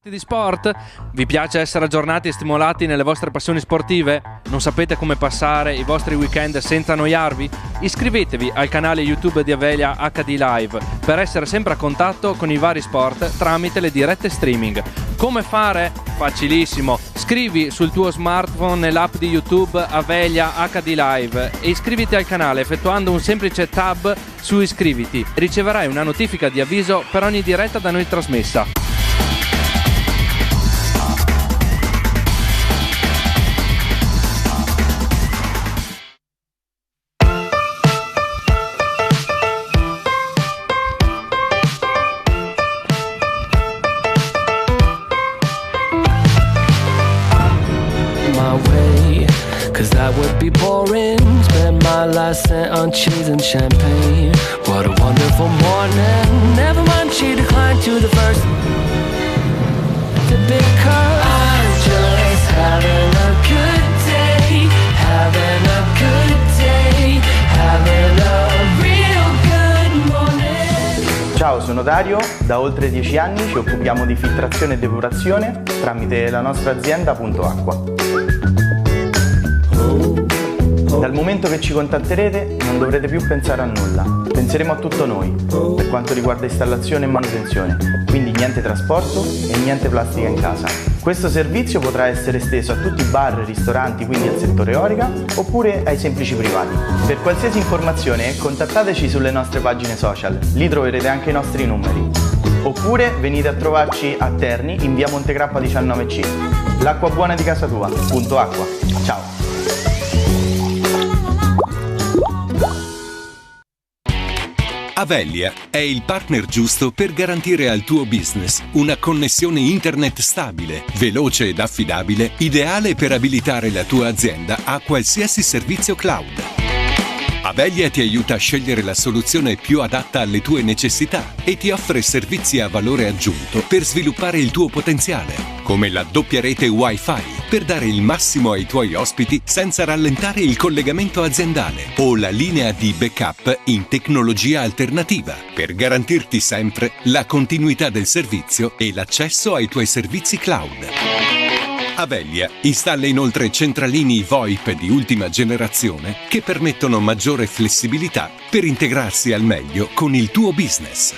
Di sport? Vi piace essere aggiornati e stimolati nelle vostre passioni sportive? Non sapete come passare i vostri weekend senza annoiarvi? Iscrivetevi al canale YouTube di Avelia HD Live per essere sempre a contatto con i vari sport tramite le dirette streaming. Come fare? Facilissimo! Scrivi sul tuo smartphone nell'app di YouTube Avelia HD Live e iscriviti al canale effettuando un semplice tab su Iscriviti. Riceverai una notifica di avviso per ogni diretta da noi trasmessa. Cause that would be boring. Spend my last cent on cheese and champagne. What a wonderful morning. Never mind, she declined to the first. Because I'm just having a good day. Having a good day. Having a real good morning. Ciao, sono Dario. Da oltre 10 anni ci occupiamo di filtrazione e depurazione tramite la nostra azienda Punto Acqua. Dal momento che ci contatterete non dovrete più pensare a nulla, penseremo a tutto noi, per quanto riguarda installazione e manutenzione, quindi niente trasporto e niente plastica in casa. Questo servizio potrà essere esteso a tutti i bar, ristoranti, quindi al settore Orica, oppure ai semplici privati. Per qualsiasi informazione contattateci sulle nostre pagine social, lì troverete anche i nostri numeri. Oppure venite a trovarci a Terni in via Montegrappa 19C. L'acqua buona di casa tua, Punto Acqua. Ciao! Avelia è il partner giusto per garantire al tuo business una connessione internet stabile, veloce ed affidabile, ideale per abilitare la tua azienda a qualsiasi servizio cloud. Avelia ti aiuta a scegliere la soluzione più adatta alle tue necessità e ti offre servizi a valore aggiunto per sviluppare il tuo potenziale, come la doppia rete Wi-Fi per dare il massimo ai tuoi ospiti senza rallentare il collegamento aziendale, o la linea di backup in tecnologia alternativa per garantirti sempre la continuità del servizio e l'accesso ai tuoi servizi cloud. Avelia installa inoltre centralini VoIP di ultima generazione che permettono maggiore flessibilità per integrarsi al meglio con il tuo business.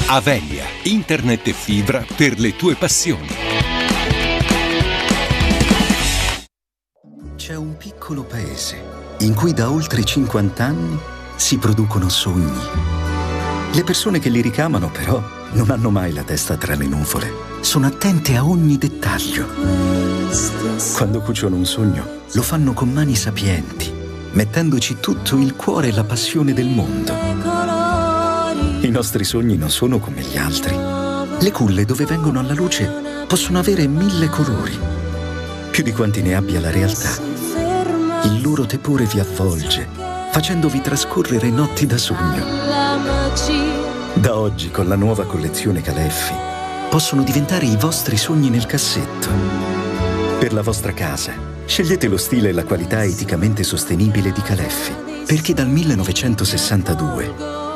Avelia, internet e fibra per le tue passioni. C'è un piccolo paese in cui da oltre 50 anni si producono sogni. Le persone che li ricamano, però, non hanno mai la testa tra le nuvole. Sono attente a ogni dettaglio. Quando cuciono un sogno, lo fanno con mani sapienti, mettendoci tutto il cuore e la passione del mondo. I nostri sogni non sono come gli altri. Le culle dove vengono alla luce possono avere 1000 colori, più di quanti ne abbia la realtà. Il loro tepore vi avvolge, facendovi trascorrere notti da sogno. Da oggi, con la nuova collezione Caleffi, possono diventare i vostri sogni nel cassetto. Per la vostra casa, scegliete lo stile e la qualità eticamente sostenibile di Caleffi, perché dal 1962,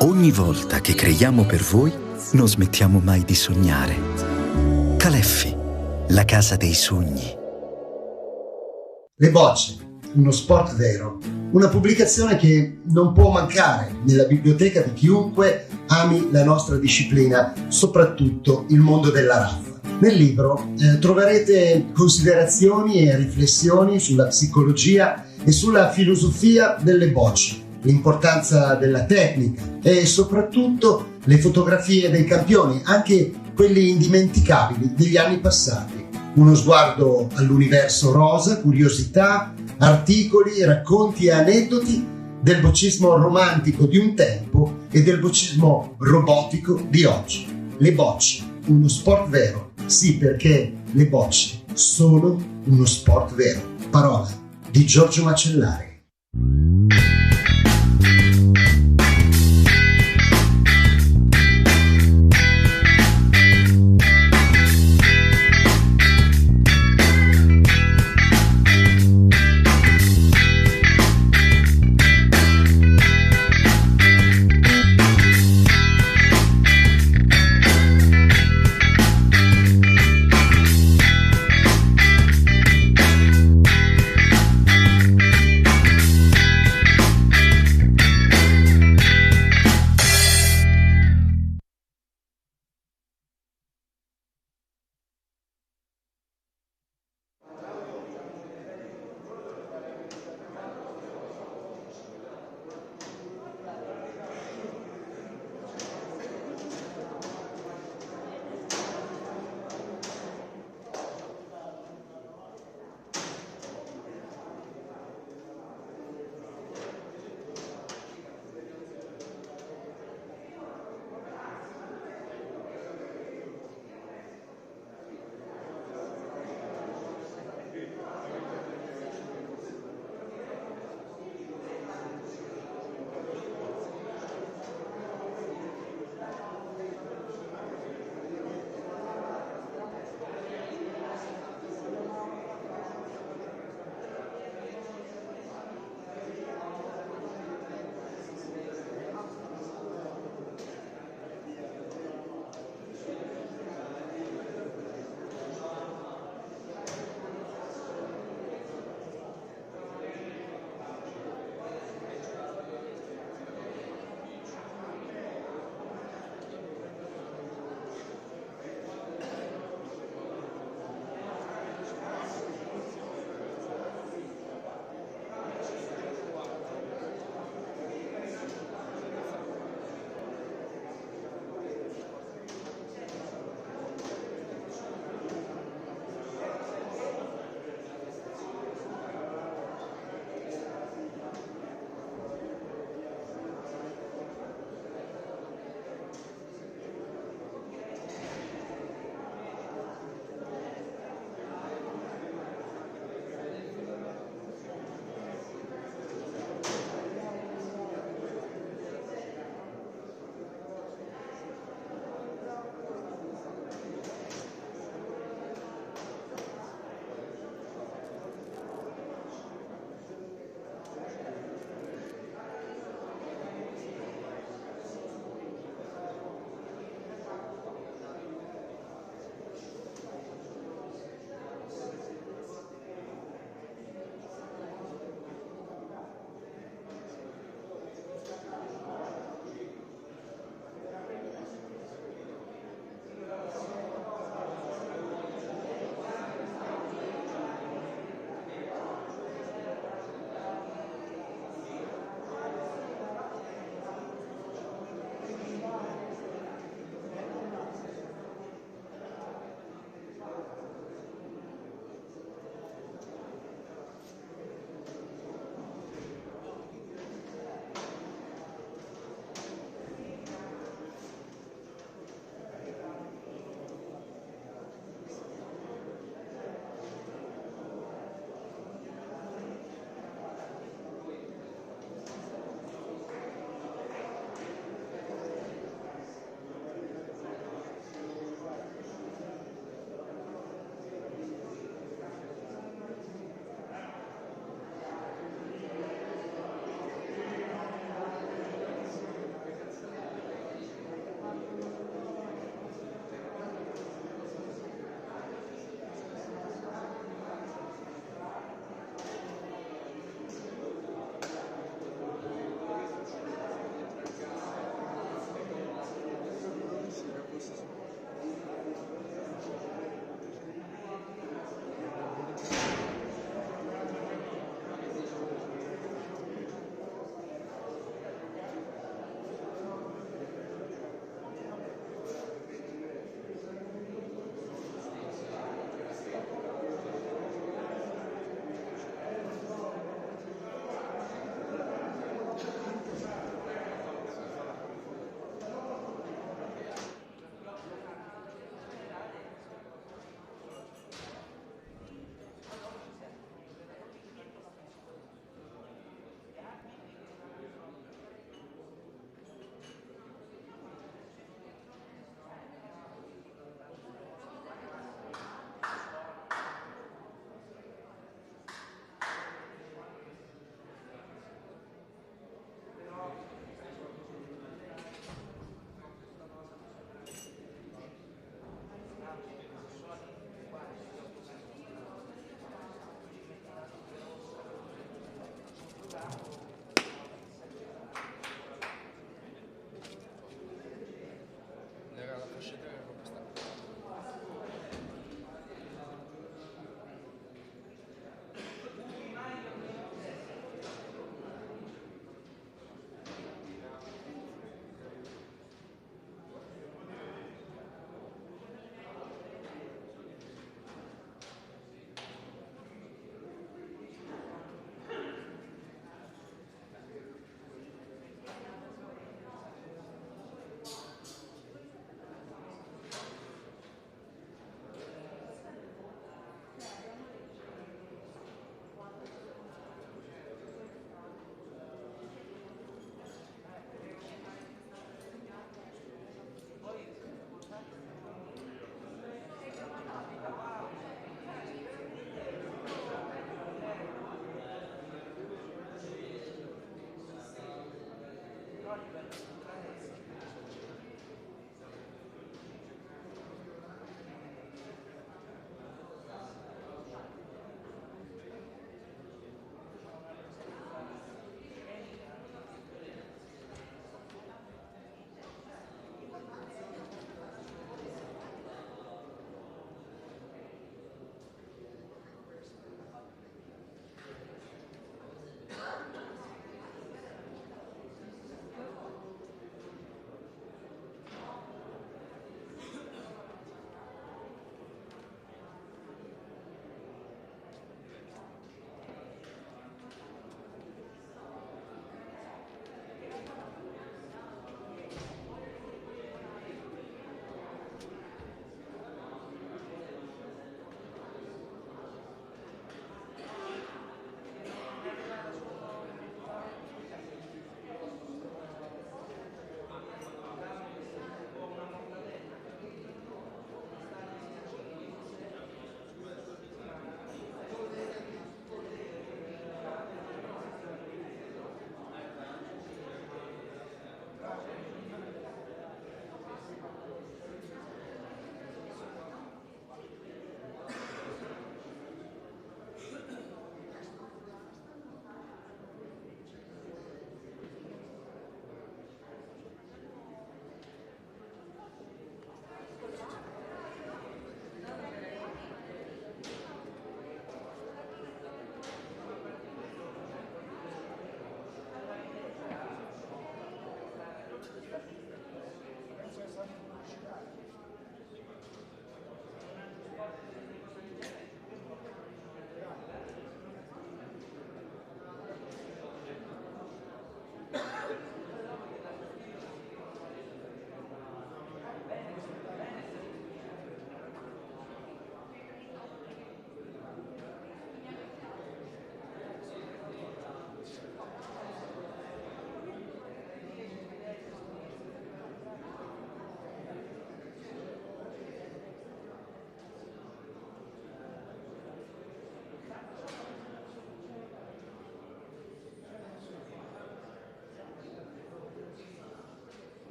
ogni volta che creiamo per voi, non smettiamo mai di sognare. Caleffi, la casa dei sogni. Le bocce, uno sport vero. Una pubblicazione che non può mancare nella biblioteca di chiunque ami la nostra disciplina, soprattutto il mondo della raffa. Nel libro troverete considerazioni e riflessioni sulla psicologia e sulla filosofia delle bocce, l'importanza della tecnica e soprattutto le fotografie dei campioni, anche quelli indimenticabili degli anni passati. Uno sguardo all'universo rosa, curiosità, articoli, racconti e aneddoti del boccismo romantico di un tempo e del boccismo robotico di oggi. Le bocce, uno sport vero. Sì, perché le bocce sono uno sport vero. Parola di Giorgio Macellari.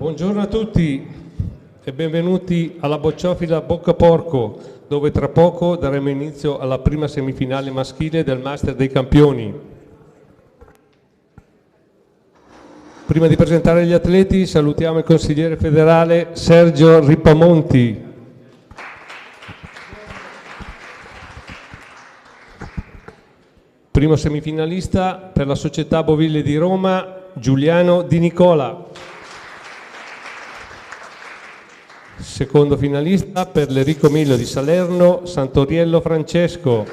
Buongiorno a tutti e benvenuti alla Bocciofila Boccaporco, dove tra poco daremo inizio alla prima semifinale maschile del Master dei Campioni. Prima di presentare gli atleti salutiamo il consigliere federale Sergio Ripamonti. Primo semifinalista per la Società Bovile di Roma, Giuliano Di Nicola. Secondo finalista per l'Enrico Milio di Salerno, Santoriello Francesco.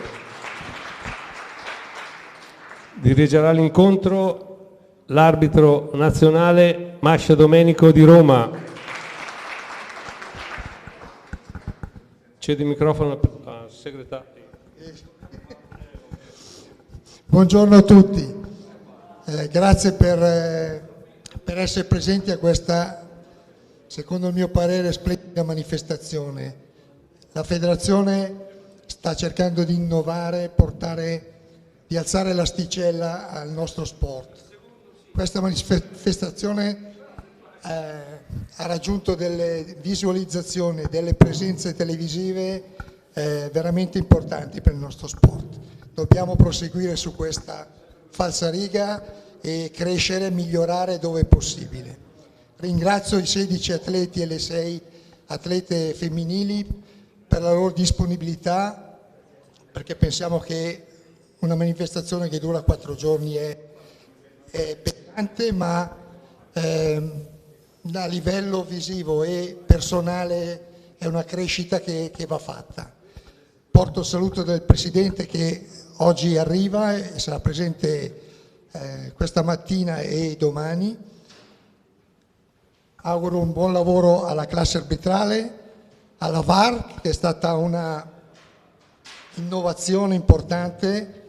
Dirigerà l'incontro l'arbitro nazionale Mascia Domenico di Roma. Cedo il microfono al segretario. Buongiorno a tutti, grazie per essere presenti a questa, secondo il mio parere, splendida manifestazione. La federazione sta cercando di innovare, di alzare l'asticella al nostro sport. Questa manifestazione ha raggiunto delle visualizzazioni, delle presenze televisive veramente importanti per il nostro sport. Dobbiamo proseguire su questa falsariga e crescere e migliorare dove è possibile. Ringrazio i 16 atleti e le 6 atlete femminili per la loro disponibilità, perché pensiamo che una manifestazione che dura 4 giorni è pesante, ma a livello visivo e personale è una crescita che va fatta. Porto il saluto del Presidente che oggi arriva e sarà presente questa mattina e domani. Auguro un buon lavoro alla classe arbitrale, alla VAR, che è stata una innovazione importante,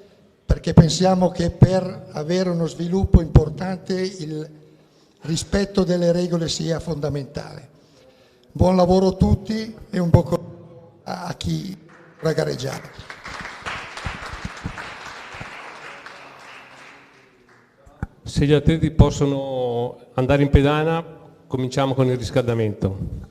perché pensiamo che per avere uno sviluppo importante il rispetto delle regole sia fondamentale. Buon lavoro a tutti e un bocca a chi vorrà gareggiare. Se gli atleti possono andare in pedana, cominciamo con il riscaldamento.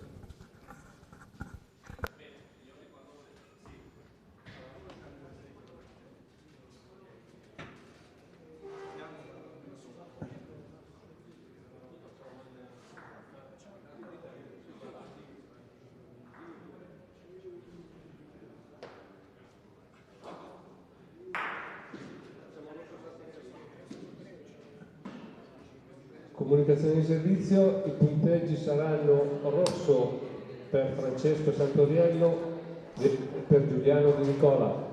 Comunicazione di servizio, i punteggi saranno rosso per Francesco Santoriello e per Giuliano Di Nicola.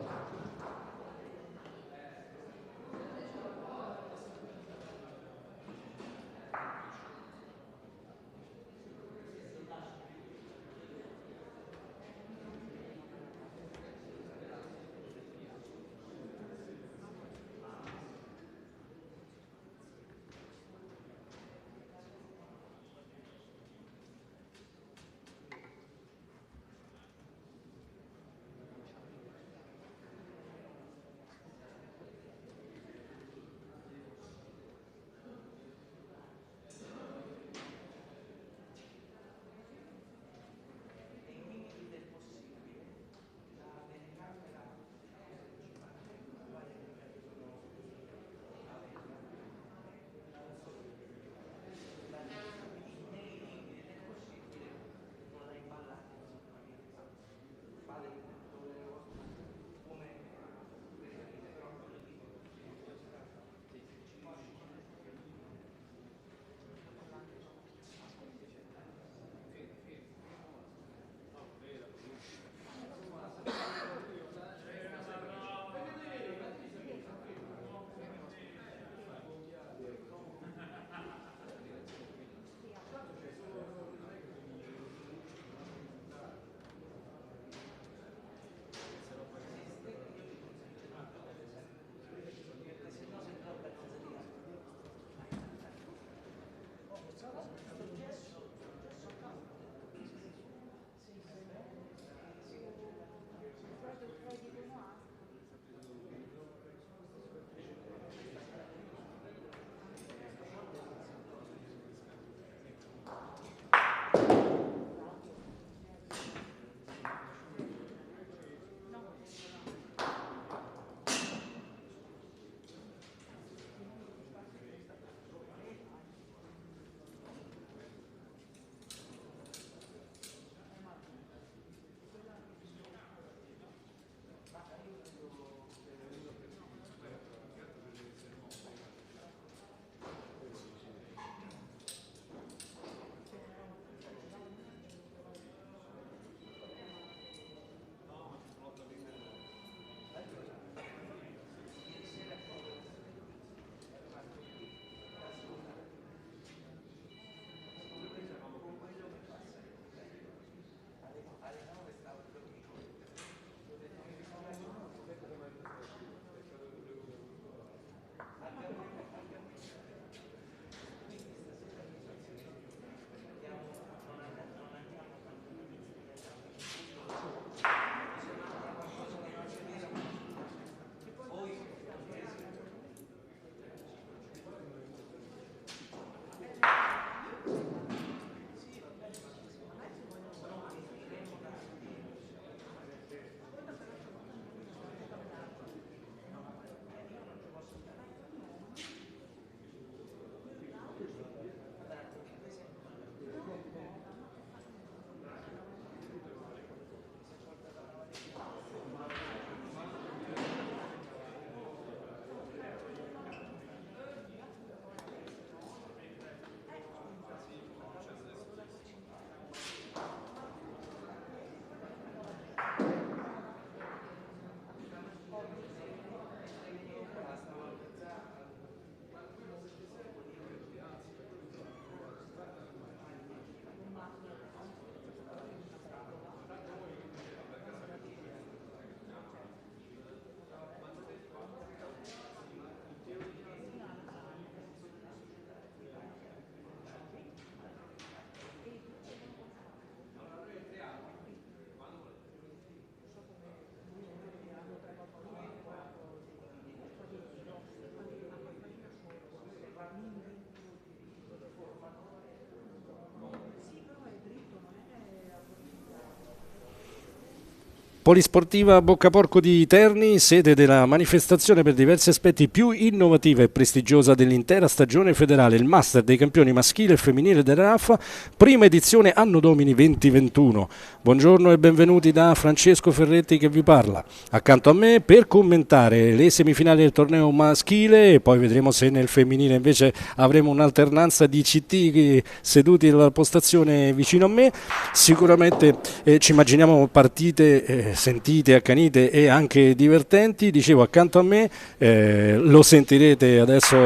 Polisportiva Boccaporco di Terni, sede della manifestazione per diversi aspetti più innovativa e prestigiosa dell'intera stagione federale, il Master dei campioni maschile e femminile della RAFA, prima edizione anno domini 2021. Buongiorno e benvenuti da Francesco Ferretti che vi parla. Accanto a me per commentare le semifinali del torneo maschile e poi vedremo se nel femminile invece avremo un'alternanza di CT seduti alla postazione vicino a me. Sicuramente ci immaginiamo partite sentite, accanite e anche divertenti. Dicevo, accanto a me lo sentirete adesso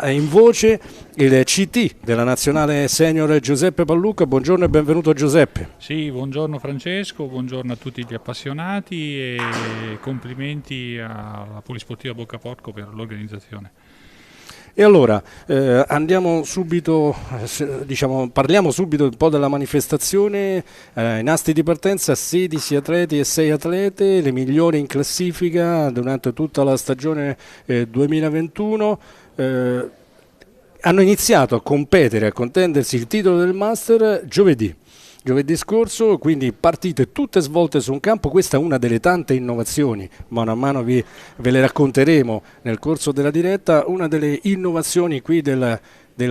in voce, il CT della nazionale senior Giuseppe Pallucca. Buongiorno e benvenuto Giuseppe. Sì, buongiorno Francesco, buongiorno a tutti gli appassionati e complimenti alla Polisportiva Boccaporco per l'organizzazione. E allora andiamo subito, parliamo subito un po' della manifestazione. I nastri di partenza 16 atleti e 6 atlete, le migliori in classifica durante tutta la stagione 2021. Hanno iniziato a competere, a contendersi il titolo del Master giovedì scorso, quindi partite tutte svolte su un campo. Questa è una delle tante innovazioni, mano a mano ve le racconteremo nel corso della diretta, una delle innovazioni qui del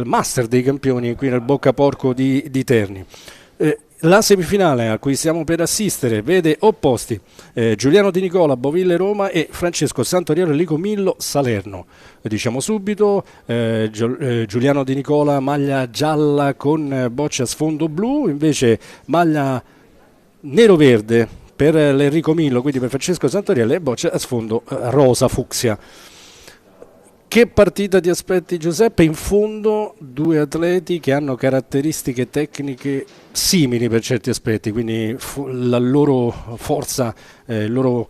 Master dei campioni qui nel Boccaporco di Terni. La semifinale a cui stiamo per assistere vede opposti Giuliano Di Nicola, Boville Roma e Francesco Santoriello e Licomillo Salerno. Diciamo subito, Giuliano Di Nicola maglia gialla con bocce a sfondo blu, invece maglia nero-verde per l'Enrico Millo, quindi per Francesco Santoriello, e bocce a sfondo rosa fucsia. Che partita ti aspetti Giuseppe? In fondo due atleti che hanno caratteristiche tecniche simili per certi aspetti, quindi la loro forza, il loro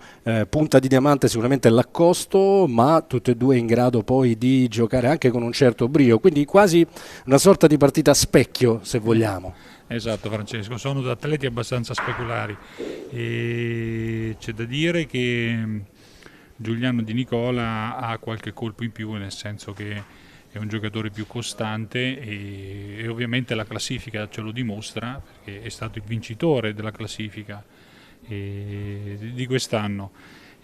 punta di diamante sicuramente è l'accosto, ma tutte e due in grado poi di giocare anche con un certo brio, quindi quasi una sorta di partita a specchio se vogliamo. Esatto Francesco, sono due atleti abbastanza speculari e c'è da dire che Giuliano Di Nicola ha qualche colpo in più, nel senso che è un giocatore più costante e ovviamente la classifica ce lo dimostra, perché è stato il vincitore della classifica di quest'anno.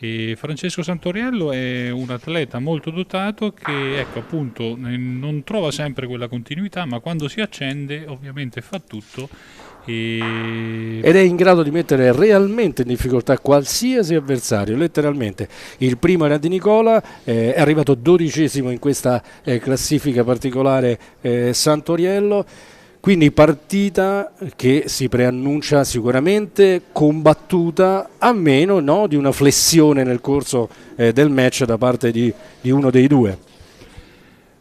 E Francesco Santoriello è un atleta molto dotato che appunto non trova sempre quella continuità, ma quando si accende ovviamente fa tutto. Ed è in grado di mettere realmente in difficoltà qualsiasi avversario, letteralmente. Il primo era Di Nicola, è arrivato 12esimo in questa classifica particolare Santoriello, quindi partita che si preannuncia sicuramente combattuta, a meno di una flessione nel corso del match da parte di uno dei due.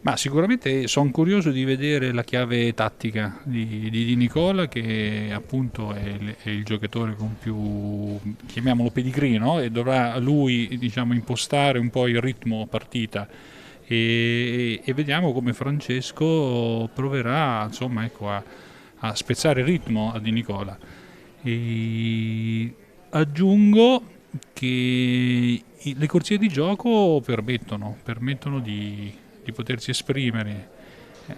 Ma sicuramente sono curioso di vedere la chiave tattica di Nicola, che appunto è il giocatore con più, chiamiamolo pedigree, no? E dovrà lui impostare un po' il ritmo partita e vediamo come Francesco proverà a spezzare il ritmo a Di Nicola. E aggiungo che le corsie di gioco permettono di potersi esprimere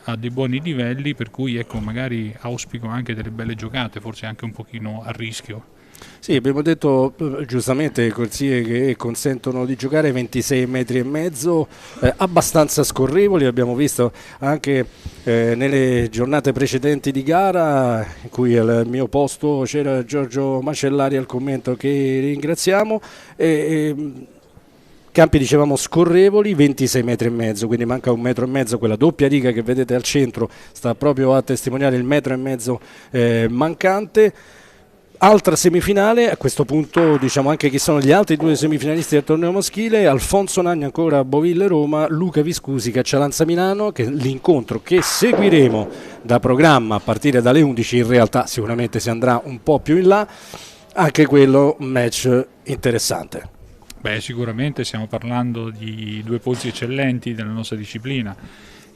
a dei buoni livelli, per cui magari auspico anche delle belle giocate, forse anche un pochino a rischio. Sì, abbiamo detto giustamente corsie che consentono di giocare 26,5 metri, abbastanza scorrevoli. Abbiamo visto anche nelle giornate precedenti di gara, in cui al mio posto c'era Giorgio Macellari al commento, che ringraziamo. Campi dicevamo scorrevoli, 26,5 metri, quindi manca 1,5 metri, quella doppia riga che vedete al centro sta proprio a testimoniare il 1,5 metri mancante. Altra semifinale, a questo punto diciamo anche chi sono gli altri due semifinalisti del torneo maschile: Alfonso Nagni ancora Boville Roma, Luca Viscusi Caccialanza Milano, che l'incontro che seguiremo da programma a partire dalle 11, in realtà sicuramente si andrà un po' più in là, anche quello un match interessante. Beh, sicuramente stiamo parlando di due polsi eccellenti della nostra disciplina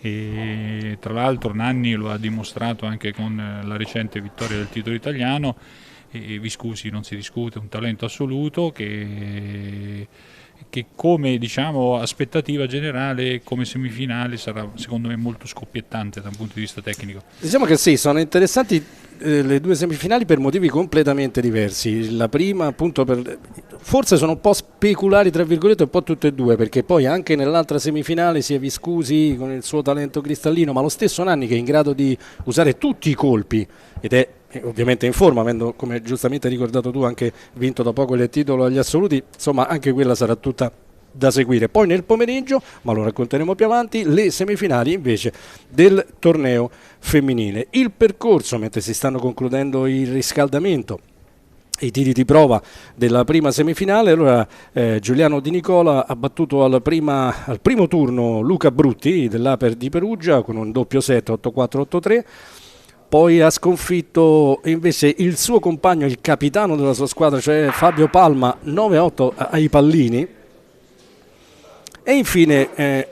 e tra l'altro Nanni lo ha dimostrato anche con la recente vittoria del titolo italiano, e Viscusi non si discute, un talento assoluto che che come diciamo aspettativa generale come semifinale sarà secondo me molto scoppiettante da un punto di vista tecnico. Diciamo che sì, sono interessanti le due semifinali per motivi completamente diversi. La prima appunto forse sono un po' speculari tra virgolette, un po' tutte e due, perché poi anche nell'altra semifinale sia Viscusi con il suo talento cristallino, ma lo stesso Nanni che è in grado di usare tutti i colpi ed è ovviamente in forma, avendo, come giustamente hai ricordato tu, anche vinto da poco il titolo agli assoluti, insomma anche quella sarà tutta da seguire. Poi nel pomeriggio, ma lo racconteremo più avanti, le semifinali invece del torneo femminile. Il percorso, mentre si stanno concludendo il riscaldamento, i tiri di prova della prima semifinale, allora Giuliano Di Nicola ha battuto al primo turno Luca Brutti dell'Aper di Perugia con un doppio set 8-4-8-3. Poi ha sconfitto invece il suo compagno, il capitano della sua squadra, cioè Fabio Palma, 9-8 ai pallini. E infine, è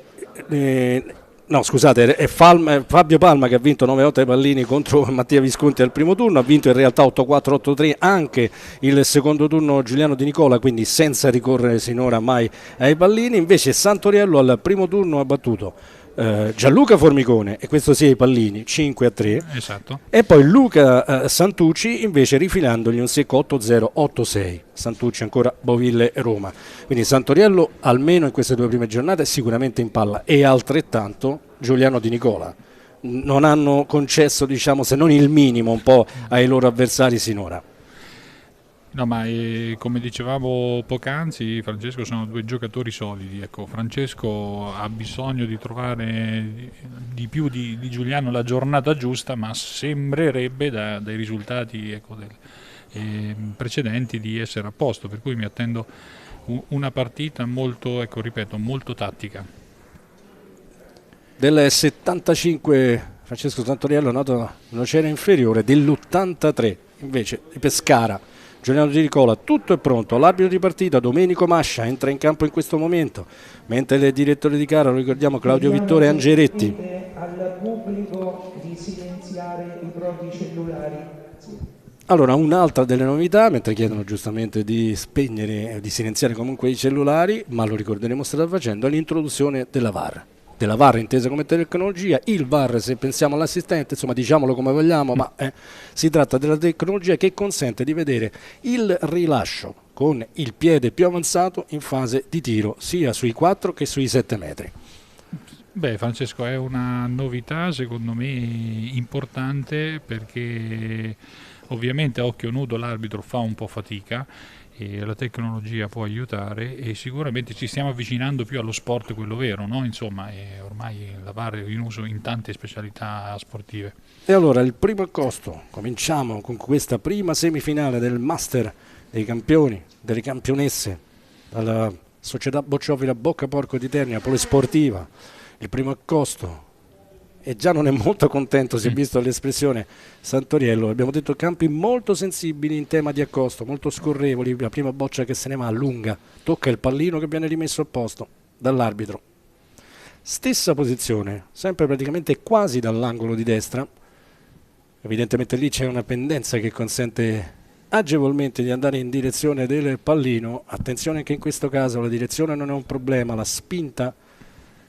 Fabio Palma che ha vinto 9-8 ai pallini contro Mattia Visconti al primo turno, ha vinto in realtà 8-4-8-3 anche il secondo turno Giuliano Di Nicola, quindi senza ricorrere sinora mai ai pallini. Invece Santoriello al primo turno ha battuto Gianluca Formicone, e questo sia i pallini 5-3, esatto. E poi Luca Santucci invece rifilandogli un secco 8-0-8-6. Santucci ancora Boville Roma, quindi Santoriello almeno in queste due prime giornate sicuramente in palla, e altrettanto Giuliano Di Nicola. Non hanno concesso, diciamo, se non il minimo un po' ai loro avversari sinora. No, ma come dicevamo poc'anzi, Francesco, sono due giocatori solidi. Ecco, Francesco ha bisogno di trovare di più di Giuliano la giornata giusta, ma sembrerebbe dai risultati precedenti di essere a posto, per cui mi attendo una partita molto, ecco, ripeto, molto tattica. Del 75 Francesco Santoriello è nato una cena inferiore, dell'83 invece di Pescara Giuliano Di Nicola. Tutto è pronto, l'arbitro di partita Domenico Mascia entra in campo in questo momento, mentre il direttore di gara, lo ricordiamo, Claudio Vittore Angeretti. Al pubblico di silenziare i propri cellulari. Allora, un'altra delle novità, mentre chiedono giustamente di spegnere, di silenziare comunque i cellulari, ma lo ricorderemo strada facendo, è l'introduzione della VAR. Della VAR intesa come tecnologia, il VAR, se pensiamo all'assistente, insomma diciamolo come vogliamo, ma si tratta della tecnologia che consente di vedere il rilascio con il piede più avanzato in fase di tiro, sia sui 4 che sui 7 metri. Beh, Francesco, è una novità secondo me importante, perché ovviamente a occhio nudo l'arbitro fa un po' fatica e la tecnologia può aiutare, e sicuramente ci stiamo avvicinando più allo sport quello vero, no? Insomma, ormai la VAR è in uso in tante specialità sportive. E allora il primo accosto, cominciamo con questa prima semifinale del Master dei campioni, delle campionesse, dalla società bocciofila Bocca Porco di Terni, polisportiva. Il primo accosto, e già non è molto contento, si è visto l'espressione Santoriello. Abbiamo detto campi molto sensibili in tema di accosto, molto scorrevoli, la prima boccia che se ne va lunga, tocca il pallino che viene rimesso a posto dall'arbitro. Stessa posizione, sempre praticamente quasi dall'angolo di destra, evidentemente lì c'è una pendenza che consente agevolmente di andare in direzione del pallino. Attenzione che in questo caso la direzione non è un problema, la spinta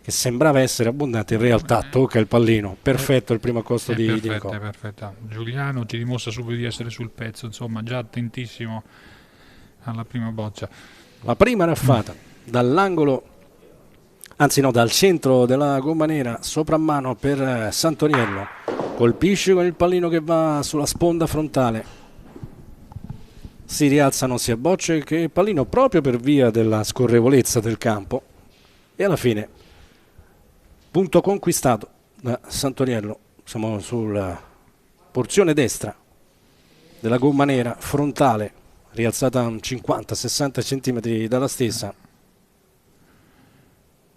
che sembrava essere abbondante in realtà tocca il pallino. Perfetto il primo accosto di Nicola. Perfetta. Giuliano ci dimostra subito di essere sul pezzo, insomma, già attentissimo alla prima boccia. La prima raffata dall'angolo, anzi no, dal centro della gomma nera, sopra mano per Santoriello, colpisce con il pallino che va sulla sponda frontale, si rialzano sia bocce che pallino proprio per via della scorrevolezza del campo, e alla fine punto conquistato da Santoriello. Siamo sulla porzione destra della gomma nera frontale, rialzata a 50-60 cm dalla stessa.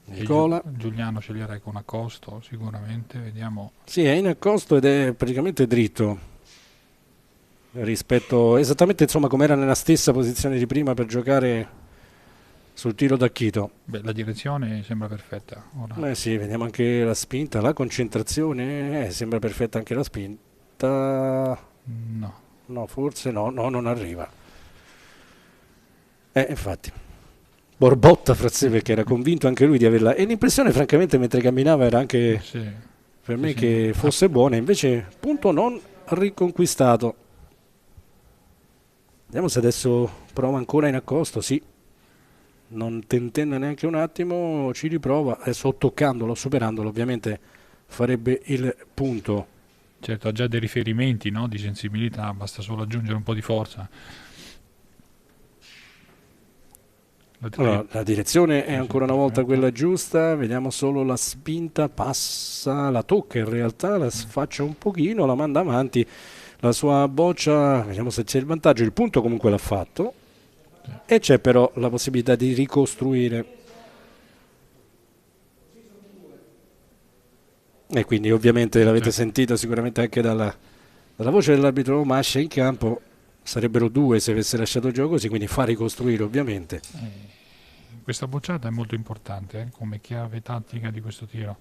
Nicola. Giuliano sceglierei con accosto sicuramente, vediamo. Sì, è in accosto ed è praticamente dritto rispetto, esattamente insomma come era nella stessa posizione di prima per giocare sul tiro da Chito. Beh, la direzione sembra perfetta. Ora. Sì, vediamo anche la spinta, la concentrazione, sembra perfetta anche la spinta. No, forse no, non arriva. Infatti. borbotta fra sé perché era convinto anche lui di averla, e l'impressione francamente mentre camminava era anche per me che fosse buona, invece punto non riconquistato. Vediamo se adesso prova ancora in accosto. Sì, non tentenna neanche un attimo, ci riprova, adesso toccandolo, superandolo ovviamente farebbe il punto. Certo, ha già dei riferimenti, no, di sensibilità, basta solo aggiungere un po' di forza. Allora, la direzione è ancora una volta quella giusta, vediamo solo la spinta, passa, la tocca in realtà, la sfaccia un pochino, la manda avanti, la sua boccia, vediamo se c'è il vantaggio, il punto comunque l'ha fatto e c'è però la possibilità di ricostruire. E quindi ovviamente l'avete sentito sicuramente anche dalla voce dell'arbitro Mascia in campo, sarebbero 2 se avesse lasciato il gioco così, quindi fa ricostruire ovviamente. Questa bocciata è molto importante come chiave tattica di questo tiro.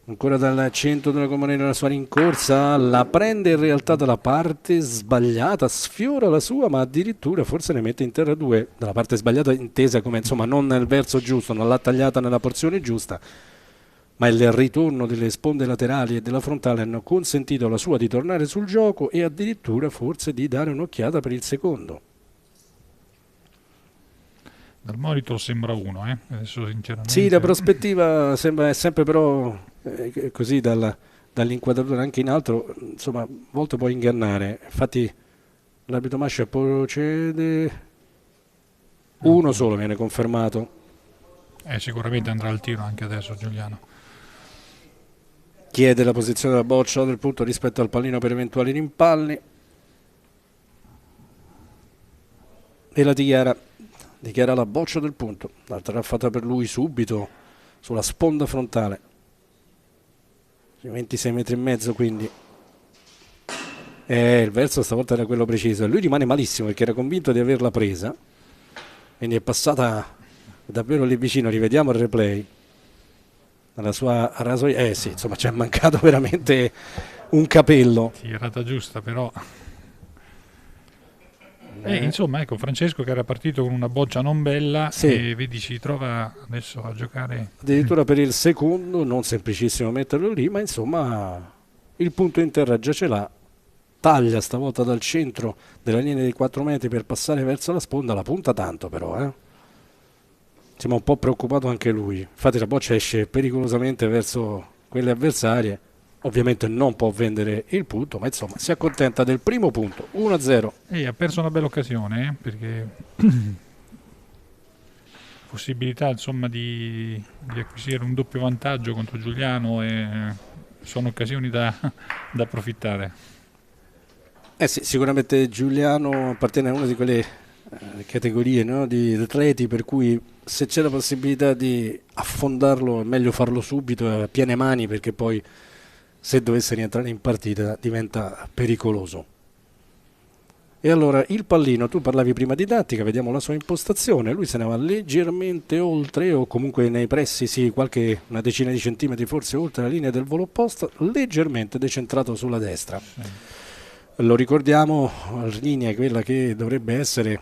Ancora dal centro della Comunera la sua rincorsa, la prende in realtà dalla parte sbagliata, sfiora la sua, ma addirittura forse ne mette in terra 2 dalla parte sbagliata, intesa come insomma non nel verso giusto, non l'ha tagliata nella porzione giusta, ma il ritorno delle sponde laterali e della frontale hanno consentito alla sua di tornare sul gioco e addirittura forse di dare un'occhiata per il secondo. Dal monitor sembra 1, adesso sinceramente. Sì, la prospettiva sembra sempre però così dall'inquadratura anche in alto, insomma, a volte può ingannare. Infatti l'arbitro Mascia procede, 1 solo viene confermato. Sicuramente andrà al tiro anche adesso Giuliano. Chiede la posizione della boccia del punto rispetto al pallino per eventuali rimpalli e la dichiara la boccia del punto. L'altra raffata per lui subito sulla sponda frontale, 26 metri e mezzo, quindi il verso stavolta era quello preciso e lui rimane malissimo perché era convinto di averla presa, quindi è passata davvero lì vicino. Rivediamo il replay alla sua rasoia, sì, insomma ci è mancato veramente un capello. Tirata giusta però. Insomma, ecco, Francesco che era partito con una boccia non bella e vedi si trova adesso a giocare addirittura per il secondo, non semplicissimo metterlo lì, ma insomma il punto in terra già ce l'ha, taglia stavolta dal centro della linea dei 4 metri per passare verso la sponda, la punta tanto però sembra un po' preoccupato anche lui, infatti la boccia esce pericolosamente verso quelle avversarie. Ovviamente non può vendere il punto, ma insomma si accontenta del primo punto, 1-0. E ha perso una bella occasione, perché possibilità insomma di acquisire un doppio vantaggio contro Giuliano sono occasioni da approfittare. Sì, sicuramente Giuliano appartiene a una di quelle categorie, no, di atleti per cui se c'è la possibilità di affondarlo è meglio farlo subito a piene mani, perché poi se dovesse rientrare in partita diventa pericoloso. E allora il pallino, tu parlavi prima di tattica, vediamo la sua impostazione, lui se ne va leggermente oltre o comunque nei pressi, sì, una decina di centimetri forse oltre la linea del volo opposta, leggermente decentrato sulla destra. Lo ricordiamo, la linea è quella che dovrebbe essere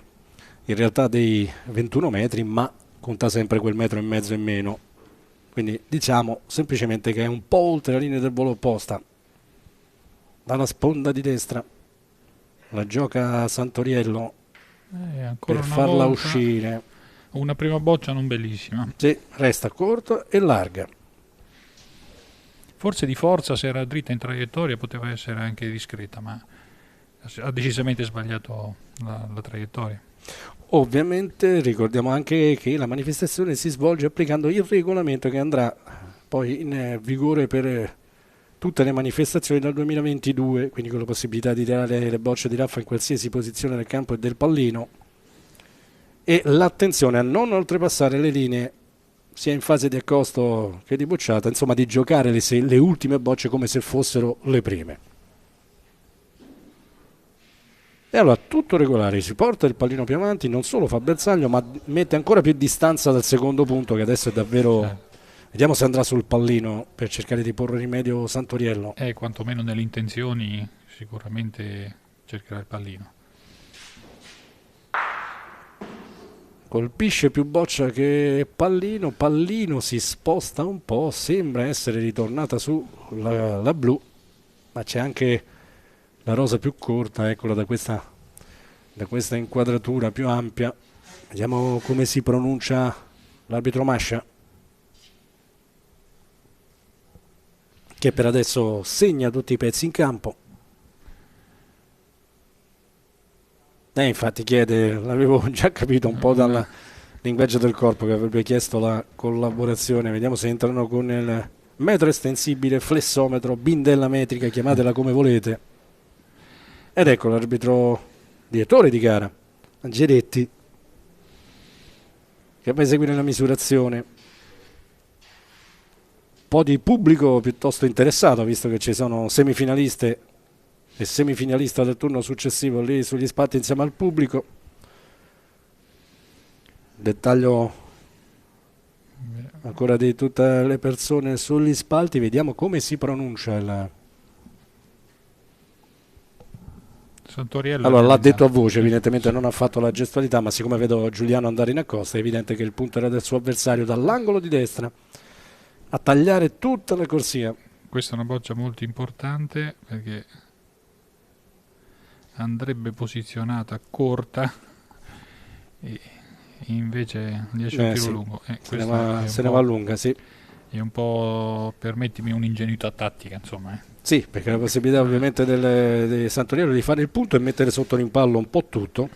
in realtà dei 21 metri, ma conta sempre quel metro e mezzo in meno. Quindi diciamo semplicemente che è un po' oltre la linea del volo opposta, dalla sponda di destra. La gioca Santoriello per farla uscire. Una prima boccia non bellissima. Sì, resta corta e larga. Forse di forza, se era dritta in traiettoria, poteva essere anche discreta, ma ha decisamente sbagliato la traiettoria. Ovviamente ricordiamo anche che la manifestazione si svolge applicando il regolamento che andrà poi in vigore per tutte le manifestazioni dal 2022, quindi con la possibilità di tirare le bocce di raffa in qualsiasi posizione del campo e del pallino, e l'attenzione a non oltrepassare le linee sia in fase di accosto che di bocciata, insomma di giocare le ultime bocce come se fossero le prime. E allora tutto regolare, si porta il pallino più avanti, non solo fa bersaglio ma mette ancora più distanza dal secondo punto, che adesso è davvero... Vediamo se andrà sul pallino per cercare di porre rimedio Santoriello. Quantomeno nelle intenzioni sicuramente cercherà il pallino. colpisce più Boccia che Pallino. Pallino si sposta un po', sembra essere ritornata su la blu, ma c'è anche la rosa più corta, eccola da questa inquadratura più ampia. Vediamo come si pronuncia l'arbitro Mascia, che per adesso segna tutti i pezzi in campo. Infatti chiede, l'avevo già capito un po' dal linguaggio del corpo che avrebbe chiesto la collaborazione. Vediamo se entrano con il metro estensibile, flessometro, bindella metrica, chiamatela come volete. Ed ecco l'arbitro direttore di gara, Angeretti, che va a eseguire la misurazione. Un po' di pubblico piuttosto interessato, visto che ci sono semifinaliste e semifinalista del turno successivo lì sugli spalti insieme al pubblico. Dettaglio ancora di tutte le persone sugli spalti. Vediamo come si pronuncia il Santoriello. Allora l'ha detto a voce, evidentemente non ha fatto la gestualità, ma siccome vedo Giuliano andare in accosta è evidente che il punto era del suo avversario dall'angolo di destra a tagliare tutta la corsia. Questa è una boccia molto importante perché andrebbe posizionata corta e invece riesce a tiro sì. lungo. Se ne va lunga, sì. È un po', permettimi, un'ingenuità tattica, insomma. Sì, perché la possibilità ovviamente del Santoriello di fare il punto e mettere sotto rimpallo un po' tutto.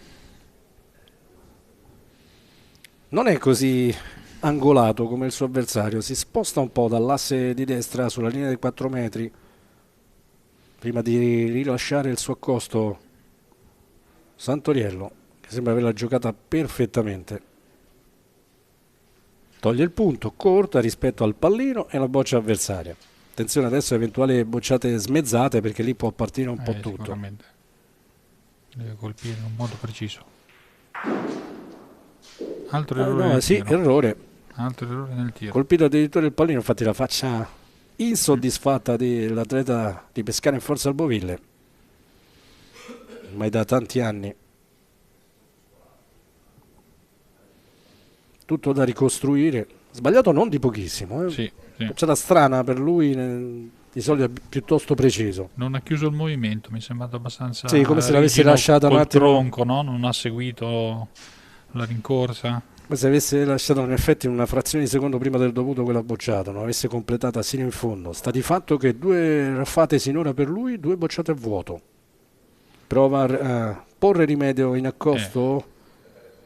Non è così angolato come il suo avversario, si sposta un po' dall'asse di destra sulla linea dei 4 metri prima di rilasciare il suo accosto Santoriello, che sembra averla giocata perfettamente. Toglie il punto, corta rispetto al pallino e la boccia avversaria. Attenzione adesso a eventuali bocciate smezzate, perché lì può partire un po' tutto. Sicuramente deve colpire in un modo preciso. Altro errore nel tiro. Errore. Altro errore nel tiro. Colpito addirittura il pallino, infatti la faccia insoddisfatta dell'atleta di Pescara in Forza Alboville, ormai da tanti anni. Tutto da ricostruire, sbagliato non di pochissimo, Sì. Bocciata strana per lui, di solito piuttosto preciso. Non ha chiuso il movimento, mi è sembrato abbastanza come se l'avesse lasciata un col attimo, tronco, no? Non ha seguito la rincorsa. Ma se avesse lasciato in effetti una frazione di secondo prima del dovuto quella bocciata, non avesse completata sino in fondo. Sta di fatto che 2 raffate sinora per lui, 2 bocciate a vuoto. Prova a porre rimedio in accosto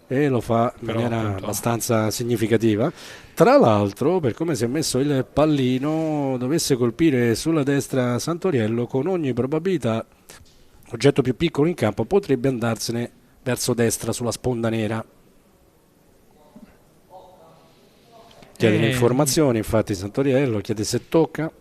e lo fa in maniera abbastanza significativa. Tra l'altro, per come si è messo il pallino, dovesse colpire sulla destra Santoriello, con ogni probabilità l'oggetto più piccolo in campo potrebbe andarsene verso destra sulla sponda nera. Chiede le informazioni, infatti Santoriello chiede se tocca.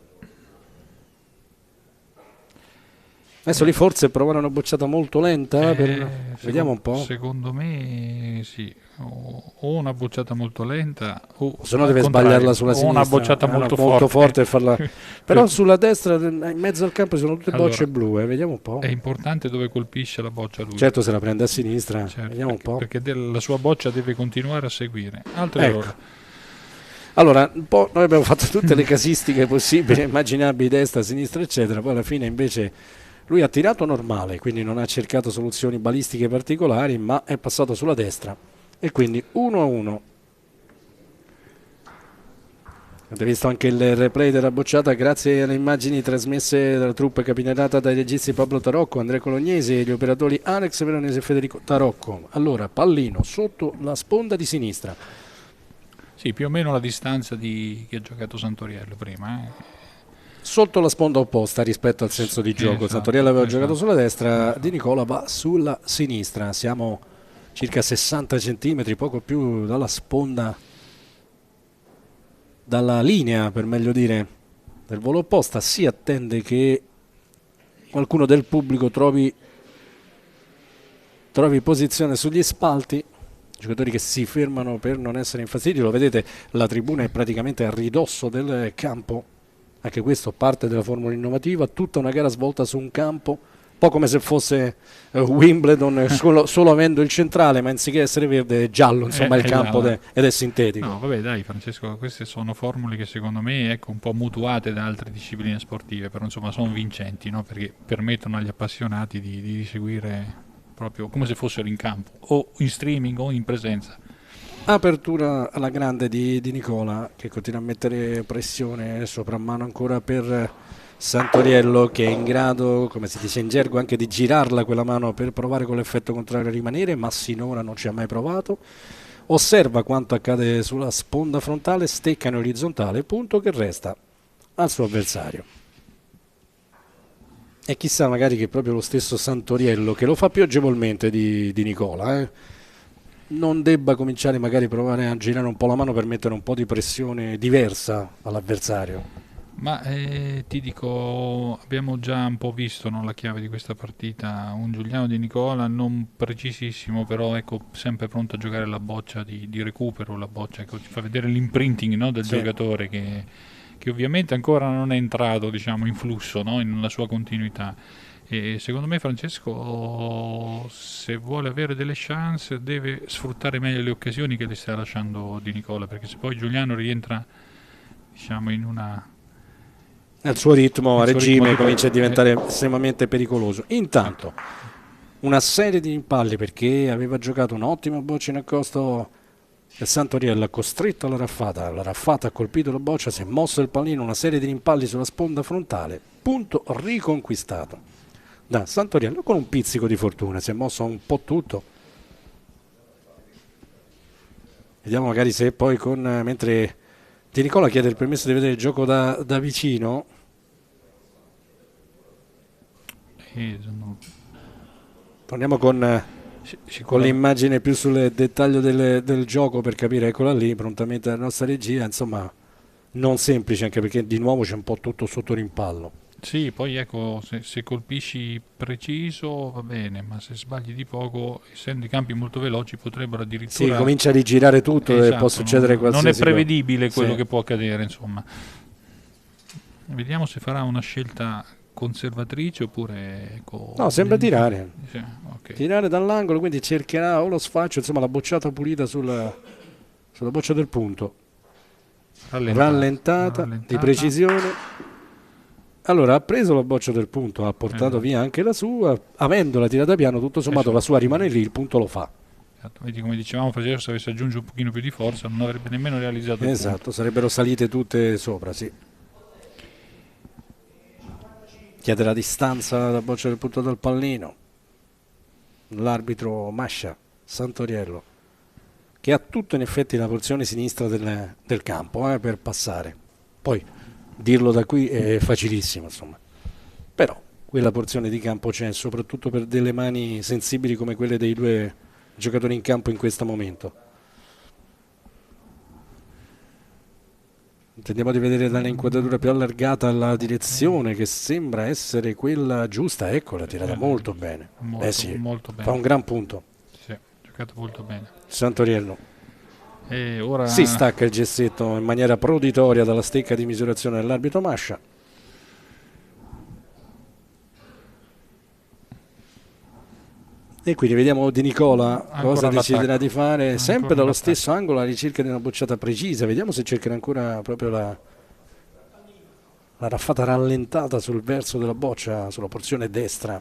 Adesso lì forse provare una bocciata molto lenta, vediamo un po'. Secondo me sì, o una bocciata molto lenta o se no deve sbagliarla sulla sinistra, una bocciata molto forte e farla. Però sulla destra in mezzo al campo sono tutte bocce blu, vediamo un po'. È importante dove colpisce la boccia lui. Certo, se la prende a sinistra, vediamo un po'. Perché la sua boccia deve continuare a seguire. Altro errore. Allora, un po' noi abbiamo fatto tutte le casistiche possibili, immaginabili, destra, sinistra, eccetera, poi alla fine invece lui ha tirato normale, quindi non ha cercato soluzioni balistiche particolari, ma è passato sulla destra e quindi 1-1. Avete visto anche il replay della bocciata grazie alle immagini trasmesse dalla troupe capinerata dai registi Pablo Tarocco, Andrea Colognesi e gli operatori Alex Veronese e Federico Tarocco. Allora, pallino sotto la sponda di sinistra. Sì, più o meno la distanza di chi ha giocato Santoriello prima. Sotto la sponda opposta rispetto al senso di gioco. Esatto, Santoriello aveva giocato sulla destra, Di Nicola va sulla sinistra. Siamo circa 60 centimetri, poco più dalla sponda, dalla linea per meglio dire, del volo opposta. Si attende che qualcuno del pubblico trovi posizione sugli spalti. Giocatori che si fermano per non essere infastiditi. Lo vedete, la tribuna è praticamente a ridosso del campo. Anche questo parte della formula innovativa, tutta una gara svolta su un campo un po' come se fosse Wimbledon solo avendo il centrale, ma anziché essere verde è giallo, insomma, il campo ed è sintetico. No, vabbè, dai, Francesco, queste sono formule che secondo me, ecco, un po' mutuate da altre discipline sportive, però insomma sono vincenti, no? Perché permettono agli appassionati di seguire proprio come se fossero in campo, o in streaming o in presenza. Apertura alla grande di Nicola, che continua a mettere pressione sopra mano ancora per Santoriello, che è in grado, come si dice in gergo, anche di girarla quella mano per provare con l'effetto contrario a rimanere, ma sinora non ci ha mai provato. Osserva quanto accade sulla sponda frontale, stecca in orizzontale, punto che resta al suo avversario. E chissà magari che proprio lo stesso Santoriello, che lo fa più agevolmente di Nicola, non debba cominciare magari a provare a girare un po' la mano per mettere un po' di pressione diversa all'avversario. Ma ti dico, abbiamo già un po' visto, no, la chiave di questa partita, un Giuliano Di Nicola non precisissimo, però ecco, sempre pronto a giocare la boccia di recupero, la boccia, ecco, ci fa vedere l'imprinting, no, del giocatore che ovviamente ancora non è entrato, diciamo, in flusso, no, nella sua continuità. E secondo me Francesco, se vuole avere delle chance, deve sfruttare meglio le occasioni che le sta lasciando Di Nicola, perché se poi Giuliano rientra, diciamo, nel suo ritmo a regime, comincia a diventare estremamente pericoloso. Intanto una serie di impalli, perché aveva giocato un'ottima boccia in accosto il Santoriello, ha costretto la raffata ha colpito la boccia, si è mosso il pallino, una serie di impalli sulla sponda frontale, punto riconquistato da Santoriello con un pizzico di fortuna, si è mosso un po' tutto. Vediamo magari se poi mentre Di Nicola chiede il permesso di vedere il gioco da vicino. Torniamo con l'immagine più sul dettaglio del gioco per capire, eccola lì, prontamente la nostra regia, insomma non semplice, anche perché di nuovo c'è un po' tutto sotto rimpallo. Sì, poi ecco, se colpisci preciso va bene, ma se sbagli di poco, essendo i campi molto veloci, potrebbero addirittura... Sì, comincia a rigirare tutto, esatto, e può succedere qualsiasi cosa. Non è prevedibile quello sì, che può accadere, insomma. Vediamo se farà una scelta conservatrice oppure... Ecco, no, sembra tirare. Sì, okay. Tirare dall'angolo, quindi cercherà o lo sfaccio, insomma la bocciata pulita sulla boccia del punto. Rallentata. Di precisione. Allora ha preso la boccia del punto, ha portato via anche la sua, avendola tirata piano, tutto sommato la sua rimane lì, il punto lo fa. Esatto. Vedi, come dicevamo, Francesco, se avesse aggiunto un pochino più di forza non avrebbe nemmeno realizzato il esatto, punto. Sarebbero salite tutte sopra, sì. Chiede la distanza dalla boccia del punto dal pallino. L'arbitro Mascia, Santoriello, che ha tutto in effetti la porzione sinistra del campo per passare. Poi dirlo da qui è facilissimo, insomma. Però quella porzione di campo c'è, soprattutto per delle mani sensibili come quelle dei due giocatori in campo in questo momento. Tendiamo di vedere dall'inquadratura più allargata la direzione che sembra essere quella giusta. Ecco, l'ha tirata molto bene. Molto bene. Fa un gran punto. Sì, ha giocato molto bene. Santoriello. E ora... si stacca il gessetto in maniera proditoria dalla stecca di misurazione dell'arbitro Mascia. E quindi vediamo Di Nicola cosa deciderà di fare, sempre dallo stesso angolo, alla ricerca di una bocciata precisa. Vediamo se cercherà ancora proprio la raffata rallentata sul verso della boccia, sulla porzione destra.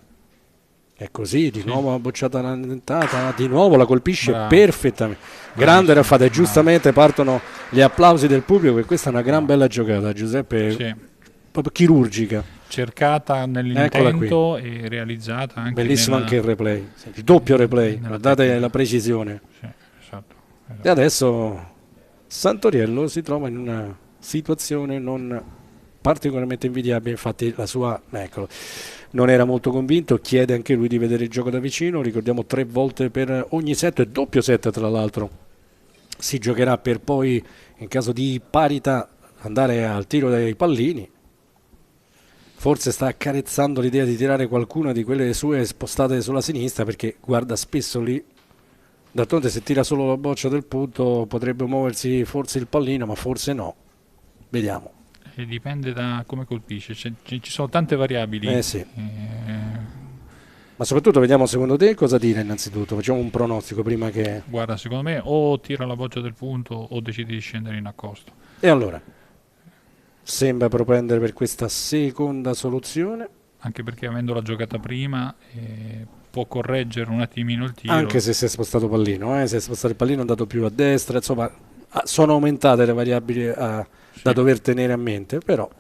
È così, di nuovo una bocciata rallentata, di nuovo la colpisce perfettamente. Grande raffata, e giustamente partono gli applausi del pubblico, perché questa è una gran bella giocata, Giuseppe, proprio chirurgica. Cercata nell'intento e realizzata anche. Bellissimo anche il replay, il doppio replay, guardate la precisione. Sì, esatto. E adesso Santoriello si trova in una situazione non particolarmente invidiabile, infatti la sua, eccolo, non era molto convinto, chiede anche lui di vedere il gioco da vicino. Ricordiamo 3 volte per ogni set, e doppio set tra l'altro si giocherà, per poi in caso di parità andare al tiro dei pallini. Forse sta accarezzando l'idea di tirare qualcuna di quelle sue spostate sulla sinistra, perché guarda spesso lì. D'altronde se tira solo la boccia del punto potrebbe muoversi forse il pallino, ma forse no. Vediamo. E dipende da come colpisce, ci sono tante variabili. Ma soprattutto vediamo secondo te cosa dire innanzitutto, facciamo un pronostico prima che... Guarda, secondo me o tira la boccia del punto o decidi di scendere in accosto. E allora? Sembra propendere per questa seconda soluzione. Anche perché avendola giocata prima può correggere un attimino il tiro. Anche se si è spostato pallino, se è spostato il pallino è andato più a destra, insomma sono aumentate le variabili da dover tenere a mente, però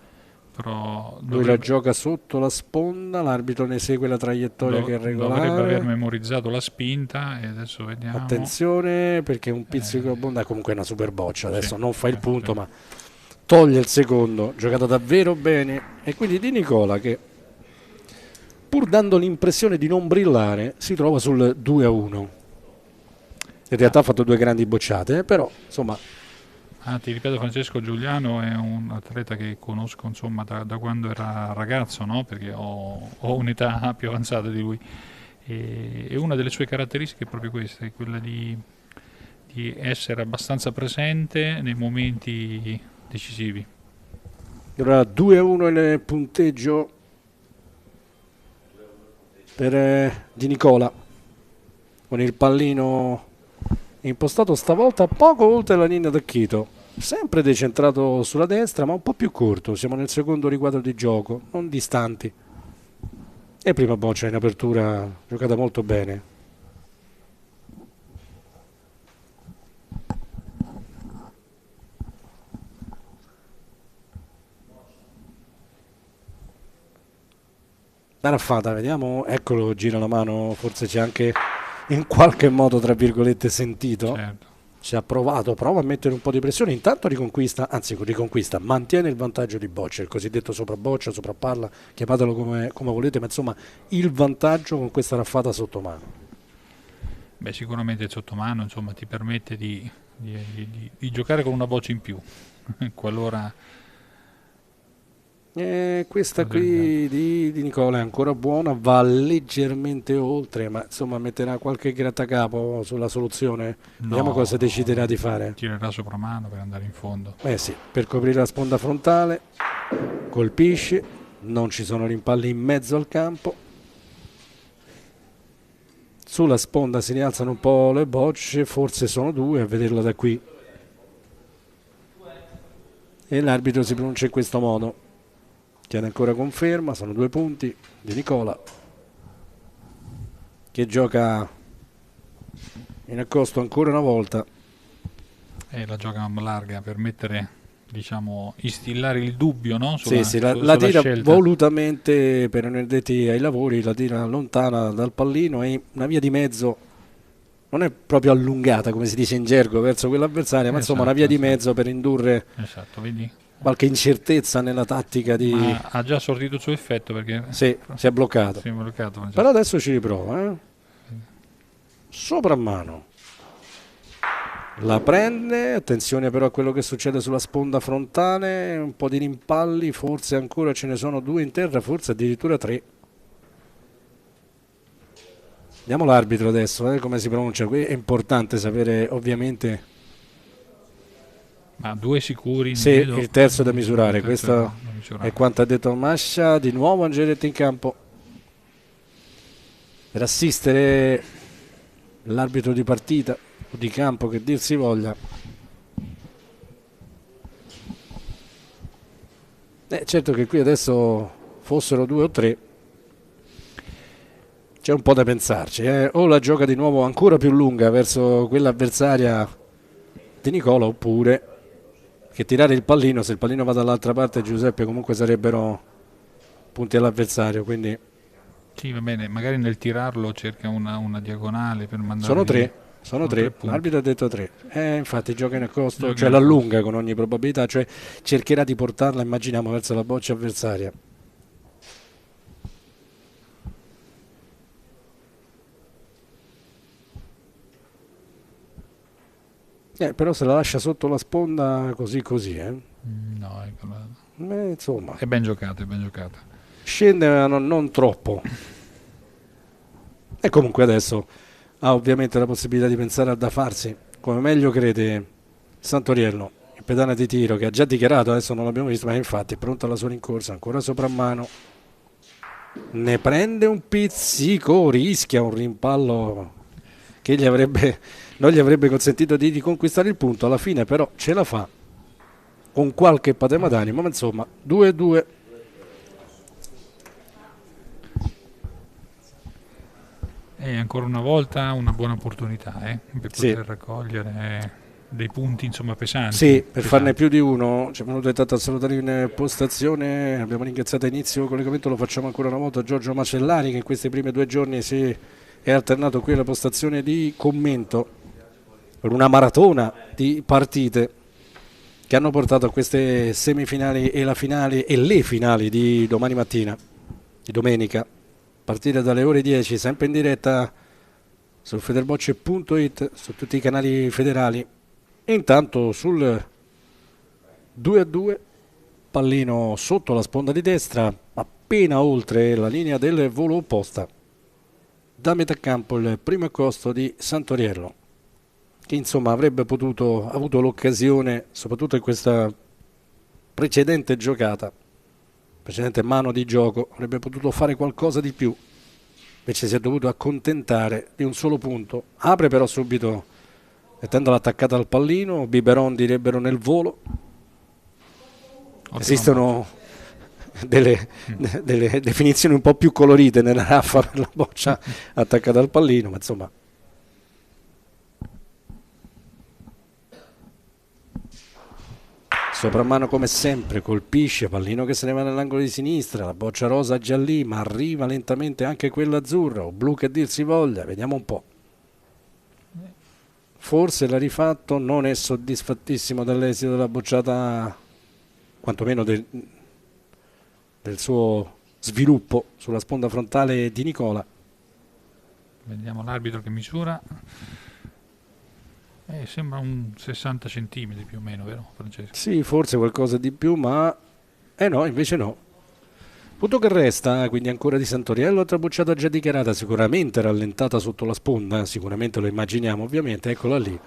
lui la gioca sotto la sponda, l'arbitro ne segue la traiettoria che è regolare. Dovrebbe aver memorizzato la spinta e adesso vediamo. Attenzione perché un pizzico a bonda, comunque è una super boccia, adesso non fa il punto ma toglie il secondo, giocata davvero bene, e quindi Di Nicola che pur dando l'impressione di non brillare si trova sul 2-1. In realtà ha fatto 2 grandi bocciate, però insomma... Ti ripeto, Francesco Giuliano è un atleta che conosco insomma da quando era ragazzo, no? Perché ho un'età più avanzata di lui, e una delle sue caratteristiche è proprio questa, è quella di essere abbastanza presente nei momenti decisivi. Allora 2-1 il punteggio per Di Nicola, con il pallino impostato stavolta poco oltre la linea d'acchito, sempre decentrato sulla destra ma un po' più corto, siamo nel secondo riquadro di gioco, non distanti, e prima boccia in apertura giocata molto bene. La raffata, vediamo, eccolo, gira la mano, forse c'è anche in qualche modo tra virgolette sentito, ci ha provato, prova a mettere un po' di pressione, intanto riconquista, mantiene il vantaggio di boccia, il cosiddetto sopraboccia, soprappalla, chiamatelo come volete, ma insomma il vantaggio con questa raffata sotto mano. Beh, sicuramente il sottomano insomma ti permette di giocare con una boccia in più qualora... Questa qui di Nicola è ancora buona, va leggermente oltre, ma insomma metterà qualche grattacapo sulla soluzione. Vediamo cosa deciderà di fare. Tirerà sopra mano per andare in fondo. Sì, per coprire la sponda frontale, colpisce, non ci sono rimpalli in mezzo al campo. Sulla sponda si rialzano un po' le bocce, forse sono 2 a vederla da qui. E l'arbitro si pronuncia in questo modo. Tiene ancora conferma, sono 2 punti di Nicola che gioca in accosto ancora una volta. E la gioca larga per mettere, diciamo, instillare il dubbio, no? La tira scelta. Volutamente per non addetti ai lavori, la tira lontana dal pallino e una via di mezzo, non è proprio allungata come si dice in gergo verso quell'avversaria, ma insomma una via di mezzo per indurre vedi? Qualche incertezza nella tattica di... Ma ha già sortito il suo effetto perché... Sì, si è bloccato. Però adesso ci riprova. Sopra mano. La prende, attenzione però a quello che succede sulla sponda frontale, un po' di rimpalli, forse ancora ce ne sono 2 in terra, forse addirittura 3. Vediamo l'arbitro adesso, come si pronuncia. Qui è importante sapere ovviamente... Ma 2 sicuri? Sì, il terzo da misurare. Questo è quanto ha detto Mascia. Di nuovo Angeletti in campo per assistere l'arbitro di partita o di campo, che dir si voglia. Certo che qui adesso fossero 2 o 3 c'è un po' da pensarci, o la gioca di nuovo ancora più lunga verso quell'avversaria di Nicola, oppure che tirare il pallino, se il pallino va dall'altra parte, Giuseppe, comunque sarebbero punti all'avversario, quindi sì, va bene, magari nel tirarlo cerca una diagonale per mandare. Sono 3, l'arbitro ha detto 3, infatti gioca in accosto, cioè l'allunga con ogni probabilità, cioè cercherà di portarla, immaginiamo, verso la boccia avversaria. Però se la lascia sotto la sponda così. No, insomma. È ben giocata, Scende ma non troppo. E comunque adesso ha ovviamente la possibilità di pensare a da farsi come meglio crede Santoriello, il pedana di tiro, che ha già dichiarato, adesso non l'abbiamo visto, ma infatti è pronto alla sua rincorsa, ancora sopra mano. ne prende un pizzico, rischia un rimpallo che non gli avrebbe consentito di conquistare il punto. Alla fine però ce la fa con qualche patema d'animo, ma insomma 2-2. E ancora una volta una buona opportunità per poter raccogliere dei punti insomma pesanti. Sì, per farne più di uno. Ci è venuto tanto a salutare in postazione, abbiamo ringraziato a inizio collegamento, lo facciamo ancora una volta, Giorgio Macellari, che in questi primi 2 giorni si è alternato qui alla postazione di commento per una maratona di partite che hanno portato a queste semifinali e la finale e le finali di domani mattina, di domenica, partire dalle ore 10, sempre in diretta sul federbocce.it, su tutti i canali federali. Intanto sul 2-2, pallino sotto la sponda di destra, appena oltre la linea del volo opposta. Da metà campo il primo accosto di Santoriello, che insomma avrebbe avuto l'occasione, soprattutto in questa precedente giocata, precedente mano di gioco, avrebbe potuto fare qualcosa di più, invece si è dovuto accontentare di un solo punto. Apre però subito mettendola attaccata al pallino, biberon direbbero nel volo. Esistono delle definizioni un po' più colorite nella raffa per la boccia attaccata al pallino, ma insomma soprammano come sempre, colpisce, pallino che se ne va nell'angolo di sinistra, la boccia rosa già lì, ma arriva lentamente anche quella azzurra o blu che dir si voglia, vediamo un po'. Forse l'ha rifatto, non è soddisfattissimo dall'esito della bocciata, quantomeno del suo sviluppo sulla sponda frontale di Nicola. Vediamo l'arbitro che misura. Sembra un 60 centimetri più o meno, vero Francesco? Sì, forse qualcosa di più, ma no, invece no. Punto che resta, quindi ancora di Santoriello, altra bocciata già dichiarata, sicuramente rallentata sotto la sponda, sicuramente lo immaginiamo ovviamente, eccola lì.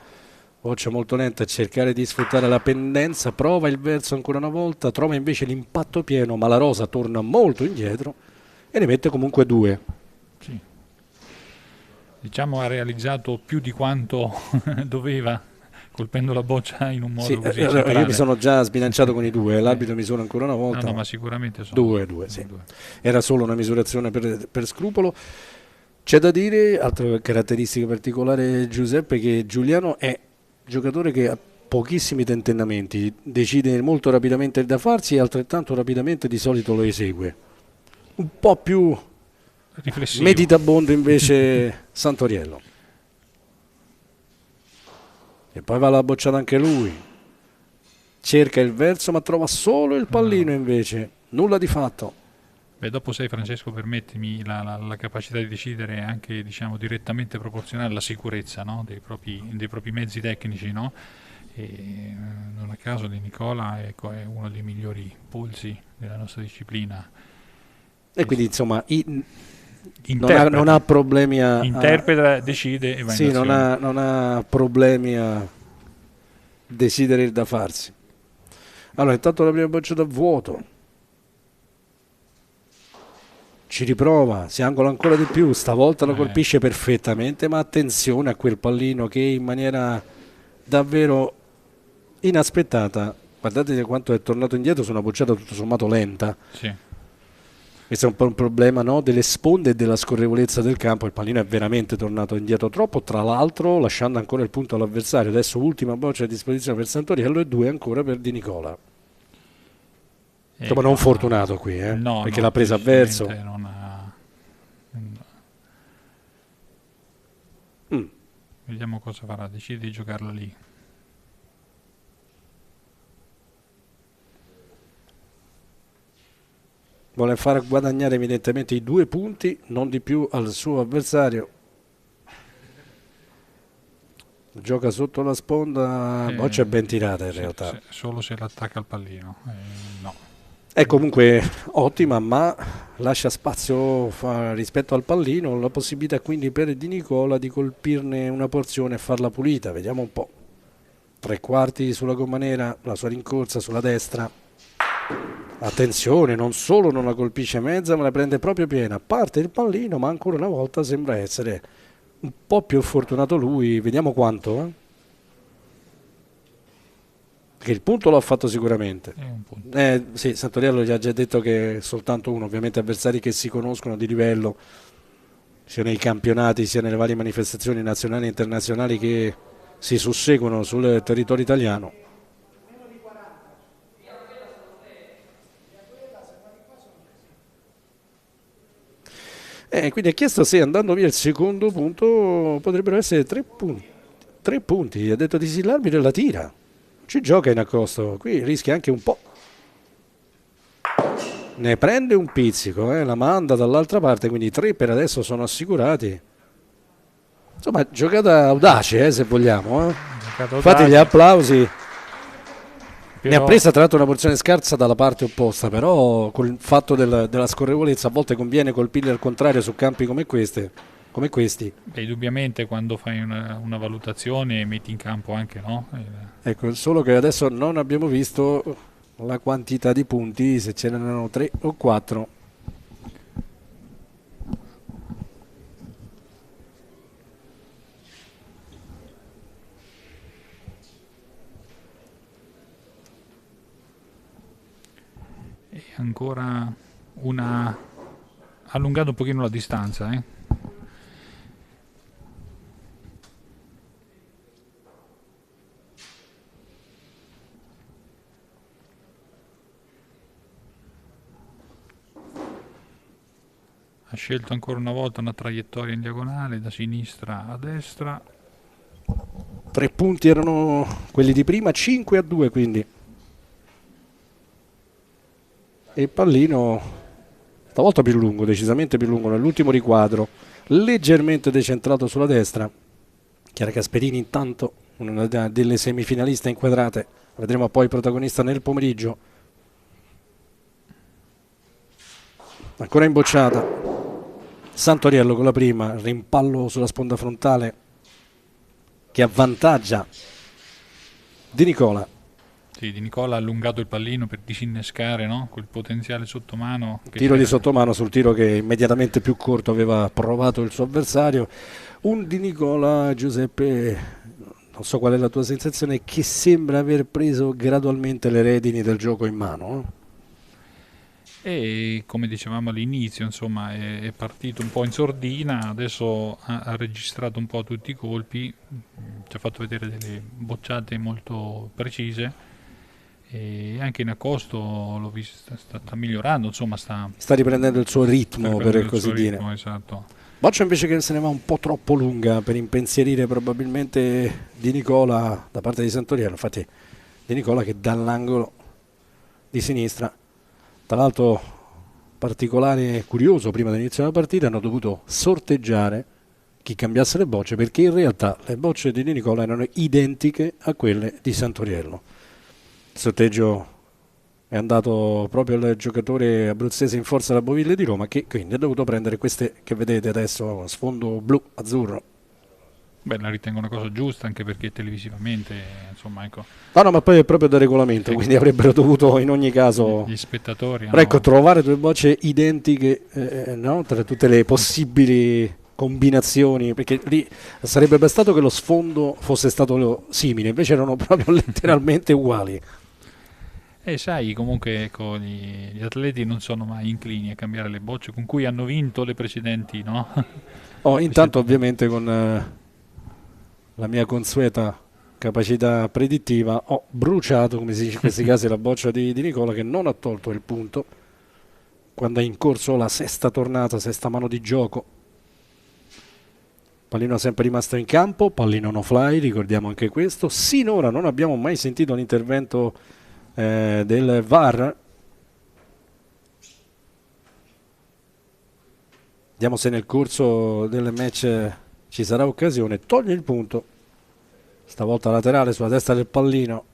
Boccia molto lenta a cercare di sfruttare la pendenza, prova il verso ancora una volta, trova invece l'impatto pieno, ma la rosa torna molto indietro e ne mette comunque 2. Sì. Diciamo ha realizzato più di quanto doveva, colpendo la boccia in un modo così io mi sono già sbilanciato con i 2, l'arbitro misura ancora una volta. No, ma sicuramente sono 2, sì. Era solo una misurazione per scrupolo. C'è da dire, altra caratteristica particolare Giuseppe, che Giuliano è giocatore che ha pochissimi tentennamenti, decide molto rapidamente il da farsi e altrettanto rapidamente di solito lo esegue. Un po' più riflessivo, meditabondo invece Santoriello. E poi va alla bocciata anche lui, cerca il verso ma trova solo il pallino invece, nulla di fatto. Beh, dopo sei Francesco, permettimi, la capacità di decidere anche diciamo direttamente proporzionale alla sicurezza, no? dei propri mezzi tecnici, no? E non a caso Di Nicola è uno dei migliori polsi della nostra disciplina. E quindi insomma non ha problemi a interpreta, decide e va in azione. Non ha problemi a decidere il da farsi. Allora intanto la prima bocciata a vuoto, ci riprova, si angola ancora di più, stavolta lo colpisce perfettamente, ma attenzione a quel pallino che in maniera davvero inaspettata, guardate quanto è tornato indietro su una bocciata tutto sommato lenta. Sì. Questo è un po' un problema, no? Delle sponde e della scorrevolezza del campo. Il pallino è veramente tornato indietro troppo, tra l'altro lasciando ancora il punto all'avversario. Adesso ultima boccia a disposizione per Santoriello e 2 ancora per Di Nicola. Insomma non fortunato qui, no, perché l'ha presa a verso. Vediamo cosa farà, decide di giocarla lì. Vuole far guadagnare evidentemente i 2 punti, non di più, al suo avversario. Gioca sotto la sponda, boccia è ben tirata in realtà. Solo se l'attacca al pallino, no. È comunque ottima, ma lascia spazio rispetto al pallino, la possibilità quindi per Di Nicola di colpirne una porzione e farla pulita. Vediamo un po'. 3/4 sulla gomma nera, la sua rincorsa sulla destra. Attenzione, non solo non la colpisce mezza, ma la prende proprio piena. Parte il pallino, ma ancora una volta sembra essere un po' più fortunato lui. Vediamo quanto, Perché il punto l'ha fatto sicuramente. Sì, Santoriello gli ha già detto che è soltanto uno, ovviamente avversari che si conoscono di livello, sia nei campionati, sia nelle varie manifestazioni nazionali e internazionali che si susseguono sul territorio italiano. Quindi ha chiesto se andando via il secondo punto potrebbero essere 3 punti. 3 punti, ha detto di sì l'arbitro e la tira. Ci gioca in accosto, qui rischia anche un po'. Ne prende un pizzico, la manda dall'altra parte, quindi 3 per adesso sono assicurati. Insomma, giocata audace, se vogliamo. Fate gli applausi. Ne ha presa tra l'altro una porzione scarsa dalla parte opposta, però col fatto della scorrevolezza a volte conviene colpirli al contrario su campi come questi. Beh, indubbiamente quando fai una valutazione metti in campo anche, no? Ecco, solo che adesso non abbiamo visto la quantità di punti, se ce n'erano 3 o 4. E ancora allungando un pochino la distanza, Ha scelto ancora una volta una traiettoria in diagonale da sinistra a destra. 3 punti erano quelli di prima, 5-2 quindi. E il pallino stavolta più lungo, decisamente più lungo nell'ultimo riquadro, leggermente decentrato sulla destra. Chiara Gasperini intanto, una delle semifinaliste inquadrate, vedremo poi protagonista nel pomeriggio. Ancora in bocciata Santoriello con la prima, rimpallo sulla sponda frontale che avvantaggia Di Nicola. Sì, Di Nicola ha allungato il pallino per disinnescare, no? Quel potenziale sottomano. Tiro di sottomano sul tiro che immediatamente più corto aveva provato il suo avversario. Un Di Nicola, Giuseppe, non so qual è la tua sensazione, che sembra aver preso gradualmente le redini del gioco in mano. E come dicevamo all'inizio, insomma, è partito un po' in sordina, adesso ha registrato un po' tutti i colpi, ci ha fatto vedere delle bocciate molto precise e anche in accosto l'ho visto, sta migliorando, insomma sta riprendendo il suo ritmo, per così dire. Esatto. Boccia invece che se ne va un po' troppo lunga per impensierire probabilmente Di Nicola da parte di Santoriello. Infatti Di Nicola che dall'angolo di sinistra, tra l'altro particolare curioso, prima dell'inizio della partita hanno dovuto sorteggiare chi cambiasse le bocce, perché in realtà le bocce di Di Nicola erano identiche a quelle di Santoriello. Il sorteggio è andato proprio al giocatore abruzzese in forza da Boville di Roma, che quindi ha dovuto prendere queste che vedete adesso, sfondo blu, azzurro. Beh, la ritengo una cosa giusta, anche perché televisivamente, insomma, ecco. No, ma poi è proprio da regolamento, quindi avrebbero dovuto in ogni caso gli spettatori ecco, trovare 2 bocce identiche no? Tra tutte le possibili combinazioni, perché lì sarebbe bastato che lo sfondo fosse stato simile, invece erano proprio letteralmente uguali. E sai, comunque ecco, gli atleti non sono mai inclini a cambiare le bocce con cui hanno vinto le precedenti, no? Intanto ovviamente con la mia consueta capacità predittiva ho bruciato, come si dice in questi casi, la boccia di Nicola, che non ha tolto il punto quando è in corso la sesta tornata, sesta mano di gioco. Pallino sempre rimasto in campo, pallino no fly, ricordiamo anche questo. Sinora non abbiamo mai sentito un intervento del VAR. Vediamo se nel corso del match ci sarà occasione. Toglie il punto, stavolta laterale sulla testa del pallino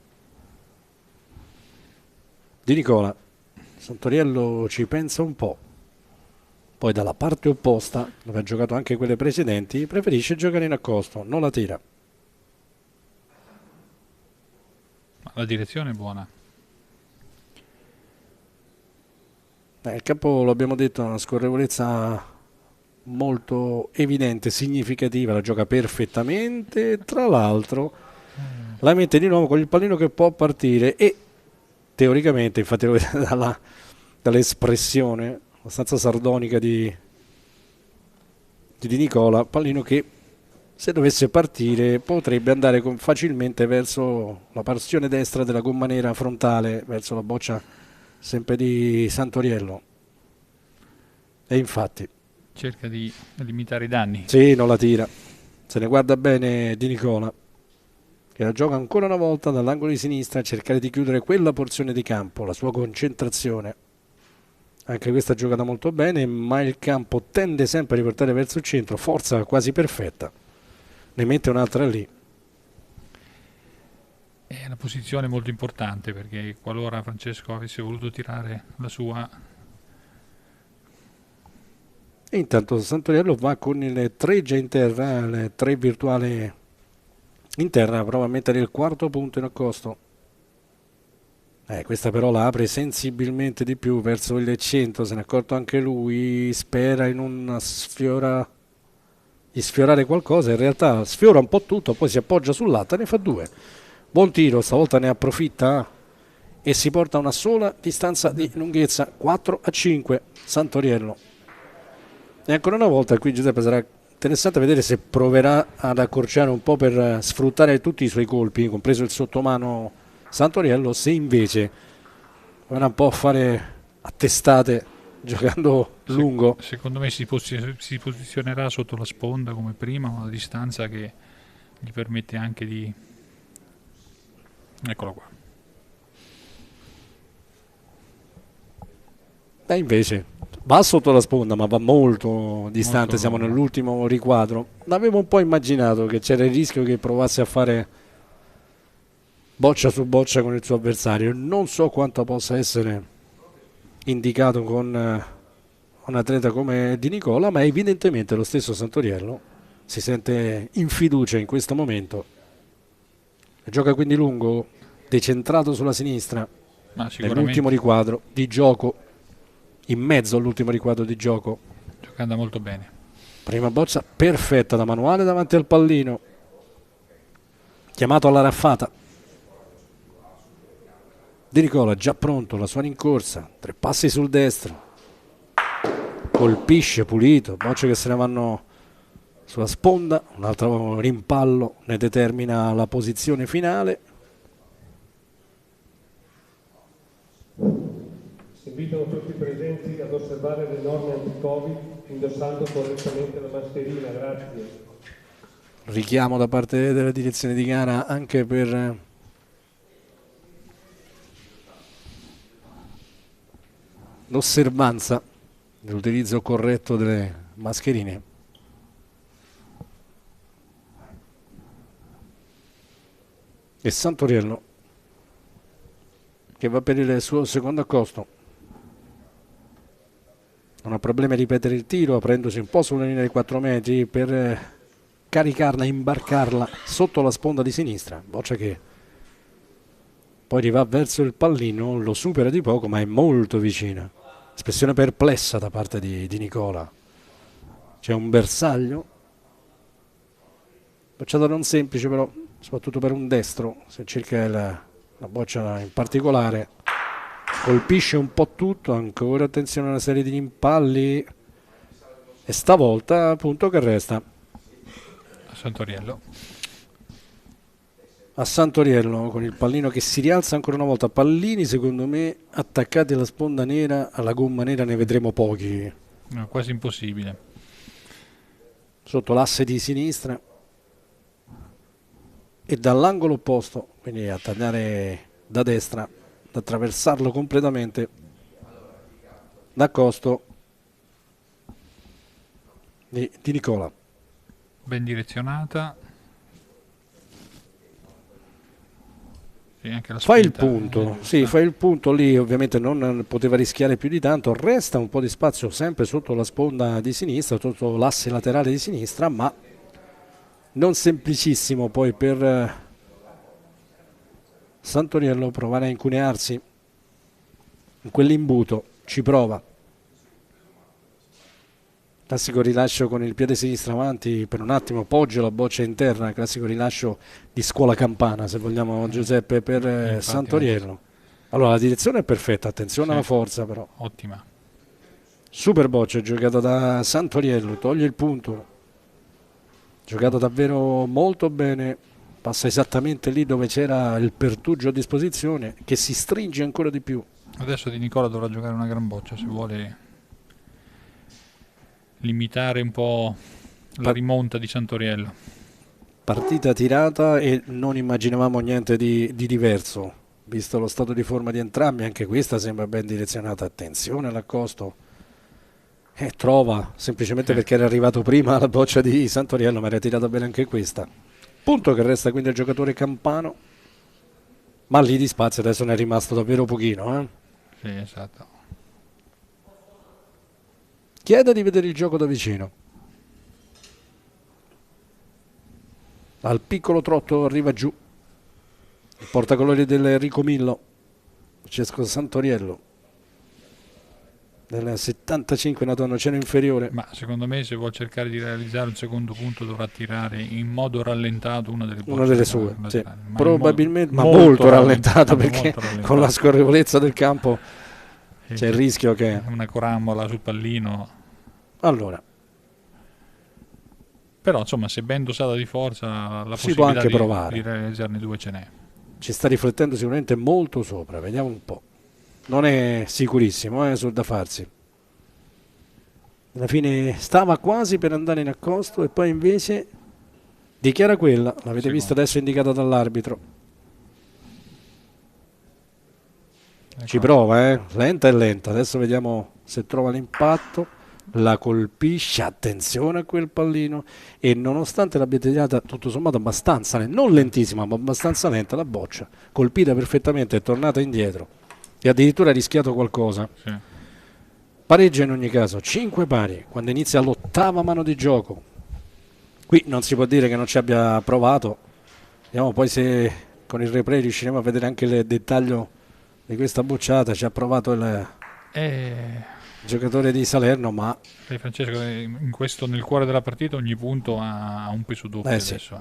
Di Nicola. Santoriello ci pensa un po', poi dalla parte opposta, dove ha giocato anche quelle precedenti, preferisce giocare in accosto, non la tira. Ma la direzione è buona. Il campo, lo abbiamo detto, ha una scorrevolezza molto evidente, significativa, la gioca perfettamente, tra l'altro la mette di nuovo con il pallino che può partire e teoricamente, infatti lo vedete dall'espressione abbastanza sardonica di Nicola, pallino che se dovesse partire potrebbe andare facilmente verso la porzione destra della gomma nera frontale, verso la boccia sempre di Santoriello, e infatti cerca di limitare i danni. sì, non la tira, se ne guarda bene Di Nicola, che la gioca ancora una volta dall'angolo di sinistra a cercare di chiudere quella porzione di campo, la sua concentrazione. Anche questa giocata molto bene, ma il campo tende sempre a riportare verso il centro, forza quasi perfetta, ne mette un'altra lì. È una posizione molto importante, perché qualora Francesco avesse voluto tirare la sua... E intanto Santoriello va con il 3 già in terra, il 3 virtuale in terra, prova a mettere il quarto punto in accosto. Questa però la apre sensibilmente di più verso il centro, se ne è accorto anche lui, spera in una di sfiorare qualcosa, in realtà sfiora un po' tutto, poi si appoggia sull'alta, ne fa 2. Buon tiro, stavolta ne approfitta e si porta a una sola distanza di lunghezza, 4-5 Santoriello. E ancora una volta qui Giuseppe sarà interessante vedere se proverà ad accorciare un po' per sfruttare tutti i suoi colpi, compreso il sottomano Santoriello, se invece vorrà un po' fare a testate giocando lungo. Secondo me si posizionerà sotto la sponda come prima, a una distanza che gli permette anche di... Eccolo qua. E invece va sotto la sponda, ma va molto distante, molto siamo lungo. nell'ultimo riquadro. L'avevo un po' immaginato che c'era il rischio che provasse a fare boccia su boccia con il suo avversario. Non so quanto possa essere indicato con un atleta come Di Nicola, ma evidentemente lo stesso Santoriello si sente in fiducia in questo momento. Gioca quindi lungo, decentrato sulla sinistra, nell'ultimo riquadro di gioco, in mezzo all'ultimo riquadro di gioco. Giocando molto bene. Prima boccia perfetta da manuale davanti al pallino, chiamato alla raffata. Di Nicola già pronto, la sua rincorsa, 3 passi sul destro, colpisce pulito, bocce che se ne vanno sulla sponda, un altro rimpallo ne determina la posizione finale. Invitano tutti i presenti ad osservare le norme anti-Covid indossando correttamente la mascherina, grazie. Richiamo da parte della direzione di gara anche per l'osservanza dell'utilizzo corretto delle mascherine. E Santoriello che va per il suo secondo accosto, non ha problemi a ripetere il tiro, aprendosi un po' sulla linea dei 4 metri per caricarla, imbarcarla sotto la sponda di sinistra, boccia che poi rivà verso il pallino, lo supera di poco ma è molto vicina. Espressione perplessa da parte di Nicola, c'è un bersaglio, bocciata non semplice però, soprattutto per un destro, se cerca la boccia in particolare, colpisce un po' tutto, ancora attenzione a una serie di impalli e stavolta punto che resta a Santoriello con il pallino che si rialza ancora una volta. Pallini secondo me attaccati alla sponda nera, alla gomma nera ne vedremo pochi, no, quasi impossibile. Sotto l'asse di sinistra e dall'angolo opposto, quindi a tagliare da destra, ad attraversarlo completamente d'accosto di Nicola. Ben direzionata. Sì, anche la Fai il spinta, punto, sì, fai il punto lì, ovviamente non poteva rischiare più di tanto, resta un po' di spazio sempre sotto la sponda di sinistra, sotto l'asse laterale di sinistra, ma non semplicissimo poi per Santoriello provare a incunearsi in quell'imbuto, ci prova, Classico rilascio con il piede sinistro avanti, per un attimo poggio la boccia interna, classico rilascio di scuola campana, se vogliamo, Giuseppe, per Santoriello. Allora la direzione è perfetta, attenzione alla forza però. Ottima. Super boccia giocata da Santoriello, toglie il punto. Giocato davvero molto bene, passa esattamente lì dove c'era il pertugio a disposizione, che si stringe ancora di più. Adesso Di Nicola dovrà giocare una gran boccia se vuole limitare un po' la rimonta di Santoriello. Partita tirata e non immaginavamo niente di diverso, visto lo stato di forma di entrambi. Anche questa sembra ben direzionata, attenzione all'accosto, trova semplicemente perché era arrivato prima la boccia di Santoriello, ma era tirata bene anche questa. Punto che resta quindi al giocatore campano, ma lì di spazio adesso ne è rimasto davvero pochino. Sì, esatto. Chiede di vedere il gioco da vicino. Al piccolo trotto arriva giù il portacolori del Ricomillo, Francesco Santoriello, del 75, nato nell'Oceano Inferiore. Ma secondo me se vuol cercare di realizzare un secondo punto dovrà tirare in modo rallentato una delle bocce. Una delle sue, sì. Ma probabilmente, ma molto rallentato, perché con la scorrevolezza del campo c'è il rischio che... Una corambola sul pallino. Allora. Però insomma, se ben dosata di forza, la si può possibilità anche provare. Di realizzarne due ce n'è. Ci sta riflettendo sicuramente molto sopra, vediamo un po'. Non è sicurissimo sul da farsi. Alla fine stava quasi per andare in accosto e poi invece dichiara quella, l'avete vista adesso indicata dall'arbitro. Ci prova, lenta e lenta. Adesso vediamo se trova l'impatto. La colpisce, attenzione a quel pallino, e nonostante l'abbia tirata tutto sommato abbastanza, non lentissima ma abbastanza lenta, la boccia colpita perfettamente, è tornata indietro e addirittura ha rischiato qualcosa. Sì. Pareggia in ogni caso, 5 pari quando inizia l'8ª mano di gioco. Qui non si può dire che non ci abbia provato. Vediamo poi se con il replay riusciremo a vedere anche il dettaglio di questa bocciata. Ci ha provato il giocatore di Salerno, ma Francesco, nel cuore della partita ogni punto ha un peso doppio adesso.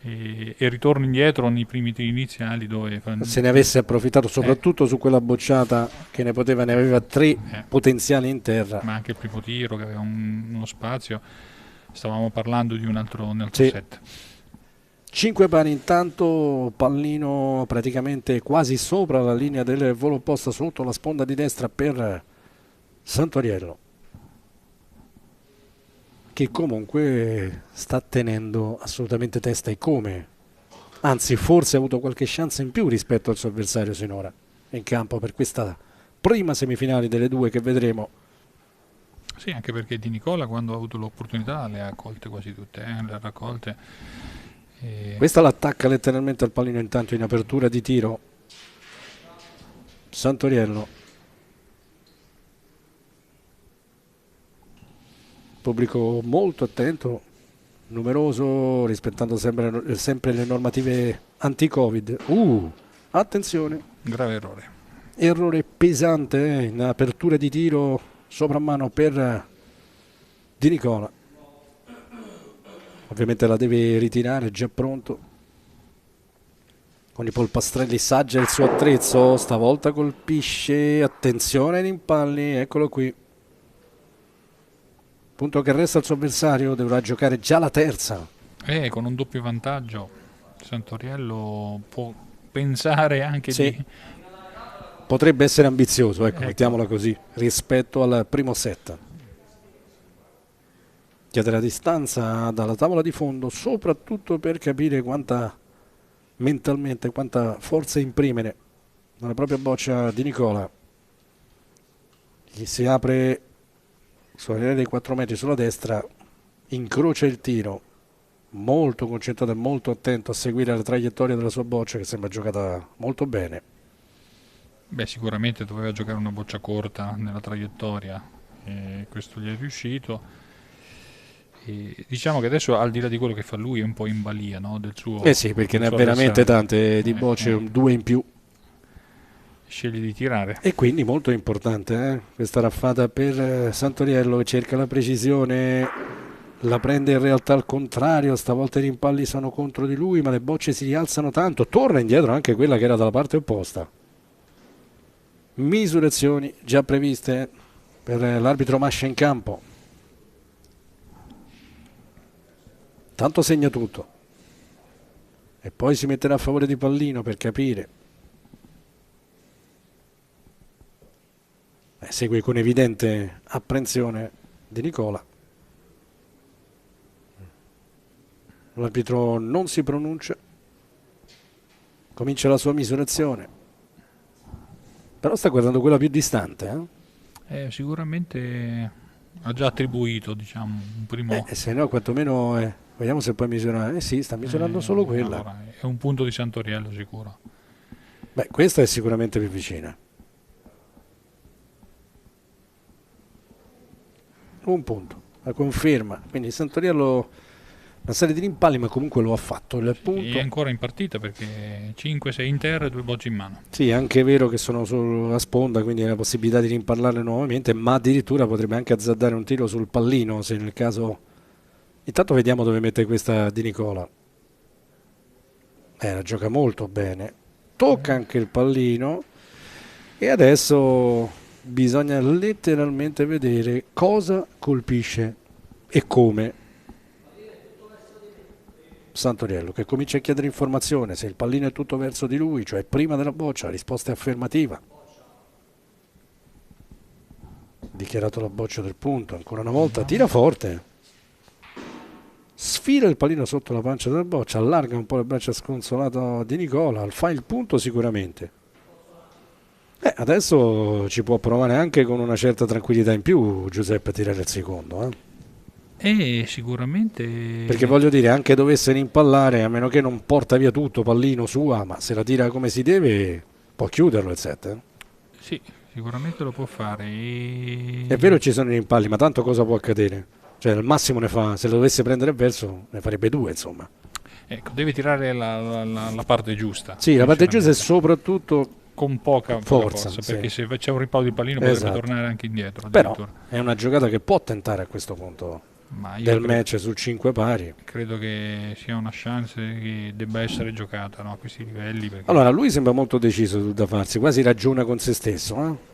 E ritorno indietro nei primi tiri iniziali dove se ne avesse approfittato soprattutto su quella bocciata che ne aveva 3 potenziali in terra, ma anche il primo tiro che aveva uno spazio. Stavamo parlando di un altro set. 5 pari intanto, pallino praticamente quasi sopra la linea del volo opposta, sotto la sponda di destra per Santoriello, che comunque sta tenendo assolutamente testa, e come, anzi forse ha avuto qualche chance in più rispetto al suo avversario sinora in campo per questa prima semifinale delle due che vedremo. Sì, anche perché Di Nicola quando ha avuto l'opportunità le ha colte quasi tutte, le ha raccolte. Questa l'attacca letteralmente al pallino intanto in apertura di tiro Santoriello. Pubblico molto attento, numeroso, rispettando sempre le normative anti-Covid. Attenzione. Grave errore. Errore pesante in apertura di tiro sopra mano per Di Nicola. Ovviamente la deve ritirare, già pronto. Con i polpastrelli saggia il suo attrezzo, stavolta colpisce, attenzione ai rimpalli, eccolo qui. Punto che resta al suo avversario, dovrà giocare già la terza. Con un doppio vantaggio Santoriello può pensare anche di... Potrebbe essere ambizioso, mettiamola così, rispetto al primo set. Chiede la distanza dalla tavola di fondo, soprattutto per capire quanta mentalmente, quanta forza imprimere nella propria boccia di Nicola. Gli si apre sulla linea dei 4 metri sulla destra, incrocia il tiro, molto concentrato e molto attento a seguire la traiettoria della sua boccia, che sembra giocata molto bene. Sicuramente doveva giocare una boccia corta nella traiettoria e questo gli è riuscito. E diciamo che adesso, al di là di quello che fa lui, è un po' in balia, no? Del suo sì, perché ne ha veramente tante di bocce, 2 in più. sceglie di tirare. E quindi molto importante questa raffata per Santoriello, che cerca la precisione, la prende in realtà al contrario, stavolta i rimpalli sono contro di lui, ma le bocce si rialzano tanto, torna indietro anche quella che era dalla parte opposta. Misurazioni già previste per l'arbitro Mascia in campo. Tanto segna tutto e poi si metterà a favore di Pallino per capire. Segue con evidente apprensione Di Nicola. L'arbitro non si pronuncia, comincia la sua misurazione, però sta guardando quella più distante. Sicuramente ha già attribuito, diciamo, un primo... se no quantomeno vediamo se puoi misurare. Sì, sta misurando solo quella. Allora, è un punto di Santoriello sicuro. Beh, questa è sicuramente più vicina. Un punto, la conferma. Quindi Santoriello una serie di rimpalli, ma comunque lo ha fatto. Il punto è ancora in partita perché 5-6 in terra e 2 bocce in mano. Sì, è anche vero che sono sulla sponda, quindi hai la possibilità di rimpallarle nuovamente, ma addirittura potrebbe anche azzardare un tiro sul pallino se nel caso. Intanto vediamo dove mette questa Di Nicola. La gioca molto bene, tocca anche il pallino e adesso bisogna letteralmente vedere cosa colpisce e come. Santoriello che comincia a chiedere informazione se il pallino è tutto verso di lui, cioè prima della boccia. La risposta è affermativa. Dichiarato la boccia del punto, ancora una volta tira forte, sfila il pallino sotto la pancia della boccia, allarga un po' le braccia sconsolato di Nicola, fa il punto sicuramente. Adesso ci può provare anche con una certa tranquillità in più Giuseppe a tirare il secondo, sicuramente, perché voglio dire, anche dovesse rimpallare, a meno che non porta via tutto pallino sua, ma se la tira come si deve può chiuderlo il set. Sì, sicuramente lo può fare. È vero, ci sono i rimpalli, ma tanto cosa può accadere? Cioè al massimo ne fa, se lo dovesse prendere verso ne farebbe 2, insomma. Ecco, deve tirare la parte giusta. Sì, la parte giusta, e soprattutto con poca forza, perché sì. se c'è un rimpallo di pallino potrebbe tornare anche indietro. Però è una giocata che può tentare a questo punto del match su 5 pari. Credo che sia una chance che debba essere giocata, no, a questi livelli. Perché... Allora, lui sembra molto deciso da farsi, quasi ragiona con se stesso.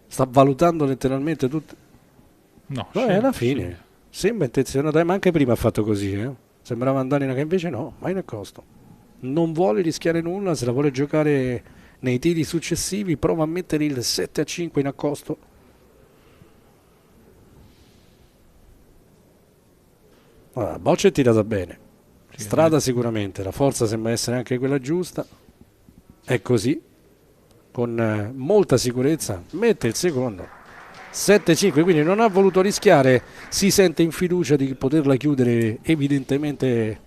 Sta valutando letteralmente tutto. No, alla fine sembra intenzionato, ma anche prima ha fatto così. Sembrava andare che invece no, mai nel costo. Non vuole rischiare nulla, se la vuole giocare nei tiri successivi, prova a mettere il 7-5 in accosto. Allora, boccia è tirata bene, strada sicuramente, la forza sembra essere anche quella giusta, è così, con molta sicurezza, mette il secondo, 7-5, quindi non ha voluto rischiare, si sente in fiducia di poterla chiudere evidentemente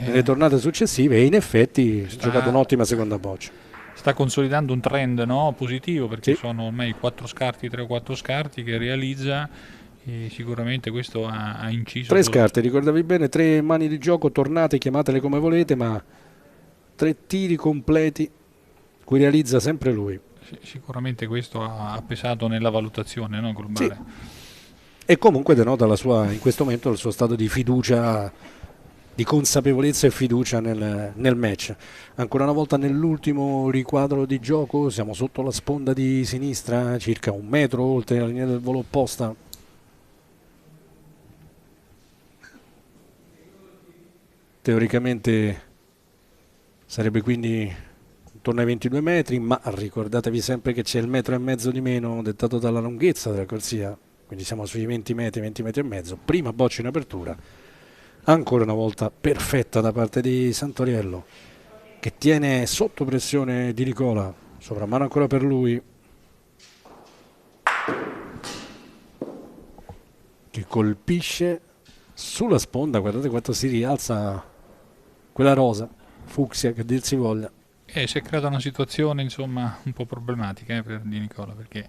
nelle tornate successive e in effetti ha giocato un'ottima seconda boccia. Sta consolidando un trend, no, positivo, perché sono ormai 4 scarti, 3 o 4 scarti che realizza. E sicuramente questo ha inciso. 3 scarpe, ricordavi bene, 3 mani di gioco, tornate, chiamatele come volete, ma 3 tiri completi cui realizza sempre lui. Sicuramente questo ha pesato nella valutazione, no, globale. E comunque denota in questo momento il suo stato di fiducia, di consapevolezza e fiducia nel match. Ancora una volta nell'ultimo riquadro di gioco, siamo sotto la sponda di sinistra, circa 1 metro oltre la linea del volo opposta. Teoricamente sarebbe quindi intorno ai 22 metri, ma ricordatevi sempre che c'è il 1,5 metri di meno dettato dalla lunghezza della corsia, quindi siamo sui 20 metri e mezzo. Prima boccia in apertura, ancora una volta perfetta da parte di Santoriello, che tiene sotto pressione Di Nicola, sovrammano ancora per lui, che colpisce sulla sponda. Guardate quanto si rialza quella rosa fucsia, che dir si voglia. Si è creata una situazione insomma un po' problematica per Di Nicola, perché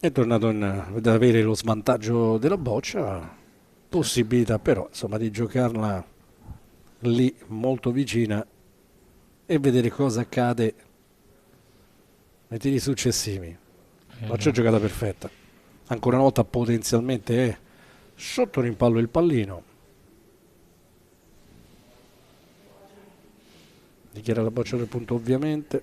è tornato ad avere lo svantaggio della boccia, possibilità però insomma di giocarla lì molto vicina e vedere cosa accade nei tiri successivi. Ma c'è giocata perfetta, ancora una volta potenzialmente è sotto rimpallo il pallino, dichiara la boccia del punto ovviamente,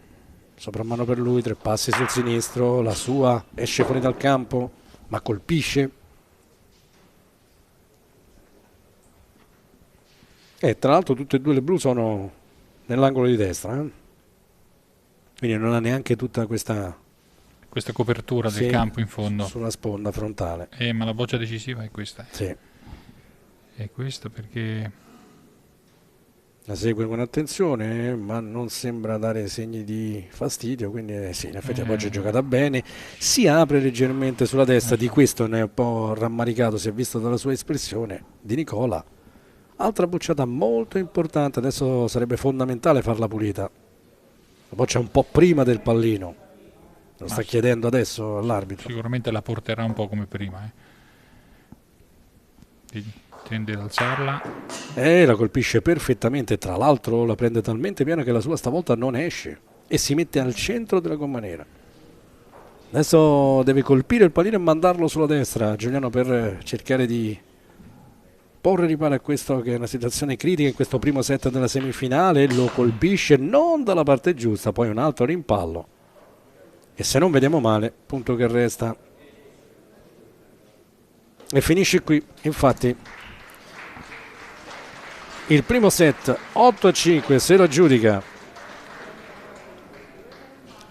soprammano per lui, 3 passi sul sinistro, la sua esce fuori dal campo ma colpisce. E tra l'altro tutte e due le blu sono nell'angolo di destra, quindi non ha neanche tutta questa copertura del campo in fondo sulla sponda frontale. Ma la boccia decisiva è questa. Sì. È questa perché la segue con attenzione, ma non sembra dare segni di fastidio, quindi sì, in effetti la boccia è giocata bene, si apre leggermente sulla destra, di questo ne è un po' rammaricato, si è visto dalla sua espressione, di Nicola. Altra bocciata molto importante, adesso sarebbe fondamentale farla pulita. La boccia un po' prima del pallino, lo sta chiedendo adesso all'arbitro. Sicuramente la porterà un po' come prima. Tende ad alzarla. La colpisce perfettamente, tra l'altro la prende talmente piano che la sua stavolta non esce e si mette al centro della gomma nera. Adesso deve colpire il pallino e mandarlo sulla destra Giuliano per cercare di porre riparo a questo che è una situazione critica in questo primo set della semifinale. Lo colpisce non dalla parte giusta, poi un altro rimpallo e se non vediamo male, punto che resta e finisce qui. Infatti il primo set 8-5 se lo aggiudica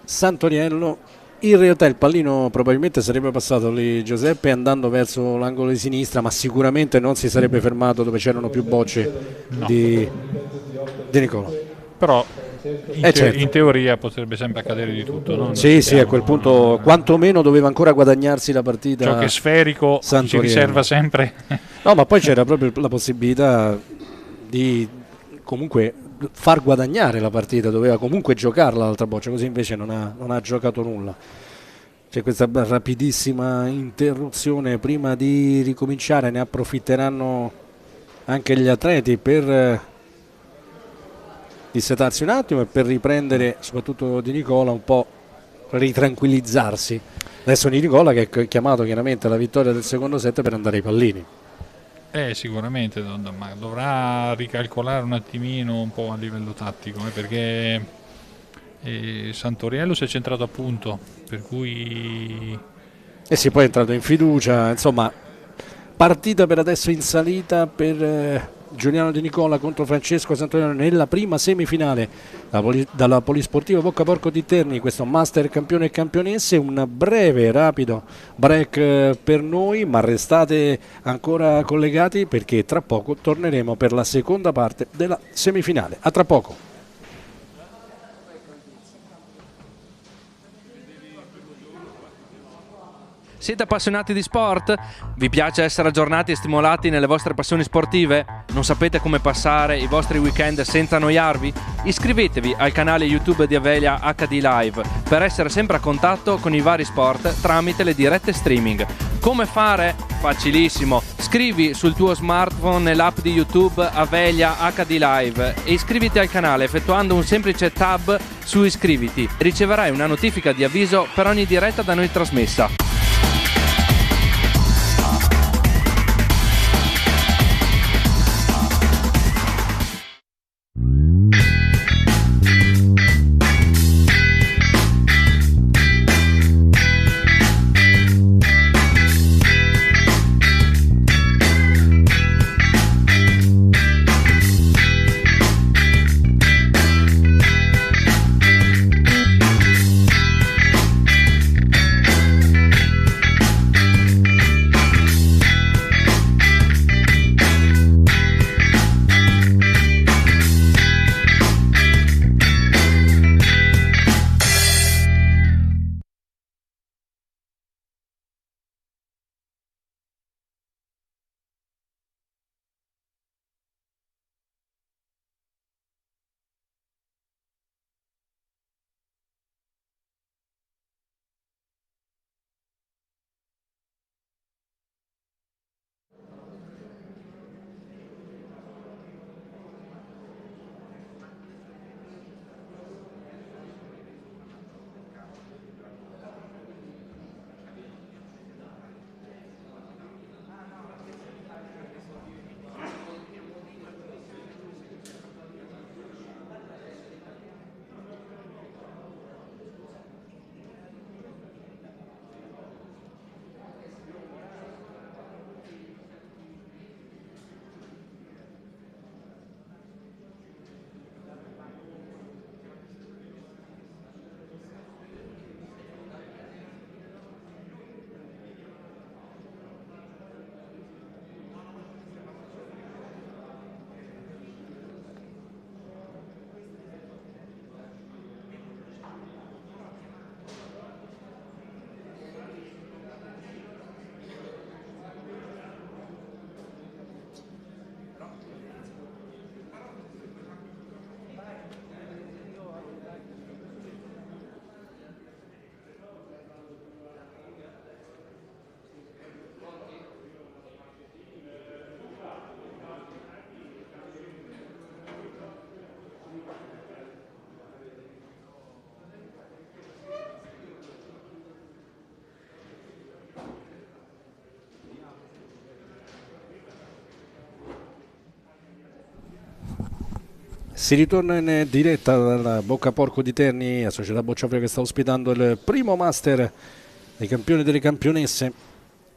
Santoriello. In realtà il pallino probabilmente sarebbe passato lì Giuseppe andando verso l'angolo di sinistra, ma sicuramente non si sarebbe fermato dove c'erano più bocce di Nicola. Però certo, in teoria potrebbe sempre accadere di tutto, no? Sì, a quel punto quantomeno doveva ancora guadagnarsi la partita. Ciò che è sferico si riserva sempre. No, ma poi c'era proprio la possibilità di comunque far guadagnare la partita, doveva comunque giocarla l'altra boccia, così invece non ha giocato nulla. C'è questa rapidissima interruzione prima di ricominciare, ne approfitteranno anche gli atleti per dissetarsi un attimo e per riprendere, soprattutto di Nicola, un po' ritranquillizzarsi. Adesso di Nicola che è chiamato chiaramente alla vittoria del secondo set per andare ai pallini. Sicuramente, ma dovrà ricalcolare un attimino un po' a livello tattico, perché Santoriello si è centrato a punto, per cui si poi è entrato in fiducia, insomma partita per adesso in salita per Giuliano Di Nicola contro Francesco Santoriello nella prima semifinale dalla Polisportiva Boccaporco di Terni, questo Master campione e campionesse. Un breve rapido break per noi, ma restate ancora collegati perché tra poco torneremo per la seconda parte della semifinale. A tra poco. Siete appassionati di sport? Vi piace essere aggiornati e stimolati nelle vostre passioni sportive? Non sapete come passare i vostri weekend senza annoiarvi? Iscrivetevi al canale YouTube di Avelia HD Live per essere sempre a contatto con i vari sport tramite le dirette streaming. Come fare? Facilissimo! Scrivi sul tuo smartphone nell'app di YouTube Avelia HD Live e iscriviti al canale effettuando un semplice tab su iscriviti. Riceverai una notifica di avviso per ogni diretta da noi trasmessa. Si ritorna in diretta dalla Bocca Porco di Terni, a Società Bocciofila che sta ospitando il primo master dei campioni e delle campionesse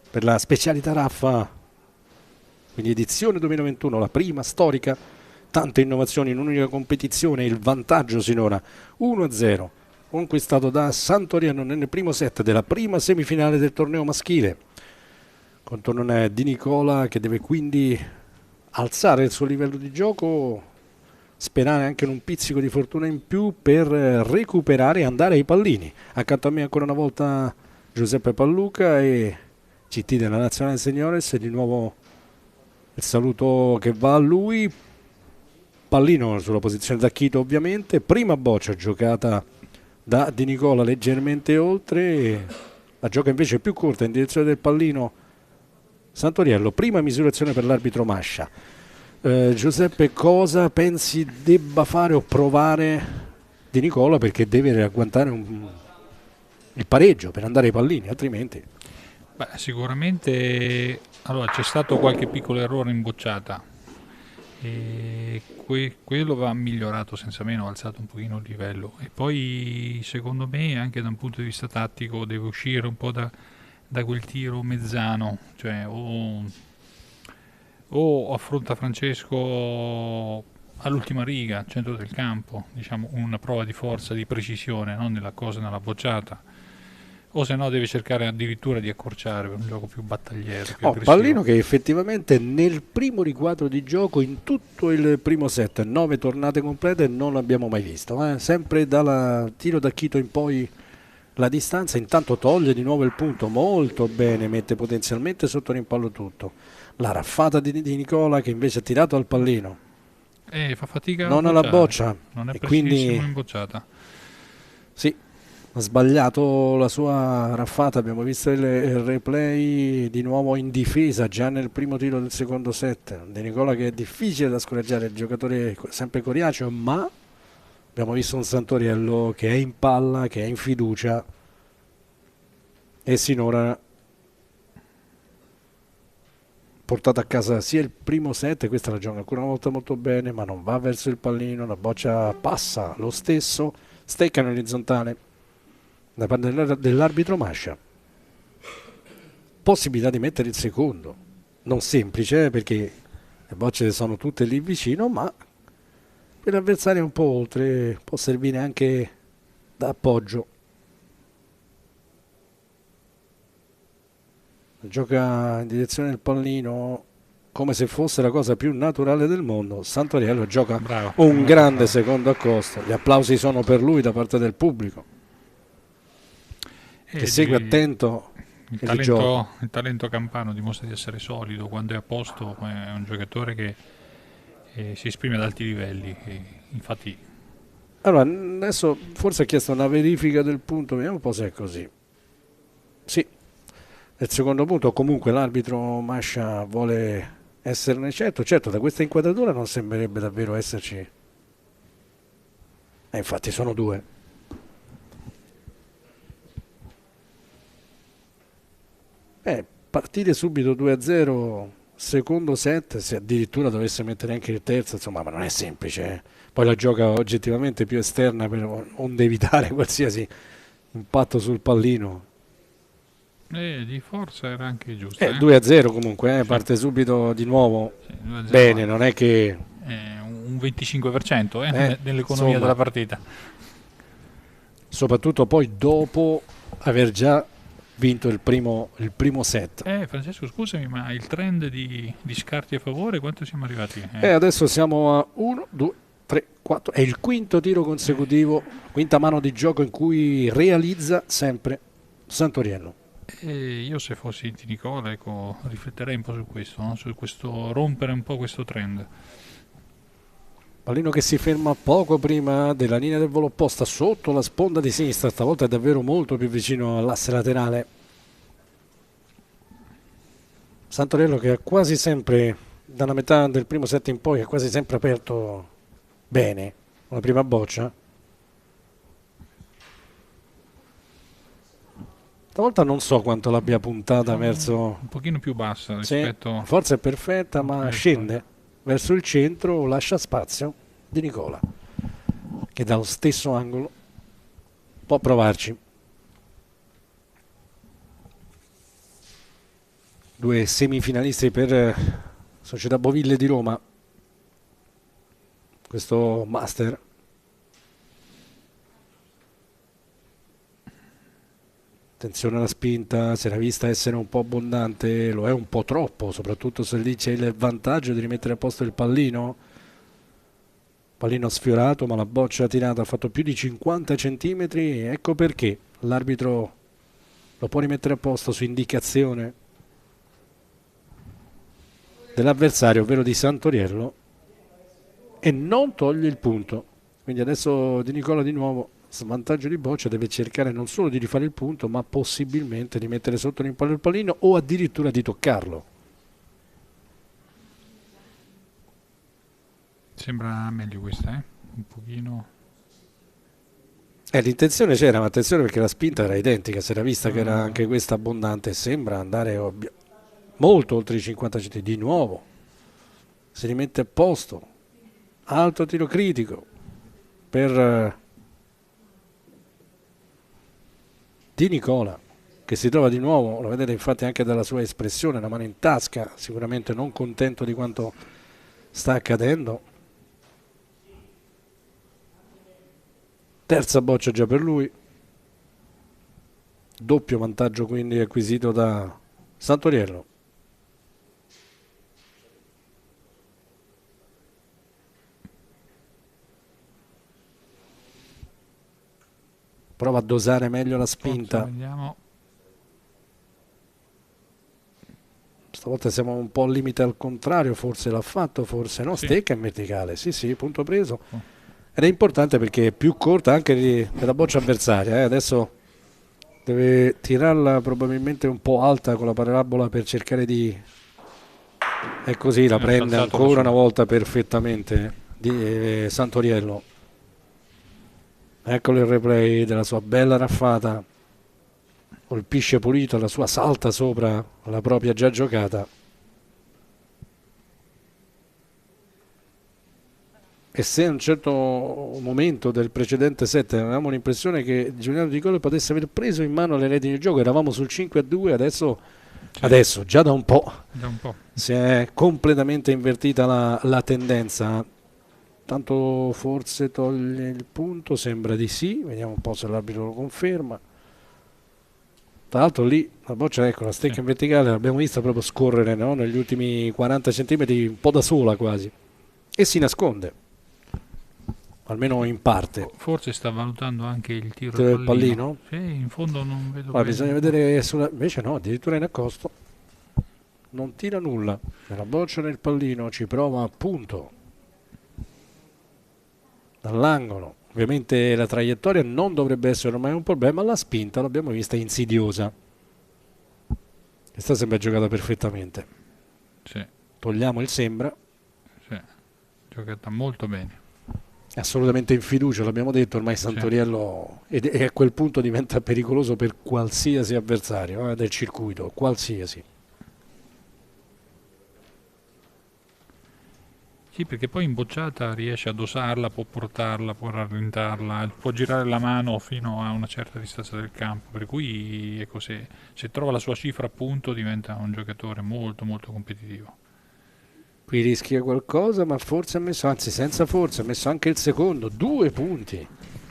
per la specialità Raffa, quindi edizione 2021, la prima storica, tante innovazioni in un'unica competizione, il vantaggio sinora 1-0 conquistato da Santoriano nel primo set della prima semifinale del torneo maschile, contro un Di Nicola che deve quindi alzare il suo livello di gioco, sperare anche in un pizzico di fortuna in più per recuperare e andare ai pallini. Accanto a me ancora una volta Giuseppe Palluca e CT della Nazionale Seniores, e di nuovo il saluto che va a lui. Pallino sulla posizione da Chito ovviamente, prima boccia giocata da Di Nicola leggermente oltre, la gioca invece più corta in direzione del pallino Santoriello, prima misurazione per l'arbitro Mascia. Giuseppe, cosa pensi debba fare o provare Di Nicola, perché deve agguantare il pareggio per andare ai pallini, altrimenti... Beh, sicuramente allora, c'è stato qualche piccolo errore in bocciata e quello va migliorato senza meno, ha alzato un pochino il livello, e poi secondo me anche da un punto di vista tattico deve uscire un po' da quel tiro mezzano, cioè o affronta Francesco all'ultima riga, al centro del campo, diciamo una prova di forza, di precisione, non nella bocciata, o se no deve cercare addirittura di accorciare per un gioco più battagliero, più aggressivo. Pallino che effettivamente nel primo riquadro di gioco in tutto il primo set, 9 tornate complete, non l'abbiamo mai visto, sempre dal tiro da Chito in poi la distanza, intanto toglie di nuovo il punto molto bene, mette potenzialmente sotto rimpallo tutto. La raffata di Nicola che invece ha tirato al pallino, fa fatica non alla boccia, non è e quindi in bocciata. Sì, ha sbagliato la sua raffata. Abbiamo visto il replay di nuovo in difesa già nel primo tiro del secondo set. Di Nicola che è difficile da scoraggiare, il giocatore sempre coriaceo, ma abbiamo visto un Santoriello che è in palla, che è in fiducia, e sinora portato a casa sia il primo set, questa la gioca ancora una volta molto bene, ma non va verso il pallino, la boccia passa lo stesso, stecca in orizzontale da parte dell'arbitro Mascia. Possibilità di mettere il secondo, non semplice perché le bocce sono tutte lì vicino, ma per l'avversario un po' oltre può servire anche da appoggio. Gioca in direzione del pallino come se fosse la cosa più naturale del mondo. Santoriello gioca grande secondo accosto, gli applausi sono per lui da parte del pubblico che segue attento il talento campano dimostra di essere solido quando è a posto, è un giocatore che si esprime ad alti livelli, infatti. Allora adesso forse ha chiesto una verifica del punto, vediamo un po' se è così. Sì, il secondo punto, comunque l'arbitro Mascia vuole esserne certo, da questa inquadratura non sembrerebbe davvero esserci, infatti sono due. Partire subito 2-0 secondo set, se addirittura dovesse mettere anche il terzo, insomma, ma non è semplice, Poi la gioca oggettivamente più esterna per onde evitare qualsiasi impatto sul pallino. Di forza era anche giusto. 2-0 comunque, sì. Parte subito di nuovo. Sì, bene, non è che... un 25% nell'economia della partita. Soprattutto poi dopo aver già vinto il primo set. Francesco, scusami, ma il trend di scarti a favore, quanto siamo arrivati? Adesso siamo a 1, 2, 3, 4. È il quinto tiro consecutivo, quinta mano di gioco in cui realizza sempre Santoriello. Io se fossi Di Nicola, rifletterei un po' su questo, no? Su questo rompere un po' questo trend. Pallino che si ferma poco prima della linea del volo opposta sotto la sponda di sinistra, stavolta è davvero molto più vicino all'asse laterale. Santoriello che ha quasi sempre, dalla metà del primo set in poi, ha quasi sempre aperto bene la prima boccia. Stavolta non so quanto l'abbia puntata verso... Un pochino più bassa rispetto... Forse è perfetta, ma scende verso il centro, lascia spazio. Di Nicola, che dallo stesso angolo può provarci. Due semifinalisti per Società Boville di Roma, questo Master. Attenzione alla spinta, si era vista essere un po' abbondante, lo è un po' troppo, soprattutto se lì c'è il vantaggio di rimettere a posto il pallino. Pallino sfiorato, ma la boccia tirata ha fatto più di 50 centimetri, ecco perché l'arbitro lo può rimettere a posto su indicazione dell'avversario, ovvero di Santoriello, e non toglie il punto. Quindi adesso Di Nicola di nuovo, svantaggio di boccia, deve cercare non solo di rifare il punto, ma possibilmente di mettere sotto l'impallo il pallino o addirittura di toccarlo. Sembra meglio questa, un pochino. L'intenzione c'era, ma attenzione perché la spinta era identica, si era vista che era anche questa abbondante, sembra andare molto oltre i 50 cm. Di nuovo si rimette a posto, alto tiro critico per Di Nicola, che si trova di nuovo, lo vedete infatti anche dalla sua espressione, la mano in tasca, sicuramente non contento di quanto sta accadendo. Terza boccia già per lui, doppio vantaggio quindi acquisito da Santoriello. Prova a dosare meglio la spinta. Stavolta siamo un po' al limite al contrario, forse l'ha fatto, forse no. Sì. Stecca in verticale, sì, punto preso. Ed è importante perché è più corta anche della boccia avversaria. Adesso deve tirarla probabilmente un po' alta con la parabola per cercare di... E così la prende ancora una volta perfettamente di Santoriello. Eccolo il replay della sua bella raffata, colpisce pulito, la sua salta sopra la propria già giocata. E se a un certo momento del precedente set avevamo l'impressione che Giuliano Di Nicola potesse aver preso in mano le redini del gioco, eravamo sul 5-2, adesso già da un po' si è completamente invertita la tendenza. Tanto forse toglie il punto, sembra di sì, vediamo un po' se l'arbitro lo conferma. Tra l'altro lì la boccia, ecco, la stecca in verticale l'abbiamo vista proprio scorrere, no? Negli ultimi 40 cm, un po' da sola quasi, e si nasconde, almeno in parte. Forse sta valutando anche il tiro del pallino? Sì, in fondo non vedo bene. Bisogna vedere, invece no, addirittura in accosto, non tira nulla, nella boccia nel pallino, ci prova a punto dall'angolo. Ovviamente la traiettoria non dovrebbe essere ormai un problema, la spinta l'abbiamo vista insidiosa. Questa sembra giocata perfettamente. Sì. Togliamo il sembra. Sì, giocata molto bene. Assolutamente in fiducia, l'abbiamo detto, ormai Santoriello e a quel punto diventa pericoloso per qualsiasi avversario del circuito, qualsiasi. Sì, perché poi in bocciata riesce a dosarla, può portarla, può rallentarla, può girare la mano fino a una certa distanza del campo, per cui ecco, se trova la sua cifra a punto diventa un giocatore molto molto competitivo. Qui rischia qualcosa, ma forse ha messo, anzi senza forse, ha messo anche il secondo, 2 punti,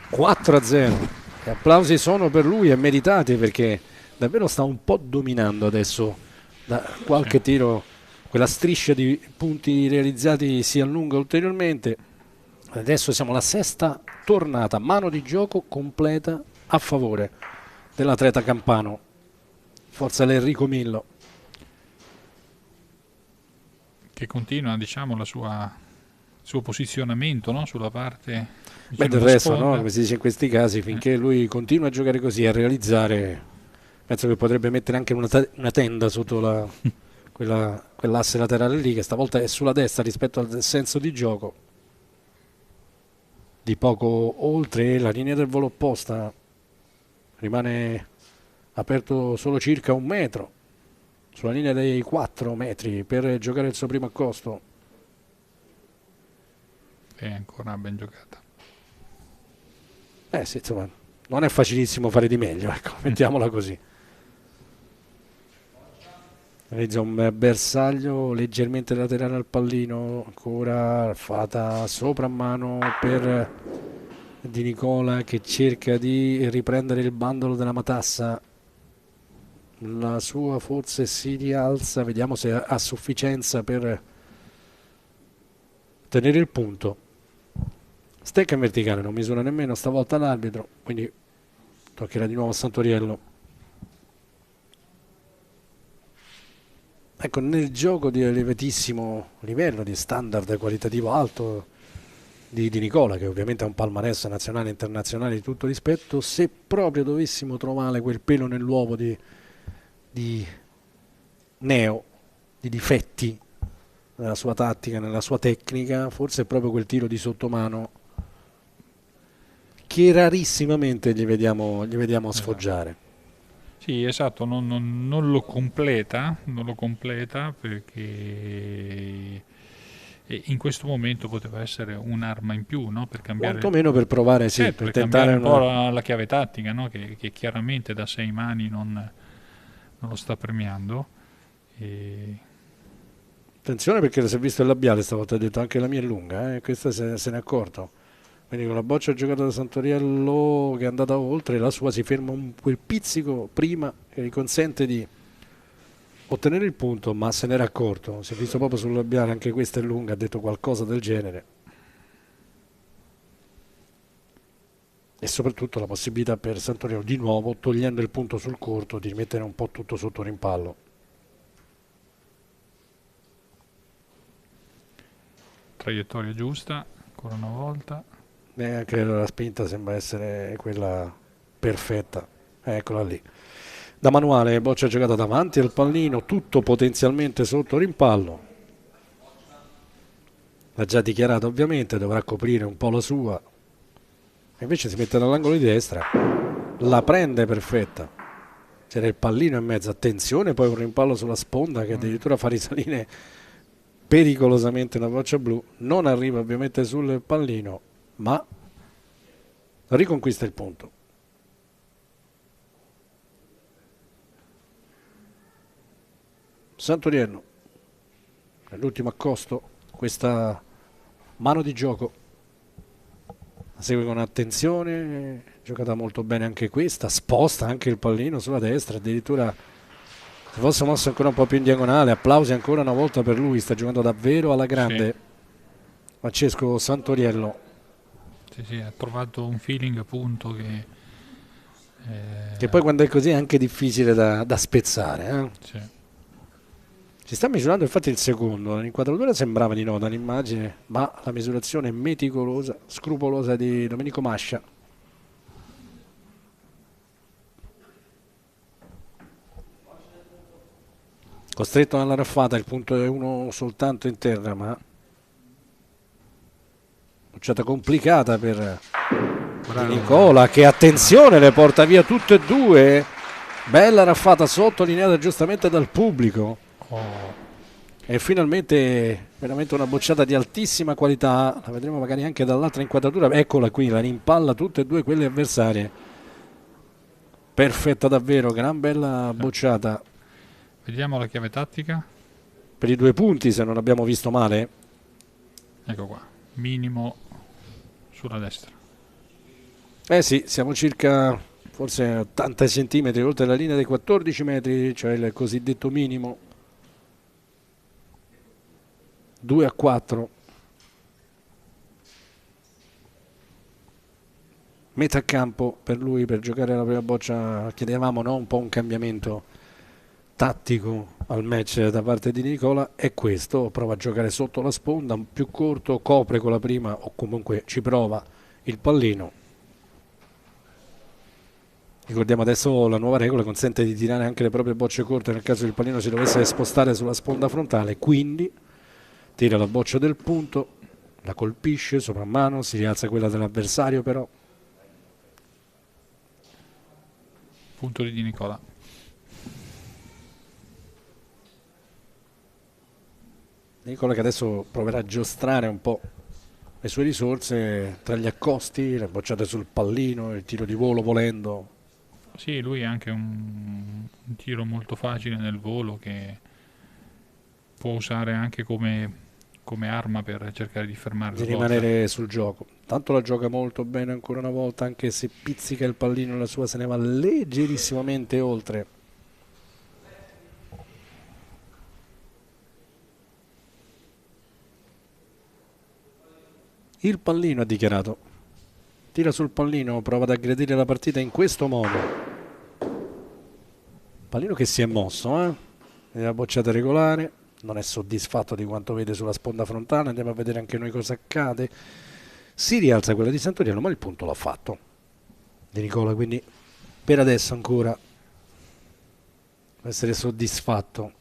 4-0. Gli applausi sono per lui e meritati, perché davvero sta un po' dominando adesso da qualche tiro. Quella striscia di punti realizzati si allunga ulteriormente. Adesso siamo alla sesta tornata, mano di gioco completa a favore dell'atleta campano. Forza l'Enrico Millo, che continua, diciamo, il suo posizionamento, no? Sulla parte, diciamo, del resto, no? Come si dice in questi casi, finché lui continua a giocare così, a realizzare, penso che potrebbe mettere anche una tenda sotto quell'asse laterale lì, che stavolta è sulla destra rispetto al senso di gioco, di poco oltre la linea del volo opposta. Rimane aperto solo circa 1 metro sulla linea dei 4 metri per giocare il suo primo accosto. è ancora ben giocata. Sì, insomma, non è facilissimo fare di meglio, ecco, mettiamola così. Realizza un bersaglio leggermente laterale al pallino, ancora fatta sopra mano per Di Nicola, che cerca di riprendere il bandolo della matassa. La sua forse si rialza, vediamo se ha sufficienza per tenere il punto. Stecca in verticale, non misura nemmeno stavolta l'arbitro, quindi toccherà di nuovo a Santoriello. Ecco, nel gioco di elevatissimo livello, di standard qualitativo alto di Nicola, che ovviamente ha un palmarès nazionale e internazionale di tutto rispetto, se proprio dovessimo trovare quel pelo nell'uovo di neo, di difetti nella sua tattica, nella sua tecnica, forse è proprio quel tiro di sottomano che rarissimamente gli vediamo sfoggiare. Sì, esatto, non lo completa perché in questo momento poteva essere un'arma in più, no? Per cambiare, quantomeno per provare, sì, per tentare un po' la chiave tattica, no? Che chiaramente da 6 mani non lo sta premiando. Attenzione, perché si è visto il labiale stavolta, ha detto anche la mia è lunga, questa se ne è accorto. Quindi con la boccia giocata da Santoriello, che è andata oltre, la sua si ferma quel pizzico prima che gli consente di ottenere il punto, ma se n'era accorto, si è visto proprio sul labiale, anche questa è lunga, ha detto qualcosa del genere. E soprattutto la possibilità per Santoriello di nuovo, togliendo il punto sul corto, di rimettere un po' tutto sotto rimpallo. Traiettoria giusta, ancora una volta. Anche la spinta sembra essere quella perfetta, eccola lì. Da manuale, boccia giocata davanti al pallino, tutto potenzialmente sotto rimpallo. L'ha già dichiarato, ovviamente, dovrà coprire un po' la sua. E invece si mette nell'angolo di destra, la prende perfetta. C'era il pallino in mezzo, attenzione, poi un rimpallo sulla sponda che addirittura fa risalire pericolosamente la boccia blu. Non arriva ovviamente sul pallino, ma riconquista il punto. Santoriello nell'ultimo accosto, questa mano di gioco la segue con attenzione, giocata molto bene anche questa, sposta anche il pallino sulla destra, addirittura se fosse mosso ancora un po' più in diagonale. Applausi ancora una volta per lui, sta giocando davvero alla grande. Sì. Francesco Santoriello. Sì, ha trovato un feeling appunto che poi quando è così è anche difficile da spezzare. Sì. Si sta misurando infatti il secondo, l'inquadratura sembrava di no dall'immagine, ma la misurazione meticolosa, scrupolosa di Domenico Mascia. Costretto alla raffata, il punto è uno soltanto in terra, ma bocciata complicata per Di Nicola, che attenzione le porta via tutte e due. Bella raffata sottolineata giustamente dal pubblico. E finalmente veramente una bocciata di altissima qualità, la vedremo magari anche dall'altra inquadratura. Eccola qui, la rimpalla tutte e due quelle avversarie. Perfetta davvero, gran bella bocciata. Vediamo la chiave tattica per i 2 punti, se non abbiamo visto male. Ecco qua, minimo sulla destra. Sì, siamo circa forse 80 centimetri oltre la linea dei 14 metri, cioè il cosiddetto minimo. 2-4. Metà campo per lui per giocare la prima boccia. Chiedevamo, no? Un po' un cambiamento tattico al match da parte di Nicola, è questo. Prova a giocare sotto la sponda, più corto, copre con la prima o comunque ci prova il pallino. Ricordiamo adesso la nuova regola consente di tirare anche le proprie bocce corte nel caso il pallino si dovesse spostare sulla sponda frontale, quindi tira la boccia del punto, la colpisce sopra mano, si rialza quella dell'avversario però. Punto di Nicola. Nicola che adesso proverà a giostrare un po' le sue risorse tra gli accosti, le bocciate sul pallino, il tiro di volo volendo. Sì, lui ha anche un tiro molto facile nel volo che può usare anche come arma per cercare di fermare Di la botta. rimanere sul gioco. Tanto la gioca molto bene ancora una volta, anche se pizzica il pallino, la sua se ne va leggerissimamente oltre. Il pallino ha dichiarato. Tira sul pallino, prova ad aggredire la partita in questo modo. Pallino che si è mosso, nella bocciata regolare. Non è soddisfatto di quanto vede sulla sponda frontale. Andiamo a vedere anche noi cosa accade. Si rialza quella di Santoriello, ma il punto l'ha fatto Di Nicola, quindi per adesso ancora può essere soddisfatto.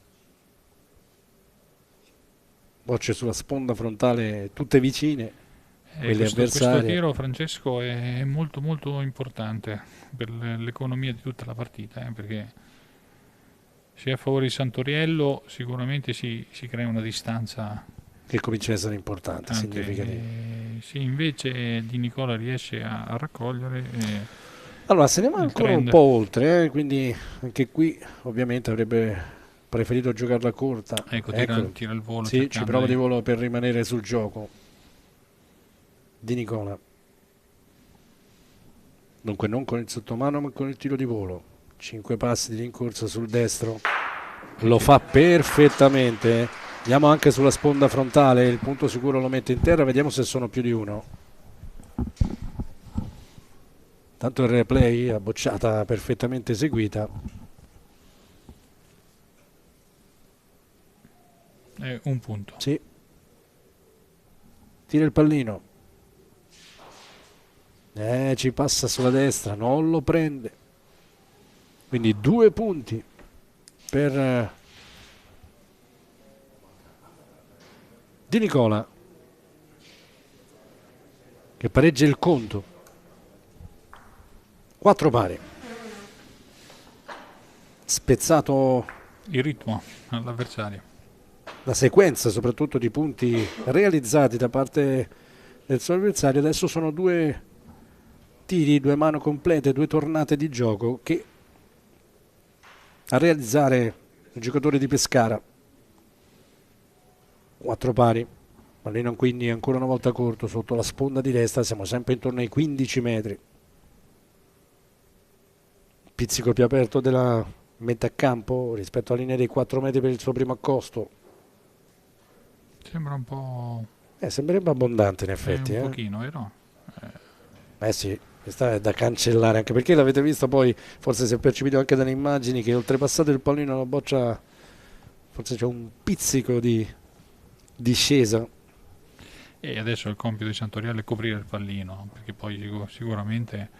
Bocce sulla sponda frontale tutte vicine, quelle questo avversarie. tiro, Francesco, è molto molto importante per l'economia di tutta la partita, perché se è a favore di Santoriello sicuramente si crea una distanza che comincia a essere importante, significativo. Se invece Di Nicola riesce a raccogliere, allora se ne va ancora un po' oltre, quindi anche qui ovviamente avrebbe preferito giocarla corta. Ecco, tira il volo. Sì, ci prova di volo per rimanere sul gioco Di Nicola. Dunque non con il sottomano ma con il tiro di volo. 5 passi di rincorsa sul destro, lo fa perfettamente. Andiamo anche sulla sponda frontale, il punto sicuro lo mette in terra, vediamo se sono più di uno. Tanto il replay, la bocciata perfettamente eseguita. Un punto. Sì. Tira il pallino. Ci passa sulla destra, non lo prende. Quindi 2 punti per Di Nicola, che pareggia il conto. 4 pari. Spezzato il ritmo all'avversario. La sequenza soprattutto di punti realizzati da parte del suo avversario. Adesso sono 2 tiri, 2 mano complete, 2 tornate di gioco che a realizzare il giocatore di Pescara. 4 pari, pallino quindi ancora una volta corto sotto la sponda di destra, siamo sempre intorno ai 15 metri. Pizzico più aperto della metà campo rispetto alla linea dei 4 metri per il suo primo accosto. Sembra un po'... sembrerebbe abbondante in effetti. Un pochino, vero? Sì. Questa è da cancellare, anche perché l'avete visto poi, forse si è percepito anche dalle immagini, che oltrepassato il pallino alla boccia forse c'è un pizzico di discesa. E adesso il compito di Santoriello è coprire il pallino, perché poi sicuramente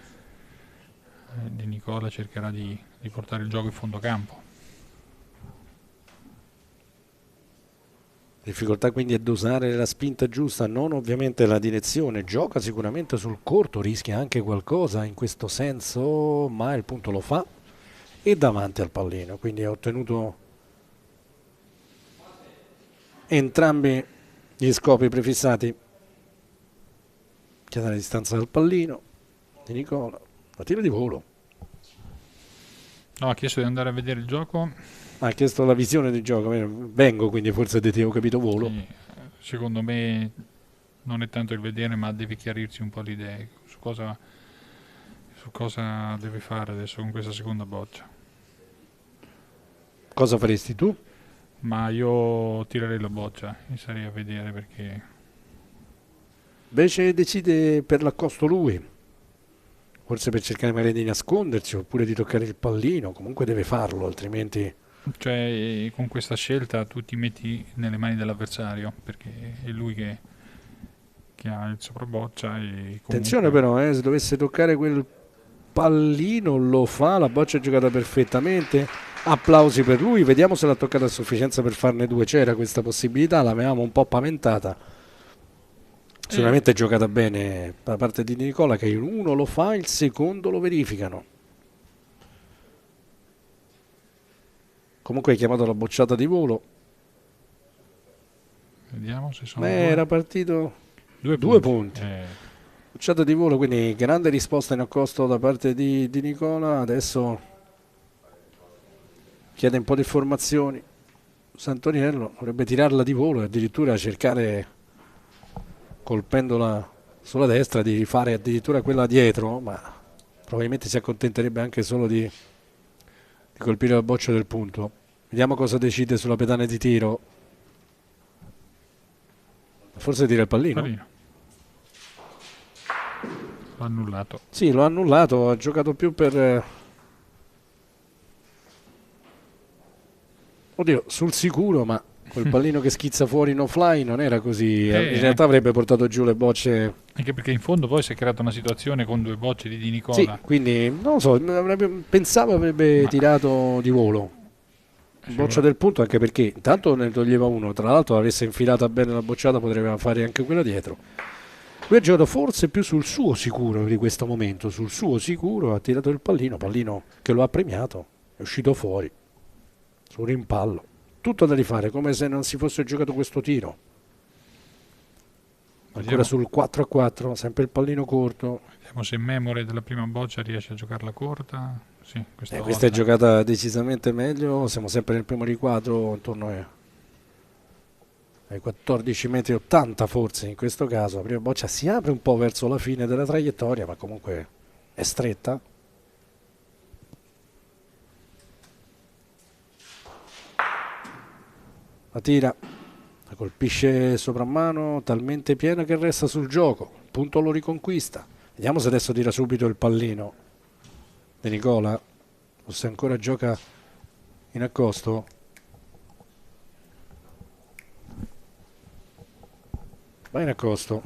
Di Nicola cercherà di portare il gioco in fondo campo. Difficoltà quindi a dosare la spinta giusta, non ovviamente la direzione. Gioca sicuramente sul corto, rischia anche qualcosa in questo senso, ma il punto lo fa e davanti al pallino, quindi ha ottenuto entrambi gli scopi prefissati. Chiede la distanza dal pallino Di Nicola, la tira di volo. No, ha chiesto di andare a vedere il gioco. Ha chiesto la visione del gioco, vengo, quindi forse avevo capito volo. Sì, secondo me non è tanto il vedere, ma deve chiarirsi un po' le idee su cosa deve fare adesso con questa seconda boccia. Cosa faresti tu? Ma io tirerei la boccia, mi sarei a vedere, perché invece decide per l'accosto lui, forse per cercare magari di nascondersi oppure di toccare il pallino, comunque deve farlo, altrimenti... Cioè, con questa scelta tu ti metti nelle mani dell'avversario, perché è lui che ha il sopraboccia. E comunque... Attenzione però, se dovesse toccare quel pallino lo fa, la boccia è giocata perfettamente, applausi per lui, vediamo se l'ha toccata a sufficienza per farne 2, c'era questa possibilità, l'avevamo un po' paventata, sicuramente è giocata bene da parte di Nicola, che il 1 lo fa, il secondo lo verificano. Comunque hai chiamato la bocciata di volo. Vediamo se sono era partito 2 punti. Bocciata di volo, quindi grande risposta in accosto da parte di Nicola. Adesso chiede un po' di informazioni. Santoniello dovrebbe tirarla di volo e addirittura cercare, colpendola sulla destra, di rifare addirittura quella dietro, ma probabilmente si accontenterebbe anche solo di colpire la boccia del punto. Vediamo cosa decide sulla pedana di tiro. Forse tira il pallino. L'ha annullato. Sì, l'ho annullato, ha giocato più per... Oddio, sul sicuro, ma quel pallino che schizza fuori no fly non era così. In realtà avrebbe portato giù le bocce. Anche perché in fondo poi si è creata una situazione con 2 bocce di Nicola. Sì, quindi non lo so, pensavo avrebbe tirato di volo. Boccia del punto, anche perché intanto ne toglieva uno, tra l'altro l'avesse infilata bene la bocciata, potrebbe fare anche quella dietro. Lui ha giocato forse più sul suo sicuro di questo momento, sul suo sicuro ha tirato il pallino che lo ha premiato, è uscito fuori, sul rimpallo. Tutto da rifare, come se non si fosse giocato questo tiro. Ancora sul 4-4, sempre il pallino corto. Vediamo se Memore della prima boccia riesce a giocarla corta. Sì, questa è giocata decisamente meglio, siamo sempre nel primo riquadro, intorno ai 14 metri 80 forse in questo caso. La prima boccia si apre un po' verso la fine della traiettoria, ma comunque è stretta. La tira, la colpisce soprammano, talmente piena che resta sul gioco, il punto lo riconquista. Vediamo se adesso tira subito il pallino di Nicola o se ancora gioca in accosto. Va in accosto.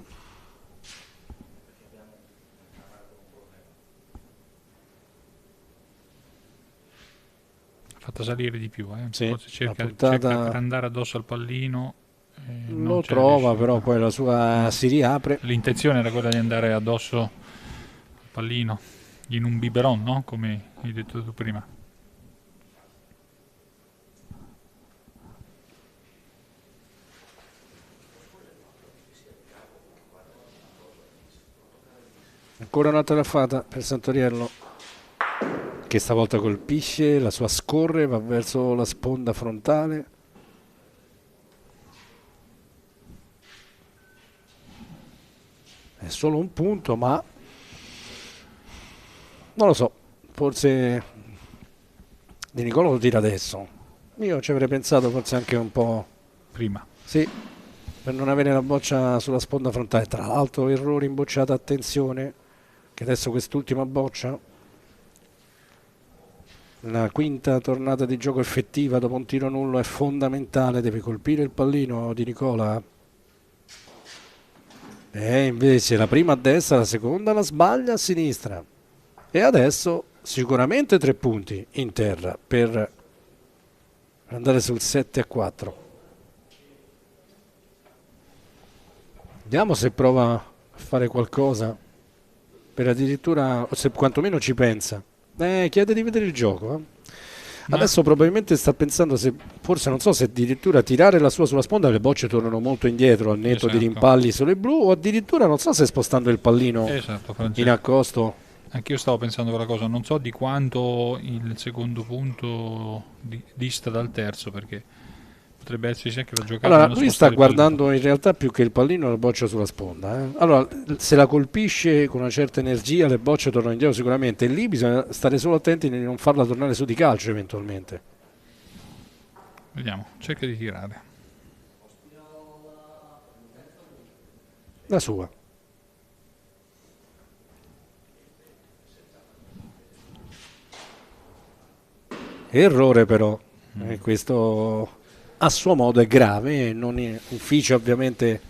Fatta salire di più, sì, cerca per andare addosso al pallino, lo trova, però poi la sua si riapre. L'intenzione era quella di andare addosso al pallino in un biberon, no? Come hai detto tu prima. Ancora un'altra raffata per Santoriello, che stavolta colpisce, la sua scorre, va verso la sponda frontale. È solo un punto, ma non lo so, forse Di Nicola lo tira adesso. Io ci avrei pensato forse anche un po' prima. Sì, per non avere la boccia sulla sponda frontale. Tra l'altro errore in bocciata, attenzione, che adesso quest'ultima boccia, la quinta tornata di gioco effettiva dopo un tiro nullo, è fondamentale, deve colpire il pallino Di Nicola. E invece la prima a destra, la seconda la sbaglia a sinistra. E adesso sicuramente 3 punti in terra per andare sul 7-4. Vediamo se prova a fare qualcosa per addirittura, o se quantomeno ci pensa. Chiede di vedere il gioco. Adesso probabilmente sta pensando se, forse non so se addirittura tirare la sua sulla sponda, le bocce tornano molto indietro al netto di rimpalli sulle blu, o addirittura non so se spostando il pallino in accosto. Anch'io stavo pensando quella cosa, non so di quanto il secondo punto dista dal terzo, perché potrebbe esserci anche la giocata. Allora, lui sta guardando in realtà più che il pallino la boccia sulla sponda. Allora, se la colpisce con una certa energia, le bocce tornano indietro sicuramente. Lì bisogna stare solo attenti di non farla tornare su di calcio eventualmente. Vediamo, cerca di tirare. La sua. Errore però, questo a suo modo è grave, non inficia ovviamente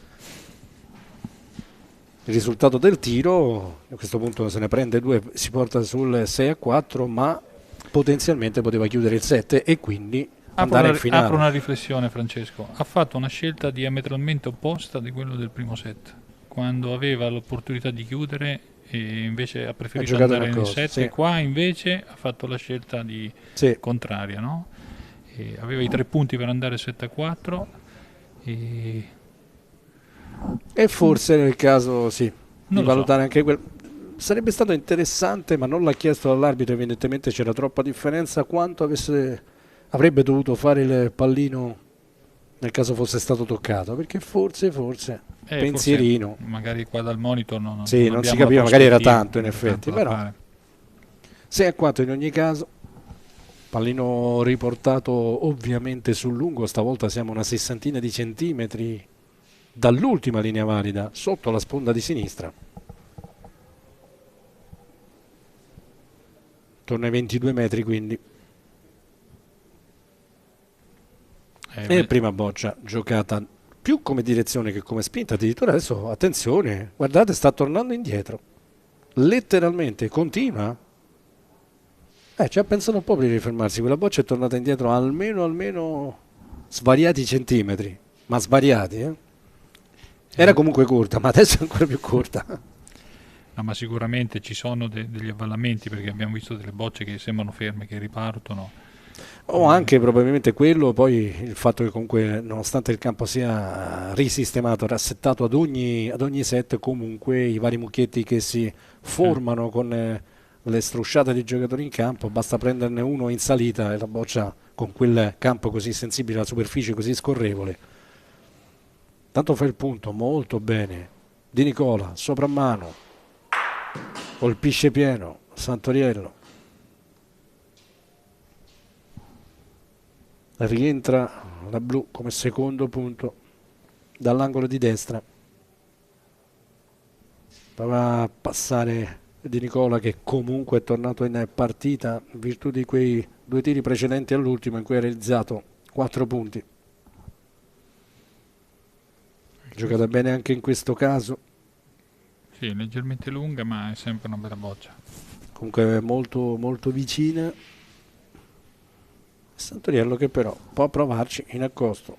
il risultato del tiro. A questo punto se ne prende 2, si porta sul 6-4, ma potenzialmente poteva chiudere il 7 e quindi andare in finale. Apro una riflessione, Francesco. Ha fatto una scelta diametralmente opposta di quello del primo set, quando aveva l'opportunità di chiudere e invece ha preferito andare nel 7, sì. Qua invece ha fatto la scelta contraria, no? Aveva i 3 punti per andare 7-4 e E forse era il caso, sì, Non di lo valutare so. anche quel. Sarebbe stato interessante, ma non l'ha chiesto all'arbitro, evidentemente c'era troppa differenza, quanto avrebbe dovuto fare il pallino nel caso fosse stato toccato, perché forse, pensierino. Forse magari qua dal monitor Sì, non si abbiamo capiva, la magari era prospettiva, tanto in effetti, tanto da però fare. se è quanto in ogni caso, pallino riportato ovviamente sul lungo, stavolta siamo una sessantina di centimetri dall'ultima linea valida, sotto la sponda di sinistra. Torna ai 22 metri quindi. E prima boccia giocata più come direzione che come spinta, addirittura adesso attenzione, guardate, sta tornando indietro, letteralmente, continua. Ci ha pensato un po' prima di fermarsi, quella boccia è tornata indietro almeno svariati centimetri, ma svariati, Era comunque corta, ma adesso è ancora più corta. No, ma sicuramente ci sono degli avvallamenti, perché abbiamo visto delle bocce che sembrano ferme, che ripartono. O anche probabilmente quello, poi il fatto che comunque nonostante il campo sia risistemato, rassettato ad ogni set, comunque i vari mucchietti che si formano con le strusciate dei giocatori in campo, basta prenderne uno in salita e la boccia con quel campo così sensibile, la superficie così scorrevole. Tanto fa il punto, molto bene. Di Nicola, sopra mano, colpisce pieno, Santoriello. Rientra la blu come secondo punto dall'angolo di destra. Va a passare Di Nicola, che comunque è tornato in partita in virtù di quei 2 tiri precedenti all'ultimo in cui ha realizzato 4 punti. Giocata bene anche in questo caso. Sì, leggermente lunga, ma è sempre una bella boccia. Comunque molto, molto vicina. Santoriello che però può provarci in accosto.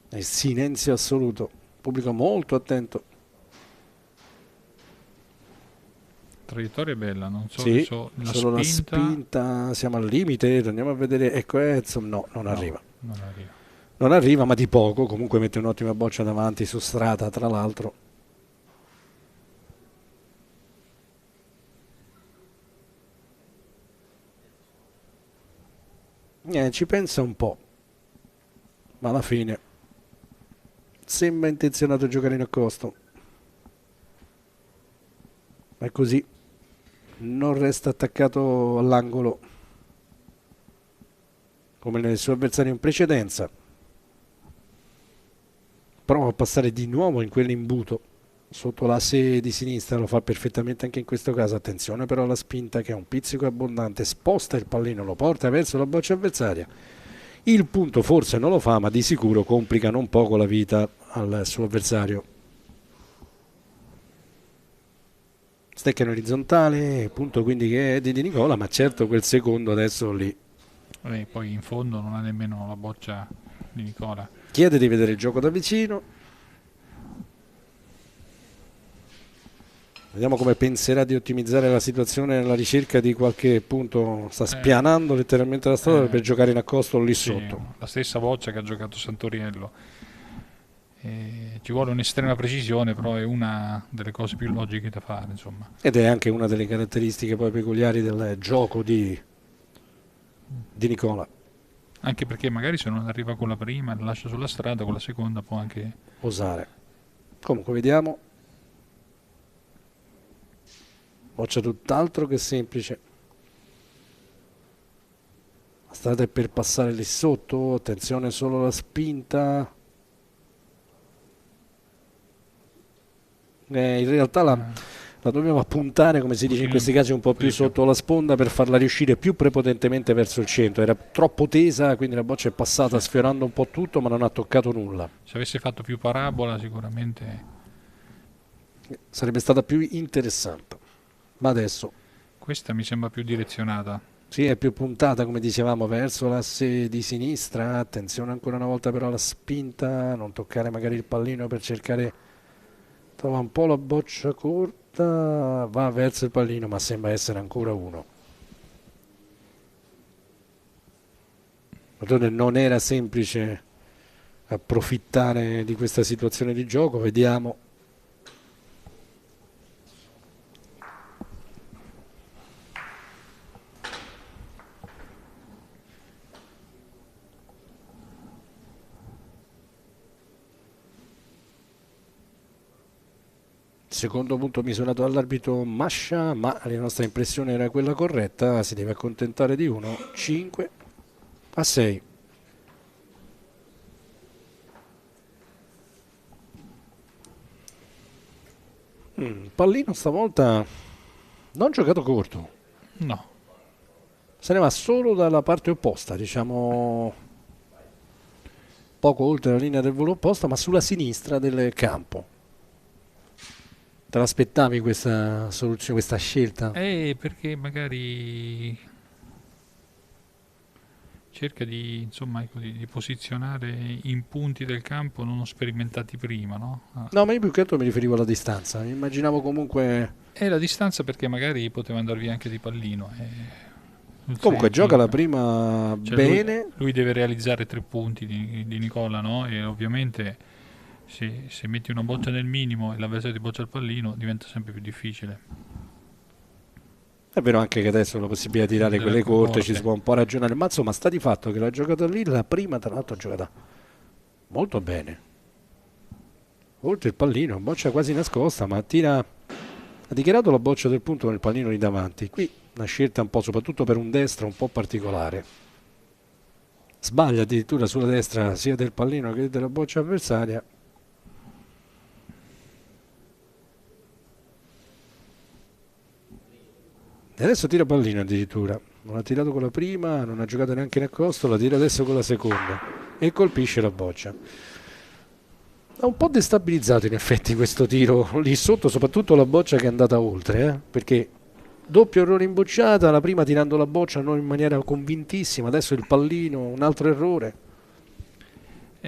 E silenzio assoluto, pubblico molto attento. Traiettoria bella, non so, Sì, la solo spinta. la spinta, siamo al limite, andiamo a vedere, ecco Edson, no, non arriva. Non arriva. Non arriva, ma di poco, comunque mette un'ottima boccia davanti su strada, tra l'altro. Ci pensa un po', ma alla fine sembra intenzionato a giocare in accosto. È così, non resta attaccato all'angolo come nel suo avversario in precedenza. Prova a passare di nuovo in quell'imbuto sotto l'asse di sinistra, lo fa perfettamente anche in questo caso. Attenzione però alla spinta, che è un pizzico abbondante, sposta il pallino, lo porta verso la boccia avversaria. Il punto forse non lo fa, ma di sicuro complica non poco la vita al suo avversario. Stecca in orizzontale, punto quindi che è di Nicola, ma certo quel secondo adesso lì. Poi in fondo non ha nemmeno la boccia di Nicola. Chiede di vedere il gioco da vicino. Vediamo come penserà di ottimizzare la situazione alla ricerca di qualche punto. Sta spianando letteralmente la strada per giocare in accosto lì sotto. La stessa boccia che ha giocato Santoriello. Ci vuole un'estrema precisione, però è una delle cose più logiche da fare, insomma. Ed è anche una delle caratteristiche poi peculiari del gioco di Nicola. Anche perché magari se non arriva con la prima, la lascia sulla strada, con la seconda può anche osare. Comunque vediamo. Boccia tutt'altro che semplice. La strada è per passare lì sotto. Attenzione solo alla spinta. In realtà la dobbiamo puntare, come si dice in questi casi, un po' più sotto la sponda per farla riuscire più prepotentemente verso il centro. Era troppo tesa, quindi la boccia è passata sfiorando un po' tutto, ma non ha toccato nulla. Se avesse fatto più parabola sicuramente sarebbe stata più interessante. Ma adesso questa mi sembra più direzionata. Sì, è più puntata, come dicevamo, verso l'asse di sinistra. Attenzione ancora una volta però alla spinta, non toccare magari il pallino per cercare. Trova un po' la boccia corta, va verso il pallino, ma sembra essere ancora uno. Non era semplice approfittare di questa situazione di gioco, vediamo. Secondo punto misurato dall'arbitro Mascia, ma la nostra impressione era quella corretta, si deve accontentare di 1, 5-6. Pallino stavolta non giocato corto. No. Se ne va solo dalla parte opposta, diciamo poco oltre la linea del volo opposta, ma sulla sinistra del campo. Te l'aspettavi questa soluzione, questa scelta? Perché magari cerca di, insomma, ecco, di posizionare in punti del campo non sperimentati prima, no? No, ma io più che altro mi riferivo alla distanza. Immaginavo comunque... la distanza perché magari poteva andare via anche di pallino. Comunque gioca la prima, cioè bene. Lui deve realizzare 3 punti di Nicola, no? E ovviamente se metti una boccia nel minimo e l'avversario ti boccia il pallino diventa sempre più difficile. È vero anche che adesso la possibilità di tirare quelle corte ci si può un po' ragionare, ma insomma sta di fatto che l'ha giocata lì, la prima tra l'altro ha giocata molto bene. Oltre il pallino, boccia quasi nascosta, ma ha dichiarato la boccia del punto con il pallino lì davanti. Qui una scelta un po' soprattutto per un destro un po' particolare. Sbaglia addirittura sulla destra sia del pallino che della boccia avversaria. E adesso tira pallino addirittura, non ha tirato con la prima, non ha giocato neanche nel costo, la tira adesso con la seconda e colpisce la boccia. Ha un po' destabilizzato in effetti questo tiro lì sotto, soprattutto la boccia che è andata oltre, perché doppio errore in bocciata, la prima tirando la boccia non in maniera convintissima, adesso il pallino, un altro errore.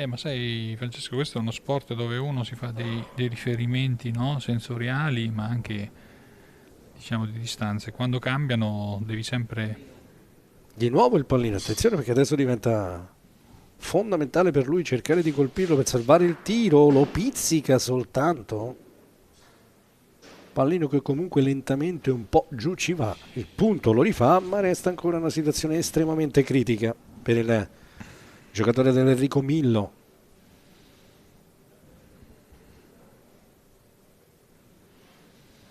Ma sai Francesco, questo è uno sport dove uno si fa dei riferimenti, no? Sensoriali, ma anche diciamo di distanze. Quando cambiano devi sempre... Di nuovo il pallino, attenzione perché adesso diventa fondamentale per lui cercare di colpirlo per salvare il tiro, lo pizzica soltanto. Pallino che comunque lentamente un po' giù ci va, il punto lo rifà, ma resta ancora una situazione estremamente critica per il giocatore dell'Enrico Millo.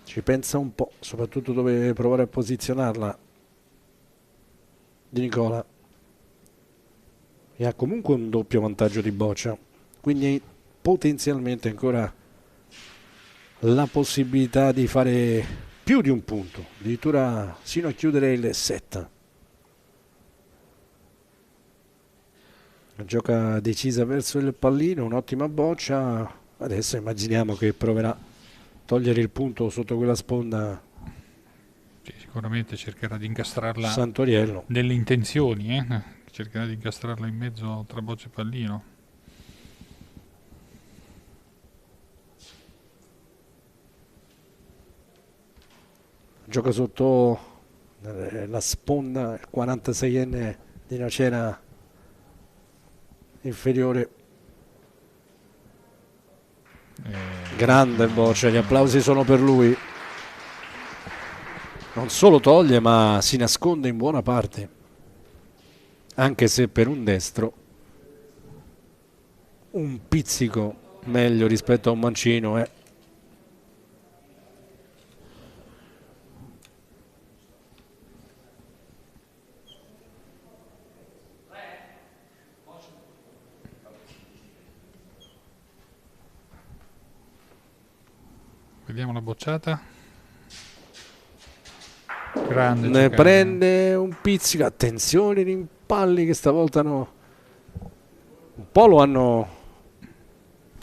Ci pensa un po', soprattutto dove provare a posizionarla di Nicola. E ha comunque un doppio vantaggio di boccia, quindi potenzialmente ancora la possibilità di fare più di un punto, addirittura sino a chiudere il set. Gioca decisa verso il pallino, un'ottima boccia. Adesso immaginiamo che proverà a togliere il punto sotto quella sponda. Sì, sicuramente cercherà di incastrarla Santoriello. nelle intenzioni, cercherà di incastrarla in mezzo tra boccia e pallino. Gioca sotto la sponda, il 46enne di Nocera inferiore. Grande boccia, gli applausi sono per lui. Non solo toglie ma si nasconde in buona parte, anche se per un destro un pizzico meglio rispetto a un mancino. Vediamo la bocciata. Grande Ne giocata. prende un pizzico. Attenzione ai rimpalli che stavolta un po' lo hanno...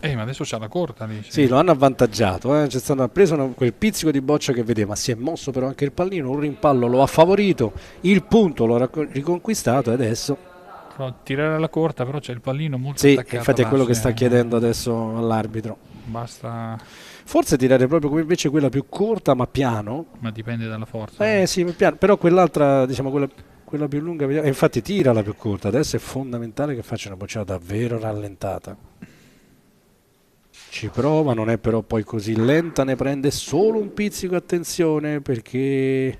Ma adesso c'ha la corta lì. Sì, lo hanno avvantaggiato. C'è stato preso quel pizzico di boccia che vedeva, si è mosso però anche il pallino, un rimpallo lo ha favorito, il punto lo ha riconquistato e adesso... Però tirare alla corta, però c'è il pallino molto sì, attaccato. infatti è quello che all'asse, sta chiedendo adesso all'arbitro. Basta... Forse tirare proprio come invece quella più corta ma piano. Ma dipende dalla forza. Sì, piano, però quell'altra, diciamo quella quella più lunga, e infatti tira la più corta. Adesso è fondamentale che faccia una bocciata davvero rallentata. Ci prova, non è però poi così lenta, ne prende solo un pizzico, attenzione, perché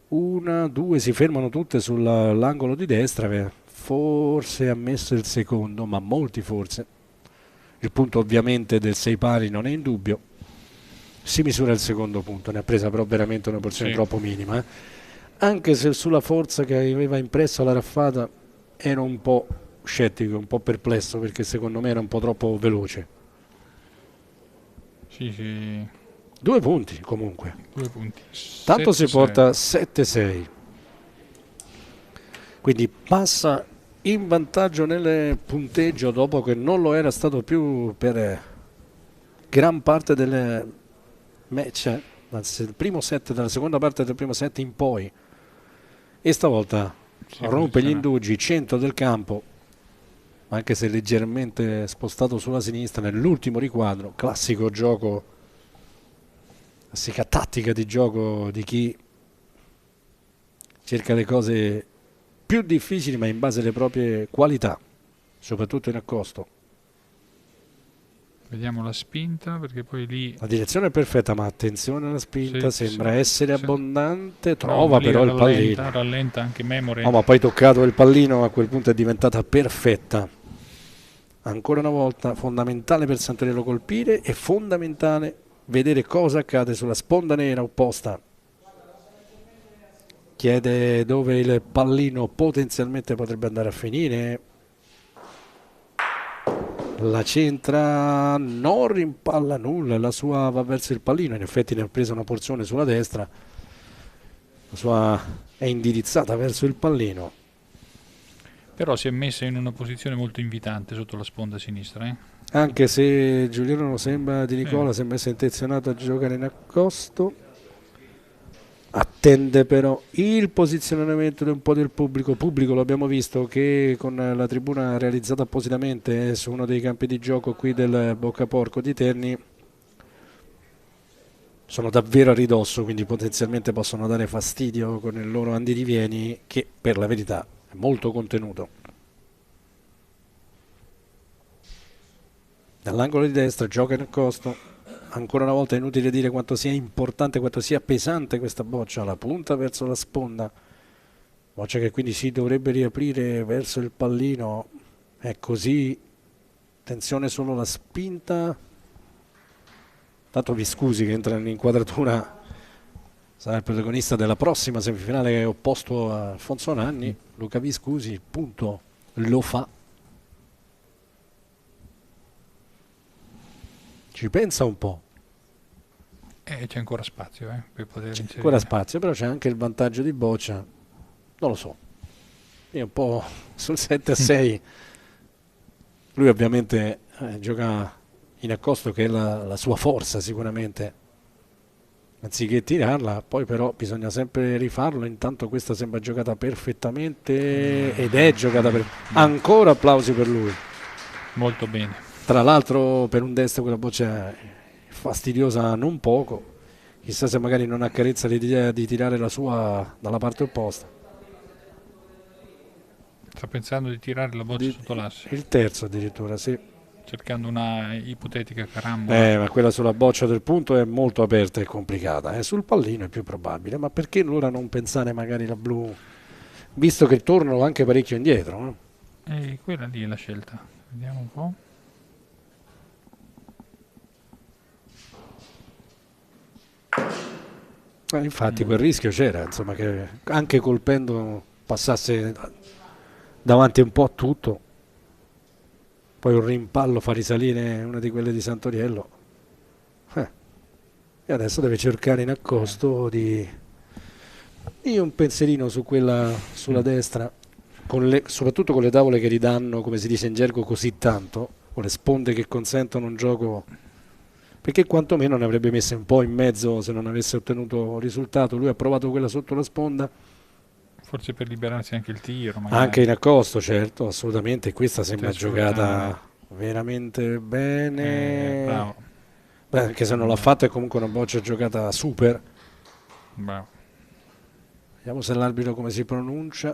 una, due si fermano tutte sull'angolo di destra, forse ha messo il secondo, ma molti forse. Il punto ovviamente del 6 pari non è in dubbio, si misura il secondo punto, ne ha presa però veramente una porzione troppo minima, anche se sulla forza che aveva impresso la raffata ero un po' scettico, un po' perplesso, perché secondo me era un po' troppo veloce. Sì. 2 punti comunque. 2 punti. Tanto 7-6. si porta 7-6. Quindi passa in vantaggio nel punteggio dopo che non lo era stato più per gran parte delle match, dal primo set, dalla seconda parte del primo set in poi. E stavolta rompe gli indugi, centro del campo, anche se leggermente spostato sulla sinistra nell'ultimo riquadro. Classico gioco, classica tattica di gioco di chi cerca le cose più difficili ma in base alle proprie qualità, soprattutto in accosto. Vediamo la spinta, perché poi lì La direzione è perfetta, ma attenzione alla spinta, sembra essere abbondante, No, trova lì però il pallino. rallenta anche Memory. No, ma poi toccato il pallino, a quel punto è diventata perfetta. Ancora una volta fondamentale per Santoriello colpire, e fondamentale vedere cosa accade sulla sponda nera opposta. Chiede dove il pallino potenzialmente potrebbe andare a finire. La centra, non rimpalla nulla, la sua va verso il pallino, in effetti ne ha preso una porzione sulla destra, la sua è indirizzata verso il pallino. Però si è messa in una posizione molto invitante sotto la sponda sinistra. Anche se Giuliano sembra di Nicola sembra essere intenzionato a giocare in accosto. Attende però il posizionamento di un po' del pubblico. Pubblico, lo abbiamo visto, che con la tribuna realizzata appositamente su uno dei campi di gioco qui del Boccaporco di Terni sono davvero a ridosso, quindi potenzialmente possono dare fastidio con il loro andirivieni, che per la verità è molto contenuto. Dall'angolo di destra gioca in accosto. Ancora una volta è inutile dire quanto sia importante, quanto sia pesante questa boccia, la punta verso la sponda, boccia che quindi si dovrebbe riaprire verso il pallino. È così, attenzione solo la spinta. Tanto Viscusi, che entra in inquadratura, sarà il protagonista della prossima semifinale, che è opposto a Alfonso Nanni. Luca Viscusi, punto, lo fa. Ci pensa un po'. C'è ancora spazio per poter inserire. Ancora spazio, però c'è anche il vantaggio di boccia. Non lo so. Io un po' sul 7-6. Lui ovviamente gioca in accosto, che è la sua forza sicuramente. Anziché tirarla, poi però bisogna sempre rifarlo. Intanto questa sembra giocata perfettamente, ed è giocata ancora applausi per lui. Molto bene. Tra l'altro per un destro quella boccia è fastidiosa non poco, chissà se magari non accarezza l'idea di tirare la sua dalla parte opposta. Sta pensando di tirare la boccia sotto l'asse. Il terzo addirittura, sì. Cercando una ipotetica carambola. Ma quella sulla boccia del punto è molto aperta e complicata. Sul pallino è più probabile, ma perché allora non pensare magari la blu, visto che tornano anche parecchio indietro? Quella lì è la scelta. Vediamo un po'. Infatti quel rischio c'era, insomma, che anche colpendo passasse davanti un po' a tutto, poi un rimpallo fa risalire una di quelle di Santoriello, e adesso deve cercare in accosto di un pensierino su quella sulla destra, soprattutto con le tavole che ridanno, come si dice in gergo, così tanto, con le sponde che consentono un gioco, perché quantomeno ne avrebbe messe un po' in mezzo se non avesse ottenuto risultato. Lui ha provato quella sotto la sponda, forse per liberarsi anche il tiro magari. Anche in accosto, certo, assolutamente. Questa sembra giocata veramente bene, bravo. Anche se non l'ha fatta è comunque una boccia giocata super. Bravo. Vediamo se l'arbitro come si pronuncia.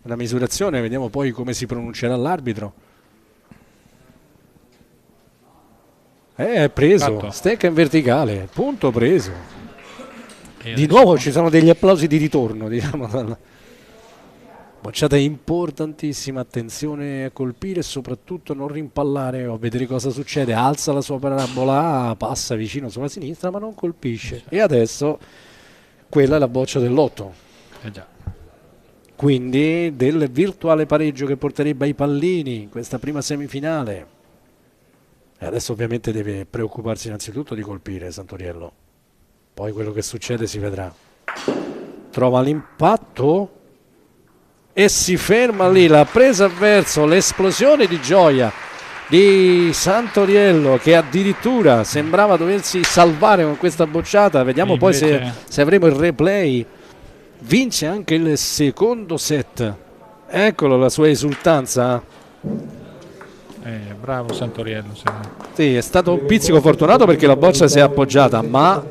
Una misurazione, vediamo poi come si pronuncerà l'arbitro. È preso, stecca in verticale, punto preso. Di nuovo ci sono degli applausi di ritorno, diciamo. Bocciata importantissima, attenzione a colpire e soprattutto non rimpallare, a vedere cosa succede. Alza la sua parabola, passa vicino sulla sinistra ma non colpisce. E adesso quella è la boccia dell'8. Già. Quindi del virtuale pareggio che porterebbe ai pallini in questa prima semifinale. E adesso ovviamente deve preoccuparsi innanzitutto di colpire Santoriello. Poi quello che succede si vedrà. Trova l'impatto e si ferma lì, la presa avverso, l'esplosione di gioia di Santoriello che addirittura sembrava doversi salvare con questa bocciata. Vediamo poi se avremo il replay. Vince anche il secondo set. Eccolo la sua esultanza. Bravo Santoriello. Sì, è stato un pizzico fortunato perché la boccia si è appoggiata, ma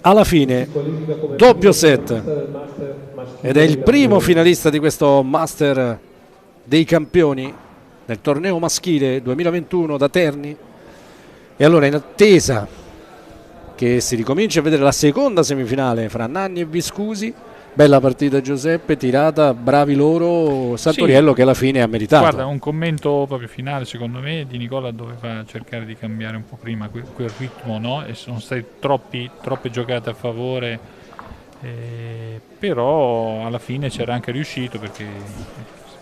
alla fine doppio set. Ed è il primo finalista di questo Master dei Campioni nel torneo maschile 2021 da Terni. E allora in attesa che si ricomincia a vedere la seconda semifinale fra Nanni e Viscusi. Bella partita Giuseppe, tirata, bravi loro, Santoriello che alla fine ha meritato. Guarda, un commento proprio finale secondo me di Nicola doveva cercare di cambiare un po' prima quel ritmo, no? E sono state troppe giocate a favore, però alla fine c'era anche riuscito perché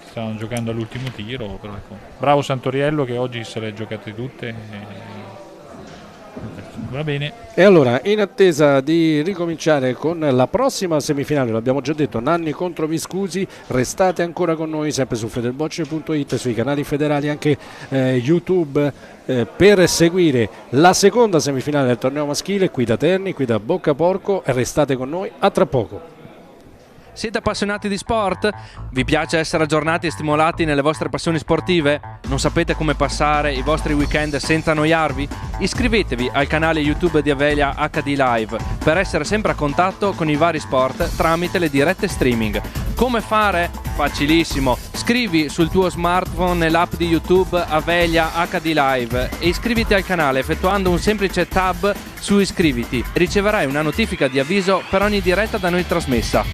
stavano giocando all'ultimo tiro, però ecco. Bravo Santoriello che oggi se le ha giocate tutte. Va bene. E allora, in attesa di ricominciare con la prossima semifinale, l'abbiamo già detto, Nanni contro Viscusi, restate ancora con noi sempre su federbocce.it, sui canali federali, anche YouTube, per seguire la seconda semifinale del torneo maschile qui da Terni, qui da Boccaporco. Restate con noi, a tra poco. Siete appassionati di sport? Vi piace essere aggiornati e stimolati nelle vostre passioni sportive? Non sapete come passare i vostri weekend senza annoiarvi? Iscrivetevi al canale YouTube di Avelia HD Live per essere sempre a contatto con i vari sport tramite le dirette streaming. Come fare? Facilissimo! Scrivi sul tuo smartphone nell'app di YouTube Avelia HD Live e iscriviti al canale effettuando un semplice tab su iscriviti. Riceverai una notifica di avviso per ogni diretta da noi trasmessa.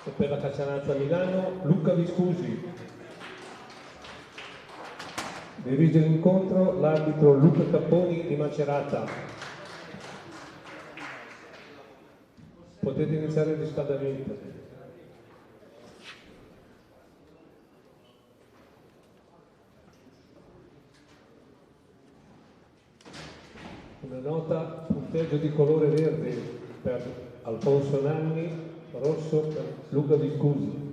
E per la Cacianazza Milano, Luca Viscusi. Dirige l'incontro l'arbitro Luca Capponi di Macerata. Potete iniziare il riscaldamento. Una nota, punteggio di colore verde per Alfonso Nanni, rosso per Luca Viscusi.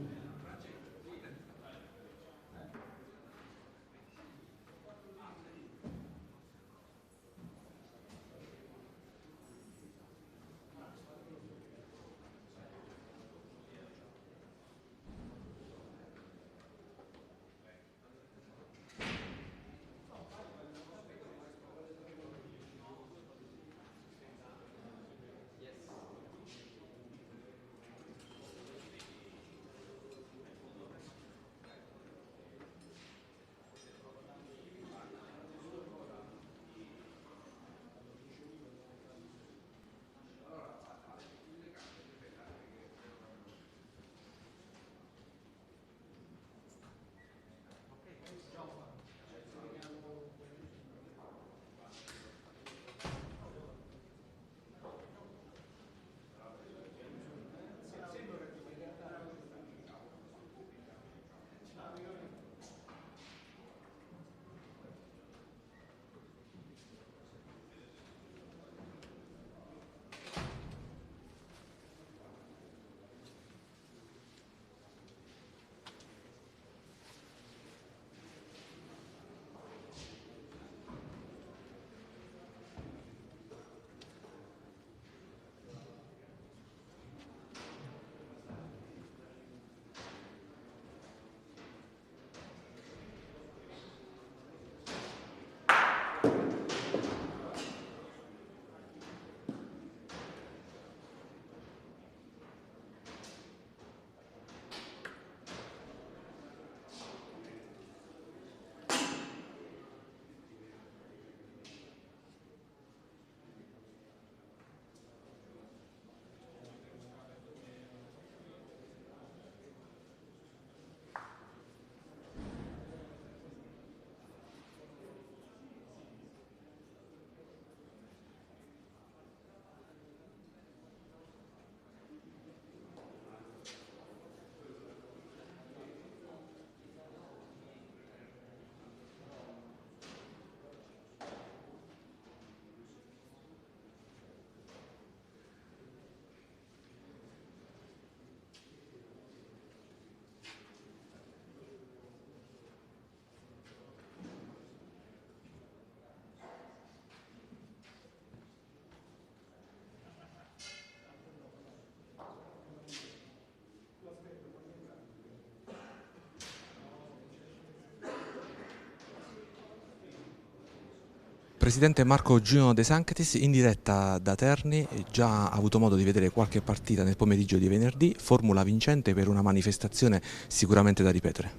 Presidente Marco Giuno De Sanctis, in diretta da Terni, già ha avuto modo di vedere qualche partita nel pomeriggio di venerdì, formula vincente per una manifestazione sicuramente da ripetere.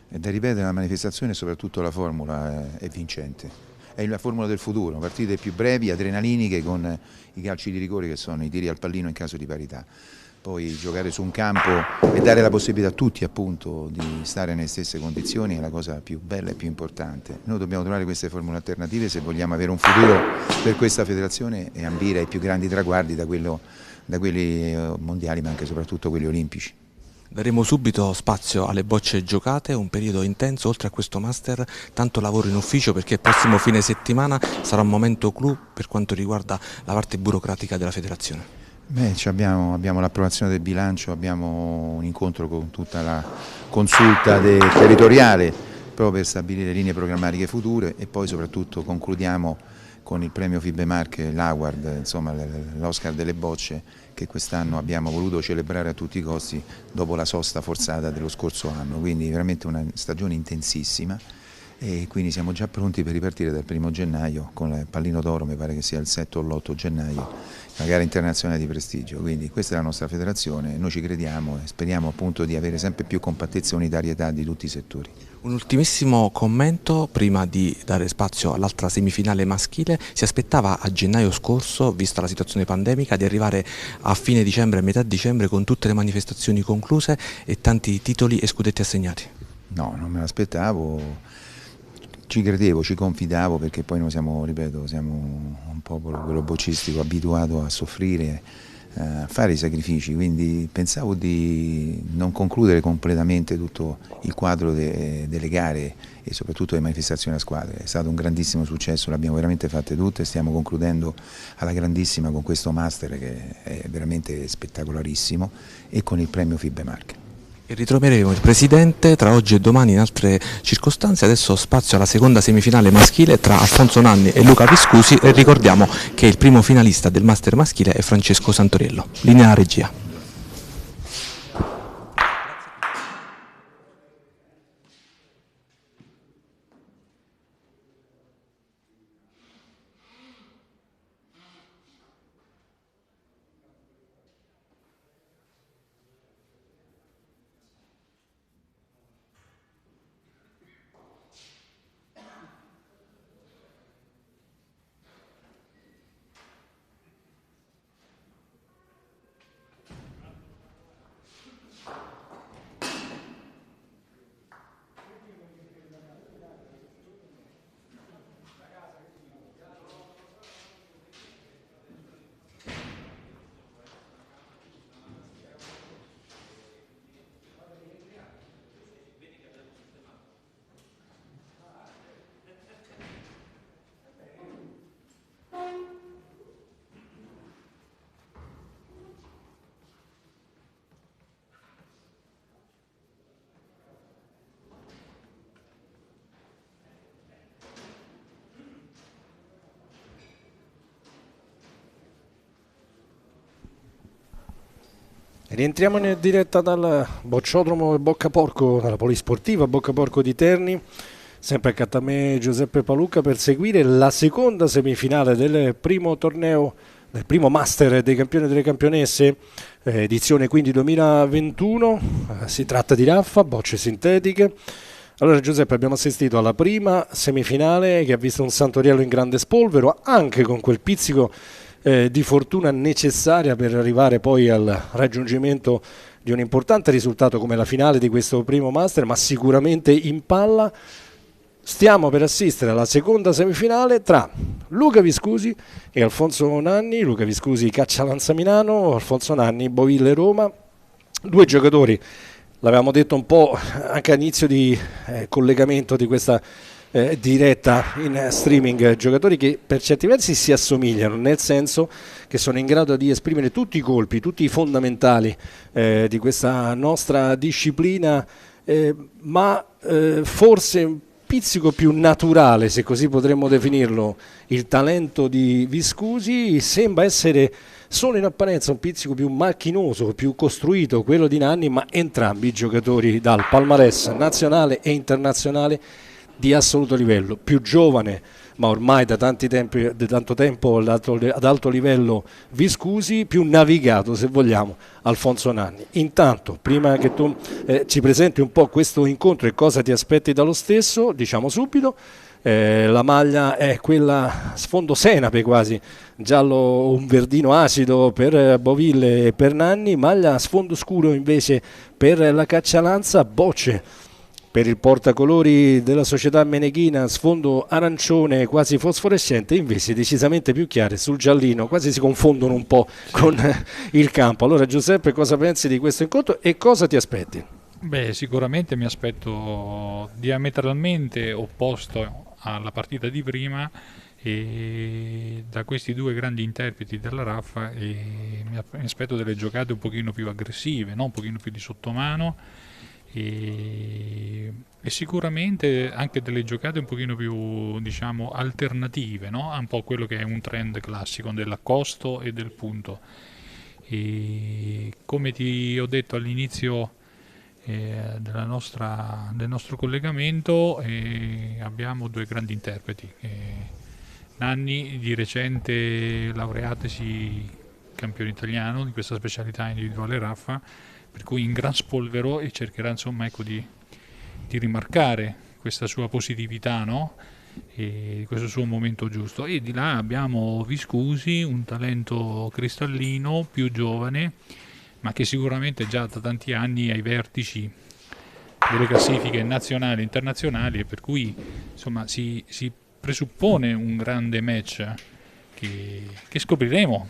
È da ripetere la manifestazione e soprattutto la formula è vincente, è la formula del futuro, partite più brevi, adrenaliniche con i calci di rigore che sono i tiri al pallino in caso di parità. Poi giocare su un campo e dare la possibilità a tutti appunto di stare nelle stesse condizioni è la cosa più bella e più importante. Noi dobbiamo trovare queste formule alternative se vogliamo avere un futuro per questa federazione e ambire ai più grandi traguardi da quelli mondiali ma anche soprattutto quelli olimpici. Daremo subito spazio alle bocce giocate, un periodo intenso, oltre a questo master, tanto lavoro in ufficio perché il prossimo fine settimana sarà un momento clou per quanto riguarda la parte burocratica della federazione. Abbiamo l'approvazione del bilancio, abbiamo un incontro con tutta la consulta territoriale proprio per stabilire linee programmatiche future e poi soprattutto concludiamo con il premio FIBE-Marche, l'Award, insomma l'Oscar delle bocce che quest'anno abbiamo voluto celebrare a tutti i costi dopo la sosta forzata dello scorso anno, quindi veramente una stagione intensissima e quindi siamo già pronti per ripartire dal 1° gennaio con il Pallino d'Oro, mi pare che sia il 7 o l'8 gennaio, una gara internazionale di prestigio, quindi questa è la nostra federazione, noi ci crediamo e speriamo appunto di avere sempre più compattezza e unitarietà di tutti i settori. Un ultimissimo commento prima di dare spazio all'altra semifinale maschile: si aspettava a gennaio scorso, vista la situazione pandemica, di arrivare a fine dicembre, a metà dicembre con tutte le manifestazioni concluse e tanti titoli e scudetti assegnati? No, non me l'aspettavo. Ci credevo, ci confidavo perché poi noi siamo, ripeto, siamo un popolo, quello boccistico, abituato a soffrire, a fare i sacrifici, quindi pensavo di non concludere completamente tutto il quadro delle gare e soprattutto delle manifestazioni a squadre. È stato un grandissimo successo, le abbiamo veramente fatte tutte, stiamo concludendo alla grandissima con questo master che è veramente spettacolarissimo e con il premio FIBE-Marche. E ritroveremo il Presidente tra oggi e domani in altre circostanze. Adesso spazio alla seconda semifinale maschile tra Alfonso Nanni e Luca Viscusi e ricordiamo che il primo finalista del Master maschile è Francesco Santoriello. Linea regia. Rientriamo in diretta dal bocciodromo Boccaporco, dalla polisportiva Boccaporco di Terni, sempre accanto a me Giuseppe Palucca per seguire la seconda semifinale del primo torneo, del primo master dei campioni e delle campionesse, edizione quindi 2021, si tratta di raffa, bocce sintetiche. Allora Giuseppe, abbiamo assistito alla prima semifinale che ha visto un Santoriello in grande spolvero, anche con quel pizzico di fortuna necessaria per arrivare poi al raggiungimento di un importante risultato come la finale di questo primo master, ma sicuramente in palla stiamo per assistere alla seconda semifinale tra Luca Viscusi e Alfonso Nanni. Luca Viscusi Caccialanza Milano, Alfonso Nanni Boville Roma, due giocatori, l'avevamo detto un po' anche all'inizio di collegamento di questa diretta in streaming, giocatori che per certi versi si assomigliano, nel senso che sono in grado di esprimere tutti i colpi, tutti i fondamentali di questa nostra disciplina, ma forse un pizzico più naturale, se così potremmo definirlo, il talento di Viscusi sembra essere solo in apparenza un pizzico più macchinoso, più costruito quello di Nanni, ma entrambi giocatori dal palmarès nazionale e internazionale di assoluto livello. Più giovane ma ormai da tanto tempo ad alto livello Viscusi, più navigato se vogliamo Alfonso Nanni. Intanto, prima che tu ci presenti un po' questo incontro e cosa ti aspetti dallo stesso, diciamo subito, la maglia è quella sfondo senape quasi, giallo, un verdino acido per Boville e per Nanni, maglia sfondo scuro invece per la Caccialanza, bocce per il portacolori della società meneghina, sfondo arancione quasi fosforescente, invece decisamente più chiare sul giallino, quasi si confondono un po' con il campo. Allora Giuseppe, cosa pensi di questo incontro e cosa ti aspetti? Beh, sicuramente mi aspetto diametralmente opposto alla partita di prima, e da questi due grandi interpreti della Raffa, e mi aspetto delle giocate un pochino più aggressive, no? Un pochino più di sottomano, e sicuramente anche delle giocate un pochino più, diciamo, alternative, no? Un po' quello che è un trend classico dell'accosto e del punto. E come ti ho detto all'inizio del nostro collegamento, abbiamo due grandi interpreti. Nanni, di recente laureatesi campione italiano di questa specialità individuale Raffa, per cui in gran spolvero, e cercherà insomma, ecco, di rimarcare questa sua positività, no? E questo suo momento giusto. E di là abbiamo Viscusi, un talento cristallino, più giovane, ma che sicuramente già da tanti anni ai vertici delle classifiche nazionali e internazionali, e per cui insomma si presuppone un grande match che scopriremo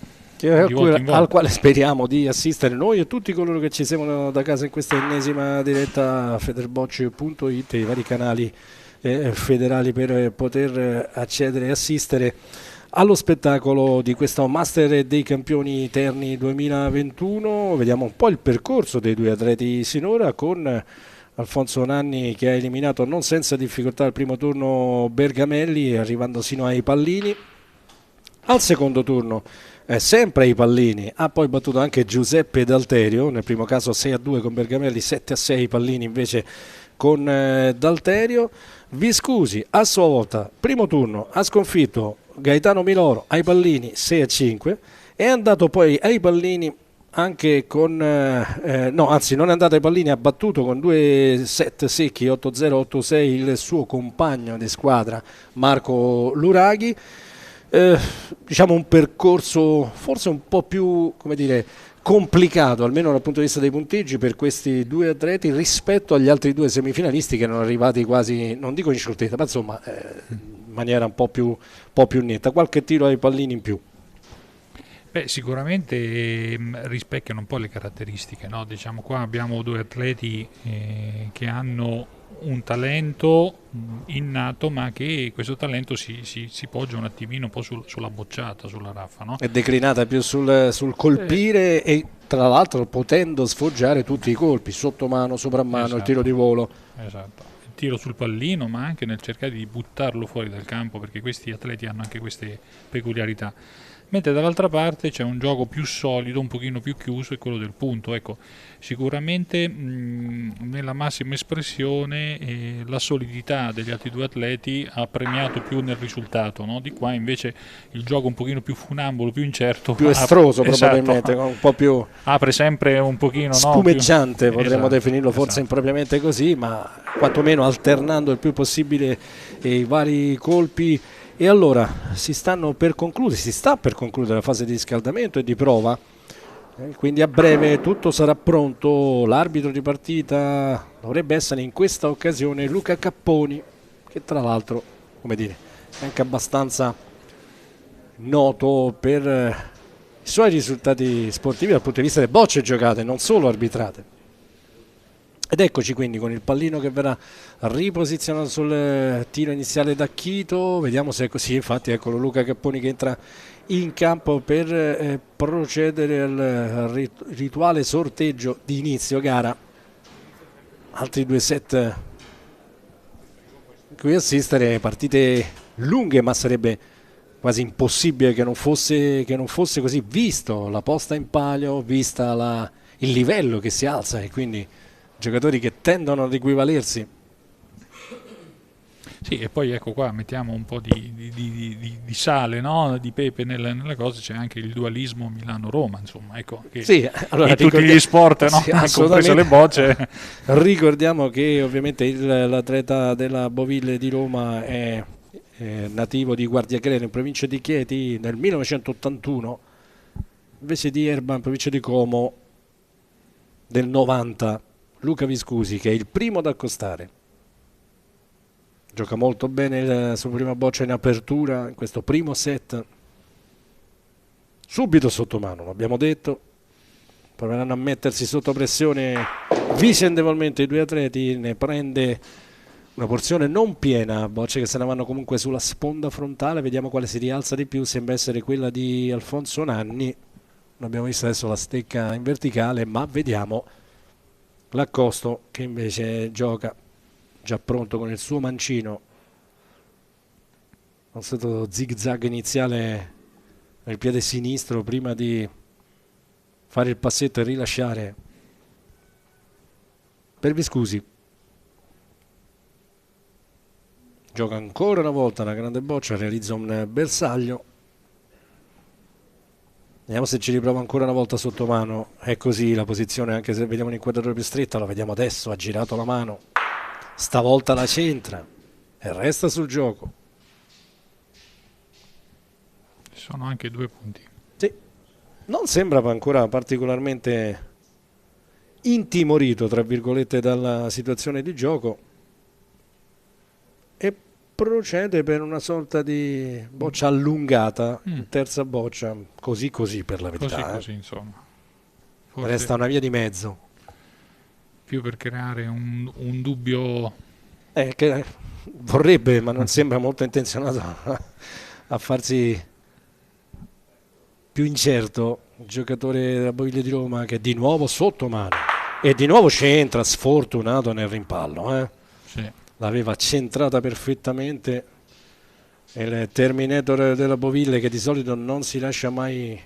al quale speriamo di assistere noi e tutti coloro che ci seguono da casa in questa ennesima diretta federbocce.it e i vari canali federali per poter accedere e assistere allo spettacolo di questo Master dei Campioni Terni 2021. Vediamo un po' il percorso dei due atleti sinora, con Alfonso Nanni che ha eliminato non senza difficoltà al primo turno Bergamelli, arrivando sino ai pallini. Al secondo turno sempre ai pallini ha poi battuto anche Giuseppe D'Alterio, nel primo caso 6-2 con Bergamelli, 7-6 pallini invece con D'Alterio. Viscusi a sua volta primo turno ha sconfitto Gaetano Miloro ai pallini 6-5, è andato poi ai pallini anche con no, anzi non è andato ai pallini, ha battuto con 2 set secchi 8-0, 8-6 il suo compagno di squadra Marco Luraghi. Diciamo un percorso forse un po' più, come dire, complicato, almeno dal punto di vista dei punteggi, per questi due atleti rispetto agli altri due semifinalisti che erano arrivati quasi, non dico in scioltezza, ma insomma in maniera un po' più netta. Qualche tiro ai pallini in più. Beh, sicuramente rispecchiano un po' le caratteristiche, no? Diciamo, qua abbiamo due atleti che hanno un talento innato, ma che questo talento si poggia un attimino un po' sulla bocciata, sulla Raffa, no? È declinata più sul colpire e tra l'altro potendo sfoggiare tutti i colpi, sottomano, sopramano, esatto. Il tiro di volo. Esatto, il tiro sul pallino, ma anche nel cercare di buttarlo fuori dal campo, perché questi atleti hanno anche queste peculiarità. Mentre dall'altra parte c'è un gioco più solido, un pochino più chiuso, è quello del punto. Ecco, sicuramente nella massima espressione la solidità degli altri due atleti ha premiato più nel risultato, no? Di qua invece il gioco un pochino più funambolo, più incerto, più estroso esatto, probabilmente, un po' più apre sempre un pochino spumeggiante, no? Potremmo definirlo forse esatto. Impropriamente così, ma quantomeno alternando il più possibile i vari colpi. E allora si sta per concludere la fase di riscaldamento e di prova, quindi a breve tutto sarà pronto. L'arbitro di partita dovrebbe essere in questa occasione Luca Capponi, che tra l'altro, come dire, è anche abbastanza noto per i suoi risultati sportivi dal punto di vista delle bocce giocate, non solo arbitrate. Ed eccoci quindi con il pallino che verrà riposizionato sul tiro iniziale da Chito. Vediamo se è così. Infatti eccolo Luca Capponi che entra in campo per procedere al rituale sorteggio di inizio gara. Altri 2 set in cui assistere, partite lunghe, ma sarebbe quasi impossibile che non fosse così, visto la posta in palio, vista il livello che si alza, e quindi giocatori che tendono ad equivalersi. Sì, e poi ecco qua mettiamo un po' di sale, no? Di pepe nella cosa, c'è anche il dualismo Milano-Roma, insomma, ecco, che sì, allora, in tutti gli sport, no? Sì, comprese le bocce. Ricordiamo che ovviamente l'atleta della Boville di Roma è nativo di Guardiacrere in provincia di Chieti nel 1981, invece di Erba in provincia di Como del 90, Luca Viscusi, che è il primo ad accostare. Gioca molto bene la sua prima boccia in apertura in questo primo set. Subito sotto mano, l'abbiamo detto. Proveranno a mettersi sotto pressione vicendevolmente i due atleti. Ne prende una porzione non piena, bocce che se ne vanno comunque sulla sponda frontale. Vediamo quale si rialza di più, sembra essere quella di Alfonso Nanni. Non abbiamo visto adesso la stecca in verticale, ma vediamo l'Accosto che invece gioca già pronto con il suo mancino. Un stato zig zag iniziale nel piede sinistro prima di fare il passetto e rilasciare per Viscusi. Gioca ancora una volta una grande boccia, realizza un bersaglio. Vediamo se ci riprova ancora una volta sotto mano. È così la posizione, anche se vediamo un'inquadratura più stretta, lo vediamo adesso, ha girato la mano. Stavolta la centra e resta sul gioco. Ci sono anche 2 punti. Sì. Non sembra ancora particolarmente intimorito, tra virgolette, dalla situazione di gioco e procede per una sorta di boccia allungata, terza boccia, così per la verità. Così, insomma. Forse resta una via di mezzo. Più per creare un dubbio. Che vorrebbe, ma non sembra molto intenzionato a farsi più incerto il giocatore della Boviglia di Roma, che è di nuovo sotto mano e di nuovo centra, sfortunato nel rimpallo. Sì. L'aveva centrata perfettamente il Terminator della Boville, che di solito non si lascia mai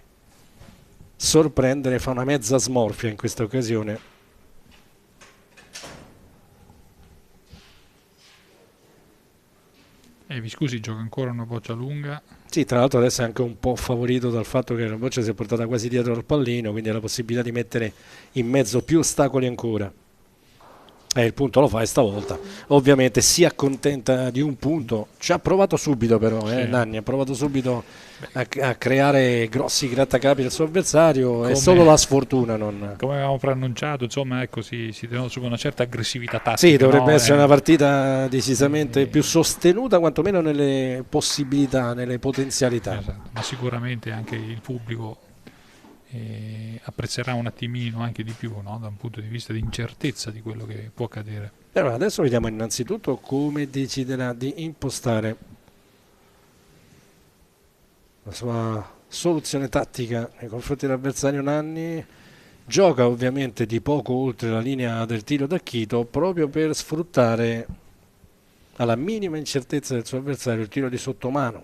sorprendere, fa una mezza smorfia in questa occasione. Viscusi gioca ancora una boccia lunga. Sì, tra l'altro adesso è anche un po' favorito dal fatto che la boccia si è portata quasi dietro al pallino, quindi ha la possibilità di mettere in mezzo più ostacoli ancora. Il punto lo fa, e stavolta ovviamente si accontenta di un punto. Ci ha provato subito però, sì. Nanni ha provato subito a creare grossi grattacapi del suo avversario. È solo la sfortuna non... Come avevamo preannunciato, insomma, ecco, si denota su una certa aggressività tattica. Sì, dovrebbe essere una partita decisamente più sostenuta, quantomeno nelle possibilità, nelle potenzialità. Esatto. Ma sicuramente anche il pubblico apprezzerà un attimino anche di più, no? Da un punto di vista di incertezza di quello che può accadere. Allora, adesso vediamo innanzitutto come deciderà di impostare la sua soluzione tattica nei confronti dell'avversario. Nanni gioca ovviamente di poco oltre la linea del tiro d'acchito, proprio per sfruttare alla minima incertezza del suo avversario il tiro di sottomano.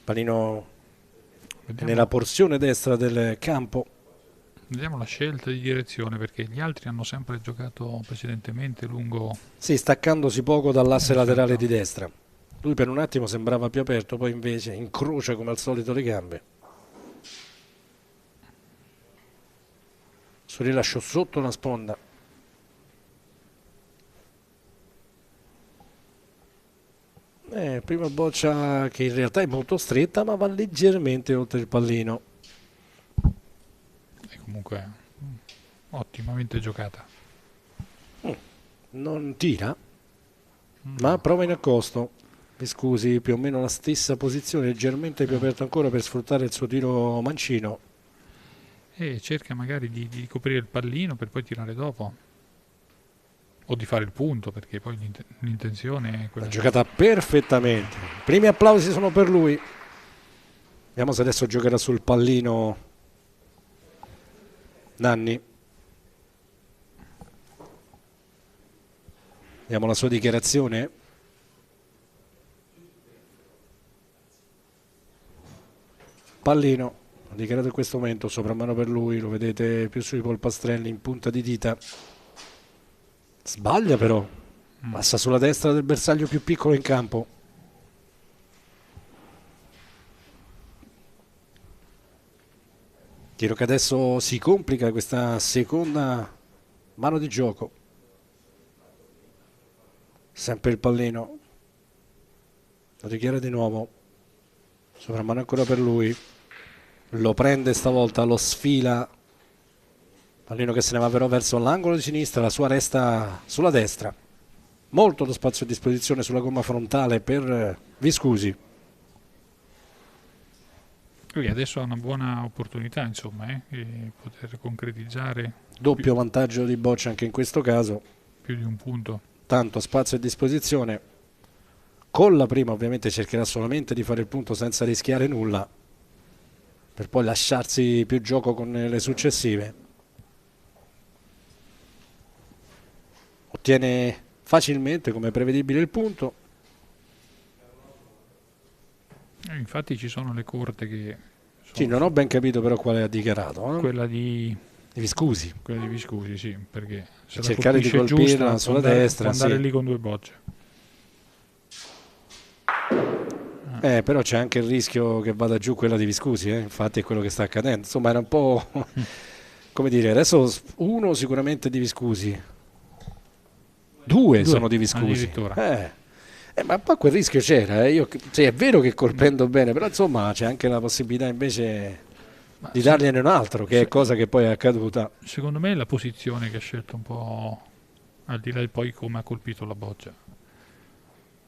Pallino nella porzione destra del campo. Vediamo la scelta di direzione, perché gli altri hanno sempre giocato precedentemente lungo. Sì, staccandosi poco dall'asse laterale di destra. Lui per un attimo sembrava più aperto, poi invece incrocia come al solito le gambe. Sul rilascio sotto la sponda. Prima boccia che in realtà è molto stretta, ma va leggermente oltre il pallino. E comunque ottimamente giocata. Non tira, ma prova in accosto. Mi scusi, più o meno la stessa posizione, leggermente più aperto ancora per sfruttare il suo tiro mancino. E cerca magari di coprire il pallino per poi tirare dopo. O di fare il punto, perché poi l'intenzione è quella. Ha giocata perfettamente. I primi applausi sono per lui. Vediamo se adesso giocherà sul pallino Nanni. Vediamo la sua dichiarazione. Pallino, ha dichiarato in questo momento, sopramano per lui, lo vedete più sui polpastrelli in punta di dita. Sbaglia però. Passa sulla destra del bersaglio più piccolo in campo. Tiro che adesso si complica questa seconda mano di gioco. Sempre il pallino. Lo dichiara di nuovo. Sovrammano ancora per lui. Lo prende stavolta, lo sfila. Pallino che se ne va però verso l'angolo di sinistra, la sua resta sulla destra. Molto lo spazio a disposizione sulla gomma frontale per Viscusi. Lui adesso ha una buona opportunità, insomma, di poter concretizzare. Doppio vantaggio di Boccia anche in questo caso. Più di un punto. Tanto spazio a disposizione. Con la prima ovviamente cercherà solamente di fare il punto senza rischiare nulla, per poi lasciarsi più gioco con le successive. Ottiene facilmente, come prevedibile, il punto. Infatti ci sono le corte che... Sì, non ho ben capito però quale ha dichiarato. Quella di Viscusi. Quella di Viscusi, sì, perché se cercare di colpirla sulla destra. Può andare sì. lì con 2 bocce. Però c'è anche il rischio che vada giù quella di Viscusi, infatti è quello che sta accadendo. Insomma, era un po'... come dire, adesso uno sicuramente di Viscusi. Due sono di Viscusi. Ma poi quel rischio c'era. È vero che colpendo bene, però insomma c'è anche la possibilità invece di dargliene un altro, che è cosa che poi è accaduta. Secondo me è la posizione che ha scelto un po', al di là di poi come ha colpito la boccia.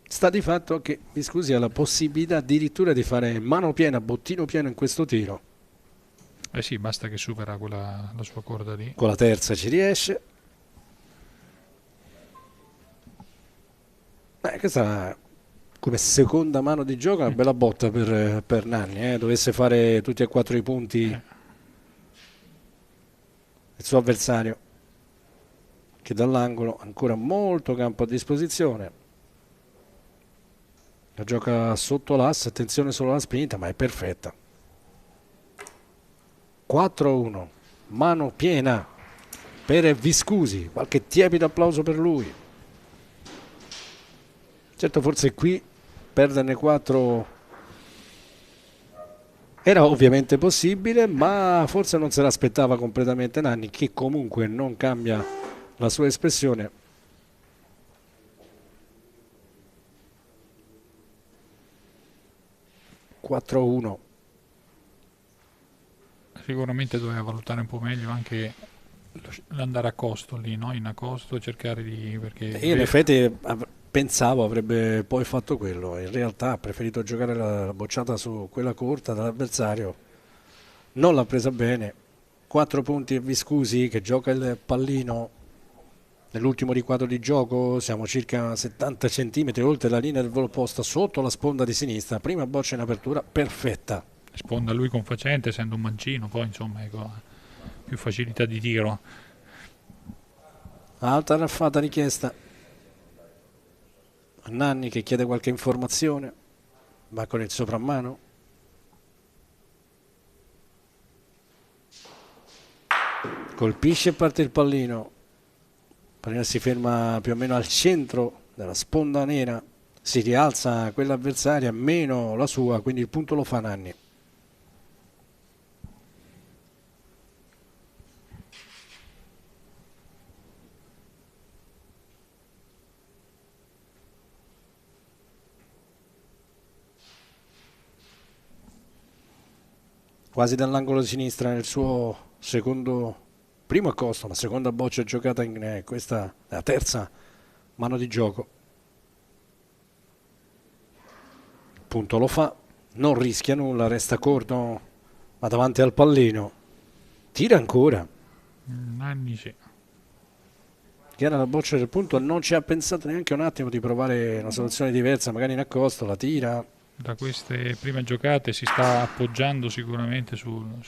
Sta di fatto che Viscusi ha la possibilità addirittura di fare mano piena, bottino pieno in questo tiro. Sì, basta che supera la sua corda lì. Con la terza ci riesce. Questa come seconda mano di gioco è una bella botta per Nanni. Dovesse fare tutti e 4 i punti il suo avversario, che dall'angolo ancora molto campo a disposizione. La gioca sotto l'asse, attenzione solo alla spinta, ma è perfetta. 4-1, mano piena per Viscusi, qualche tiepido applauso per lui. Certo, forse qui perderne 4 era ovviamente possibile, ma forse non se l'aspettava completamente Nanni, che comunque non cambia la sua espressione. Sicuramente doveva valutare un po' meglio anche l'andare a costo lì, no? In accosto, cercare di... Perché io in effetti pensavo avrebbe poi fatto quello, in realtà ha preferito giocare la bocciata su quella corta dall'avversario, non l'ha presa bene. 4 punti a Viscusi che gioca il pallino nell'ultimo riquadro di gioco, siamo circa 70 centimetri oltre la linea del volo posta, sotto la sponda di sinistra, prima boccia in apertura perfetta. Sponda lui confacente, essendo un mancino, poi insomma ecco, più facilità di tiro. Alta raffata richiesta a Nanni che chiede qualche informazione, va con il soprammano. Colpisce e parte il pallino. Pallino si ferma più o meno al centro della sponda nera, si rialza quella avversaria meno la sua, quindi il punto lo fa Nanni. Quasi dall'angolo di sinistra nel suo primo accosto, ma seconda boccia giocata in questa la terza mano di gioco. Il punto lo fa, non rischia nulla, resta corto ma davanti al pallino, tira ancora. Nanni sì. Chiara la boccia del punto, non ci ha pensato neanche un attimo di provare una soluzione diversa, magari in accosto, la tira. Da queste prime giocate si sta appoggiando sicuramente sul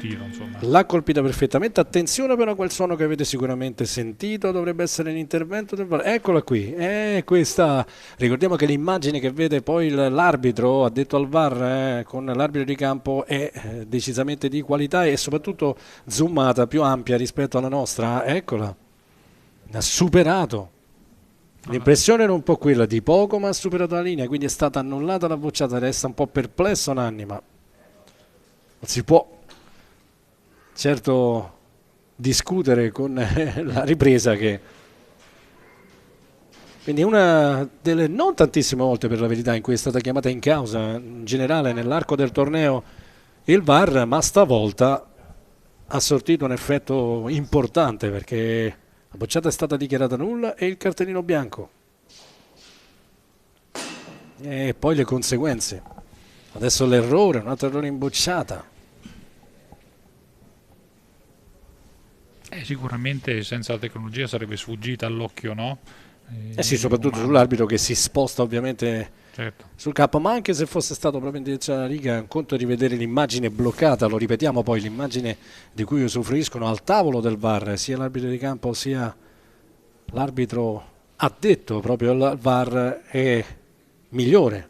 tiro, insomma. L'ha colpita perfettamente, attenzione però a quel suono che avete sicuramente sentito, dovrebbe essere l'intervento del VAR. Eccola qui, questa, ricordiamo che l'immagine che vede poi l'arbitro addetto al VAR con l'arbitro di campo è decisamente di qualità e soprattutto zoomata, più ampia rispetto alla nostra. Eccola, ha superato L'impressione era un po' quella, di poco ma ha superato la linea, quindi è stata annullata la bocciata. Resta un po' perplesso Nanni, ma non si può certo discutere con la ripresa, che quindi una delle non tantissime volte, per la verità, in cui è stata chiamata in causa in generale nell'arco del torneo il VAR, ma stavolta ha sortito un effetto importante, perché la bocciata è stata dichiarata nulla e il cartellino bianco, e poi le conseguenze. Adesso l'errore, un altro errore in bocciata. Sicuramente senza la tecnologia sarebbe sfuggita all'occhio, no? Sì, soprattutto sull'arbitro che si sposta ovviamente sul campo, ma anche se fosse stato proprio in direzione alla riga, un conto di vedere l'immagine bloccata, lo ripetiamo poi, l'immagine di cui usufruiscono al tavolo del VAR sia l'arbitro di campo sia l'arbitro addetto proprio al VAR è migliore,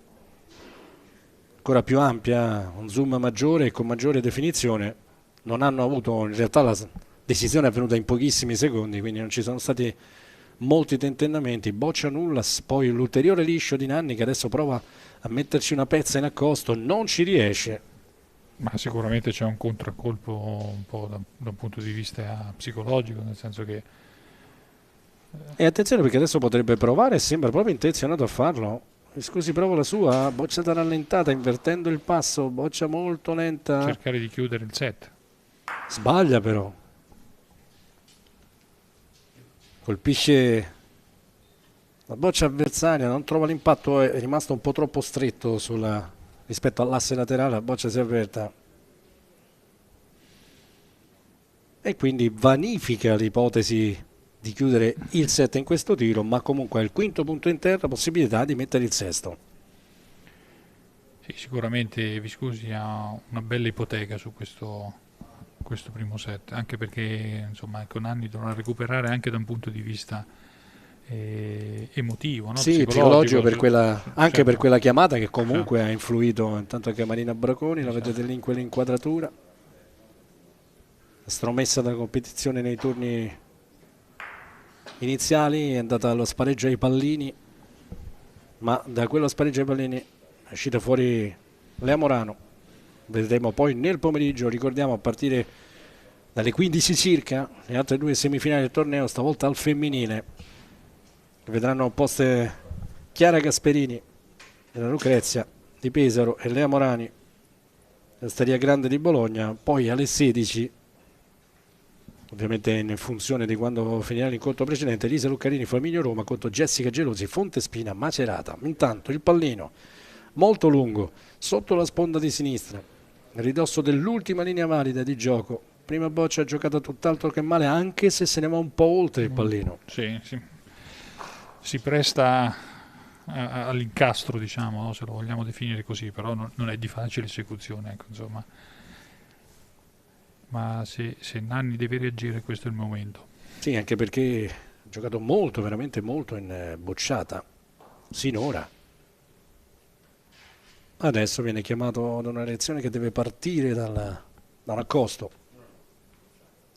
ancora più ampia, un zoom maggiore e con maggiore definizione. Non hanno avuto, in realtà la decisione è avvenuta in pochissimi secondi, quindi non ci sono stati molti tentennamenti. Boccia nulla, poi l'ulteriore liscio di Nanni che adesso prova a metterci una pezza in accosto, non ci riesce. Ma sicuramente c'è un contraccolpo un po' da un punto di vista psicologico, nel senso che e attenzione, perché adesso potrebbe provare, sembra proprio intenzionato a farlo. Scusi, provo la sua, bocciata rallentata, invertendo il passo, boccia molto lenta, cercare di chiudere il set. Sbaglia però, colpisce la boccia avversaria, non trova l'impatto, è rimasto un po' troppo stretto rispetto all'asse laterale, la boccia si è aperta e quindi vanifica l'ipotesi di chiudere il set in questo tiro, ma comunque al quinto punto in terra, possibilità di mettere il sesto. Sì, sicuramente Viscusi ha una bella ipoteca su questo primo set, anche perché insomma con Nanni dovrà recuperare anche da un punto di vista emotivo, no? Sì, psicologico per quella, anche per quella chiamata che comunque ha influito intanto anche Marina Braconi, la vedete lì in quell'inquadratura, stromessa dalla competizione nei turni iniziali, è andata allo spareggio ai pallini, ma da quello spareggio ai pallini è uscita fuori Lea Morano. Vedremo poi nel pomeriggio, ricordiamo, a partire dalle 15 circa le altre due semifinali del torneo, stavolta al femminile, che vedranno opposte Chiara Gasperini della Lucrezia di Pesaro e Lea Morani dell'Osteria Grande di Bologna. Poi alle 16, ovviamente in funzione di quando finirà l'incontro precedente, Elisa Luccarini Flaminio Roma contro Jessica Gelosi Fontespina Macerata. Intanto il pallino molto lungo sotto la sponda di sinistra, ridosso dell'ultima linea valida di gioco. Prima boccia giocata tutt'altro che male, anche se se ne va un po' oltre il pallino. Sì. Si presta all'incastro, diciamo, no? Se lo vogliamo definire così, però non è di facile esecuzione, ecco, insomma. Ma se Nanni deve reagire, questo è il momento. Sì, anche perché ha giocato molto, veramente molto in bocciata sinora. Adesso viene chiamato ad una reazione che deve partire da un accosto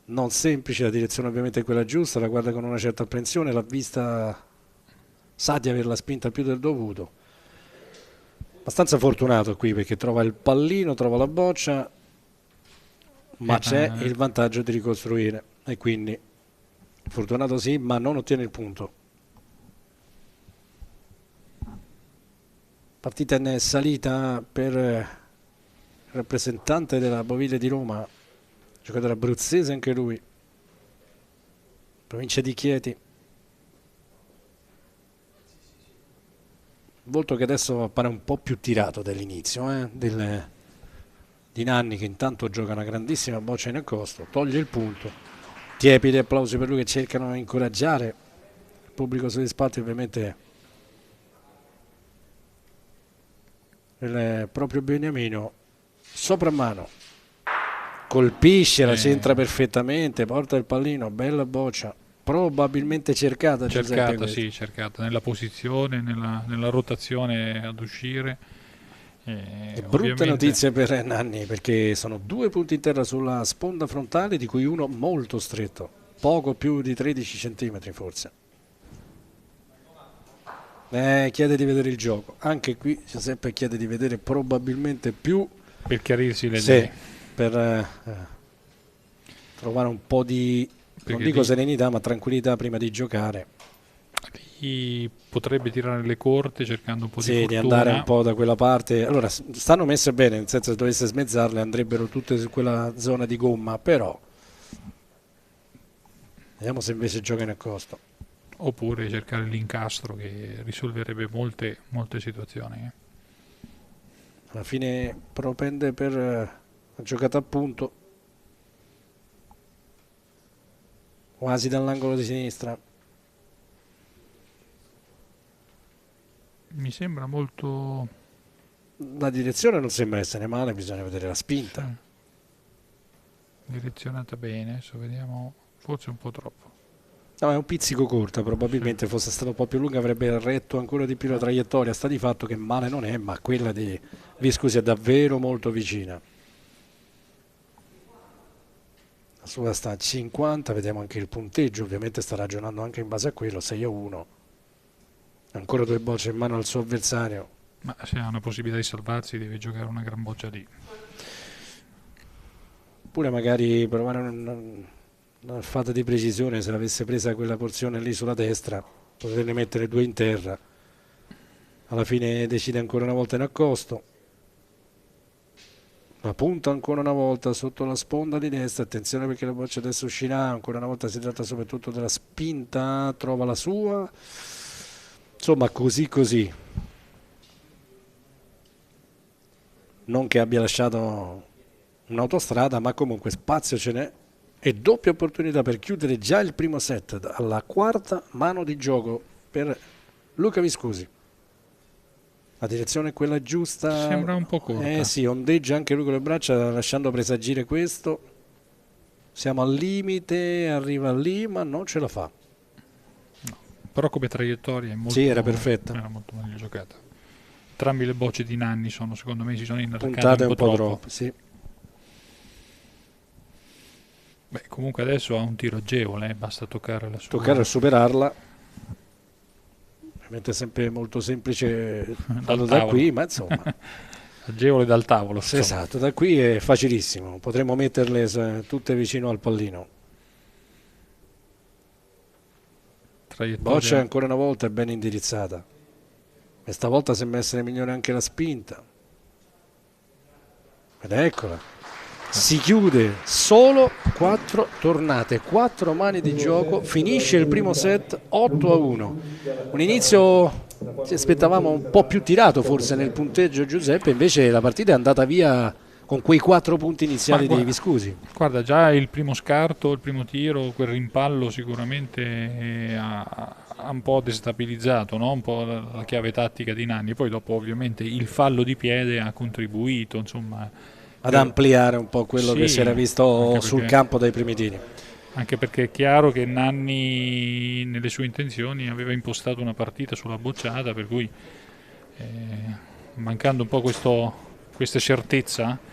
non semplice, la direzione ovviamente è quella giusta, la guarda con una certa apprensione, l'ha vista, sa di averla spinta più del dovuto. Abbastanza fortunato qui perché trova il pallino, trova la boccia, ma c'è il vantaggio di ricostruire e quindi fortunato sì, ma non ottiene il punto. Partita in salita per il rappresentante della Bovile di Roma, giocatore abruzzese anche lui, provincia di Chieti. Volto che adesso appare un po' più tirato dall'inizio di Nanni, che intanto gioca una grandissima boccia in accosto, toglie il punto. Tiepidi applausi per lui, che cercano di incoraggiare il pubblico sugli spalti, ovviamente il proprio Beniamino sopra mano, colpisce, la centra perfettamente, porta il pallino, bella boccia, probabilmente cercata, sì, cercata nella posizione, nella rotazione ad uscire. Brutta notizia per Nanni, perché sono 2 punti in terra sulla sponda frontale, di cui uno molto stretto, poco più di 13 centimetri forse. Chiede di vedere il gioco. Anche qui Giuseppe chiede di vedere probabilmente più per chiarirsi le idee, per trovare un po' di, non dico serenità, ma tranquillità prima di giocare. Potrebbe tirare le corte cercando un po' di fortuna, di andare un po' da quella parte. Allora, stanno messe bene, nel senso che se dovesse smezzarle andrebbero tutte su quella zona di gomma, però vediamo se invece gioca in accosto. Oppure cercare l'incastro, che risolverebbe molte situazioni. Alla fine propende per la giocata a punto, quasi dall'angolo di sinistra. Mi sembra molto... La direzione non sembra essere male, bisogna vedere la spinta. Direzionata bene, adesso vediamo, forse un po' troppo. No, è un pizzico corta, probabilmente fosse stato un po' più lunga avrebbe retto ancora di più la traiettoria. Sta di fatto che male non è, ma quella di Viscusi è davvero molto vicina. La sua sta a 50, vediamo anche il punteggio, ovviamente sta ragionando anche in base a quello, 6-1. Ancora 2 bocce in mano al suo avversario. Ma se ha una possibilità di salvarsi deve giocare una gran boccia lì. Oppure magari provare una fatta di precisione, se l'avesse presa quella porzione lì sulla destra, poterne mettere 2 in terra. Alla fine decide ancora una volta in accosto. La punta ancora una volta sotto la sponda di destra, attenzione perché la boccia adesso uscirà, ancora una volta si tratta soprattutto della spinta, trova la sua. Insomma, così. Non che abbia lasciato un'autostrada, ma comunque spazio ce n'è e doppia opportunità per chiudere già il primo set alla quarta mano di gioco per Luca Viscusi. La direzione è quella giusta. Sembra un po' corta. Sì, ondeggia anche lui con le braccia lasciando presagire questo. Siamo al limite, arriva lì, ma non ce la fa. Però come traiettoria è molto, sì, era perfetta. Era molto meglio giocata. Entrambi le bocce di Nanni secondo me si sono inarcate puntate un po' troppo. Sì. Beh, comunque adesso ha un tiro agevole, basta toccare la sua. Toccare e superarla. Ovviamente è sempre molto semplice da qui, ma insomma. Agevole dal tavolo. Sì, esatto, da qui è facilissimo. Potremmo metterle tutte vicino al pallino. Boccia ancora una volta è ben indirizzata e stavolta sembra essere migliore anche la spinta, ed eccola, si chiude solo 4 tornate, 4 mani di gioco, finisce il primo set 8-1. Un inizio ci aspettavamo un po' più tirato forse nel punteggio, Giuseppe, invece la partita è andata via con quei 4 punti iniziali dei Viscusi. Guarda, già il primo scarto, il primo tiro, quel rimpallo sicuramente ha un po' destabilizzato, no? Un po' la chiave tattica di Nanni. Poi dopo ovviamente il fallo di piede ha contribuito, insomma, ad ampliare un po' quello che si era visto sul campo dai primi tiri. Anche perché è chiaro che Nanni nelle sue intenzioni aveva impostato una partita sulla bocciata, per cui mancando un po' questa certezza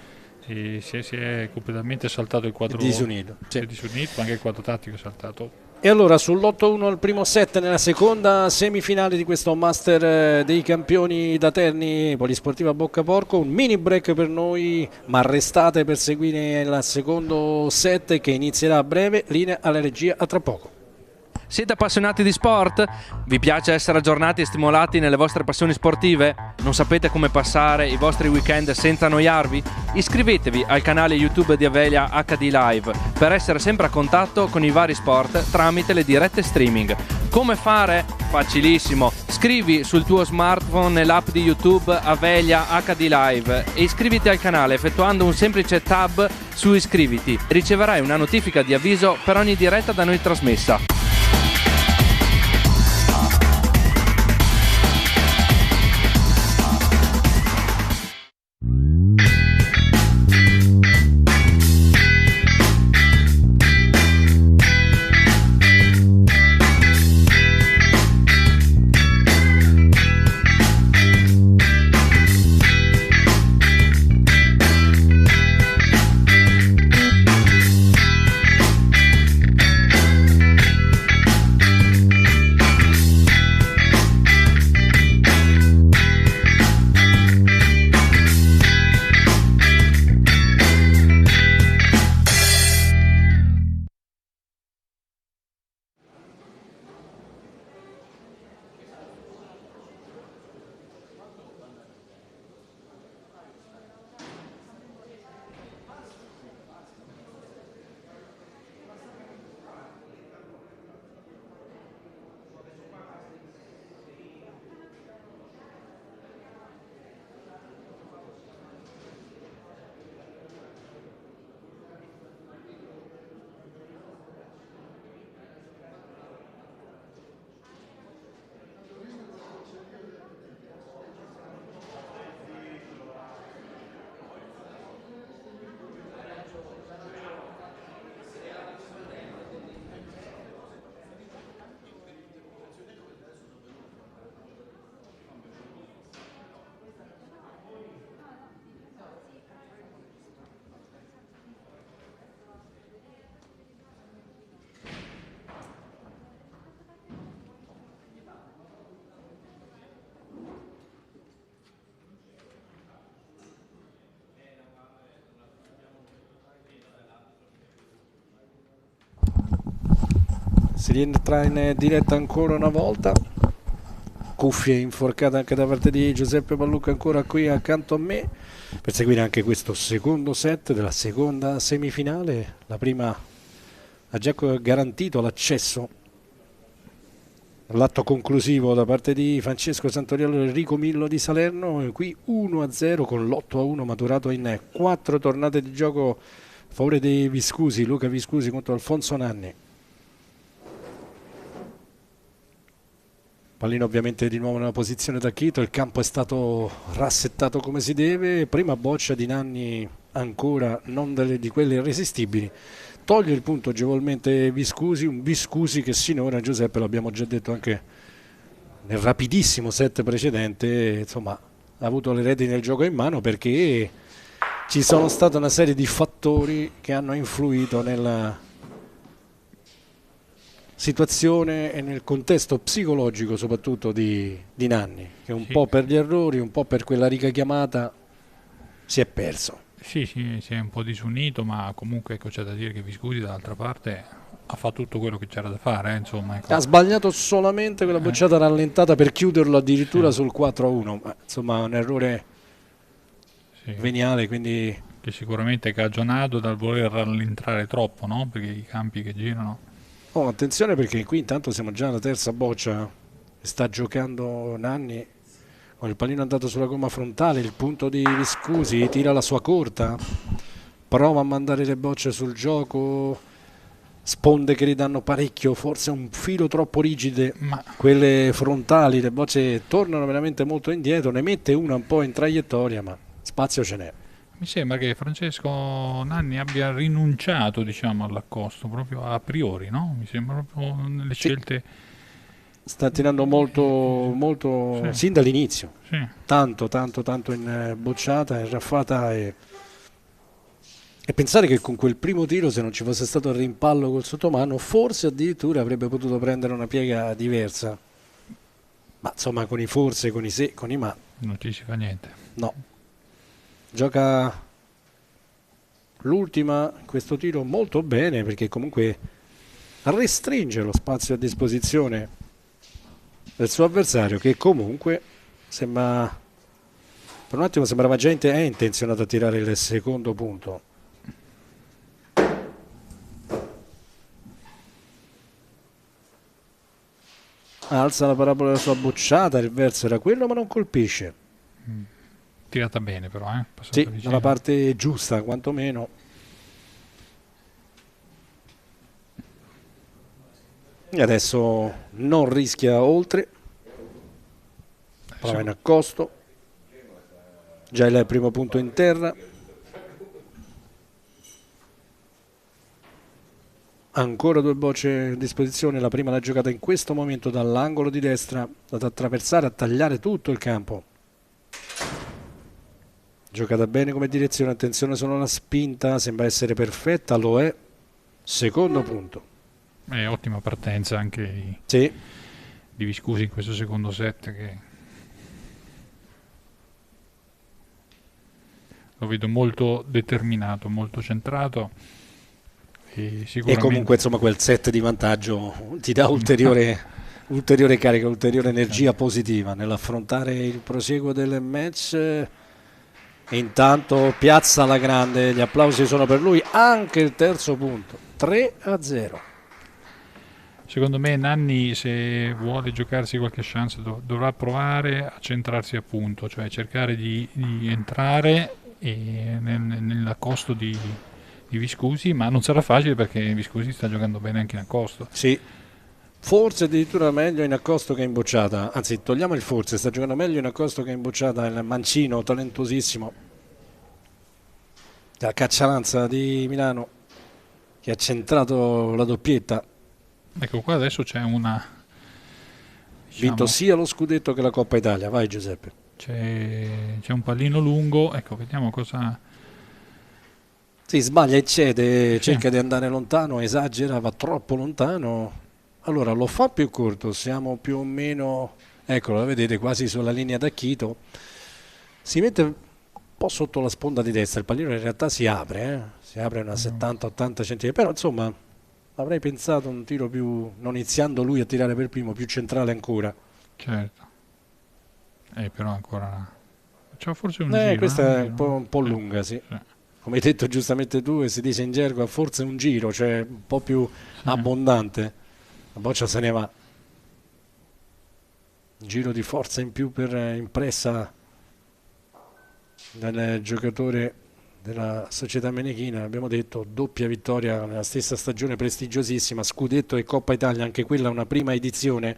si è completamente saltato il quadro disunito, ma anche il quadro tattico è saltato. E allora sull'8-1 al primo set nella seconda semifinale di questo Master dei Campioni da Terni Polisportiva Boccaporco, un mini break per noi, ma restate per seguire il secondo set che inizierà a breve. Linea alla regia, a tra poco. Siete appassionati di sport? Vi piace essere aggiornati e stimolati nelle vostre passioni sportive? Non sapete come passare i vostri weekend senza annoiarvi? Iscrivetevi al canale YouTube di Avelia HD Live per essere sempre a contatto con i vari sport tramite le dirette streaming. Come fare? Facilissimo. Scrivi sul tuo smartphone nell'app di YouTube Avelia HD Live e iscriviti al canale effettuando un semplice tab su iscriviti. Riceverai una notifica di avviso per ogni diretta da noi trasmessa. Si rientra in diretta ancora una volta. Cuffie inforcate anche da parte di Giuseppe Pallucca, ancora qui accanto a me, per seguire anche questo secondo set della seconda semifinale. La prima ha già garantito l'accesso all'atto conclusivo da parte di Francesco Santoriello e Enrico Millo di Salerno. Qui 1-0 con l'8-1 maturato in 4 tornate di gioco a favore dei Viscusi, Luca Viscusi contro Alfonso Nanni. Pallino ovviamente di nuovo nella posizione da Chito, il campo è stato rassettato come si deve, prima boccia di Nanni ancora non di quelle irresistibili, toglie il punto agevolmente Viscusi, un Viscusi che sinora, Giuseppe, l'abbiamo già detto anche nel rapidissimo set precedente, insomma ha avuto le redini del gioco in mano perché ci sono state una serie di fattori che hanno influito nella situazione e nel contesto psicologico soprattutto di Nanni, che un po' per gli errori, un po' per quella riga chiamata si è perso. Sì, si è un po' disunito, ma comunque ecco, c'è da dire che Viscusi dall'altra parte ha fatto tutto quello che c'era da fare, insomma, ecco. Ha sbagliato solamente quella bocciata rallentata per chiuderlo addirittura sul 4-1, ma insomma un errore veniale, quindi che sicuramente è cagionato dal voler rallentare troppo, no? Perché i campi che girano. Oh, attenzione perché qui intanto siamo già alla terza boccia, sta giocando Nanni con il pallino andato sulla gomma frontale, il punto di Viscusi, tira la sua corta, prova a mandare le bocce sul gioco, sponde che ridanno parecchio, forse un filo troppo rigide, ma quelle frontali, le bocce tornano veramente molto indietro, ne mette una un po' in traiettoria, ma spazio ce n'è. Mi sembra che Francesco Nanni abbia rinunciato, diciamo, all'accosto proprio a priori, no? Mi sembra proprio nelle scelte. Sta tirando molto sin dall'inizio, tanto in bocciata, in raffata e pensare che con quel primo tiro, se non ci fosse stato il rimpallo col sottomano, forse addirittura avrebbe potuto prendere una piega diversa, ma insomma con i forse, con i se, con i ma non ci si fa niente. No. Gioca l'ultima, questo tiro molto bene perché comunque restringe lo spazio a disposizione del suo avversario, che comunque sembra, per un attimo sembrava già è intenzionato a tirare il secondo punto. Alza la parabola della sua bocciata, il verso era quello ma non colpisce. Tirata bene però, sì, dalla parte giusta quantomeno. E adesso non rischia oltre, prova in accosto, già il primo punto in terra, ancora due bocce a disposizione, la prima l'ha giocata in questo momento dall'angolo di destra, ad attraversare, a tagliare tutto il campo. Giocata bene come direzione, attenzione solo alla spinta, sembra essere perfetta, lo è, secondo punto. È ottima partenza anche di Viscusi in questo secondo set, che lo vedo molto determinato, molto centrato e sicuramente... E comunque insomma quel set di vantaggio ti dà ulteriore carica, ulteriore energia positiva nell'affrontare il proseguo del match. E intanto piazza alla grande, gli applausi sono per lui, anche il terzo punto, 3-0. Secondo me Nanni, se vuole giocarsi qualche chance, dovrà provare a centrarsi a punto, cioè cercare di entrare nell'accosto di Viscusi, ma non sarà facile perché Viscusi sta giocando bene anche in accosto. Sì, forse addirittura meglio in accosto che in bocciata, anzi togliamo il forse, sta giocando meglio in accosto che in bocciata il mancino talentosissimo della Caccialanza di Milano, che ha centrato la doppietta. Ecco qua adesso c'è una... Vinto sia lo scudetto che la Coppa Italia, vai Giuseppe. C'è un pallino lungo, ecco vediamo cosa... Sì, sbaglia, eccede, cerca di andare lontano, esagera, va troppo lontano, allora lo fa più corto, siamo più o meno, eccolo, la vedete quasi sulla linea da Chito, si mette un po' sotto la sponda di destra, il pallino in realtà si apre una 70-80 cm, però insomma avrei pensato un tiro più, non iniziando lui a tirare per primo, più centrale ancora. Certo. Però ancora... C'è forse un giro. Questa è un po' lunga, sì. Come hai detto giustamente tu, e si dice in gergo, forse un giro, cioè un po' più abbondante. La boccia se ne va. Un giro di forza in più per impressa dal giocatore della Società Menechina. Abbiamo detto doppia vittoria nella stessa stagione prestigiosissima, scudetto e Coppa Italia, anche quella una prima edizione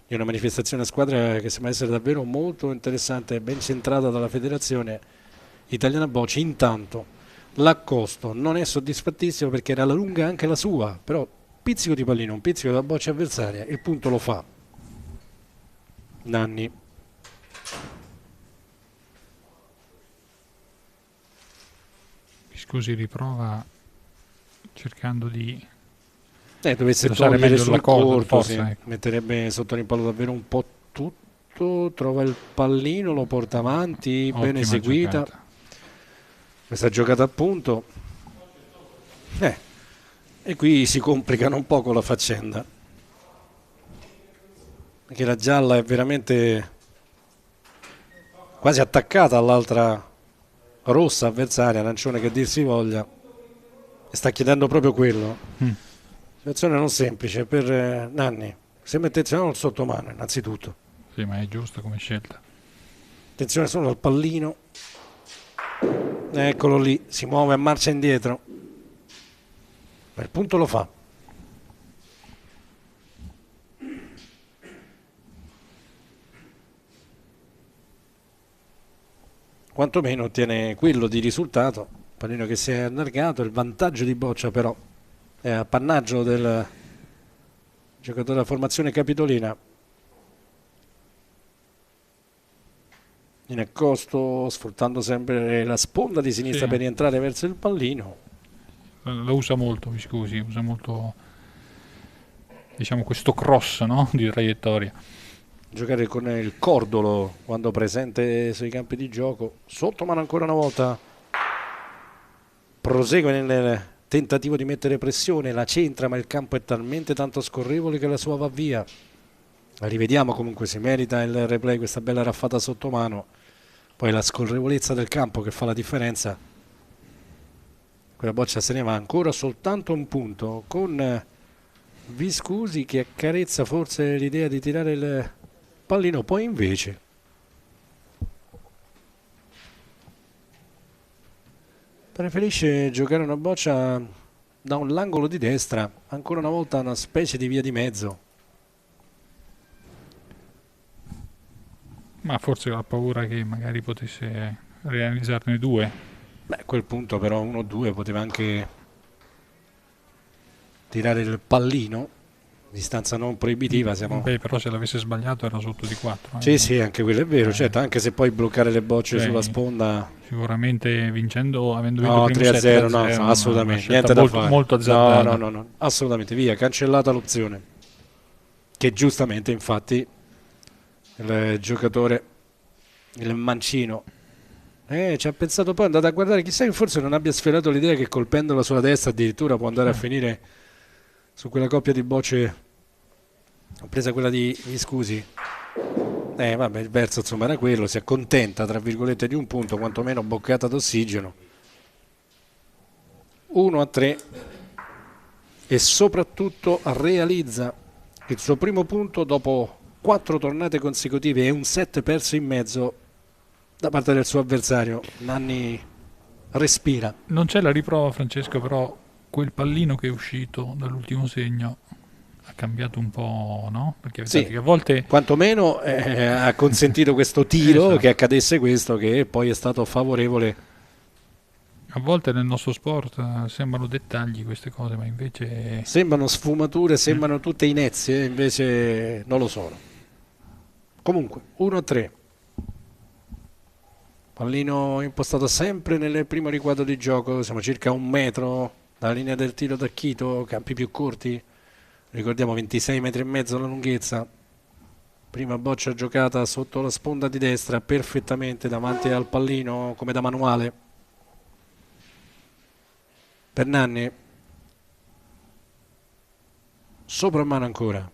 di una manifestazione a squadra che sembra essere davvero molto interessante, ben centrata dalla Federazione Italiana Bocce. Intanto l'Accosto non è soddisfattissimo perché era alla lunga anche la sua, però pizzico di pallino, un pizzico da boccia avversaria, il punto lo fa Nanni. Scusi, riprova cercando di... dovesse togliere sul corto, sì. Metterebbe sotto rimpallo davvero un po' tutto, trova il pallino, lo porta avanti, ottima, ben eseguita giocata. Questa giocata appunto e qui si complicano un poco la faccenda, perché la gialla è veramente quasi attaccata all'altra rossa avversaria, arancione che dir si voglia, e sta chiedendo proprio quello. Situazione non semplice per Nanni, sembra intenzionato il sottomano innanzitutto. Sì, ma è giusto come scelta. Attenzione solo al pallino, eccolo lì, si muove a marcia indietro, ma il punto lo fa. Quantomeno ottiene quello di risultato, pallino che si è allargato. Il vantaggio di Boccia però è appannaggio del giocatore della formazione capitolina. In accosto, sfruttando sempre la sponda di sinistra per rientrare verso il pallino. Lo usa molto, mi scusi, usa molto, diciamo, questo cross, no? Di traiettoria. Giocare con il cordolo quando presente sui campi di gioco. Sottomano ancora una volta, prosegue nel tentativo di mettere pressione, la centra, ma il campo è talmente tanto scorrevole che la sua va via. La rivediamo, comunque si merita il replay, questa bella raffata sottomano, poi la scorrevolezza del campo che fa la differenza. Quella boccia se ne va, ancora soltanto un punto con Viscusi che accarezza forse l'idea di tirare il pallino, poi invece preferisce giocare una boccia da un angolo di destra, ancora una volta una specie di via di mezzo. Ma forse ha paura che magari potesse realizzarne due. Beh, a quel punto però 1-2 poteva anche tirare il pallino, distanza non proibitiva. Beh, però se l'avesse sbagliato era sotto di 4. Sì, sì, anche quello è vero, certo, anche se poi bloccare le bocce sulla sponda. Sicuramente vincendo, avendo vinto il primo 3-0, no, assolutamente, niente da fare. Molto azzardata. No, assolutamente, via, cancellata l'opzione. Che giustamente, infatti, il giocatore, il mancino, ci ha pensato, poi è andato a guardare, chissà che forse non abbia sferato l'idea che colpendola sulla destra addirittura può andare a finire su quella coppia di bocce, presa quella di Viscusi. Vabbè, il verso insomma era quello, si accontenta tra virgolette di un punto, quantomeno boccata d'ossigeno. 1-3 e soprattutto realizza il suo primo punto dopo 4 tornate consecutive e un set perso in mezzo da parte del suo avversario. Nanni respira. Non c'è la riprova, Francesco, però quel pallino che è uscito dall'ultimo segno ha cambiato un po', no? Perché sì, che a volte quantomeno ha consentito questo tiro, esatto, che accadesse questo, che poi è stato favorevole. A volte nel nostro sport sembrano dettagli queste cose, ma invece sembrano sfumature, sembrano tutte inezie, invece non lo sono. Comunque 1-3, pallino impostato sempre nel primo riquadro di gioco, siamo circa 1 metro dalla linea del tiro da Chito, campi più corti, ricordiamo 26 metri e mezzo la lunghezza. Prima boccia giocata sotto la sponda di destra, perfettamente davanti al pallino come da manuale per Nanni. Soprammano ancora.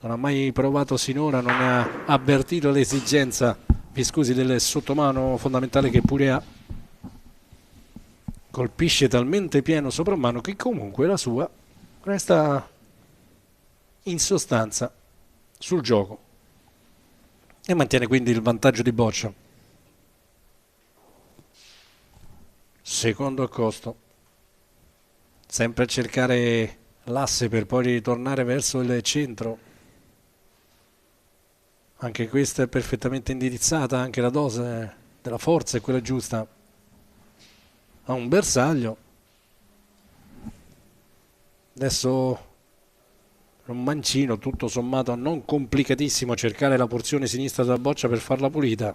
Non ha mai provato sinora, non ne ha avvertito l'esigenza, Viscusi, del sottomano fondamentale che pure ha. Colpisce talmente pieno Soprammano che comunque la sua resta in sostanza sul gioco e mantiene quindi il vantaggio di Boccia. Secondo accosto, sempre a cercare l'asse per poi ritornare verso il centro. Anche questa è perfettamente indirizzata, anche la dose della forza è quella giusta. Ha un bersaglio. Adesso un mancino tutto sommato non complicatissimo, cercare la porzione sinistra della Boccia per farla pulita.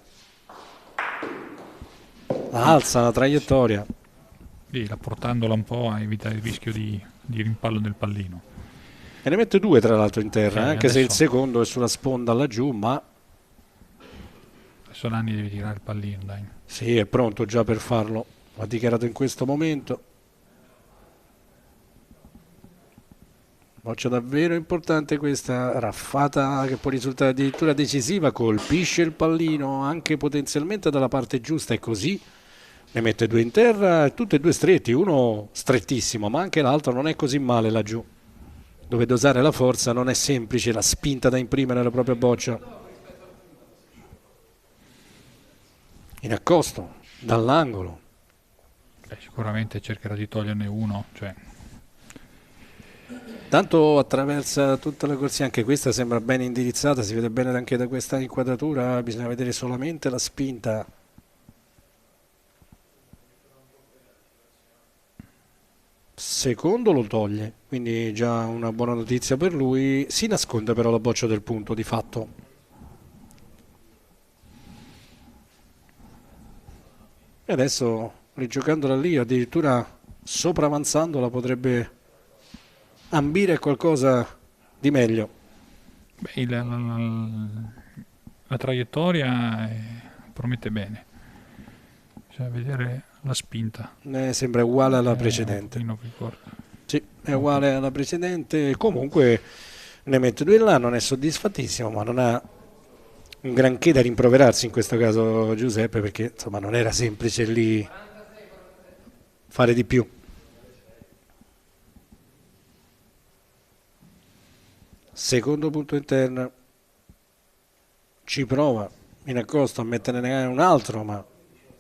La alza la traiettoria. Sì, portandola un po' a evitare il rischio di rimpallo del pallino. E ne mette 2 tra l'altro in terra, anche adesso, se il secondo è sulla sponda laggiù, ma adesso Nanni deve tirare il pallino, dai. sì, è pronto già per farlo, ha dichiarato in questo momento. Boccia davvero importante questa raffata che può risultare addirittura decisiva, colpisce il pallino anche potenzialmente dalla parte giusta e così ne mette 2 in terra, tutti e 2 stretti, uno strettissimo ma anche l'altro non è così male laggiù, dove dosare la forza non è semplice, la spinta da imprimere alla propria Boccia. In accosto, dall'angolo. Sicuramente cercherà di toglierne uno, cioè. Tanto attraversa tutta la corsia, anche questa sembra ben indirizzata, si vede bene anche da questa inquadratura, bisogna vedere solamente la spinta. Secondo lo toglie, quindi già una buona notizia per lui. Si nasconde però la Boccia del punto di fatto. E adesso rigiocandola lì, addirittura sopravanzandola, potrebbe ambire a qualcosa di meglio. Beh, la traiettoria promette bene, bisogna vedere la spinta. Sembra uguale alla precedente. Sì, è uguale alla precedente. Comunque ne mette 2 in là, non è soddisfattissimo, ma non ha un granché da rimproverarsi in questo caso Giuseppe, perché insomma non era semplice lì fare di più. Secondo punto interno, ci prova in accosto a metterne un altro, ma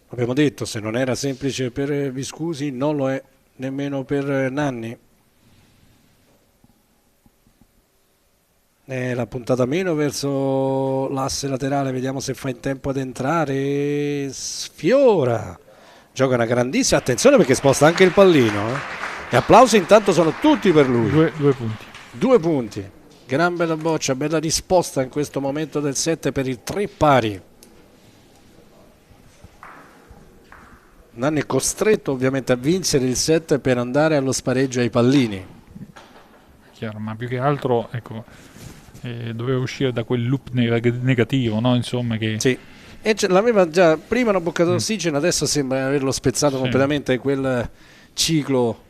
abbiamo detto, se non era semplice per Viscusi non lo è nemmeno per Nanni. La puntata meno verso l'asse laterale, vediamo se fa in tempo ad entrare. Sfiora, gioca una grandissima attenzione perché sposta anche il pallino, e applausi intanto sono tutti per lui. 2 punti. 2 punti, gran bella Boccia, bella risposta in questo momento del 7 per il 3 pari. Nanni è costretto ovviamente a vincere il 7 per andare allo spareggio ai pallini. Chiaro, ma più che altro ecco, doveva uscire da quel loop negativo, no? Insomma, che sì. E l'aveva già prima una boccata d'ossigeno, adesso sembra averlo spezzato completamente quel ciclo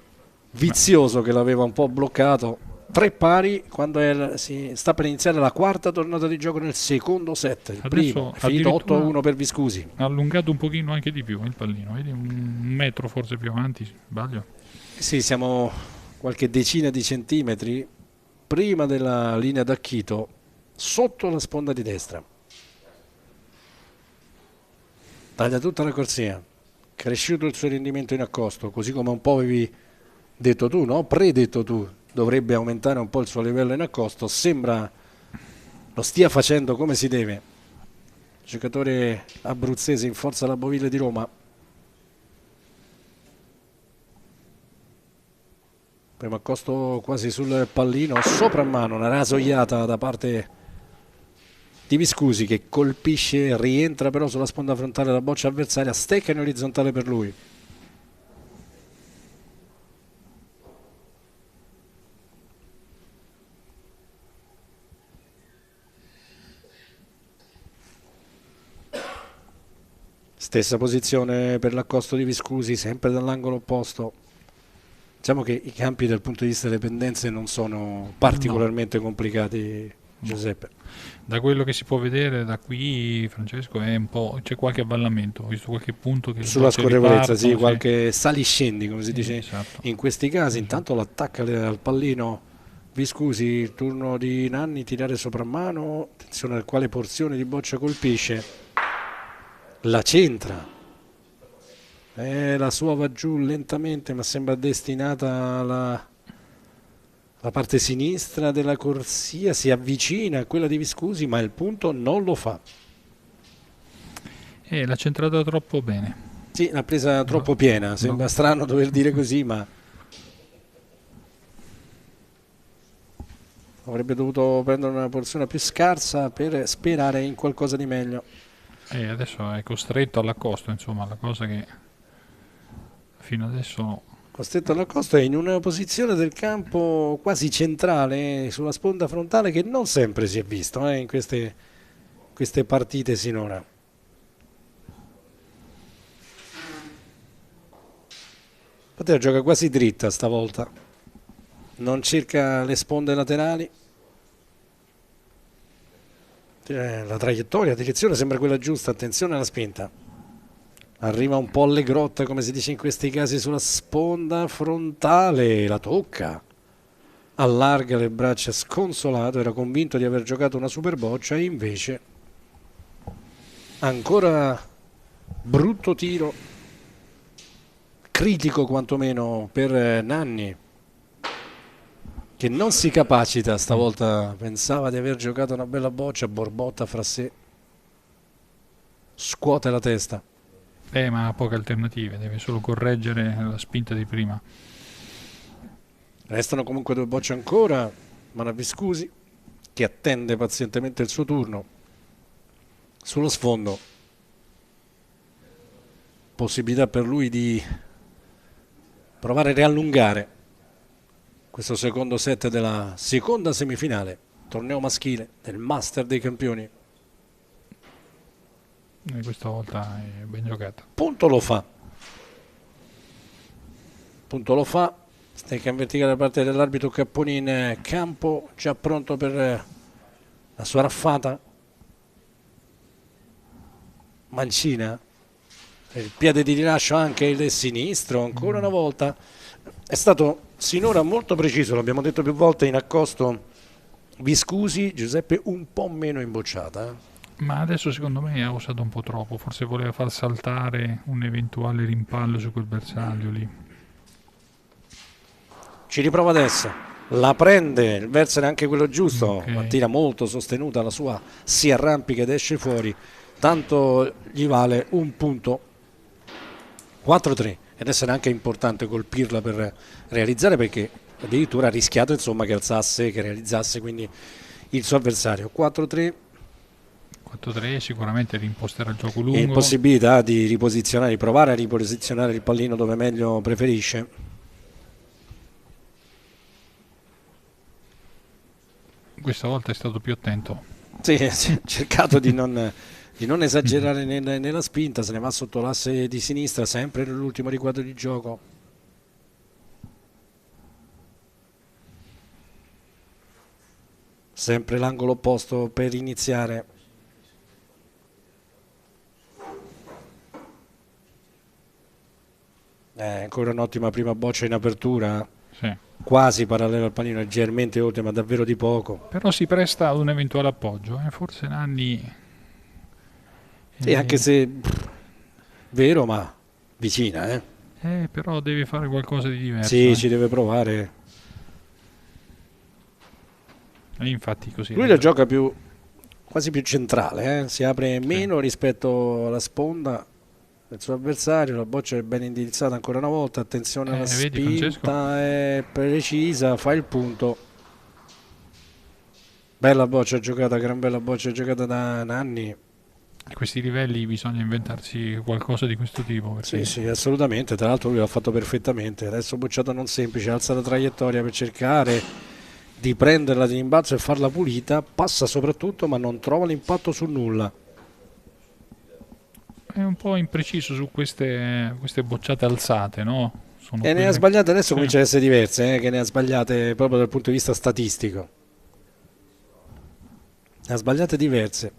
vizioso che l'aveva un po' bloccato. 3 pari quando si sta per iniziare la 4ª tornata di gioco nel secondo set. Il primo è finito 8-1 per Viscusi. Ha allungato un pochino anche di più il pallino, vedi, 1 metro forse più avanti, sbaglio? Sì, siamo qualche decina di centimetri prima della linea d'acchito, sotto la sponda di destra. Taglia tutta la corsia, cresciuto il suo rendimento in accosto, così come un po' avevi detto tu, no? Predetto tu, dovrebbe aumentare un po' il suo livello in accosto, sembra lo stia facendo come si deve. Giocatore abruzzese in forza alla Bovile di Roma. Primo accosto quasi sul pallino, Soprammano, una rasoiata da parte di Viscusi che colpisce, rientra però sulla sponda frontale della Boccia avversaria, stecca in orizzontale per lui. Stessa posizione per l'accosto di Viscusi, sempre dall'angolo opposto. Diciamo che i campi dal punto di vista delle pendenze non sono particolarmente complicati, Giuseppe. Da quello che si può vedere da qui, Francesco, è un po', c'è qualche avvallamento, ho visto qualche punto che sulla scorrevolezza, sì, sì, qualche saliscendi, come si dice esatto. in questi casi. Intanto l'attacca al pallino Viscusi, il turno di Nanni, tirare soprammano, attenzione a quale porzione di boccia colpisce, la centra. La sua va giù lentamente, ma sembra destinata alla parte sinistra della corsia, si avvicina a quella di Viscusi, ma il punto non lo fa. L'ha centrata troppo bene. Sì, l'ha presa troppo piena, sembra strano dover dire così, ma avrebbe dovuto prendere una porzione più scarsa per sperare in qualcosa di meglio. Adesso è costretto all'accosto, insomma, la cosa che fino adesso... Costretto all'accosto è in una posizione del campo quasi centrale, sulla sponda frontale, che non sempre si è visto in queste partite sinora. Infatti gioca quasi dritta stavolta, non cerca le sponde laterali. La traiettoria, la direzione sembra quella giusta, attenzione alla spinta. Arriva un po' alle grotte, come si dice in questi casi, sulla sponda frontale, la tocca, allarga le braccia sconsolato, era convinto di aver giocato una super boccia e invece ancora brutto tiro, critico quantomeno per Nanni, che non si capacita stavolta, pensava di aver giocato una bella boccia, borbotta fra sé, scuote la testa. Ma ha poche alternative, deve solo correggere la spinta di prima. Restano comunque 2 bocce ancora, ma Viscusi che attende pazientemente il suo turno. Sullo sfondo, possibilità per lui di provare a riallungare questo secondo set della seconda semifinale, torneo maschile del Master dei Campioni. E questa volta è ben giocata. Punto lo fa, stecca in verticale da parte dell'arbitro Capponi in campo, già pronto per la sua raffata. Mancina, il piede di rilascio anche il sinistro, ancora una volta. È stato sinora molto preciso, l'abbiamo detto più volte in accosto Viscusi, Giuseppe un po' meno imbocciata. Ma adesso secondo me ha usato un po' troppo, forse voleva far saltare un eventuale rimpallo su quel bersaglio lì. Ci riprova adesso, la prende, il verso è anche quello giusto, ma tira molto sostenuta, la sua si arrampica ed esce fuori, tanto gli vale un punto. 4-3, ed essere anche importante colpirla per realizzare, perché addirittura ha rischiato insomma che alzasse, che realizzasse quindi il suo avversario. 4-3. 4-3 sicuramente rimposterà il gioco lungo. E possibilità di riposizionare, di provare a riposizionare il pallino dove meglio preferisce. Questa volta è stato più attento. Sì, ha cercato di non esagerare nella spinta, se ne va sotto l'asse di sinistra, sempre nell'ultimo riquadro di gioco. Sempre l'angolo opposto per iniziare. Ancora un'ottima prima boccia in apertura, sì. Quasi parallelo al pallino, leggermente oltre, ma davvero di poco. Però si presta ad un eventuale appoggio, forse Nanni... Sì, anche se vero, ma vicina. Però deve fare qualcosa di diverso. Sì, ci deve provare. E infatti così. Lui la gioca quasi più centrale, si apre meno rispetto alla sponda del suo avversario. La boccia è ben indirizzata ancora una volta, attenzione alla spinta, è precisa, fa il punto. Bella boccia giocata, gran bella boccia giocata da Nanni. A questi livelli bisogna inventarsi qualcosa di questo tipo. Perché... Sì, assolutamente, tra l'altro lui l'ha fatto perfettamente. Adesso bocciata non semplice, alza la traiettoria per cercare di prenderla di rimbalzo e farla pulita, passa soprattutto ma non trova l'impatto su nulla. È un po' impreciso su queste bocciate alzate, no? sono E ne ha quelle- sbagliate adesso Sì. comincia ad essere diverse, che ne ha sbagliate proprio dal punto di vista statistico. Ne ha sbagliate diverse.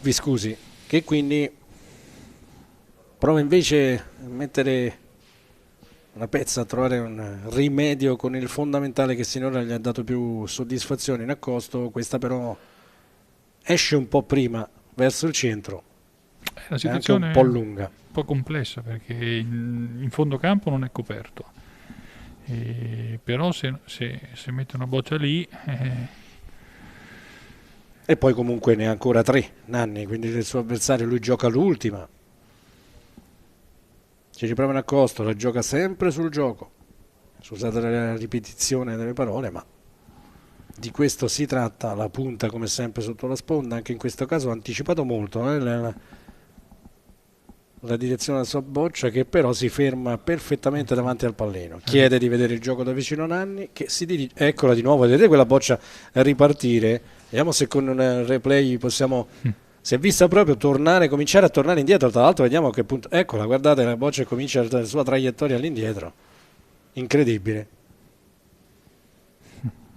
Vi scusi, che quindi prova invece a mettere una pezza, a trovare un rimedio con il fondamentale che sinora gli ha dato più soddisfazione in accosto. Questa però esce un po' prima verso il centro, È una è anche situazione un po' lunga. un po' complessa perché in fondo campo non è coperto. Però se mette una boccia lì, E poi comunque ne ha ancora 3 Nanni, quindi del suo avversario lui gioca l'ultima. Ci riprova in accosto, la gioca sempre sul gioco. Scusate la ripetizione delle parole, ma di questo si tratta. La punta come sempre sotto la sponda, anche in questo caso ha anticipato molto la direzione della sua boccia, che però si ferma perfettamente davanti al pallino. Chiede di vedere il gioco da vicino a Nanni, che si dirige, eccola di nuovo, vedete quella boccia ripartire. Vediamo se con un replay possiamo, si è vista proprio cominciare a tornare indietro. Tra l'altro vediamo a che punto, eccola, guardate, la boccia comincia la sua traiettoria all'indietro, incredibile.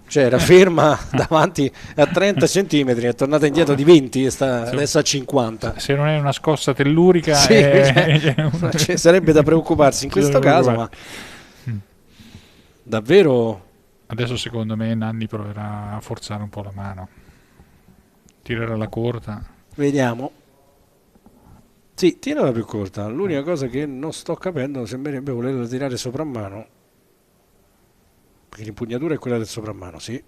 Cioè era ferma davanti a 30 centimetri, è tornata indietro di 20 e sta adesso a 50. se non è una scossa tellurica, Sì, cioè, sarebbe da preoccuparsi in questo caso, ma davvero. Adesso secondo me Nanni proverà a forzare un po' la mano, tirare alla corta. Vediamo. Sì, tirala più corta. L'unica cosa che non sto capendo, sembrerebbe volerla tirare sopra mano, perché l'impugnatura è quella del soprammano, sì.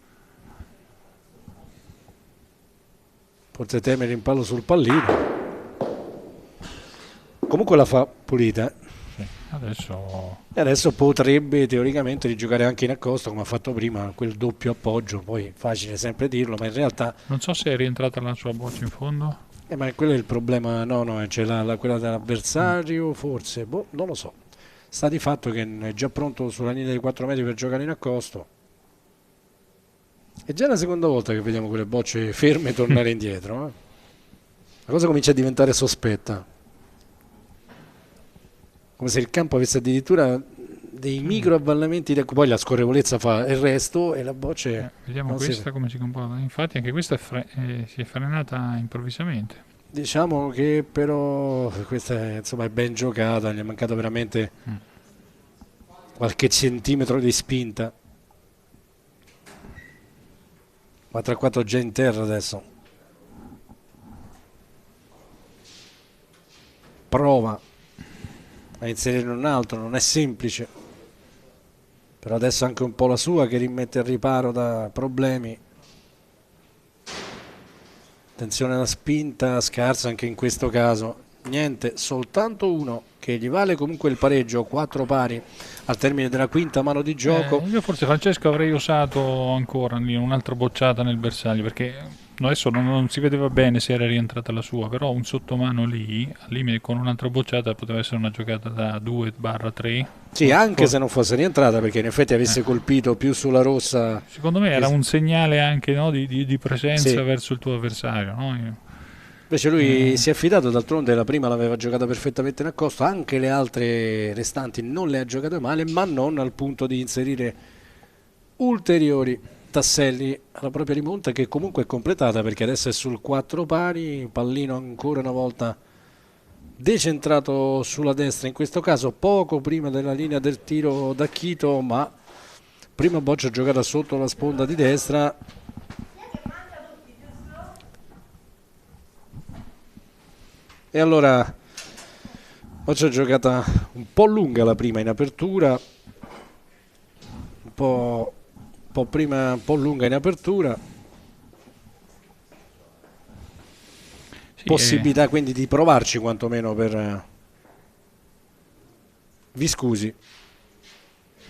Forse teme l'impallo sul pallino. Comunque la fa pulita. E adesso potrebbe teoricamente rigiocare anche in accosto, come ha fatto prima, quel doppio appoggio. Poi facile sempre dirlo, ma in realtà Non so se è rientrata la sua boccia in fondo. ma quello è il problema. No, c'è quella dell'avversario, forse, non lo so. Sta di fatto che è già pronto sulla linea dei 4 metri per giocare in accosto. È già la seconda volta che vediamo quelle bocce ferme tornare indietro. La cosa comincia a diventare sospetta. Come se il campo avesse addirittura dei micro avvallamenti, poi la scorrevolezza fa il resto e la boccia... Vediamo non si- questa come si comporta. Infatti anche questa si è frenata improvvisamente. Diciamo che però questa insomma, è ben giocata, gli è mancato veramente qualche centimetro di spinta. 4-4 già in terra adesso. Prova a inserire un altro, non è semplice. Però adesso anche un po' la sua che rimette al riparo da problemi. Attenzione alla spinta scarsa anche in questo caso. Niente, soltanto uno che gli vale comunque il pareggio, 4 pari al termine della quinta mano di gioco. Io forse Francesco avrei usato ancora lì un'altra bocciata nel bersaglio, perché adesso non si vedeva bene se era rientrata la sua, però un sottomano lì, al limite con un'altra bocciata poteva essere una giocata da 2/3. Sì, anche se non fosse rientrata, perché in effetti avesse colpito più sulla rossa. Secondo me era un segnale anche, no, di presenza Sì. verso il tuo avversario, no? Invece lui si è affidato, d'altronde la prima l'aveva giocata perfettamente in accosto, anche le altre restanti non le ha giocate male, ma non al punto di inserire ulteriori tasselli alla propria rimonta, che comunque è completata, perché adesso è sul 4 pari, pallino ancora una volta decentrato sulla destra, in questo caso poco prima della linea del tiro da Chito, ma prima boccia giocata sotto la sponda di destra. E allora boccia giocata un po' lunga la prima in apertura, un po' prima, un po' lunga in apertura. Sì, Possibilità quindi di provarci quantomeno per Viscusi.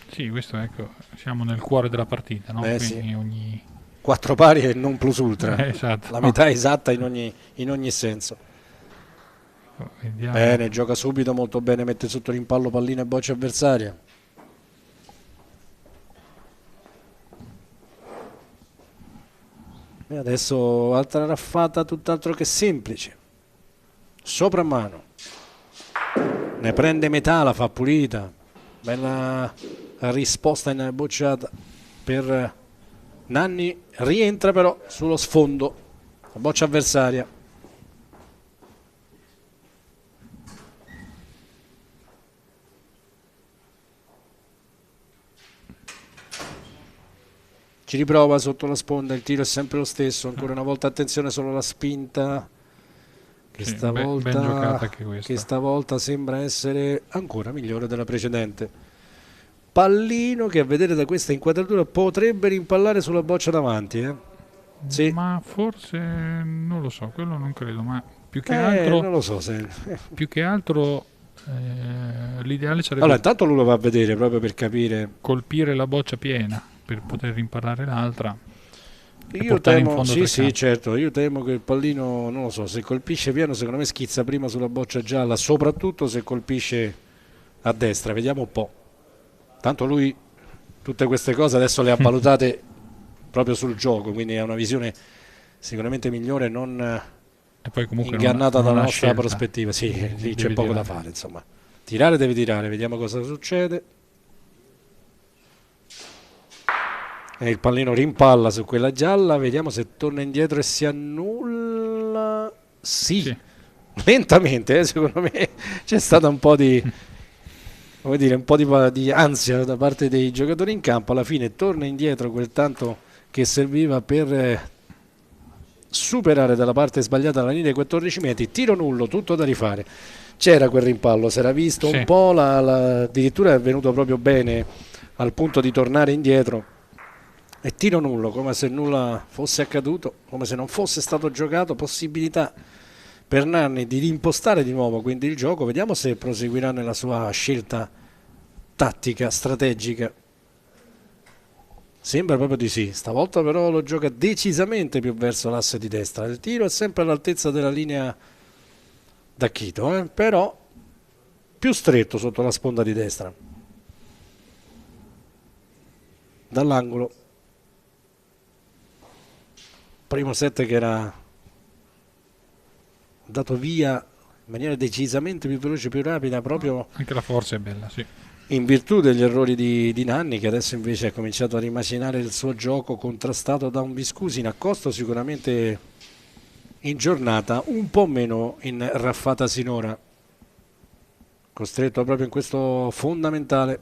Sì, questo, ecco, siamo nel cuore della partita, no? Quindi Sì. ogni 4 pari e non plus ultra, esatto. la metà esatta in ogni senso. Vediamo. Bene, gioca subito molto bene, mette sotto l'impallo pallina e boccia avversaria. E adesso altra raffata tutt'altro che semplice, sopra mano, ne prende metà, la fa pulita, bella risposta in bocciata per Nanni, rientra però sullo sfondo la boccia avversaria. Ci riprova sotto la sponda, il tiro è sempre lo stesso, ancora una volta attenzione solo alla spinta che, Sì, stavolta, ben giocata anche questa. che stavolta sembra essere ancora migliore della precedente. Pallino che a vedere da questa inquadratura potrebbe rimpallare sulla boccia davanti, Sì. Ma forse non lo so, quello non credo, ma più che altro non lo so se... più che altro l'ideale sarebbe Allora intanto lui lo va a vedere proprio per capire, colpire la boccia piena per poter rimpallare l'altra. io temo, sì certo, io temo che il pallino, non lo so, se colpisce pieno secondo me schizza prima sulla boccia gialla, soprattutto se colpisce a destra, vediamo un po'. Tanto lui tutte queste cose adesso le ha valutate proprio sul gioco, quindi ha una visione sicuramente migliore, non e poi comunque ingannata non dalla ha nostra scelta. prospettiva. Sì, lì c'è Devi poco tirare. da fare, insomma. Tirare deve tirare, vediamo cosa succede. E il pallino rimpalla su quella gialla, vediamo se torna indietro e si annulla. Sì. Lentamente, secondo me c'è stata un po' di, come dire, un po' di ansia da parte dei giocatori in campo. Alla fine torna indietro quel tanto che serviva per superare dalla parte sbagliata la linea dei 14 metri. Tiro nullo, tutto da rifare. C'era quel rimpallo, si era visto un po', addirittura è venuto proprio bene al punto di tornare indietro. E tiro nullo, come se nulla fosse accaduto, come se non fosse stato giocato. Possibilità per Nanni di rimpostare di nuovo quindi il gioco. Vediamo se proseguirà nella sua scelta tattica, strategica. Sembra proprio di sì, stavolta però lo gioca decisamente più verso l'asse di destra. Il tiro è sempre all'altezza della linea d'Acchito, però più stretto sotto la sponda di destra. Dall'angolo. Primo set che era dato via in maniera decisamente più veloce, più rapida, proprio Anche la forza è bella, sì. in virtù degli errori di Nanni, che adesso invece ha cominciato a rimacinare il suo gioco, contrastato da un Viscusi in accosto sicuramente in giornata, un po' meno in raffata sinora, costretto proprio in questo fondamentale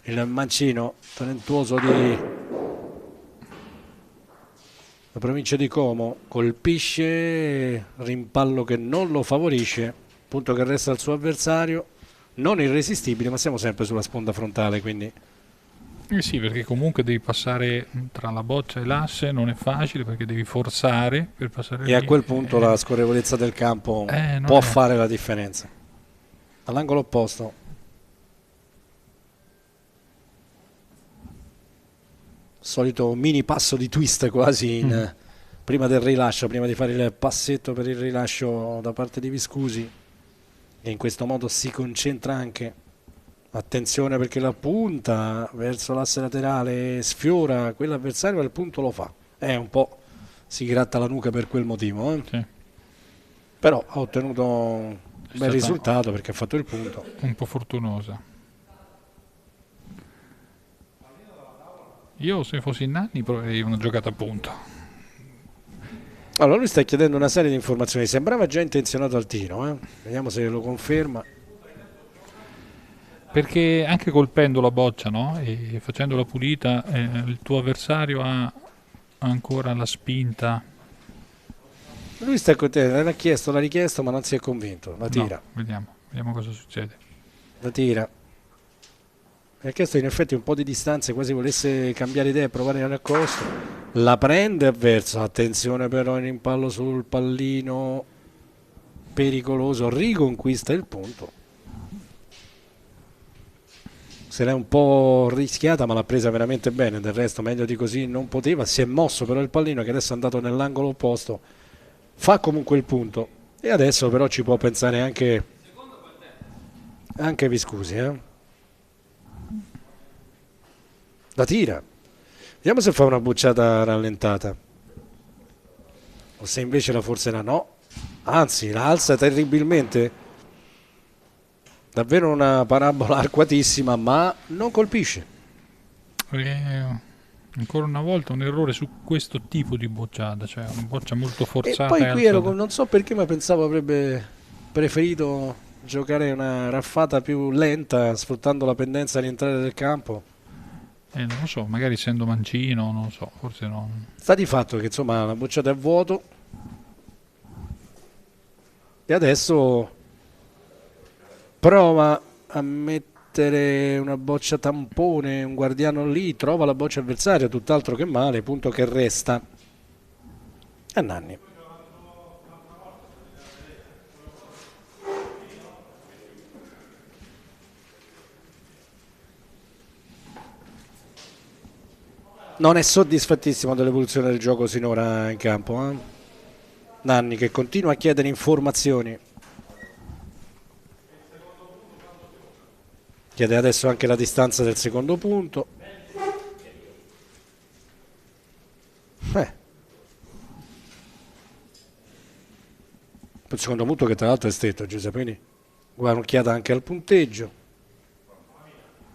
il mancino talentuoso di la provincia di Como. Colpisce, rimpallo che non lo favorisce, punto che resta al suo avversario, non irresistibile, ma siamo sempre sulla sponda frontale, quindi Sì, perché comunque devi passare tra la boccia e l'asse, non è facile perché devi forzare per passare e a lì. quel punto la scorrevolezza del campo non può è- fare la differenza. All'angolo opposto solito mini passo di twist quasi prima del rilascio, prima di fare il passetto per il rilascio da parte di Viscusi, e in questo modo si concentra anche. Attenzione perché la punta verso l'asse laterale sfiora quell'avversario e il punto lo fa. Un po' si gratta la nuca per quel motivo, però ha ottenuto un bel stata risultato perché ha fatto il punto. Un po' fortunosa. Io se fossi Nanni proverei una giocata a punto. Allora lui sta chiedendo una serie di informazioni, sembrava già intenzionato al tiro, vediamo se lo conferma. Perché anche colpendo la boccia, no? E facendola pulita, il tuo avversario ha ancora la spinta. Lui sta con te, l'ha richiesto ma non si è convinto, la tira. No, vediamo cosa succede. La tira. Mi ha chiesto in effetti un po' di distanza, quasi volesse cambiare idea e provare l'accosto. La prende avverso, attenzione però in rimpallo sul pallino pericoloso, riconquista il punto. Se l'è un po' rischiata ma l'ha presa veramente bene, del resto meglio di così non poteva. Si è mosso però il pallino che adesso è andato nell'angolo opposto, fa comunque il punto e adesso però ci può pensare anche Viscusi, La tira, vediamo se fa una bucciata rallentata o se invece la forse no, anzi la alza terribilmente. Davvero una parabola arcuatissima, ma non colpisce. Ancora una volta un errore su questo tipo di bocciata, cioè una boccia molto forzata. E poi qui non so perché, ma pensavo avrebbe preferito giocare una raffata più lenta, sfruttando la pendenza all'entrare del campo. Non lo so, magari essendo mancino, non lo so, forse no. Sta di fatto che insomma la bocciata è a vuoto. E adesso prova a mettere una boccia tampone, un guardiano lì, trova la boccia avversaria, tutt'altro che male, punto che resta a Nanni. Non è soddisfattissimo dell'evoluzione del gioco sinora in campo. Nanni che continua a chiedere informazioni. Chiede adesso anche la distanza del secondo punto. Il secondo punto che tra l'altro è stretto, Giuseppini. Guarda un'occhiata anche al punteggio.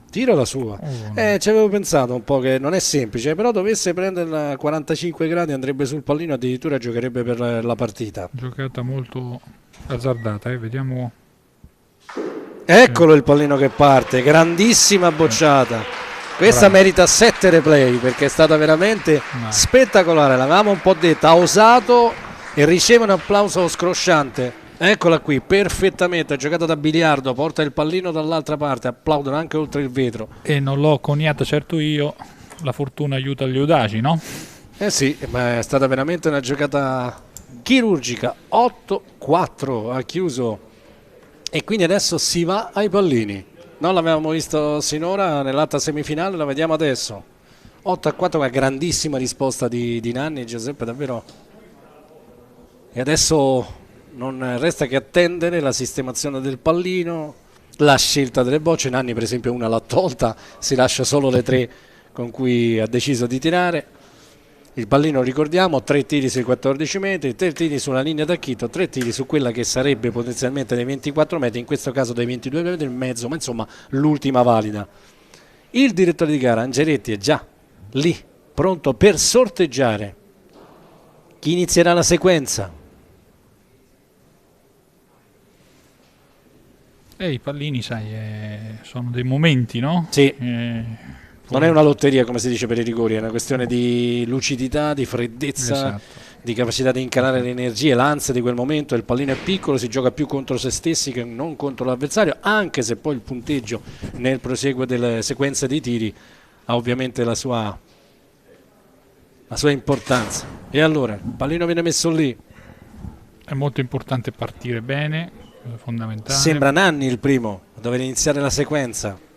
Tira la sua. Ci avevo pensato un po' che non è semplice, però dovesse prenderla a 45 gradi andrebbe sul pallino, addirittura giocherebbe per la partita. Giocata molto azzardata, vediamo. Eccolo il pallino che parte, grandissima bocciata. Questa merita 7 replay perché è stata veramente spettacolare, l'avevamo un po' detta, ha osato e riceve un applauso scrosciante. Eccola qui, perfettamente, giocata da biliardo, porta il pallino dall'altra parte, applaudono anche oltre il vetro. E non l'ho coniata certo io, la fortuna aiuta gli audaci, no? Sì, ma è stata veramente una giocata chirurgica, 8-4 ha chiuso e quindi adesso si va ai pallini. Non l'avevamo visto sinora nell'altra semifinale, la vediamo adesso. 8-4, una grandissima risposta di Nanni, Giuseppe, davvero. E adesso non resta che attendere la sistemazione del pallino, la scelta delle bocce. Nanni per esempio una l'ha tolta, si lascia solo le 3 con cui ha deciso di tirare. Il pallino, ricordiamo, 3 tiri sui 14 metri, 3 tiri sulla linea d'acchito, 3 tiri su quella che sarebbe potenzialmente dei 24 metri, in questo caso dei 22 metri e mezzo, ma insomma l'ultima valida. Il direttore di gara Angeretti è già lì, pronto per sorteggiare chi inizierà la sequenza. I pallini, sai, sono dei momenti, no? Sì. Non è una lotteria come si dice per i rigori, è una questione di lucidità, di freddezza, esatto, di capacità di incanare le energie, l'ansia di quel momento. Il pallino è piccolo, si gioca più contro se stessi che non contro l'avversario, anche se poi il punteggio nel proseguo delle sequenze di tiri ha ovviamente la sua importanza. E allora, il pallino viene messo lì. È molto importante partire bene, è fondamentale. Sembra Nanni il primo a dover iniziare la sequenza.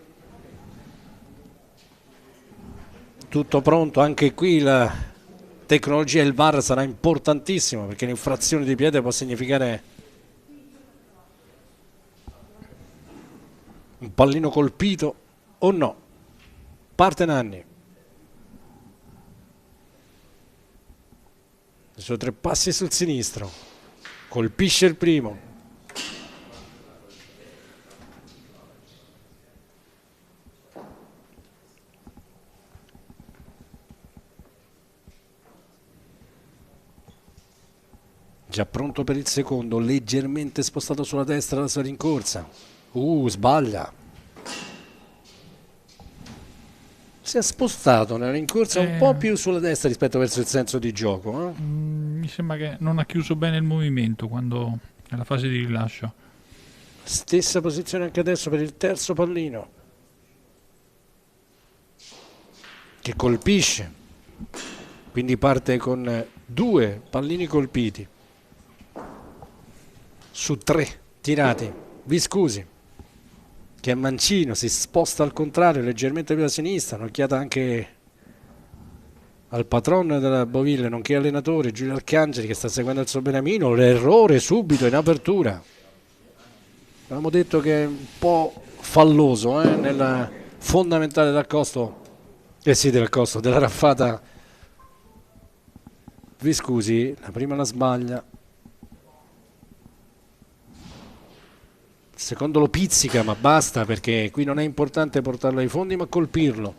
Tutto pronto, anche qui la tecnologia e il VAR sarà importantissimo perché l'infrazione di piede può significare un pallino colpito o no. Parte Nanni. I suoi 3 passi sul sinistro, colpisce il primo. Già pronto per il secondo, leggermente spostato sulla destra la sua rincorsa. Sbaglia. Si è spostato nella rincorsa un po' più sulla destra rispetto verso il senso di gioco. Mi sembra che non ha chiuso bene il movimento quando nella fase di rilascio. Stessa posizione anche adesso per il terzo pallino, che colpisce. Quindi parte con 2 pallini colpiti su 3 tirati. Viscusi, che è mancino, si sposta al contrario leggermente più a sinistra, un'occhiata anche al patron della Boville nonché allenatore Giulio Arcangeli che sta seguendo il suo beniamino. L'errore subito in apertura, avevamo detto che è un po' falloso nel fondamentale dell'accosto, dell'accosto, della raffata. Viscusi, la prima la sbaglia, secondo lo pizzica, ma basta, perché qui non è importante portarlo ai fondi ma colpirlo.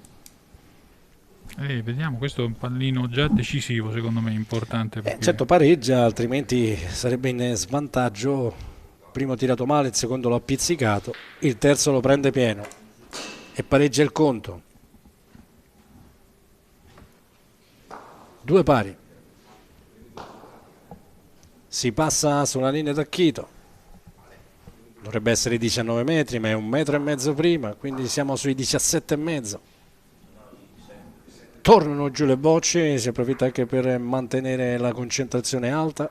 Vediamo, questo è un pallino già decisivo, secondo me importante, perché... Certo pareggia, altrimenti sarebbe in svantaggio. Il primo tirato male, il secondo l'ha appizzicato, il terzo lo prende pieno e pareggia il conto. 2 pari. Si passa sulla linea tacchito, dovrebbe essere 19 metri, ma è 1,5 metri prima, quindi siamo sui 17,5. Tornano giù le bocce, si approfitta anche per mantenere la concentrazione alta.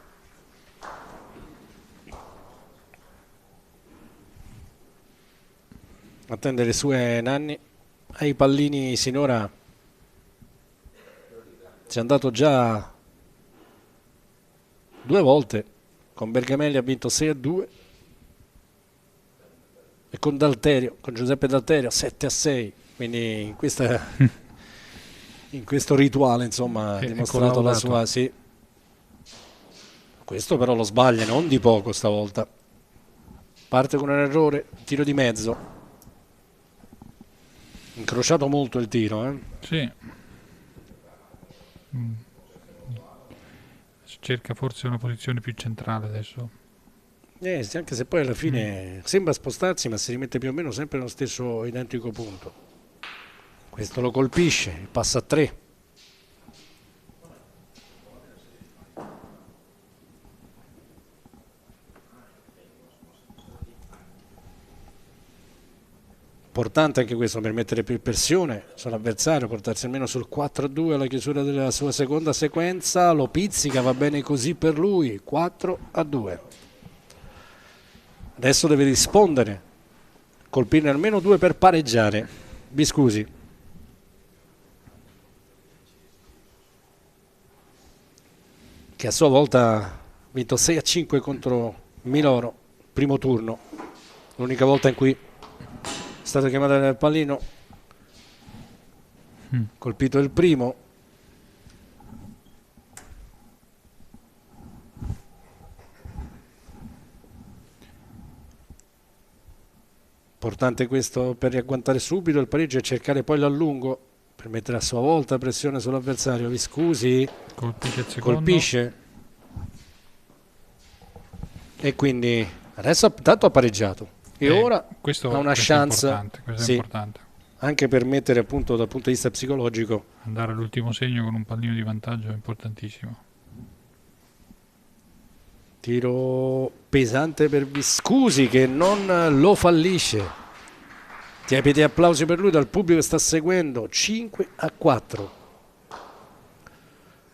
Attende le sue Nanni. Ai pallini sinora ci è andato già 2 volte. Con Bergamelli ha vinto 6-2 e con Dalterio, con Giuseppe Dalterio 7-6. Quindi in questo rituale, insomma, ha dimostrato la sua, sì. Questo però lo sbaglia, non di poco stavolta. Parte con un errore, tiro di mezzo. Incrociato molto il tiro, Sì. Cerca forse una posizione più centrale adesso. Sì, anche se poi alla fine sembra spostarsi, ma si rimette più o meno sempre nello stesso identico punto. Questo lo colpisce, passa a 3. Importante anche questo per mettere più pressione sull'avversario, portarsi almeno sul 4-2 alla chiusura della sua seconda sequenza. Lo pizzica, va bene così per lui, 4-2. Adesso deve rispondere, colpirne almeno 2 per pareggiare. Biscusi. Che a sua volta ha vinto 6-5 contro Miloro, primo turno. L'unica volta in cui è stato chiamato nel pallino, colpito il primo. Importante questo per riagguantare subito il pareggio e cercare poi l'allungo per mettere a sua volta pressione sull'avversario. Viscusi colpisce e quindi adesso tanto ha pareggiato. E ora ha una chance, questo è importante. Anche per mettere appunto dal punto di vista psicologico. Andare all'ultimo segno con un pallino di vantaggio è importantissimo. Tiro pesante per Viscusi che non lo fallisce. Tiepidi applausi per lui dal pubblico che sta seguendo. 5-4.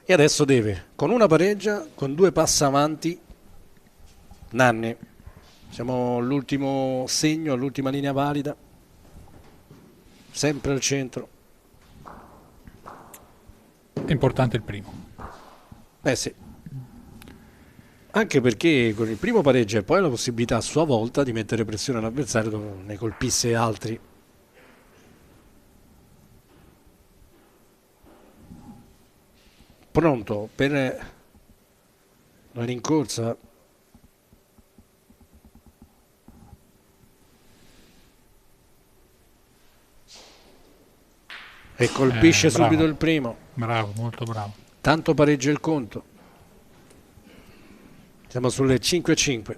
E adesso deve, con una pareggia, con 2 passi avanti, Nanni. Siamo all'ultimo segno, all'ultima linea valida, sempre al centro. È importante il primo. Sì. Anche perché con il primo pareggio e poi la possibilità a sua volta di mettere pressione all'avversario dove ne colpisse altri. Pronto per la rincorsa. E colpisce subito il primo. Bravo, molto bravo. Tanto pareggia il conto. Siamo sulle 5-5.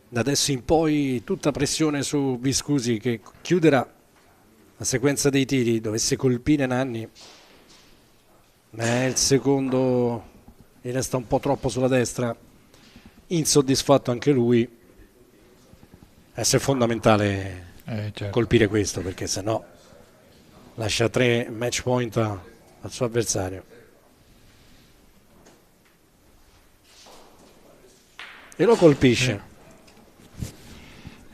Da adesso in poi tutta pressione su Viscusi che chiuderà la sequenza dei tiri. Dovesse colpire Nanni, ma il secondo gli resta un po' troppo sulla destra. Insoddisfatto anche lui. È fondamentale certo. colpire questo, perché sennò lascia 3 match point al suo avversario. E lo colpisce.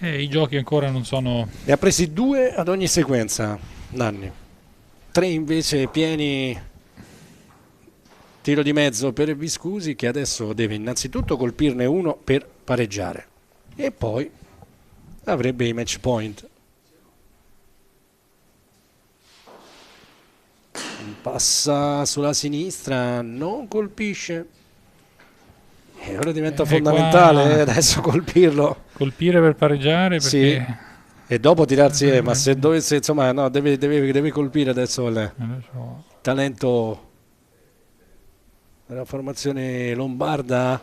I giochi ancora non sono... Ne ha presi 2 ad ogni sequenza Nanni, 3 invece pieni. Tiro di mezzo per Viscusi che adesso deve innanzitutto colpirne 1 per pareggiare e poi avrebbe i match point. Passa sulla sinistra, non colpisce E ora diventa fondamentale adesso colpirlo. Colpire per pareggiare, perché... Sì. E dopo tirarsi, ma se dovesse, insomma, no, deve colpire adesso il talento della formazione lombarda.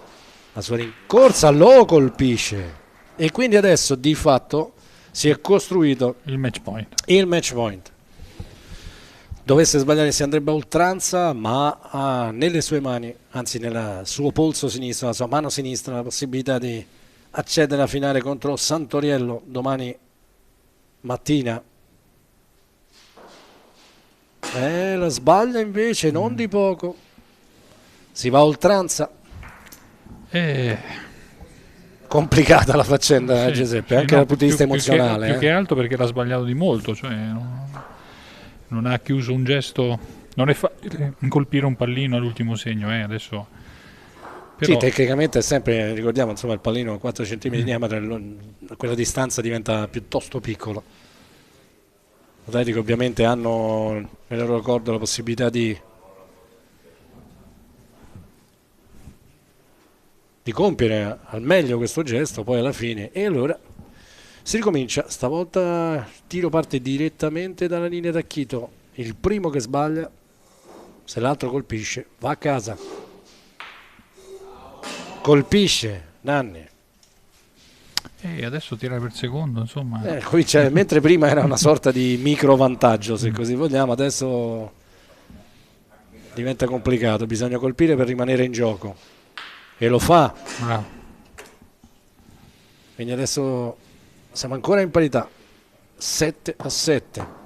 La sua rincorsa lo colpisce e quindi adesso di fatto si è costruito il match point. Dovesse sbagliare si andrebbe a oltranza, ma ha nelle sue mani, anzi nel suo polso sinistro, la sua mano sinistra, la possibilità di accedere alla finale contro Santoriello domani mattina. La sbaglia invece non di poco, si va a oltranza. Complicata la faccenda, sì, Giuseppe, anche dal punto di vista emozionale. Più che altro perché l'ha sbagliato di molto, cioè non ha chiuso un gesto, non è facile colpire un pallino all'ultimo segno, adesso. Però... Sì, tecnicamente è sempre, ricordiamo, insomma, il pallino a 4 cm di diametro, a quella distanza diventa piuttosto piccolo. Gli atleti che ovviamente hanno nel loro ricordo la possibilità di compiere al meglio questo gesto, poi alla fine, e allora si ricomincia. Stavolta il tiro parte direttamente dalla linea d'acchito, il primo che sbaglia, se l'altro colpisce, va a casa. Colpisce Nanni e adesso tira per secondo, insomma. Qui mentre prima era una sorta di micro vantaggio, se così vogliamo, adesso diventa complicato, bisogna colpire per rimanere in gioco e lo fa. Bravo. Quindi adesso siamo ancora in parità, 7-7.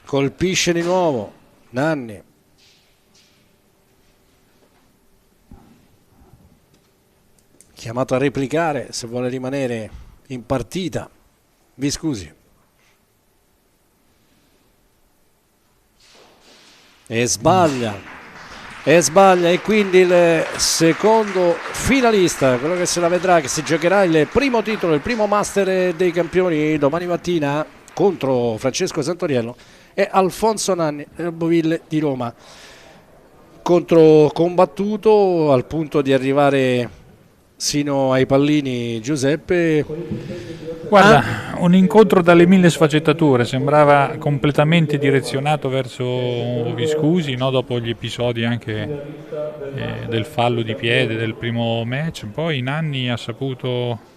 Colpisce di nuovo Nanni. Chiamato a replicare se vuole rimanere in partita. Vi scusi. E sbaglia. E quindi il secondo finalista, quello che se la vedrà, che si giocherà il primo titolo, il primo Master dei Campioni domani mattina contro Francesco Santoriello, e Alfonso Nanni del Boville di Roma, contro combattuto al punto di arrivare sino ai pallini. Giuseppe, guarda, un incontro dalle mille sfaccettature, sembrava completamente direzionato verso Viscusi, no? Dopo gli episodi anche del fallo di piede del primo match, poi Nanni ha saputo,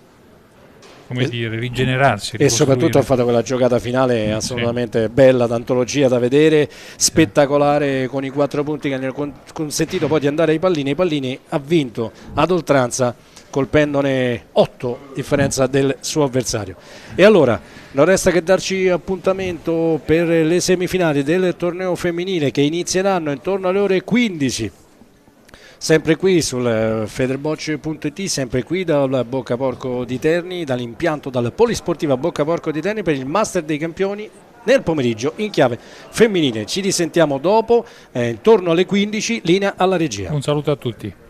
come dire, rigenerarsi e soprattutto ha fatto quella giocata finale assolutamente bella, d'antologia da vedere, spettacolare, con i 4 punti che gli hanno consentito poi di andare ai pallini. I pallini ha vinto ad oltranza, colpendone 8 differenza del suo avversario. E allora non resta che darci appuntamento per le semifinali del torneo femminile che inizieranno intorno alle ore 15. Sempre qui sul federbocce.it, sempre qui dal Boccaporco di Terni, dall'impianto, dal Polisportiva Boccaporco di Terni, per il Master dei Campioni nel pomeriggio in chiave femminile. Ci risentiamo dopo, intorno alle 15, linea alla regia. Un saluto a tutti.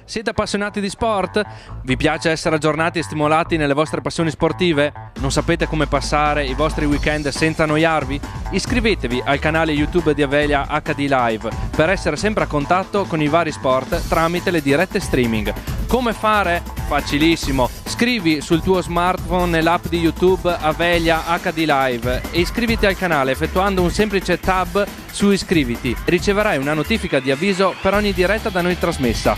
Siete appassionati di sport? Vi piace essere aggiornati e stimolati nelle vostre passioni sportive? Non sapete come passare i vostri weekend senza annoiarvi? Iscrivetevi al canale YouTube di Avelia HD Live per essere sempre a contatto con i vari sport tramite le dirette streaming. Come fare? Facilissimo. Scrivi sul tuo smartphone nell'app di YouTube Avelia HD Live e iscriviti al canale effettuando un semplice tab su iscriviti. Riceverai una notifica di avviso per ogni diretta da noi trasmessa.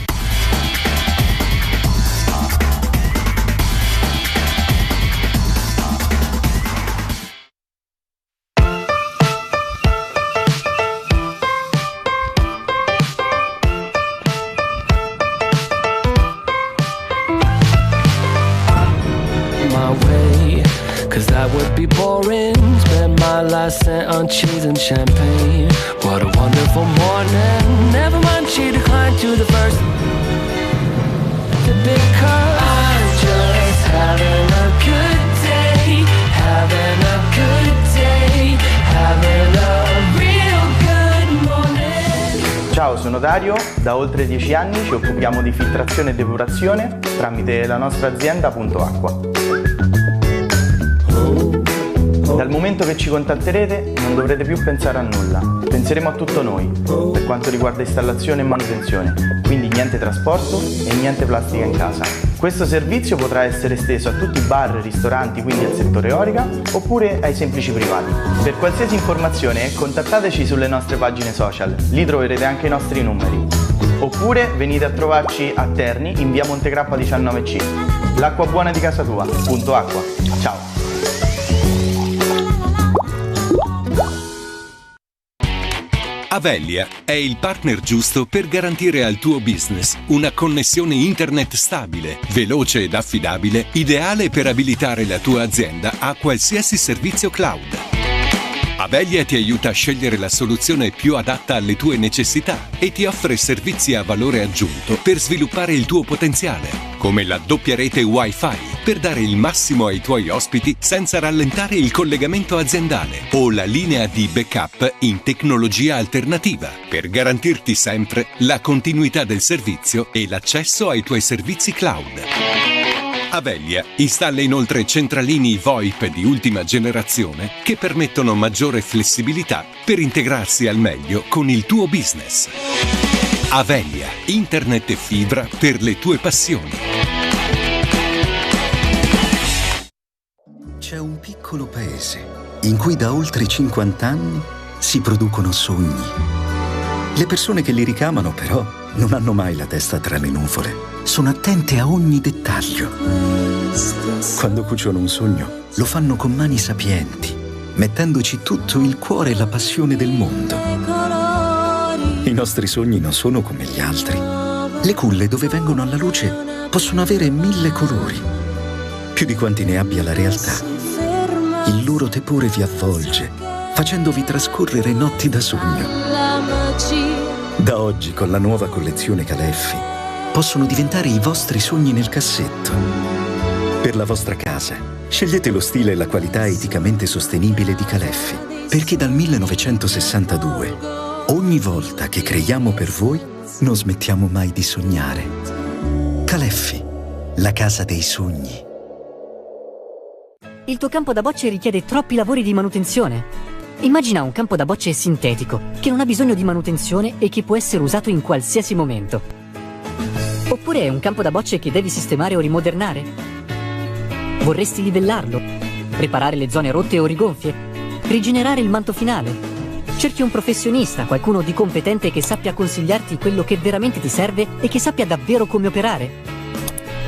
Last cent on cheese and champagne. What a wonderful morning. Never mind, she declined to the first. Because I'm just having a good day. Having a good day. Having a real good morning. Ciao, sono Dario. Da oltre 10 anni ci occupiamo di filtrazione e depurazione tramite la nostra azienda Punto Acqua. Dal momento che ci contatterete non dovrete più pensare a nulla, penseremo a tutto noi per quanto riguarda installazione e manutenzione, quindi niente trasporto e niente plastica in casa. Questo servizio potrà essere esteso a tutti i bar, ristoranti, quindi al settore Orica, oppure ai semplici privati. Per qualsiasi informazione contattateci sulle nostre pagine social, lì troverete anche i nostri numeri. Oppure venite a trovarci a Terni in via Montegrappa 19C. L'acqua buona di casa tua, punto acqua. Ciao! Avellia è il partner giusto per garantire al tuo business una connessione internet stabile, veloce ed affidabile, ideale per abilitare la tua azienda a qualsiasi servizio cloud. Avellia ti aiuta a scegliere la soluzione più adatta alle tue necessità e ti offre servizi a valore aggiunto per sviluppare il tuo potenziale, come la doppia rete Wi-Fi per dare il massimo ai tuoi ospiti senza rallentare il collegamento aziendale, o la linea di backup in tecnologia alternativa per garantirti sempre la continuità del servizio e l'accesso ai tuoi servizi cloud. Avellia installa inoltre centralini VoIP di ultima generazione che permettono maggiore flessibilità per integrarsi al meglio con il tuo business. Avellia, internet e fibra per le tue passioni. C'è un piccolo paese in cui da oltre 50 anni si producono sogni. Le persone che li ricamano però non hanno mai la testa tra le nuvole. Sono attente a ogni dettaglio. Quando cuciono un sogno, lo fanno con mani sapienti, mettendoci tutto il cuore e la passione del mondo. I nostri sogni non sono come gli altri. Le culle dove vengono alla luce possono avere 1000 colori, più di quanti ne abbia la realtà. Il loro tepore vi avvolge, facendovi trascorrere notti da sogno. Da oggi, con la nuova collezione Caleffi, possono diventare i vostri sogni nel cassetto. Per la vostra casa, scegliete lo stile e la qualità eticamente sostenibile di Caleffi, perché dal 1962, ogni volta che creiamo per voi, non smettiamo mai di sognare. Caleffi, la casa dei sogni. Il tuo campo da bocce richiede troppi lavori di manutenzione. Immagina un campo da bocce sintetico, che non ha bisogno di manutenzione e che può essere usato in qualsiasi momento. Oppure è un campo da bocce che devi sistemare o rimodernare? Vorresti livellarlo? Riparare le zone rotte o rigonfie? Rigenerare il manto finale? Cerchi un professionista, qualcuno di competente che sappia consigliarti quello che veramente ti serve e che sappia davvero come operare?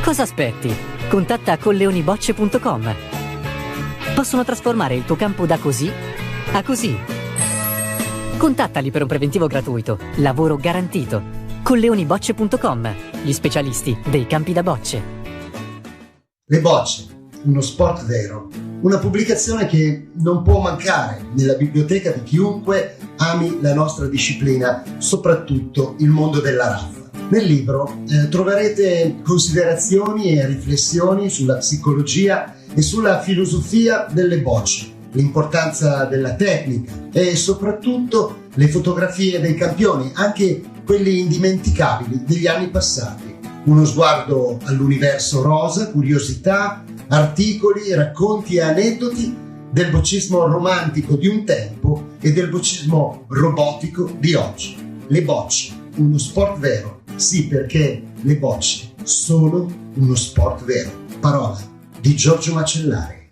Cosa aspetti? Contatta colleonibocce.com. Possono trasformare il tuo campo da così a così. Contattali per un preventivo gratuito. Lavoro garantito. colleonibocce.com, gli specialisti dei campi da bocce. Le bocce, uno sport vero, una pubblicazione che non può mancare nella biblioteca di chiunque ami la nostra disciplina, soprattutto il mondo della raffa. Nel libro troverete considerazioni e riflessioni sulla psicologia e sulla filosofia delle bocce, l'importanza della tecnica e soprattutto le fotografie dei campioni, anche quelli indimenticabili degli anni passati. Uno sguardo all'universo rosa, curiosità, articoli, racconti e aneddoti del boccismo romantico di un tempo e del boccismo robotico di oggi. Le bocce, uno sport vero. Sì, perché le bocce sono uno sport vero. Parola di Giorgio Macellari.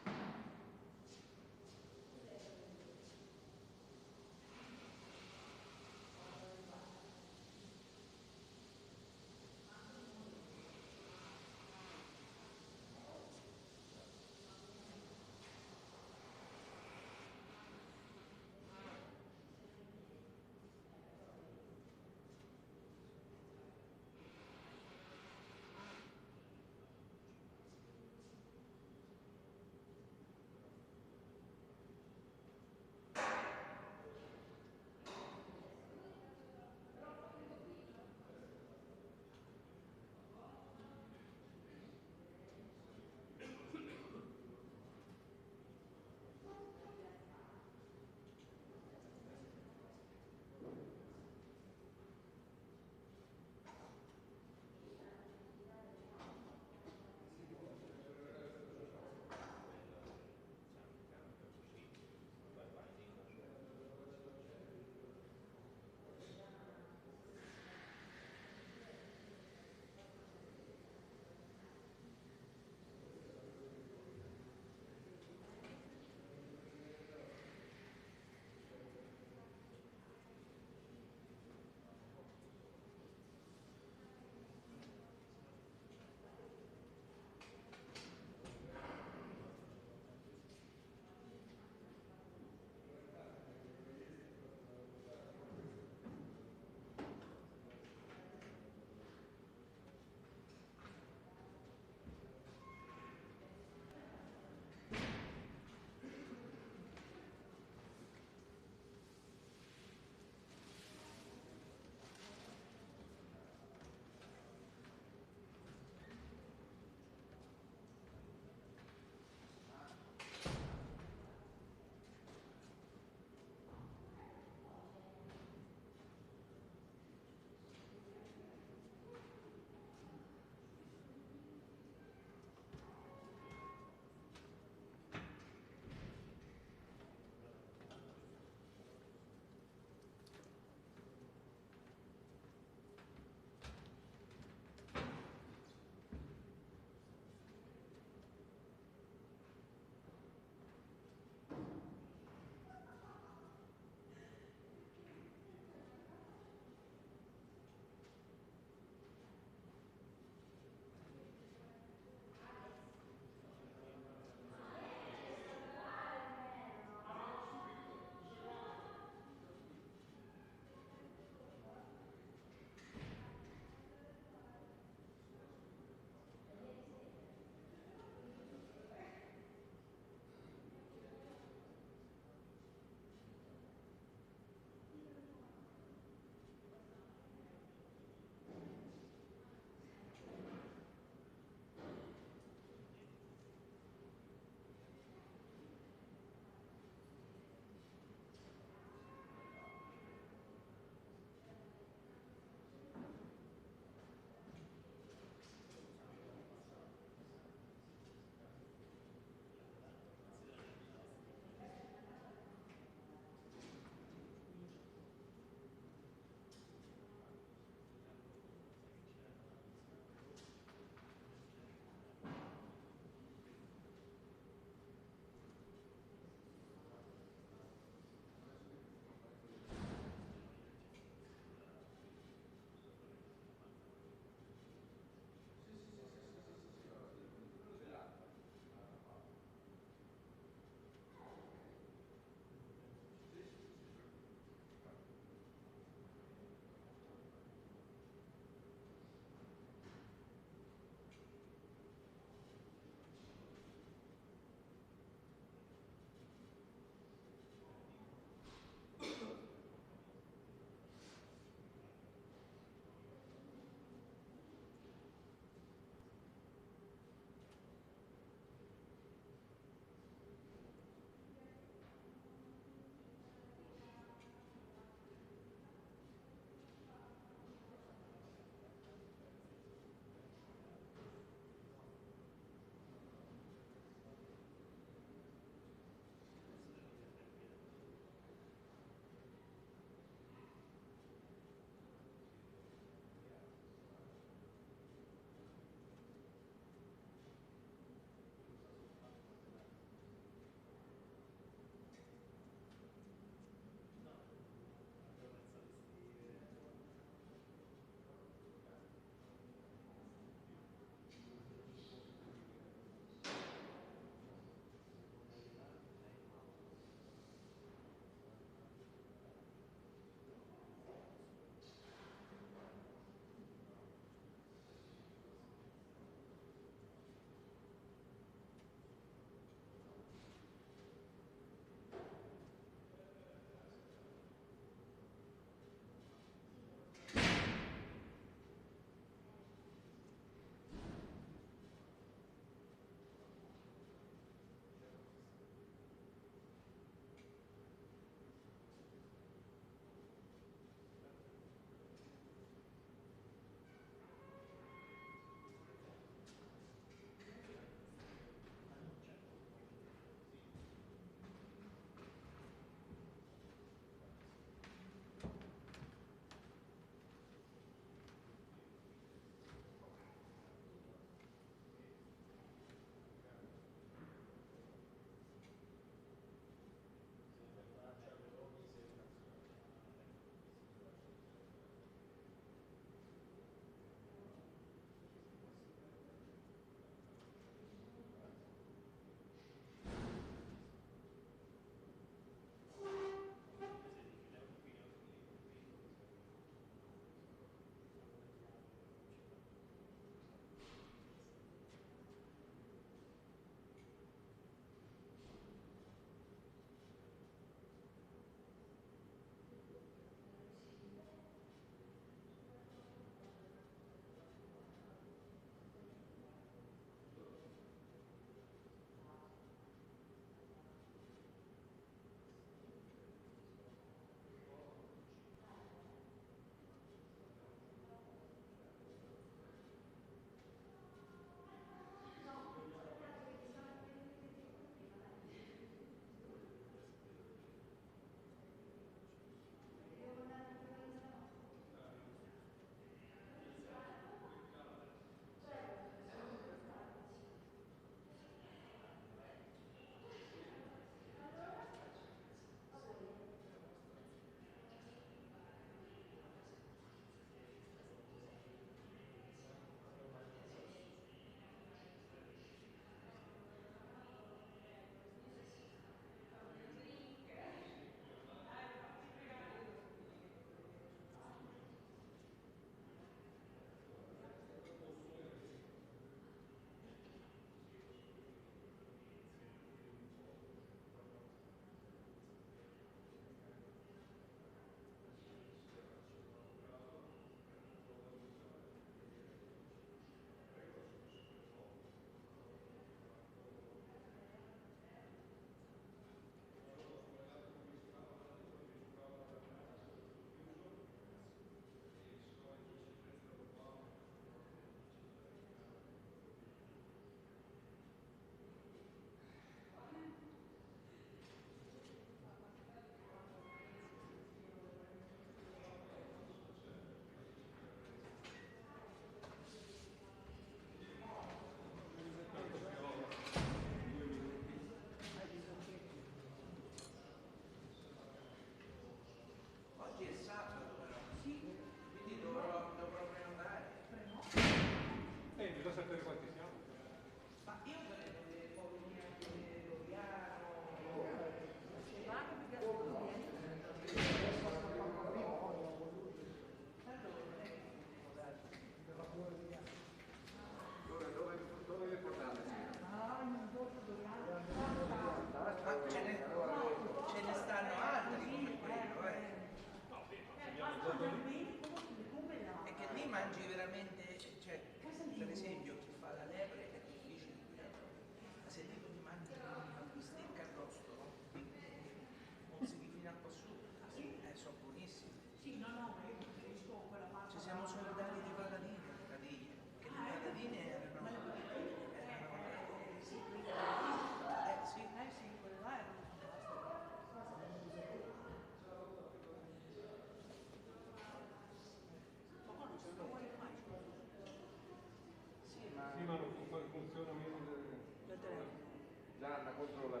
contro la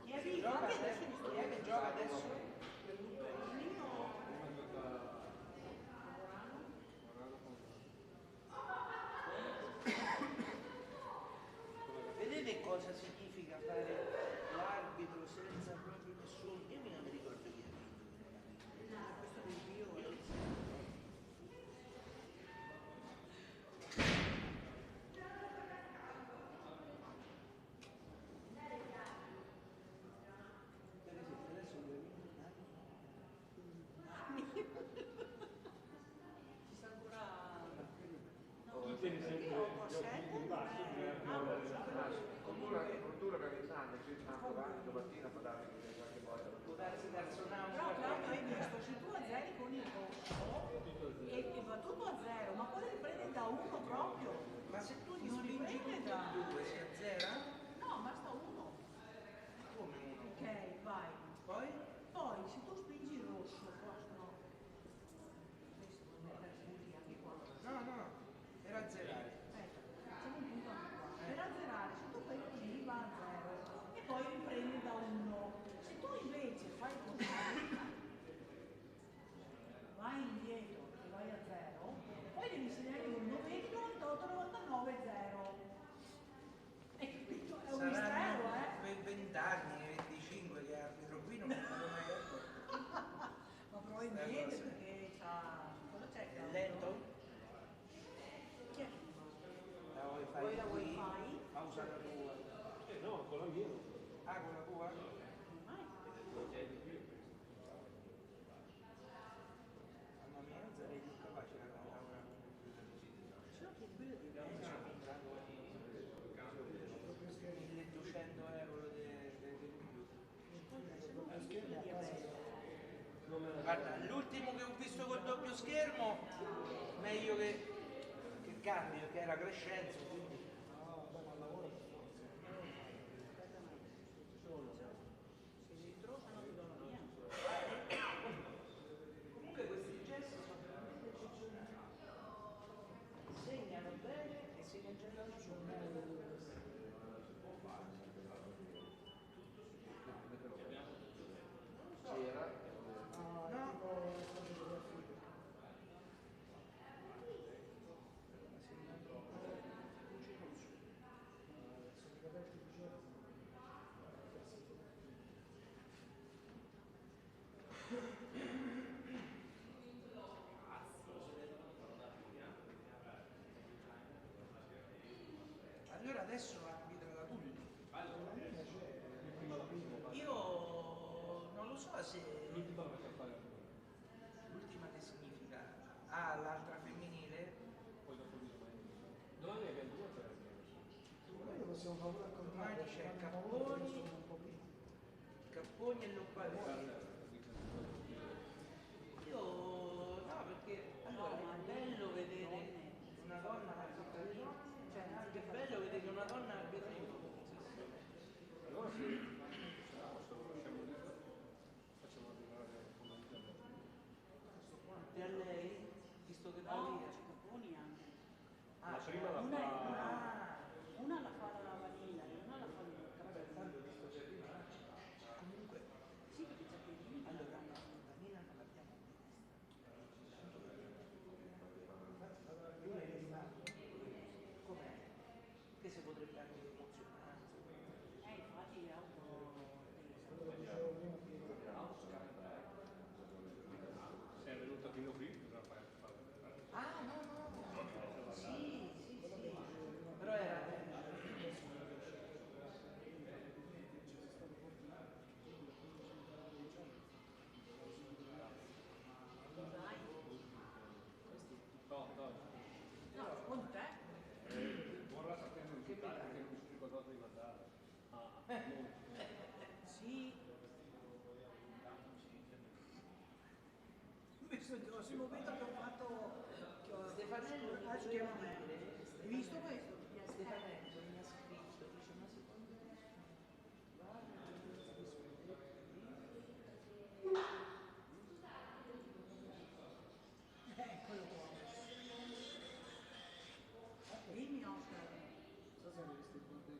Chi è vivo? Anche adesso mi sto che gioca adesso. Vedete cosa significa fare l'arbitro senza proprio nessuno? Io non mi ricordo chi ha vinto. Questo è il mio. Ci sta ancora cultura organizzata che domattina fa dare qualche volta può darsi verso no Claudio hai visto se tu azzeri con il rosso e va tutto a zero ma poi riprende da uno proprio ma se tu gli spingi da due si azzera? No basta uno come uno? Ok vai poi se tu spingi il rosso no no per azzerare facciamo un punto anche qua per azzerare se tu fai così va a zero e poi riprendi da 1 se tu invece fai così vai indietro e vai a 0 poi devi segnare un 90 98 99 0 hai capito? È un mistero per 20 anni 25 che è arbitro qui non mi fanno mai detto ma probabilmente perché cosa c'è? È lento? Chi è? La wifi vuoi la wifi? Ma usa la tua? No, con la mia. Ah, con la tua? Mamma mia, non sarei più capace di lavorare con ce l'ho che quello di 1200 euro del computer. Guarda, l'ultimo che ho visto col doppio schermo, meglio che cambio, che era Crescenzo, quindi. Se si trovano ti do la mia. Comunque questi gesti sono veramente eccezionali. Segnano bene e si concentrano sul bello. C'era allora adesso arbitra da tutti. Io non lo so se l'ultima che significa l'altra femminile poi dopo domani abbiamo due possiamo raccontare c'è Capponi e Loppaloni io no perché allora è bello vedere una donna cioè è bello vedere una donna arbitrare allora sì facciamo arrivare e a lei visto che da lì c'è Capponi anche la prima la fa una la fa la vanilla e una la fa il cappello comunque sì perché c'è Pedrini allora la vanilla non l'abbiamo com'è? Che si potrebbe anche emozionare infatti è se è venuto fino qui bisogna fare no sì però era no, secondo te? vorrà sapere il risultato perché non si ricordava di mandare sì sul momento che ho fatto Stefanello hai visto questo? Stefanello mi ha scritto dice ma secondo me eccolo qua dimmi Oscar so se avete visto il punto di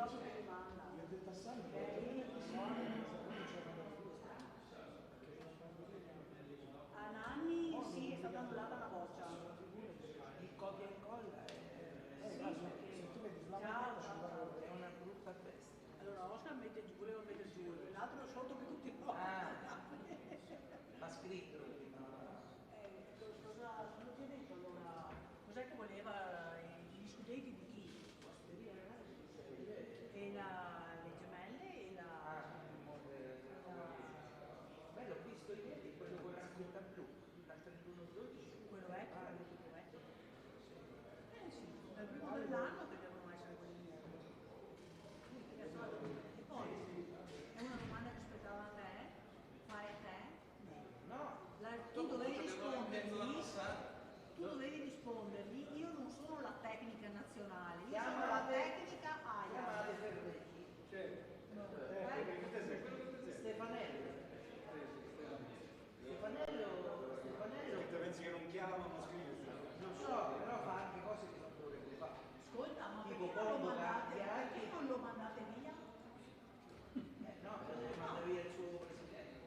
grosso che li manda. A Nanni sì, è stata annullata la boccia. Il copia e incolla è una brutta bestia. Allora Oscar voleva mettere giù, l'altro sotto che tutti Ha scritto. Cosa ti ha detto allora? Cos'è che voleva? Gli studenti di chi? E le gemelle e la... Beh, l'ho visto ieri, quello con la scritta blu, dal 31-12. Quello vecchio, quello tutto vecchio. Sì, dal primo dell'anno che devono essere quelli nuovi. E poi, è una domanda che aspettava a te, fai a te. No, tu dovevi rispondergli, io non sono la tecnica nazionale, io sono la tecnica AIA. Stefanello. Te pensi che non chiama, non scrive? Non so, però fa anche cose che non dovrebbe fare. Ascolta, ma tipo perché non lo mandate via? No, manda via il suo presidente.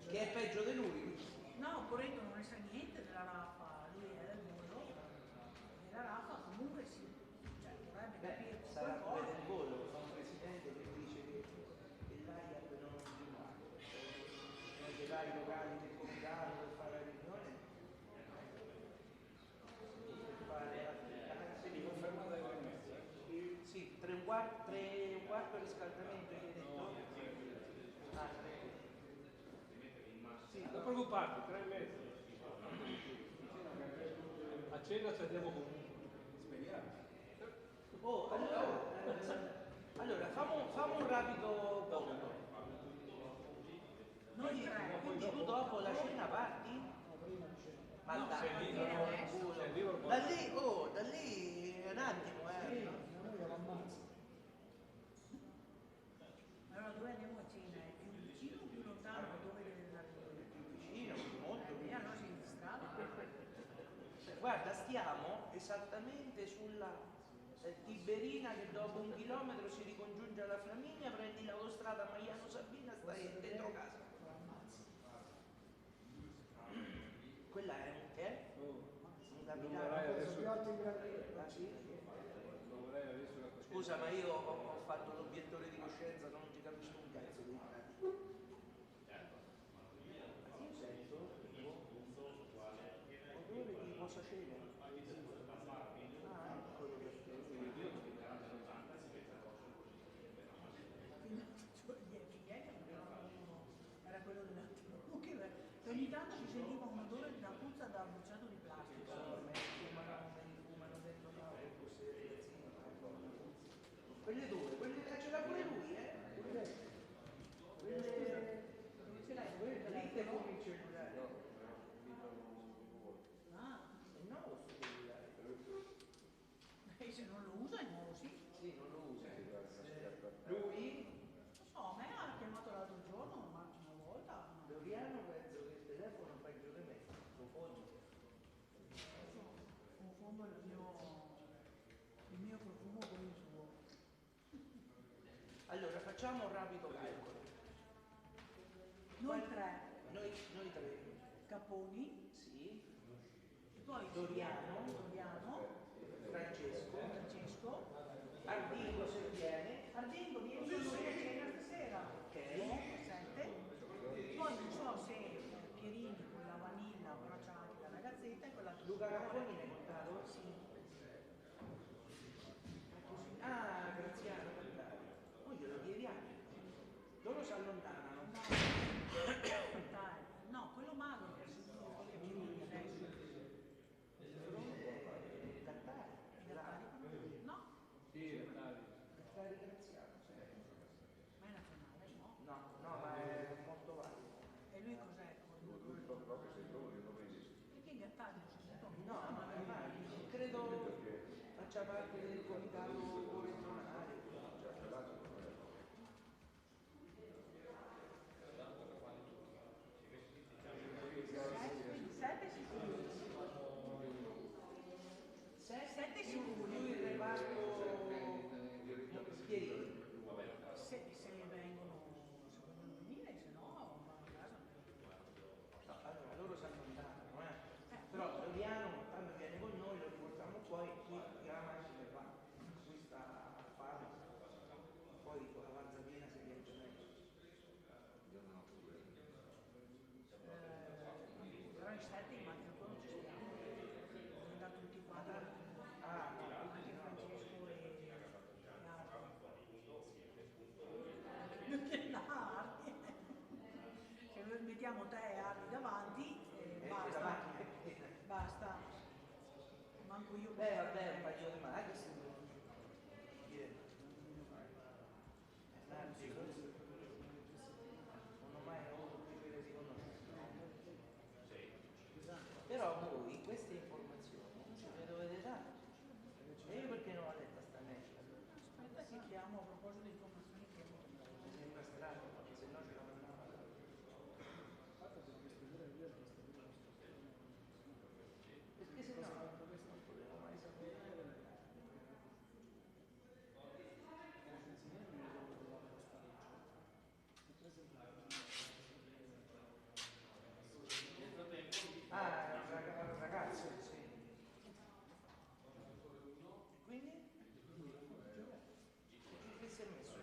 Che è peggio di lui. No, Corretto non ne sa niente della Raffa, lui è del volo. E la Raffa comunque sì. Cioè, dovrebbe capire sarà qualcosa. come del volo, fa un presidente che dice che l'AIAP non i vari locali del comitato per fare la riunione, per fare l'attività. Quindi confermata alle 3:30? Sì, 3:15 riscaldamento, hai detto? Ah, 3. Sì, non preoccuparti, 3:30. A cena ci andiamo comunque. Speriamo. Oh, allora famo un rapido voto. Noi tre. Quindi tu dopo la cena parti? Ma No, dai, da lì è un attimo, Allora dove andiamo a cena? È più vicino o più lontano da dove deve andare? Più vicino, molto vicino. Allora siamo in strada. Guarda, stiamo esattamente sulla Tiberina che dopo 1 chilometro si ricongiunge alla Flaminia, prendi l'autostrada Maiano Sabina, stai dentro casa. Quella è un che? Da Milano. Scusa, ma io ho fatto l'obiettore di coscienza, non ci capisco un cazzo dei dati. Io sento odore di posacene. Ah, eccolo perché. Era quello dell'attimo che ogni tanto si sentiva un odore da puzza da bruciato di plastica. Me li fumano dentro quelle due, quelle ce l'ha pure lui, quelle dove ce l'hai? lì te fumi il cellulare. Ah, è nuovo sto cellulare. E se non lo usa è nuovo, sì? Sì, non lo usa. Lui? Non so, a me ha chiamato l'altro giorno, ma una volta. Doriano penso che il telefono è peggio di me, profondo. Confondo il mio profumo con il suo. Allora, facciamo un rapido calcolo. Noi tre. Noi tre. Caponi. Sì. E poi Doriano. Francesco. Ardingo se viene. Ardingo vieni con noi a cena stasera. Ok. 7. Poi non so se Pierini con la vanilla, però c'è anche la ragazzetta e quella. Luca Capponi ne hai contato? Sì. Ah, Graziano Cantari. Noi glielo chiediamo. Loro si allontanano. No, quello magro che si dice adesso. Cantari. No? Sì, Cantari Graziano, sì. Ma è nazionale, no? No, ma è molto valido. E lui cos'è? Perché Gattari non si sente? No, ma credo faccia parte del comitato regionale. 7 sicuri. 7 sicuri. Più il reparto Pieri. mettiamo te e Ali davanti e basta. Basta. Manco io. Vabbè, un paio di macchine. Non ho mai avuto il piacere di conoscere. Però voi queste informazioni non ce le dovete dare. E io perché non ho letto sta merda? Aspetta che chiamo a proposito di informazioni che Mi sembra strano, perché se no ce la mandavo. Perché se no non potevo mai sapere. Ah, è un ragazzo, sì. Quindi? Che si è messo?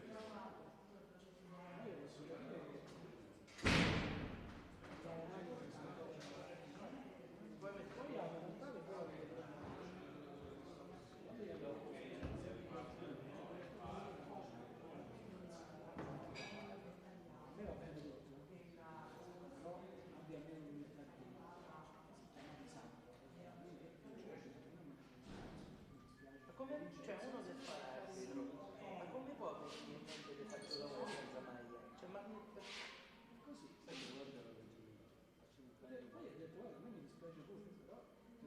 Ma come, cioè uno che fa arbitro, ma come può mettere in mente che faccio lavoro senza maglia? Cioè, ma Così, poi ha detto, guarda, a me mi dispiace molto, però ti dovremmo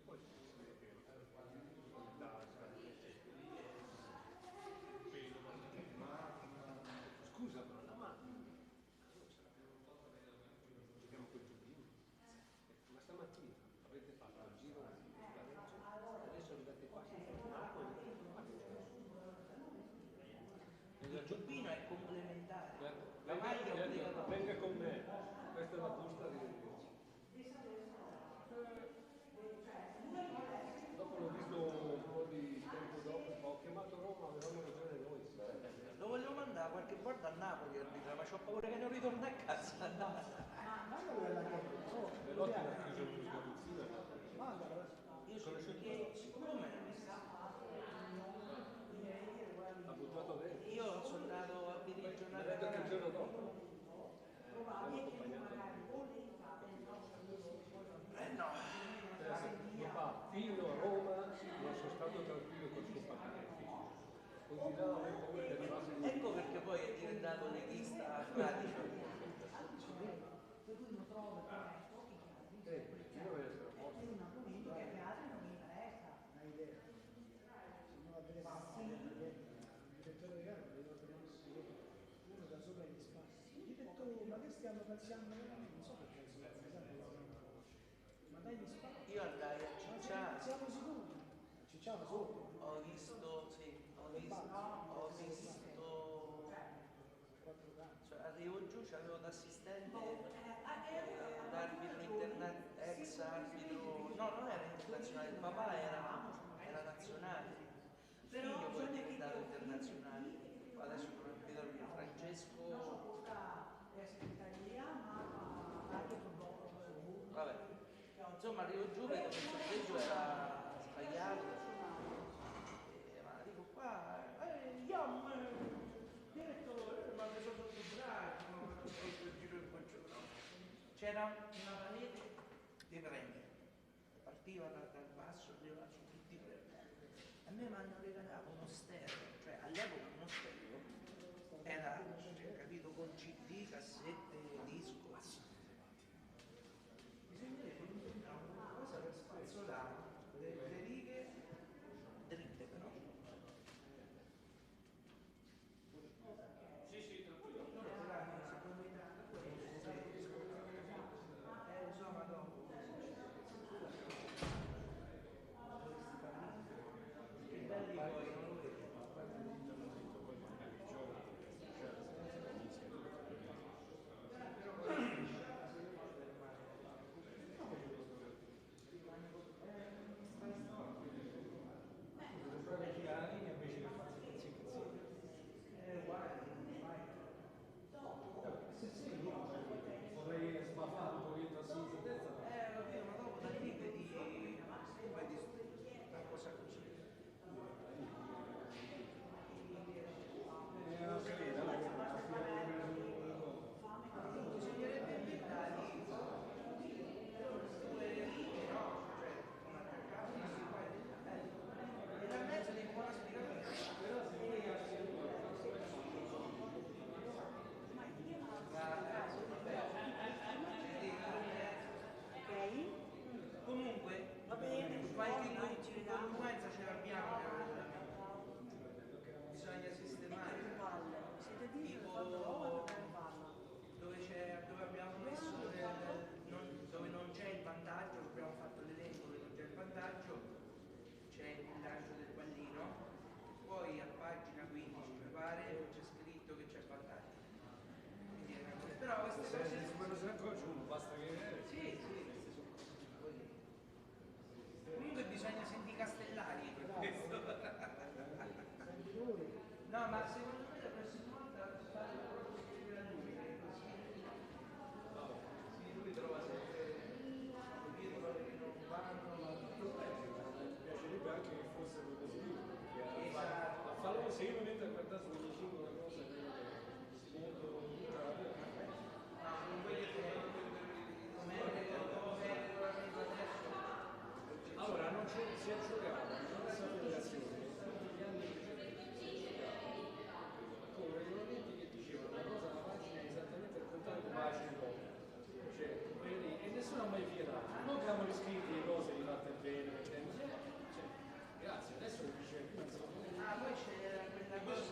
poi scusa, però la mano giochiamo col giubbino, ma stamattina avete fatto il giro adesso arrivate qua il giubbino è complementare, la maglia è obbligatoria. Venga con me, questa è la busta di dopo l'ho visto un po' di tempo dopo, ho chiamato Roma, avevamo ragione noi. Lo volevo mandare qualche volta a Napoli arbitra, ma ho paura che non ritorni a casa. Velotti l'ha chiuso in sgabuzzina. Io sono come? Ha buttato dentro. Io sono andato a dirigionare. Ha detto che il giorno dopo. L'hanno accompagnato. No. Papà, fino a Roma non sono stato tranquillo col suo partito. Continuava a avere paura che arrivasse lui. Ecco perché poi è diventato leghista fradicio. Per cui non trovo pochi chiari. Deve essere a posto. È una politica che altri non mi interessa. Hai idea? Se non avete il direttore di gara mi ha detto uno da sopra gli spazi. Gli ho detto, ma che stiamo cazziando veramente? Non so perché si ma dai gli spazi. Io andai a Cicciano. Siamo sicuri? Cicciano sopra. Ho visto, cioè arrivo giù, c'avevo d'assistente d'arbitro ex arbitro, no, non era internazionale, il papà era nazionale, il figlio poi è diventato internazionale, adesso non vedo lui, Francesco. Vabbè, insomma arrivo giù, vedo che il sorteggio era sbagliato, ma dico qua, direttore, ma mi sono tutti bravi, c'era una parete di premi, partiva dal basso, arrivava su tutti i premi. A me mi hanno regalato uno stereo, cioè all'epoca uno stereo era, capito, con CD, cassette, disco. Bisognerebbe inventare una cosa per spazzolare le righe dritte però. Sì, tranquillo. Insomma, dopo. Che belli poi, non lo vedo. se io mi metto a guardare sulle singole cose molto allora non si è giocato in questa federazione negli anni con regolamenti che dicevano una cosa alla pagina esattamente al contrario come pagina cioè, e nessuno ha mai vietato non che abbiamo riscritto le cose di fatte bene cioè, grazie adesso lo dice poi c'era quella cosa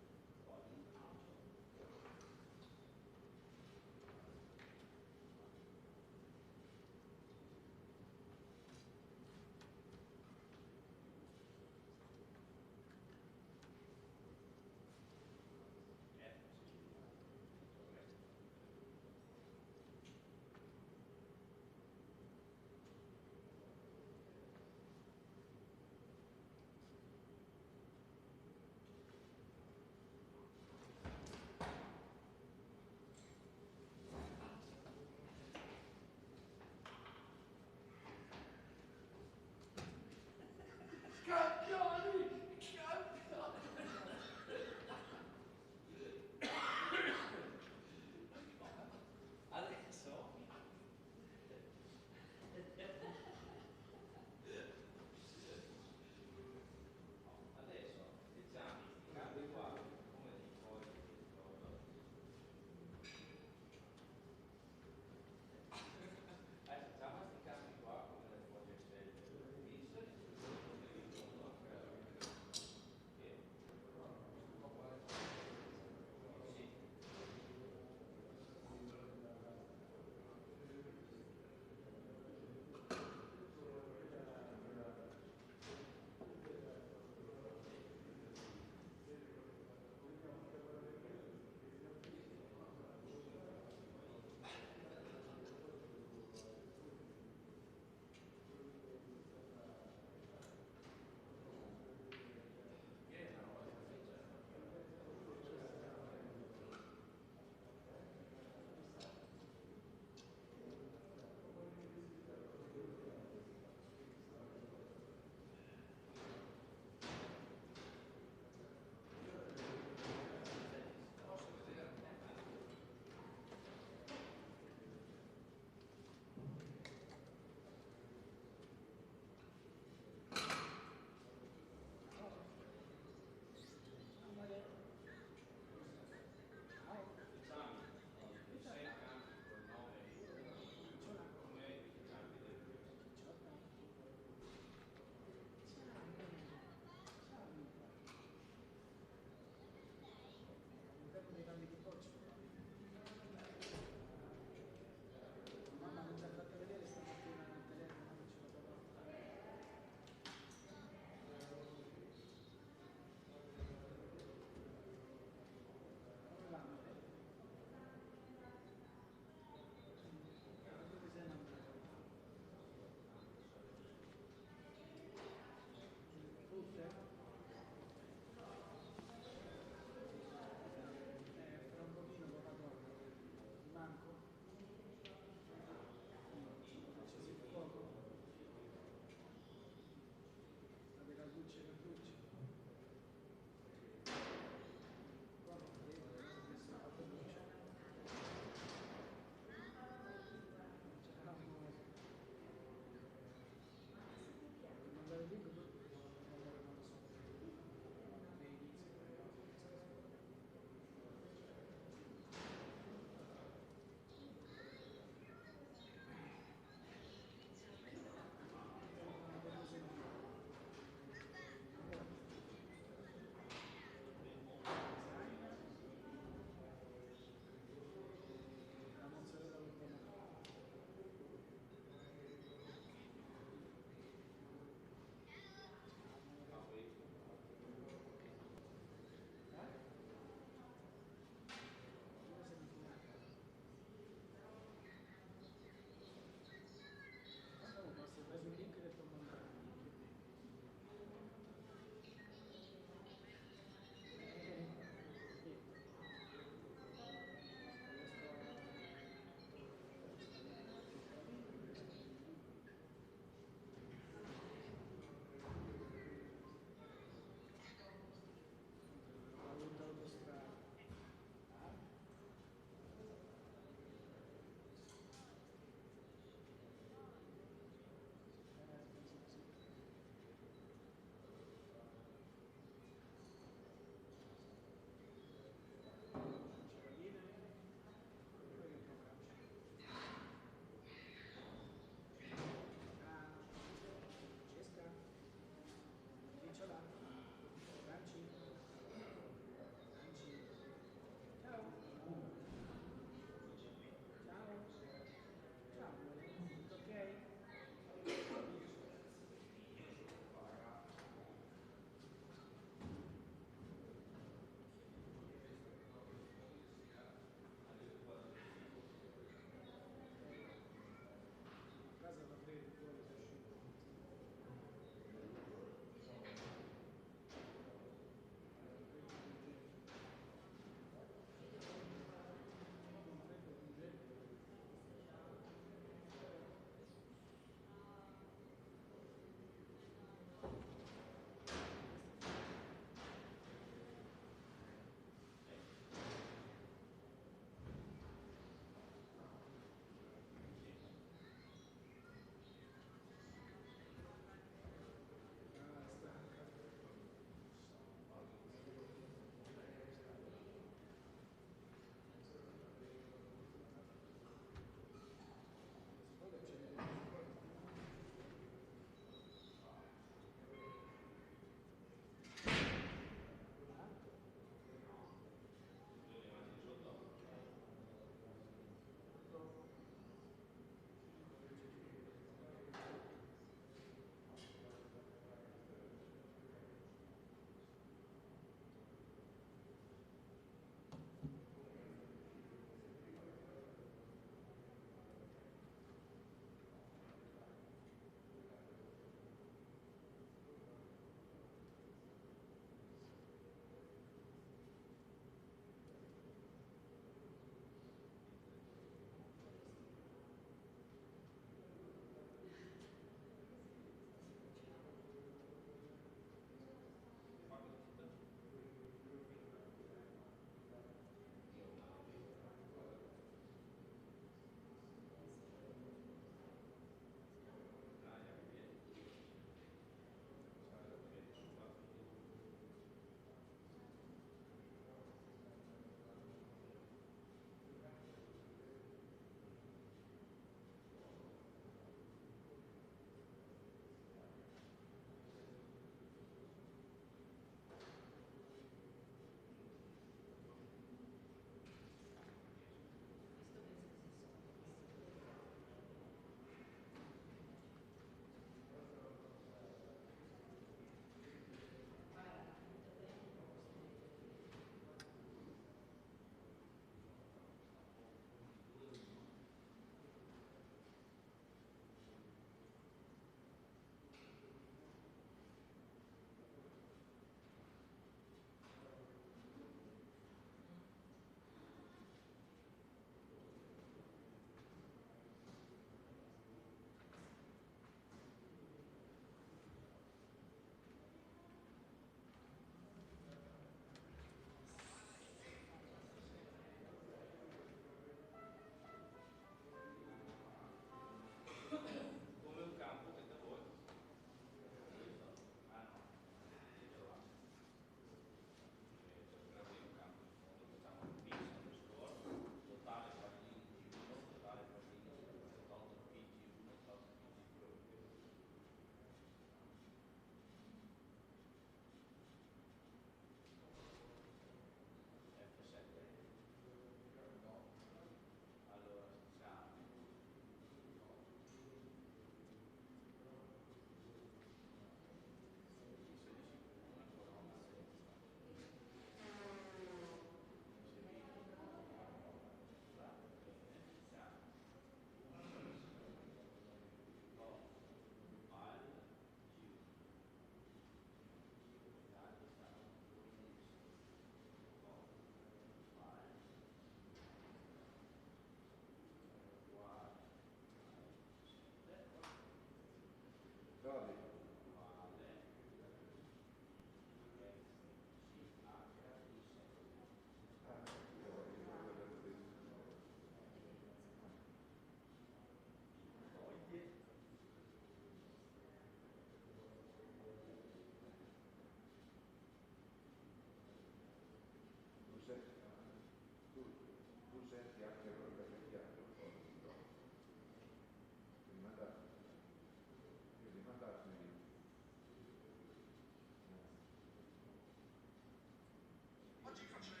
Oggi faccio un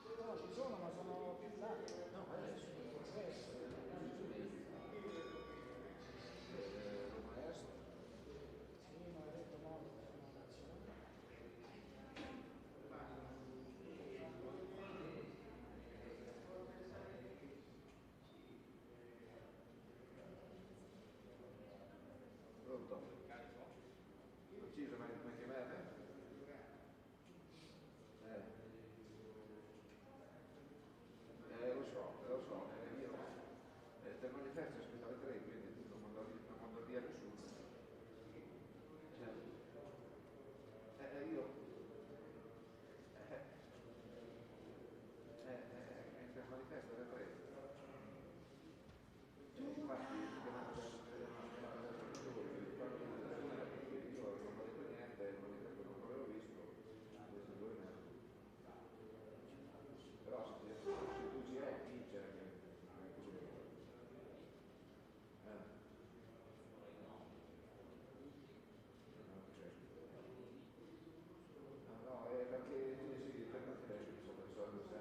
adesso no, ci sono, ma sono più là. No, adesso maestro. Sì, ma hai detto no. Pronto? Ucciso, ma chiamate? Lo so, io del manifesto aspettavo 3, quindi non mando via nessuno. Io del manifesto alle 3. Infatti io non ho detto niente, il manifesto non l'avevo visto, questi 2 metri. Però se tu ci è, vince anche così. No, è perché sì, per me sono sempre le solite.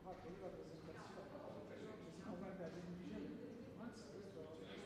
fatto io la presentazione, ci siamo guardati e mi dicevano, mazza questo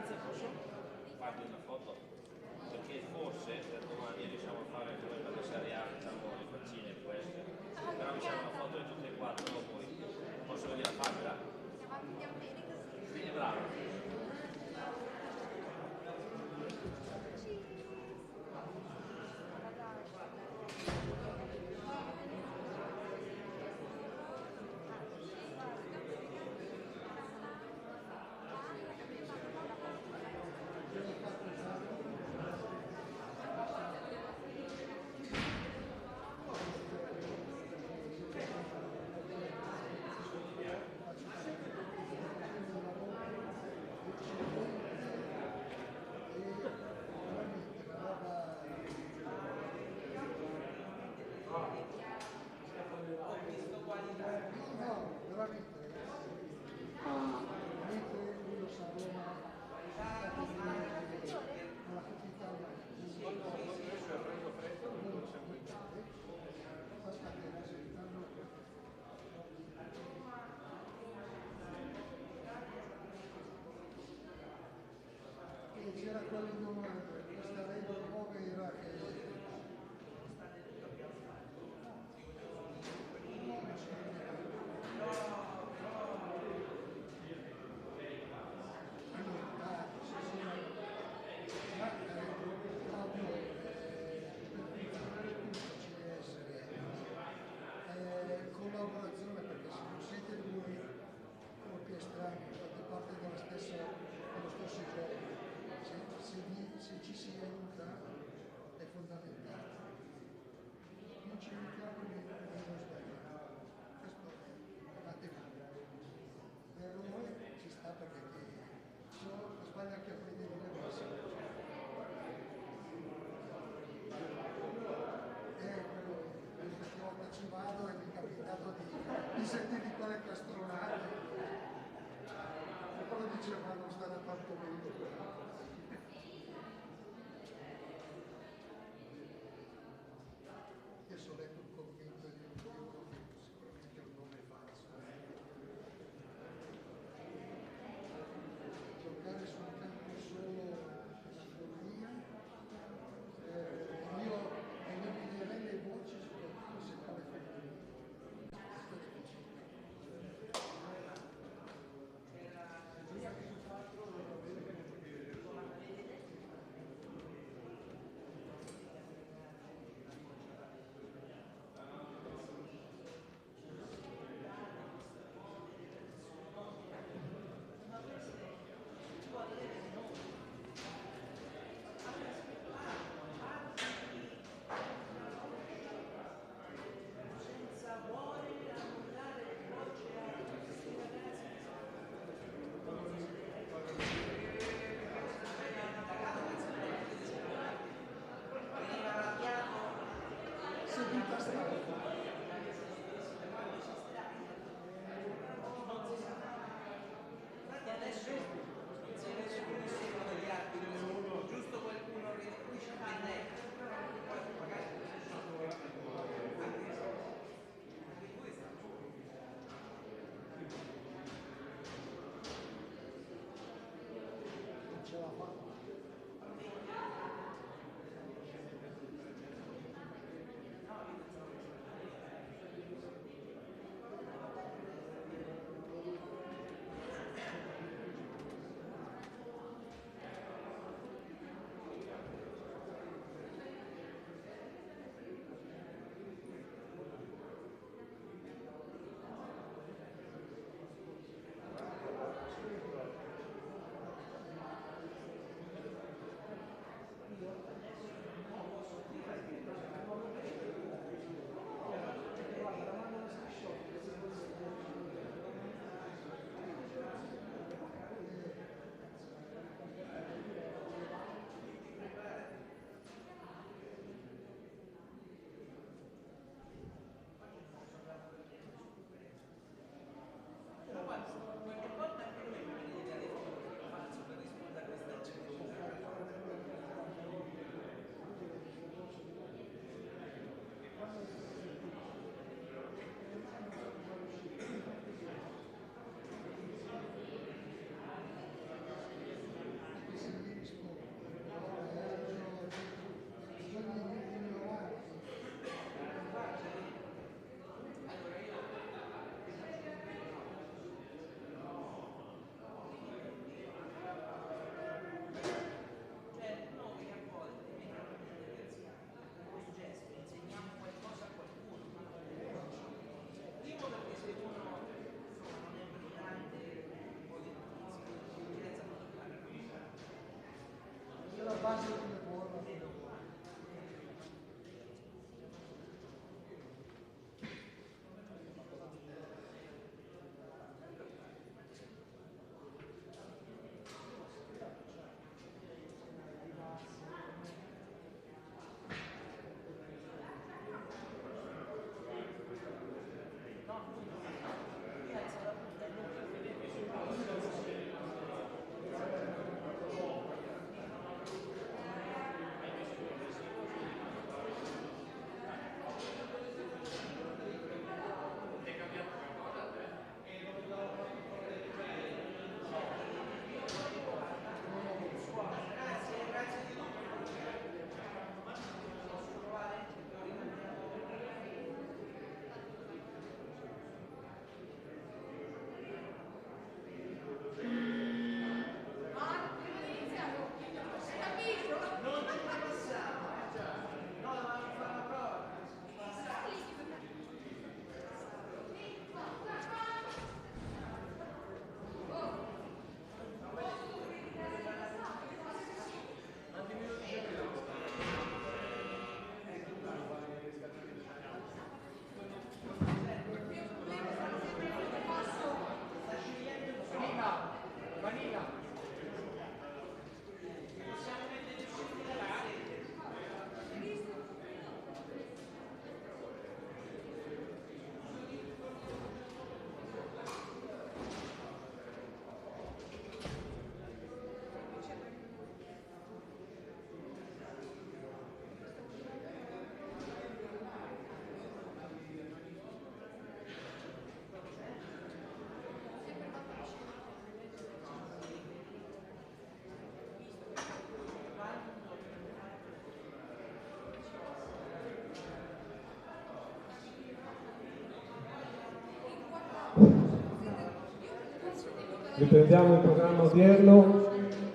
Grazie, posso farvi una foto? Perché forse per domani riusciamo a fare come per la Serie A, diciamo, le faccine queste. Però mi serve una foto di tutte e quattro voi. Posso venire a farla? Andiamo bene così. Sì, bravo. C'era quello di questa regola nuova era che collaborazione, perché se non siete due orchestra fate parte dello stesso gioco, se ci si aiuta è fondamentale, non ci aiutiamo meno sbagliamo, questo è la tecnica. L'errore ci sta perché sbaglia anche a prendere le basi. Qualche volta ci vado e mi è capitato di sentire quelle castronate, e poi diceva non stare tanto bene. Io sono letto un commento di un libro, sicuramente un nome falso. Giocare su un campo solo la follia, io eliminerei le voci soprattutto se fare follia. Riprendiamo il programma odierno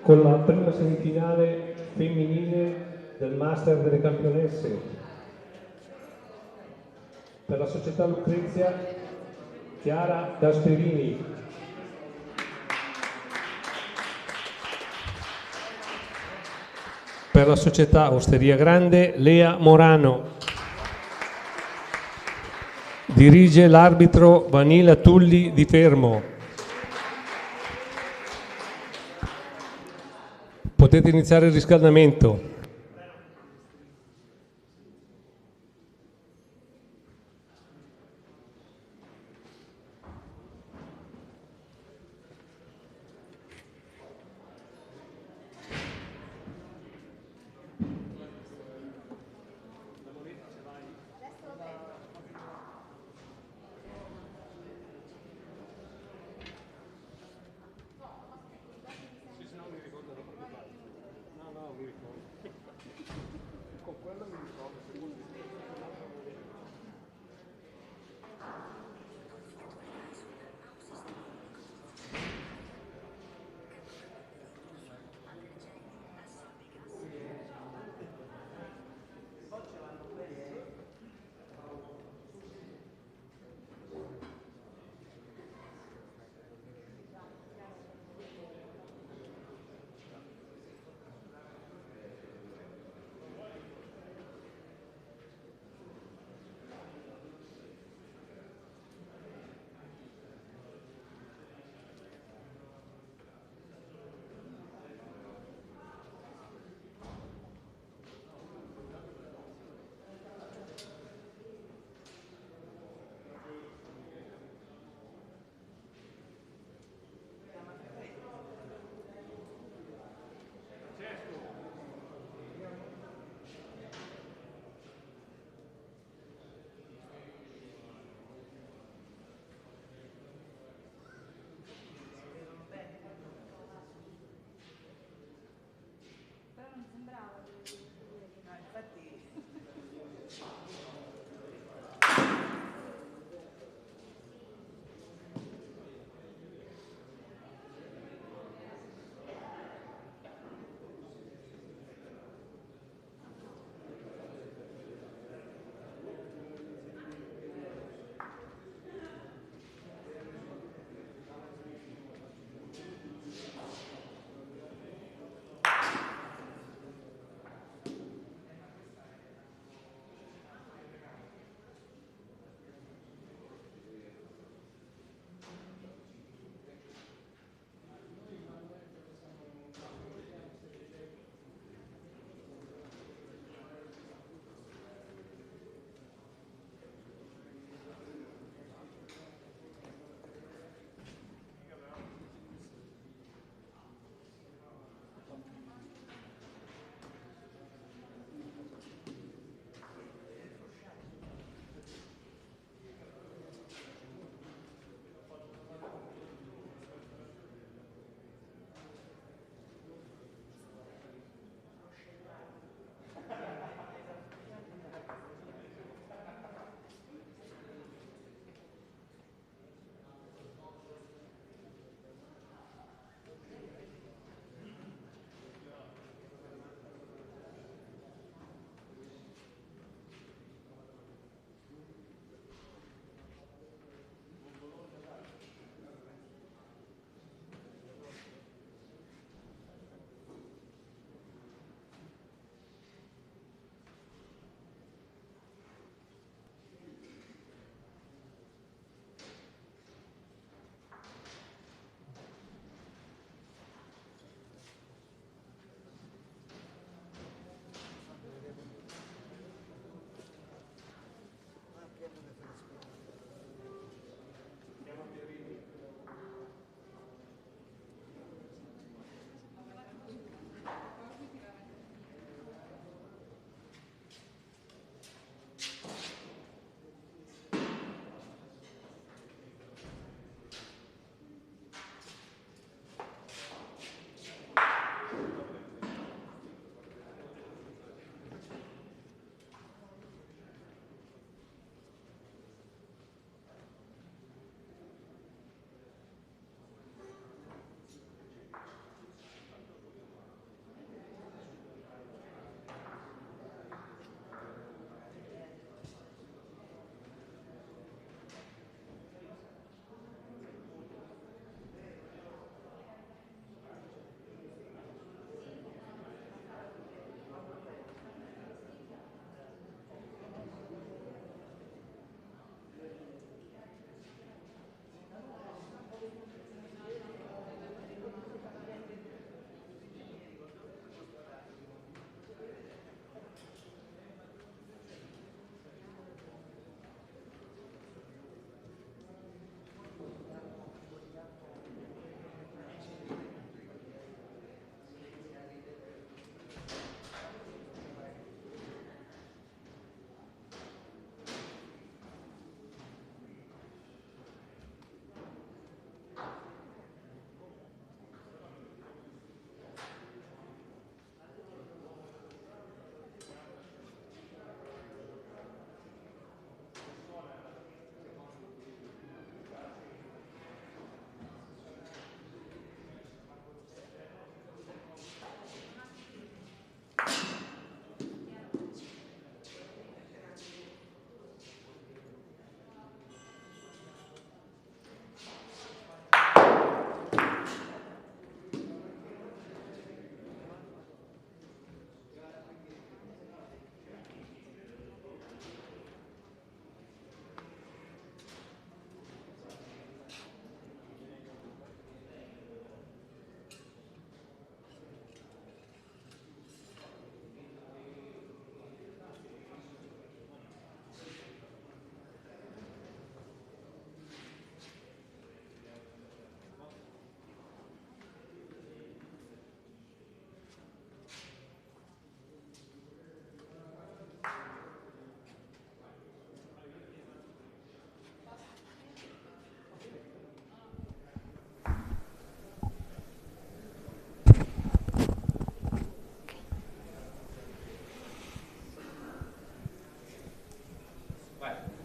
con la prima semifinale femminile del Master delle Campionesse. Per la società Lucrezia, Chiara Gasperini. Per la società Osteria Grande, Lea Morano. Dirige l'arbitro Vanilla Tulli di Fermo. Potete iniziare il riscaldamento.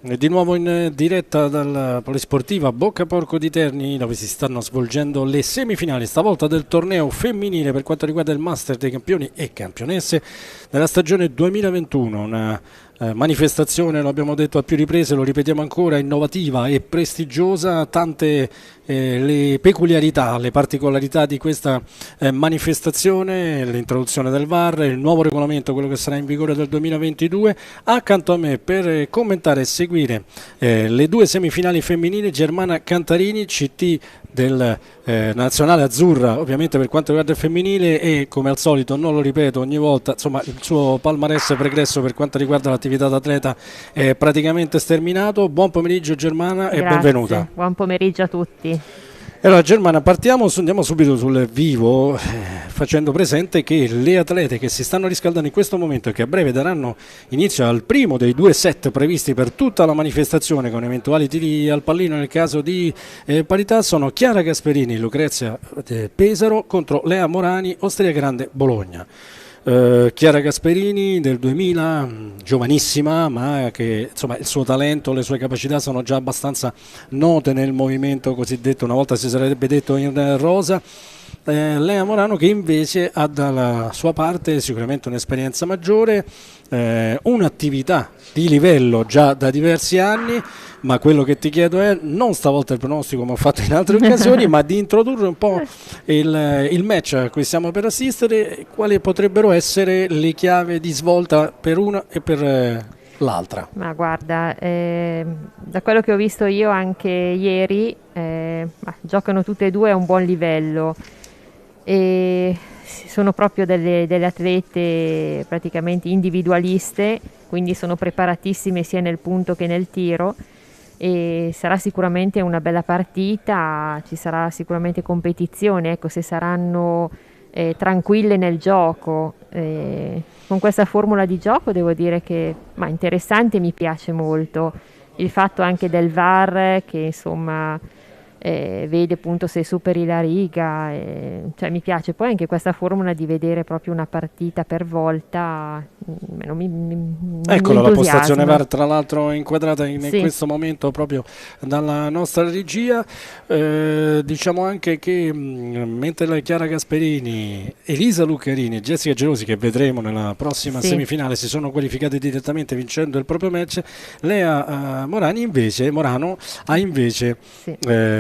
E di nuovo in diretta dalla Polisportiva Bocca Porco di Terni, dove si stanno svolgendo le semifinali, stavolta del torneo femminile per quanto riguarda il Master dei campioni e campionesse della stagione 2021. Una manifestazione, lo abbiamo detto a più riprese, lo ripetiamo ancora, innovativa e prestigiosa, tante le peculiarità, le particolarità di questa manifestazione, l'introduzione del VAR, il nuovo regolamento, quello che sarà in vigore del 2022. Accanto a me per commentare e seguire le due semifinali femminili, Germana Cantarini, CT del Nazionale Azzurra, ovviamente per quanto riguarda il femminile, e come al solito, non lo ripeto ogni volta, insomma il suo palmarès pregresso per quanto riguarda l'attività d'atleta è praticamente sterminato. Buon pomeriggio Germana e benvenuta. Buon pomeriggio a tutti. Allora Germana, andiamo subito sul vivo, facendo presente che le atlete che si stanno riscaldando in questo momento e che a breve daranno inizio al primo dei 2 set previsti per tutta la manifestazione, con eventuali tiri al pallino nel caso di parità, sono Chiara Gasperini, Lucrezia Pesaro contro Lea Morani, Osteria Grande Bologna. Chiara Gasperini del 2000, giovanissima, ma che insomma il suo talento, le sue capacità sono già abbastanza note nel movimento cosiddetto, una volta si sarebbe detto in rosa. Lea Morano, che invece ha dalla sua parte sicuramente un'esperienza maggiore, un'attività di livello già da diversi anni, ma quello che ti chiedo è non stavolta il pronostico come ho fatto in altre occasioni, ma di introdurre un po' il match a cui stiamo per assistere, quali potrebbero essere le chiavi di svolta per una e per l'altra. Ma guarda, da quello che ho visto io anche ieri, giocano tutte e due a un buon livello e sono proprio delle atlete praticamente individualiste, quindi sono preparatissime sia nel punto che nel tiro, e sarà sicuramente una bella partita, ci sarà sicuramente competizione, ecco, se saranno tranquille nel gioco, con questa formula di gioco devo dire che interessante, mi piace molto il fatto anche del VAR che insomma vede appunto se superi la riga, cioè mi piace poi anche questa formula di vedere proprio una partita per volta. Eccola la postazione VAR, tra l'altro inquadrata in questo momento proprio dalla nostra regia. Diciamo anche che mentre la Chiara Gasperini, Elisa Luccarini e Jessica Gelosi, che vedremo nella prossima semifinale, si sono qualificate direttamente vincendo il proprio match, Lea Morano ha invece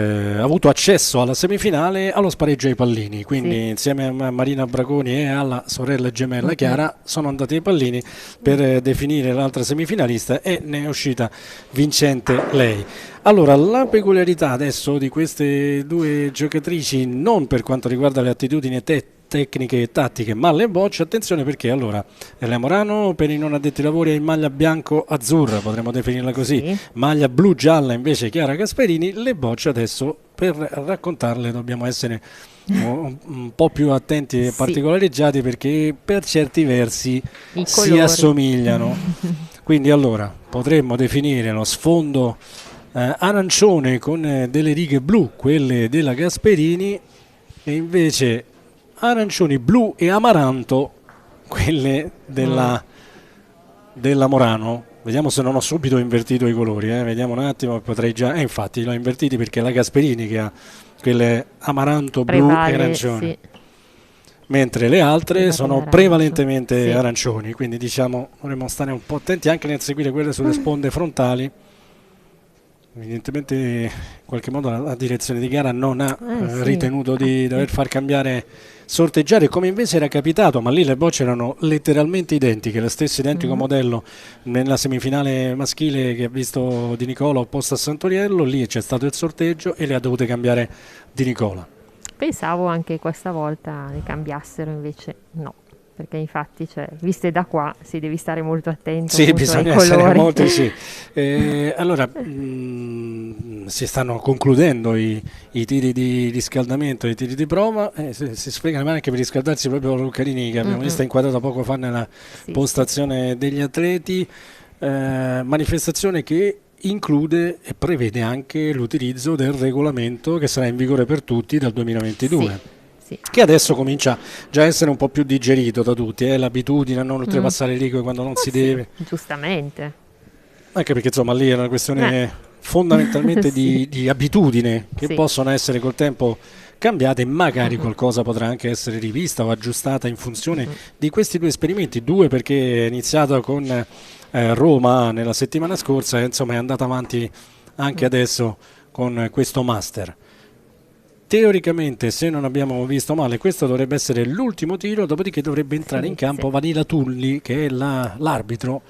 avuto accesso alla semifinale allo spareggio ai pallini, quindi insieme a Marina Braconi e alla sorella gemella Chiara sono andati ai pallini per definire l'altra semifinalista e ne è uscita vincente lei. Allora, la peculiarità adesso di queste due giocatrici, non per quanto riguarda le attitudini tecniche e tattiche, ma le bocce, attenzione, perché allora Lea Morano, per i non addetti ai lavori, è in maglia bianco-azzurra, potremmo definirla così, maglia blu-gialla invece Chiara Gasperini. Le bocce adesso, per raccontarle, dobbiamo essere un po' più attenti e particolareggiati, perché per certi versi si assomigliano. Quindi allora potremmo definire lo sfondo arancione con delle righe blu, quelle della Gasperini, e invece arancioni, blu e amaranto quelle della Morano. Vediamo se non ho subito invertito i colori, vediamo un attimo, potrei già, infatti l'ho invertiti perché è la Gasperini che ha quelle amaranto, blu e arancioni, mentre le altre sono prevalentemente arancioni, quindi diciamo dovremmo stare un po' attenti anche nel seguire quelle sulle sponde frontali. Evidentemente in qualche modo la direzione di gara non ha ritenuto di dover far cambiare, sorteggiare, come invece era capitato, ma lì le bocce erano letteralmente identiche, lo stesso identico modello nella semifinale maschile che ha visto Di Nicola opposta a Santoriello. Lì c'è stato il sorteggio e le ha dovute cambiare Di Nicola. Pensavo anche questa volta le cambiassero, invece no, perché infatti viste da qua si devi stare molto attento. Sì, bisogna essere molto allora si stanno concludendo i tiri di riscaldamento, i tiri di prova, si spiegano anche per riscaldarsi proprio Luccarini, che abbiamo visto inquadrata poco fa nella postazione degli atleti. Manifestazione che include e prevede anche l'utilizzo del regolamento che sarà in vigore per tutti dal 2022. Che adesso comincia già a essere un po' più digerito da tutti, l'abitudine a non oltrepassare le righe quando non si deve. Giustamente. Anche perché insomma lì è una questione fondamentalmente di abitudine che Sì. possono essere col tempo cambiate e magari qualcosa potrà anche essere rivista o aggiustata in funzione di questi due esperimenti. Due perché è iniziato con Roma nella settimana scorsa e insomma è andata avanti anche adesso con questo master. Teoricamente, se non abbiamo visto male, questo dovrebbe essere l'ultimo tiro, dopodiché dovrebbe entrare in campo Vanilla Tulli, che è l'arbitro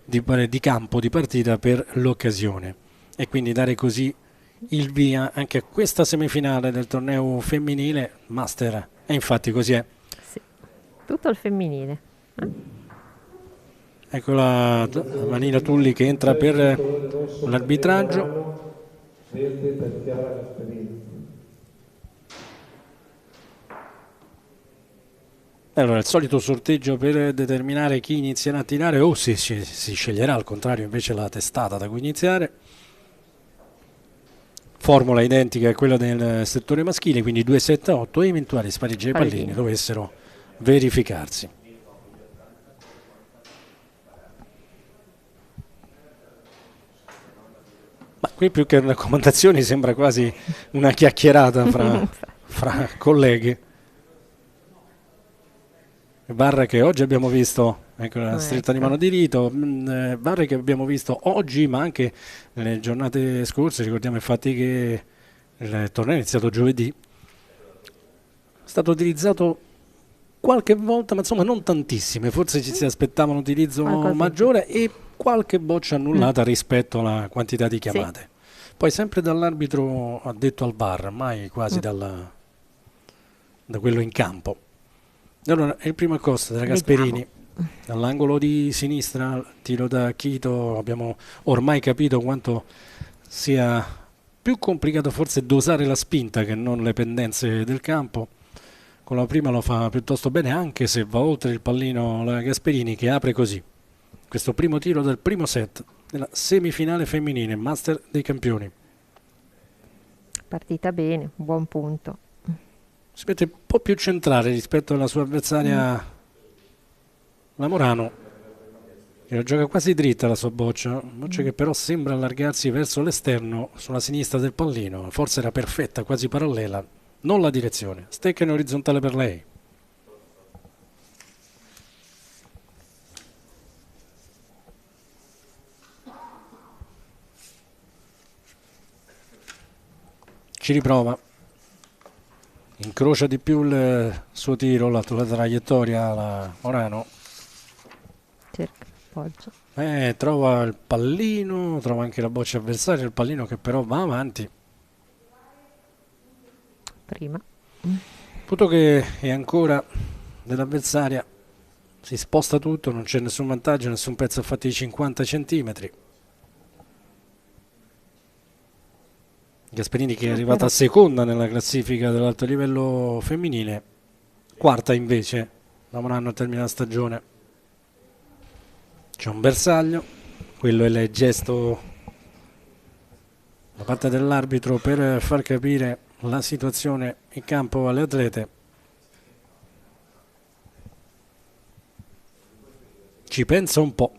di campo di partita per l'occasione, e quindi dare così il via anche a questa semifinale del torneo femminile master. E infatti così è. Tutto il femminile. Ecco la Vanilla Tulli che entra per l'arbitraggio. Allora, il solito sorteggio per determinare chi inizierà a tirare o se si sceglierà al contrario invece la testata da cui iniziare. Formula identica a quella del settore maschile, quindi 2-7-8 e eventuali spareggi ai pallini dovessero verificarsi. Ma qui più che raccomandazioni sembra quasi una chiacchierata fra colleghi. Barre che oggi abbiamo visto, ecco la stretta di mano di rito, barre che abbiamo visto oggi ma anche nelle giornate scorse. Ricordiamo infatti che il torneo è iniziato giovedì, è stato utilizzato qualche volta ma insomma non tantissime, forse ci si aspettava un utilizzo maggiore e qualche boccia annullata rispetto alla quantità di chiamate. Poi sempre dall'arbitro addetto al VAR, mai quasi da quello in campo. Allora, è il primo accosto della Gasperini all'angolo di sinistra, tiro da Chito. Abbiamo ormai capito quanto sia più complicato forse dosare la spinta che non le pendenze del campo. Con la prima lo fa piuttosto bene, anche se va oltre il pallino la Gasperini, che apre così questo primo tiro del primo set della semifinale femminile Master dei Campioni. Partita bene, buon punto. Si mette un po' più centrale rispetto alla sua avversaria, la Morano, che la gioca quasi dritta la sua boccia che però sembra allargarsi verso l'esterno sulla sinistra del pallino. Forse era perfetta, quasi parallela, non la direzione. Stecca in orizzontale per lei. Ci riprova. Incrocia di più il suo tiro, la traiettoria, la Morano. Cerca appoggio. Trova il pallino, trova anche la boccia avversaria, il pallino che però va avanti. Prima. Punto che è ancora dell'avversaria, si sposta tutto, non c'è nessun vantaggio, nessun pezzo a fatti di 50 centimetri. Gasperini che è arrivata seconda nella classifica dell'alto livello femminile, quarta invece da un anno a termine la stagione. C'è un bersaglio, quello è il gesto da parte dell'arbitro per far capire la situazione in campo alle atlete. Ci pensa un po'.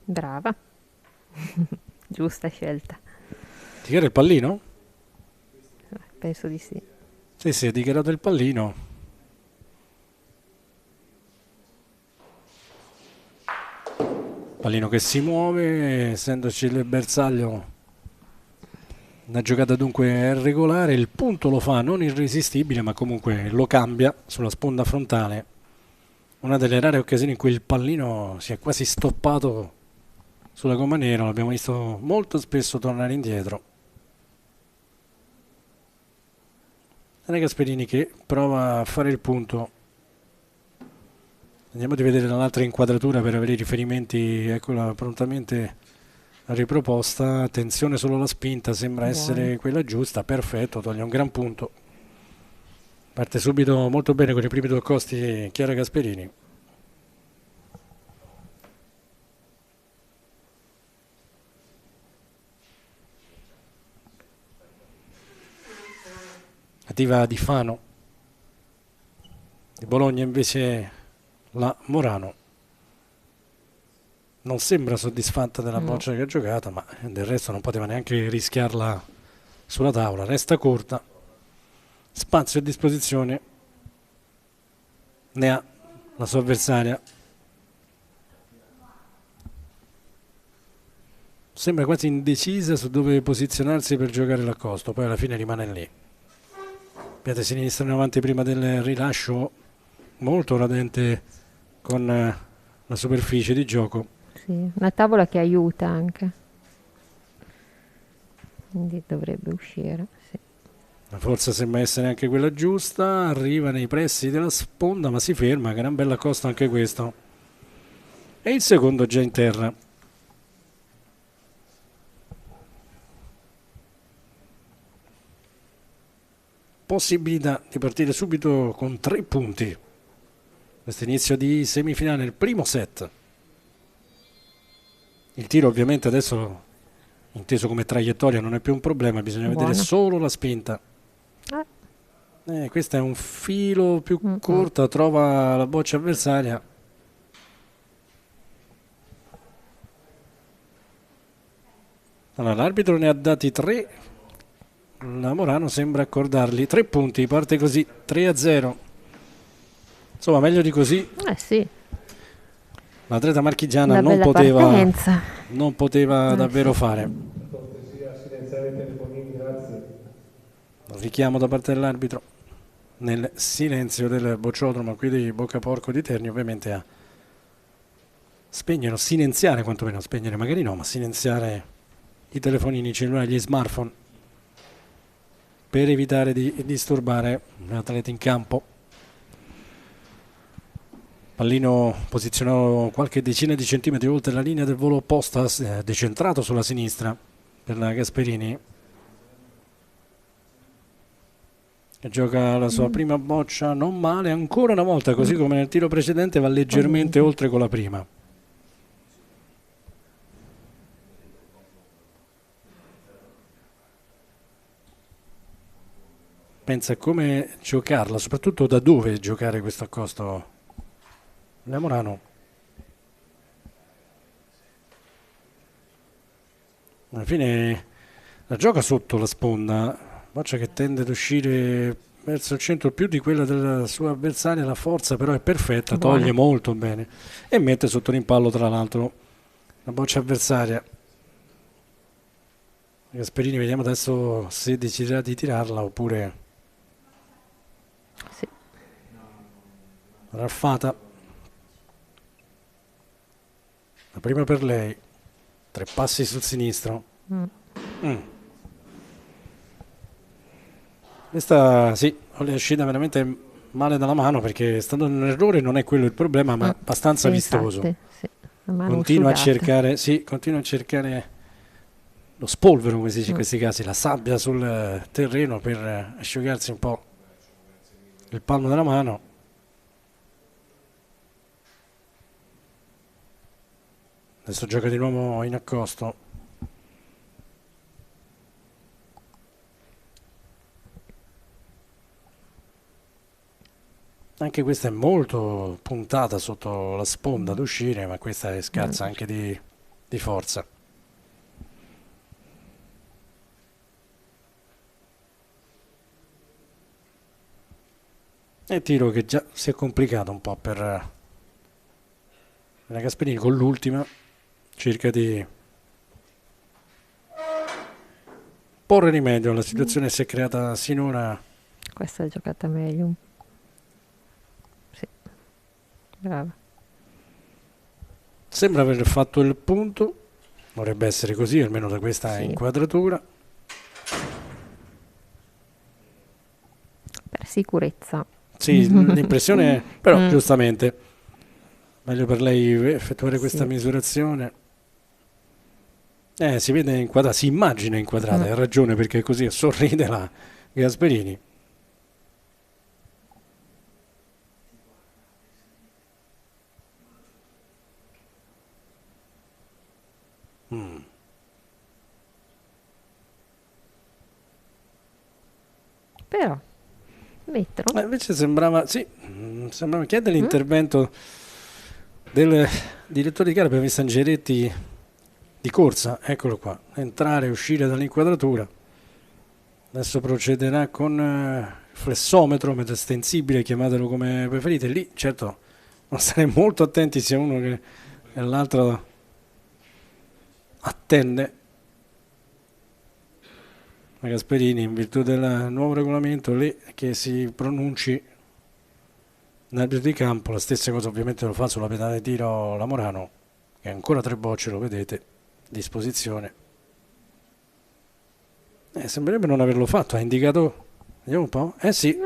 Brava. Giusta scelta. Dichiara il pallino? Penso di sì. Sì, ha dichiarato il pallino. Pallino che si muove, essendoci il bersaglio. Una giocata dunque regolare, il punto lo fa non irresistibile, ma comunque lo cambia sulla sponda frontale. Una delle rare occasioni in cui il pallino si è quasi stoppato sulla gomma nera, l'abbiamo visto molto spesso tornare indietro. Anna Gasperini che prova a fare il punto. Andiamo a vedere dall'altra inquadratura per avere i riferimenti. Eccola prontamente riproposta. Attenzione solo alla spinta, sembra essere quella giusta. Perfetto, toglie un gran punto. Parte subito molto bene con i primi due accosti Chiara Gasperini. Attiva di Fano, di Bologna invece la Morano. non sembra soddisfatta della boccia che ha giocato, ma del resto non poteva neanche rischiarla sulla tavola. Resta corta, spazio a disposizione ne ha la sua avversaria. Sembra quasi indecisa su dove posizionarsi per giocare l'accosto, poi alla fine rimane lì. Piede sinistra in avanti prima del rilascio, molto radente con la superficie di gioco. Sì, una tavola che aiuta anche. Quindi dovrebbe uscire, sì. La forza sembra essere anche quella giusta, arriva nei pressi della sponda ma si ferma, gran bella accosto anche questo. E il secondo già in terra. Possibilità di partire subito con 3 punti. Questo inizio di semifinale, il primo set. Il tiro ovviamente adesso, inteso come traiettoria, non è più un problema, bisogna vedere solo la spinta. Questo è un filo più corta, trova la boccia avversaria. Allora, l'arbitro ne ha dati 3. La Morano sembra accordarli 3 punti, parte così 3-0. Insomma, meglio di così. Sì. L'atleta marchigiana non poteva davvero fare. Richiamo da parte dell'arbitro nel silenzio del bocciodromo qui di Boccaporco di Terni, ovviamente a spegnere, silenziare quantomeno, spegnere magari no, ma silenziare i telefonini cellulari, gli smartphone, per evitare di disturbare l'atleta in campo. Pallino posizionato qualche decina di centimetri oltre la linea del volo opposta, decentrato sulla sinistra per la Gasperini, che gioca la sua prima boccia non male, ancora una volta, così come nel tiro precedente, va leggermente oltre con la prima. Pensa a come giocarla, soprattutto da dove giocare questo accosto. La Morano. Alla fine la gioca sotto la sponda, boccia che tende ad uscire verso il centro più di quella della sua avversaria, la forza però è perfetta, toglie molto bene e mette sotto l'impallo tra l'altro la boccia avversaria. Gasperini, vediamo adesso se deciderà di tirarla oppure raffata. La prima per lei, 3 passi sul sinistro. Questa sì, è uscita veramente male dalla mano, perché stando in un errore non è quello il problema, ma abbastanza vistoso. Sì. Continua a cercare, continua a cercare lo spolvero, come si dice in questi casi, la sabbia sul terreno per asciugarsi un po' il palmo della mano. Adesso gioca di nuovo in accosto. Anche questa è molto puntata sotto la sponda ad uscire, ma questa è scarsa anche di forza. E tiro che già si è complicato un po' per la Gasperini con l'ultima. Cerca di porre rimedio alla situazione che si è creata sinora. Questa è giocata meglio. Sì, brava. Sembra aver fatto il punto, dovrebbe essere così almeno da questa inquadratura. Per sicurezza. Sì, l'impressione però giustamente meglio per lei effettuare questa misurazione. Si vede inquadrata, si immagina inquadrata, ha ragione, perché così sorride la Gasperini. Però mettono. Invece sembrava chiedere l'intervento del direttore di gara. Abbiamo visto Angeretti di corsa, eccolo qua, entrare e uscire dall'inquadratura. Adesso procederà con il flessometro, metro estensibile, chiamatelo come preferite. Lì certo non stare molto attenti sia uno che l'altro attende. Ma Gasperini, in virtù del nuovo regolamento, lì che si pronunci nell'arbitro di campo, la stessa cosa ovviamente lo fa sulla pedana di tiro la Morano, che ha ancora 3 bocce, lo vedete, a disposizione. Sembrerebbe non averlo fatto, ha indicato, vediamo un po', sì.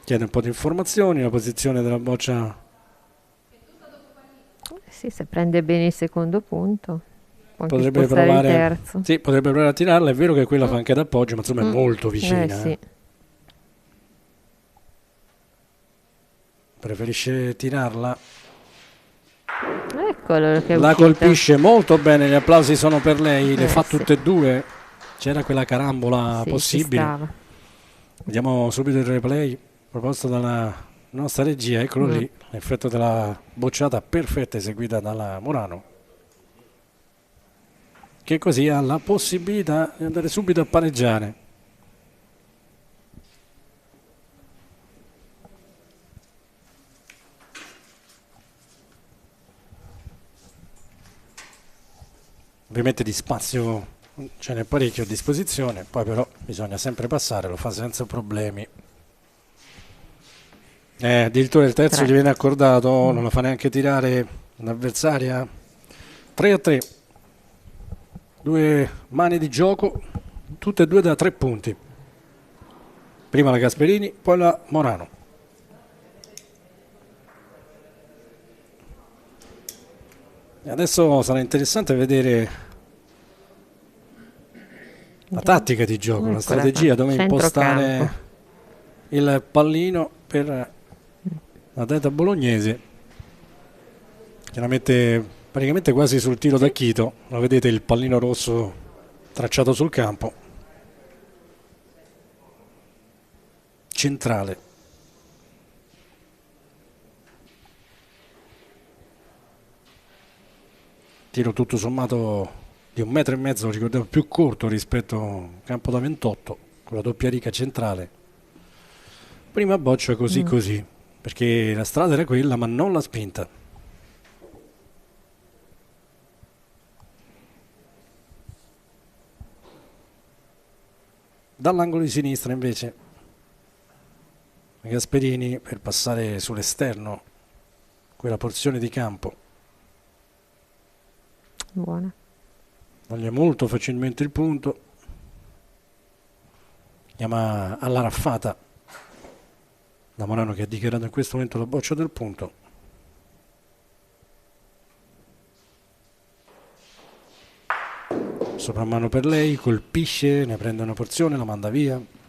Chiede un po' di informazioni, la posizione della boccia. Sì, se prende bene il secondo punto, può anche Potrebbe spostare il provare, terzo. sì, potrebbe provare a tirarla, è vero che quella fa anche d'appoggio, ma insomma è molto vicina. Sì. Preferisce tirarla. Eccolo che è La uscita. colpisce molto bene, gli applausi sono per lei, le fa sì. tutte e due. C'era quella carambola Sì, ci possibile. stava. Vediamo subito il replay proposto dalla nostra regia, eccolo lì, l'effetto della bocciata perfetta eseguita dalla Morano, che così ha la possibilità di andare subito a pareggiare. Ovviamente di spazio ce n'è parecchio a disposizione, poi però bisogna sempre passare, lo fa senza problemi. Addirittura il terzo gli viene accordato, non la fa neanche tirare l'avversaria. 3-3, 2 mani di gioco, tutte e due da 3 punti. Prima la Gasperini, poi la Morano. E adesso sarà interessante vedere la tattica di gioco, la strategia, dove impostare il pallino per l'atleta bolognese, che la mette praticamente quasi sul tiro da Chito. Lo vedete, il pallino rosso tracciato sul campo centrale. Tiro tutto sommato di 1,5 metri, lo ricordiamo, più corto rispetto al campo da 28, con la doppia riga centrale. Prima boccia così così, perché la strada era quella, ma non la spinta. Dall'angolo di sinistra invece Gasperini, per passare sull'esterno quella porzione di campo. Buona. Toglie molto facilmente il punto, chiama alla raffata la Morano, che ha dichiarato in questo momento la boccia del punto. Soprammano per lei, colpisce, ne prende una porzione, la manda via.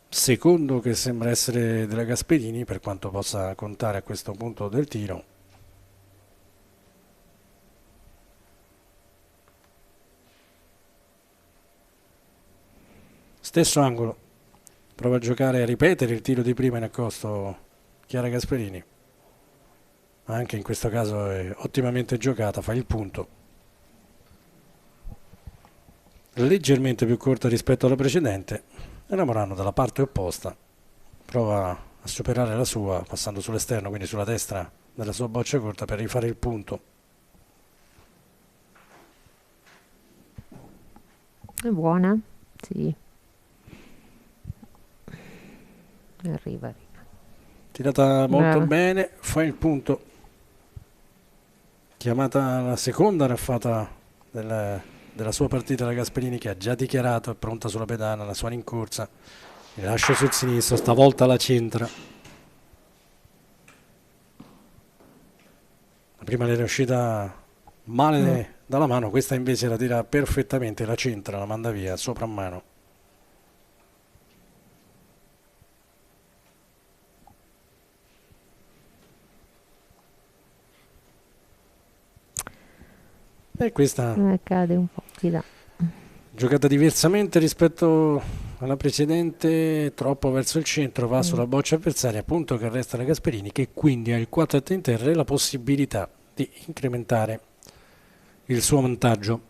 Secondo che sembra essere della Gasperini, per quanto possa contare a questo punto del tiro. Stesso angolo, prova a giocare, a ripetere il tiro di prima in accosto Chiara Gasperini, ma anche in questo caso è ottimamente giocata, fa il punto. Leggermente più corta rispetto alla precedente. E la Morano dalla parte opposta prova a superare la sua, passando sull'esterno, quindi sulla destra della sua boccia corta, per rifare il punto. È buona? Sì. Arriva. Tirata molto Brava. bene, fa il punto. Chiamata la seconda raffata della sua partita la Gasperini, che ha già dichiarato, è pronta sulla pedana, la sua rincorsa, il lascio sul sinistro, stavolta la centra. La prima le era uscita male dalla mano, questa invece la tira perfettamente, la centra, la manda via sopra mano. E questa cade un po' di là. giocata diversamente rispetto alla precedente, troppo verso il centro, va sulla boccia avversaria, punto che resta la Gasperini, che quindi ha il 4 in terra e la possibilità di incrementare il suo vantaggio.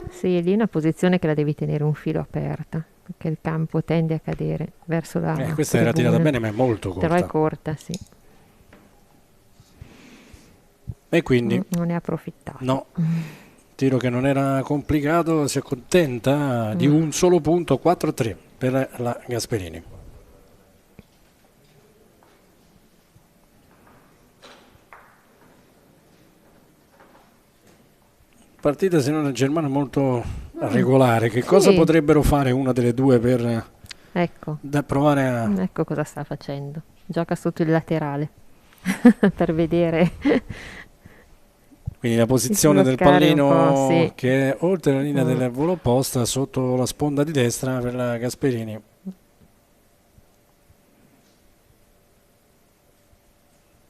Sì, lì è una posizione che la devi tenere un filo aperta, perché il campo tende a cadere verso la Questa era tirata bene, ma è molto corta. Però è corta, sì. E quindi non ne ha approfittato. No, tiro che non era complicato, si accontenta di un solo punto, 4-3 per la Gasperini. Partita se non Germania molto regolare. Che cosa potrebbero fare una delle due per provare a... Ecco cosa sta facendo. Gioca sotto il laterale per vedere. Quindi la posizione del pallino che è oltre la linea del volo opposta, sotto la sponda di destra per la Gasperini.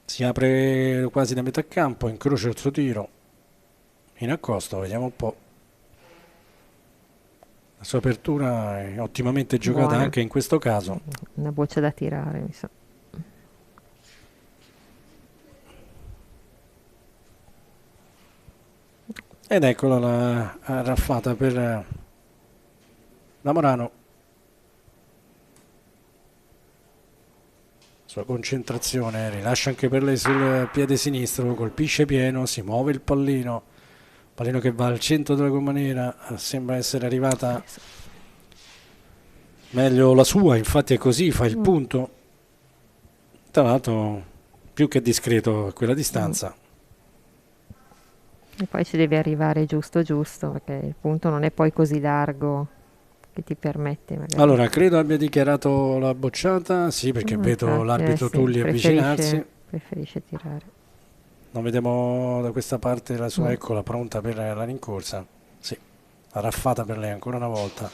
Si apre quasi da metà campo, incrocia il suo tiro in accosto, vediamo un po'. La sua apertura è ottimamente giocata anche in questo caso. Una boccia da tirare, mi sa. Ed eccola la raffata per la Morano. Sua concentrazione, rilascia anche per lei sul piede sinistro, colpisce pieno, si muove il pallino che va al centro della gommaniera, sembra essere arrivata meglio la sua, infatti è così, fa il punto, tra l'altro più che discreto a quella distanza. E poi ci deve arrivare giusto, perché il punto non è poi così largo che ti permette magari. Allora, credo abbia dichiarato la bocciata, sì, perché vedo l'arbitro Tulli avvicinarsi. Preferisce tirare. Non vediamo da questa parte la sua, eccola, pronta per la rincorsa. Sì, la raffata per lei ancora una volta.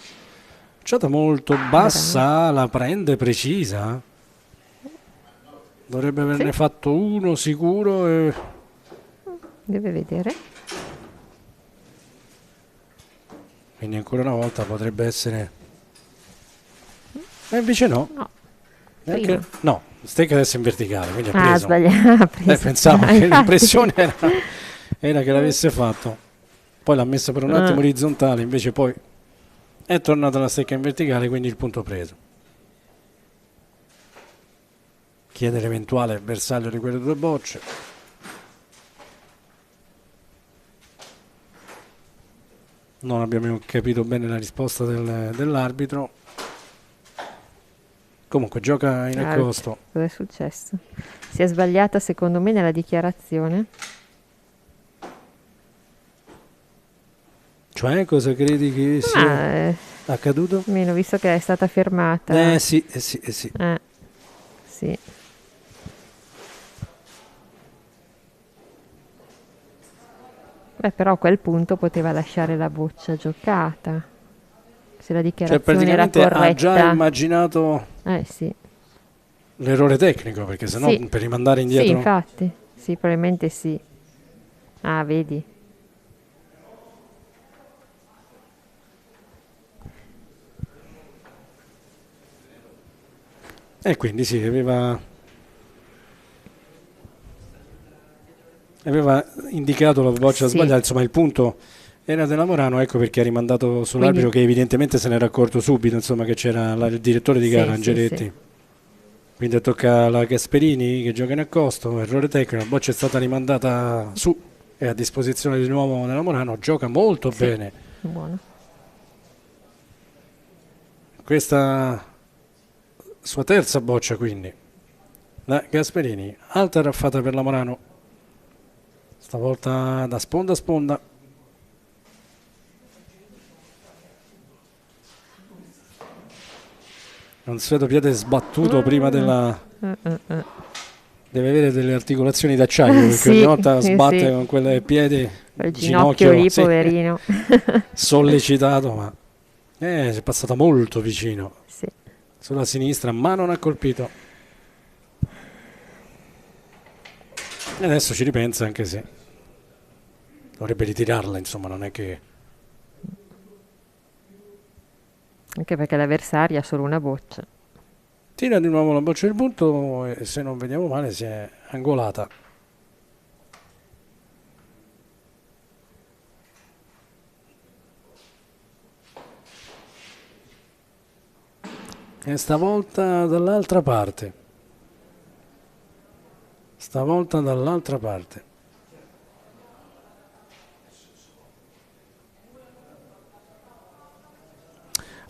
Bocciata molto bassa, la prende precisa. Dovrebbe averne fatto uno sicuro e... Deve vedere. Quindi ancora una volta potrebbe essere... E invece no. No, Stecca adesso in verticale, quindi ha preso. Sbagliato. Pensavo che l'impressione era che l'avesse fatto. Poi l'ha messa per un attimo orizzontale, invece poi è tornata la stecca in verticale, quindi il punto preso. Chiede l'eventuale bersaglio di quelle due bocce. Non abbiamo capito bene la risposta dell'arbitro. Comunque gioca in accosto. Cosa è successo? Si è sbagliata secondo me nella dichiarazione. Cioè, cosa credi che sia accaduto? Meno, visto che è stata fermata. Sì. Sì. Beh, però a quel punto poteva lasciare la boccia giocata. Se la dichiarazione era corretta. Ha già immaginato sì. l'errore tecnico, perché sennò per rimandare indietro... Sì, infatti. Sì, probabilmente sì. Ah, vedi. E quindi sì, aveva indicato la boccia sbagliata, insomma il punto era della Morano, ecco perché ha rimandato sull'arbitro, che evidentemente se ne era accorto subito, insomma, che c'era il direttore di gara, Angeletti. Quindi tocca alla Gasperini che gioca in accosto, errore tecnico, la boccia è stata rimandata su e a disposizione di nuovo della Morano, gioca molto bene. Buono. Questa sua terza boccia, quindi la Gasperini, alta raffata per la Morano, stavolta da sponda a sponda. Consueto piede sbattuto prima della... Deve avere delle articolazioni d'acciaio, perché ogni volta sbatte con quelle piedi, il ginocchio lì, poverino. Sollecitato, ma si è passata molto vicino. Sulla sinistra, ma non ha colpito. E adesso ci ripensa, anche se dovrebbe ritirarla, insomma, non è che... Anche perché l'avversaria ha solo una boccia. Tira di nuovo la boccia del punto e se non vediamo male si è angolata. E stavolta dall'altra parte. Stavolta dall'altra parte.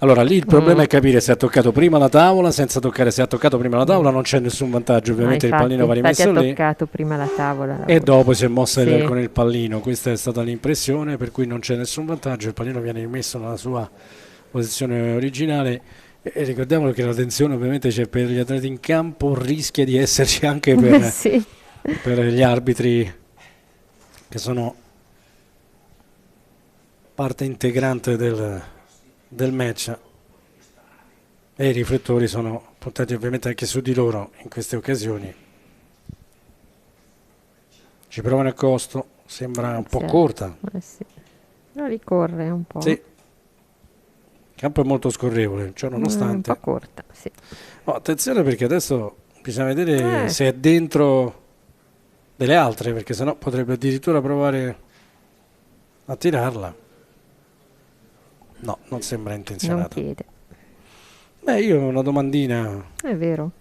Allora lì il problema è capire se ha toccato prima la tavola, senza toccare. Se ha toccato prima la tavola non c'è nessun vantaggio, ovviamente il pallino va rimesso ha lì toccato prima la tavola. e dopo si è mossa Sì. con il pallino. Questa è stata l'impressione, per cui non c'è nessun vantaggio, il pallino viene rimesso nella sua posizione originale. E ricordiamolo che la tensione ovviamente c'è per gli atleti in campo, rischia di esserci anche per, Sì. per gli arbitri che sono parte integrante del match, e i riflettori sono puntati ovviamente anche su di loro in queste occasioni. Ci provano a costo, sembra un po' corta. Sì. No, ricorre un po'. Sì. Il campo è molto scorrevole, ciò nonostante. Un po' corta, sì. Oh, attenzione, perché adesso bisogna vedere se è dentro delle altre, perché sennò potrebbe addirittura provare a tirarla. No, non sembra Non intenzionato. chiede. Beh, io ho una domandina È vero.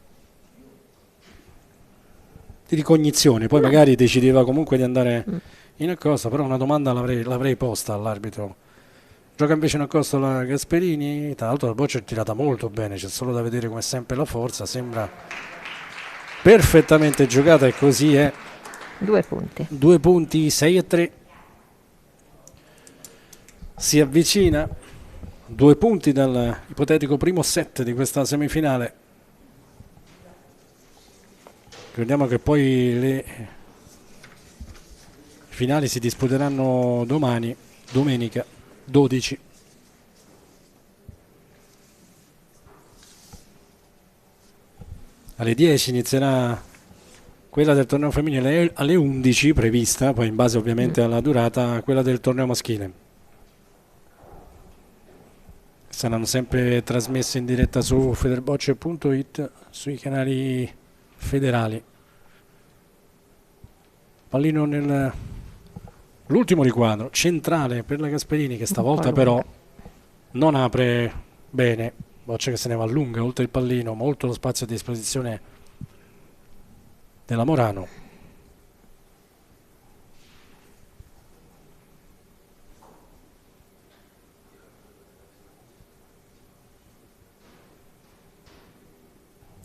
di ricognizione, poi magari decideva comunque di andare in accosto, però una domanda l'avrei posta all'arbitro. Gioca invece in accosto la Gasperini, tra l'altro la boccia è tirata molto bene, c'è solo da vedere come sempre la forza, sembra perfettamente giocata e così è. 2 punti. 2 punti, 6-3. Si avvicina 2 punti dal ipotetico primo set di questa semifinale. Ricordiamo che poi le finali si disputeranno domani, domenica 12. Alle 10 inizierà quella del torneo femminile, alle 11 prevista, poi in base ovviamente alla durata, quella del torneo maschile. Saranno sempre trasmesse in diretta su federbocce.it, sui canali federali. Pallino l'ultimo riquadro centrale per la Gasperini, che stavolta però non apre bene. Boccia che se ne va lunga oltre il pallino, molto lo spazio a disposizione della Morano.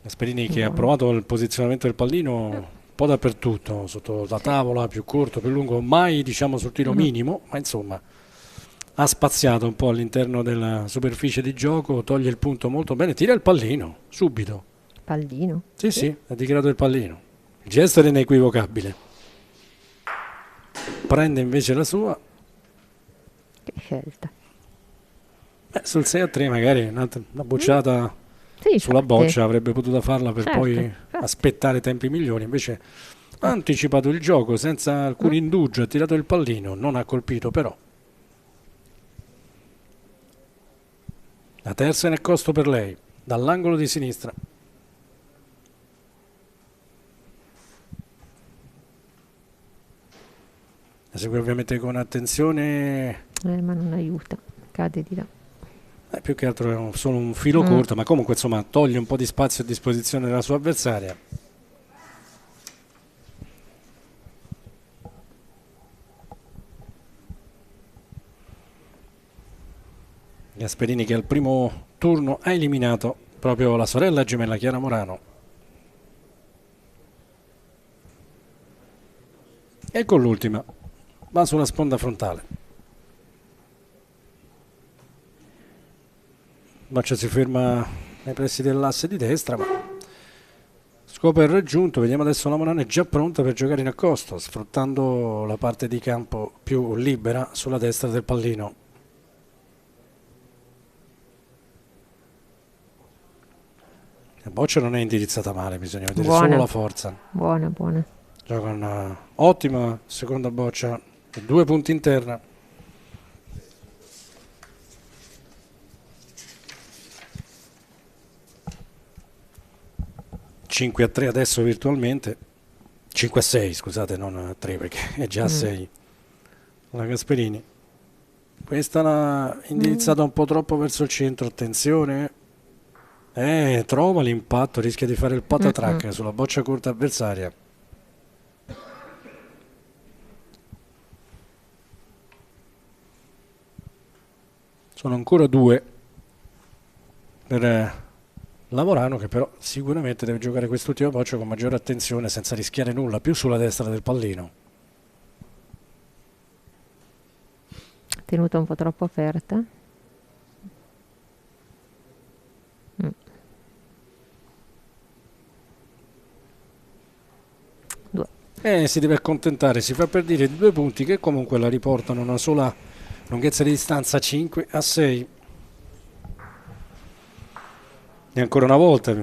Gasperini che ha provato il posizionamento del pallino un po' dappertutto, sotto la tavola, più corto, più lungo, mai diciamo sul tiro minimo, ma insomma ha spaziato un po' all'interno della superficie di gioco, toglie il punto molto bene, tira il pallino subito. Pallino? Sì, ha dichiarato il pallino. Il gesto era inequivocabile. Prende invece la sua. Che scelta. Sul 6-3 magari una bocciata sulla boccia avrebbe potuto farla per poi aspettare tempi migliori, invece ha anticipato il gioco senza alcun indugio, ha tirato il pallino, non ha colpito però. La terza in accosto per lei, dall'angolo di sinistra. La segue ovviamente con attenzione. Ma non aiuta, cade di là. Più che altro è solo un filo corto, ma comunque insomma toglie un po' di spazio a disposizione della sua avversaria. Gasperini che al primo turno ha eliminato proprio la sorella gemella Chiara Morano. E con l'ultima va sulla sponda frontale. Boccia si ferma nei pressi dell'asse di destra, ma scopo è raggiunto. Vediamo adesso la Morano è già pronta per giocare in accosto, sfruttando la parte di campo più libera sulla destra del pallino. La boccia non è indirizzata male, bisogna vedere solo la forza. Buona. Gioca una ottima seconda boccia 2 punti interna. 5-3 adesso virtualmente, 5-6 scusate, non a 3 perché è già a 6 la Gasperini. Questa l'ha indirizzata un po' troppo verso il centro, attenzione, trova l'impatto, rischia di fare il patatrack sulla boccia corta avversaria. Sono ancora 2 per Lavorano, che però sicuramente deve giocare quest'ultima boccia con maggiore attenzione senza rischiare nulla, più sulla destra del pallino. Tenuta un po' troppo aperta. Si deve accontentare, si fa per dire di 2 punti che comunque la riportano una sola lunghezza di distanza, 5-6. E ancora una volta,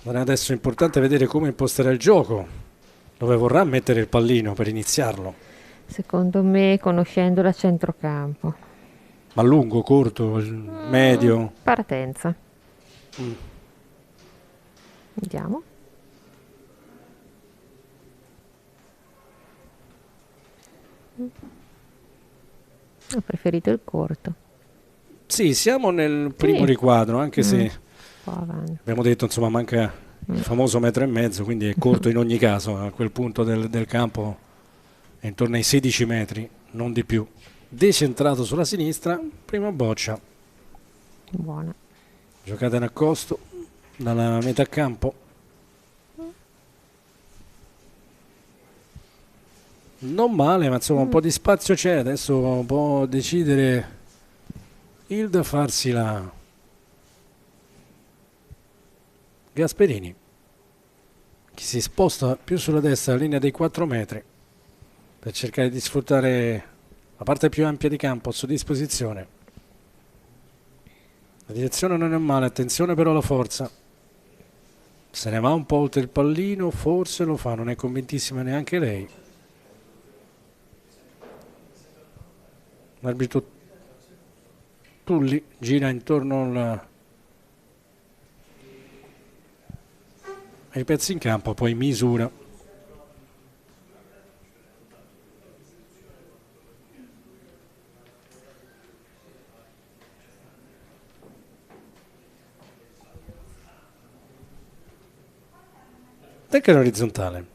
adesso è importante vedere come imposterà il gioco, dove vorrà mettere il pallino per iniziarlo. Secondo me, conoscendola, a centrocampo. Ma lungo, corto, medio? Partenza. Vediamo. Ho preferito il corto. Sì, siamo nel primo riquadro, anche se avanti. Abbiamo detto, insomma, manca il famoso 1,5 metri, quindi è corto in ogni caso. A quel punto del campo è intorno ai 16 metri, non di più. Decentrato sulla sinistra, prima boccia. Buona. Giocata in accosto dalla metà campo. Non male, ma insomma un po' di spazio c'è. Adesso può decidere Hilda farsi la Gasperini, che si sposta più sulla destra, la linea dei 4 metri, per cercare di sfruttare la parte più ampia di campo a sua disposizione. La direzione non è male, attenzione però alla forza. Se ne va un po' oltre il pallino, forse lo fa, non è convintissima neanche lei. L'arbitro Tulli gira intorno ai pezzi in campo, poi misura. Perché è orizzontale?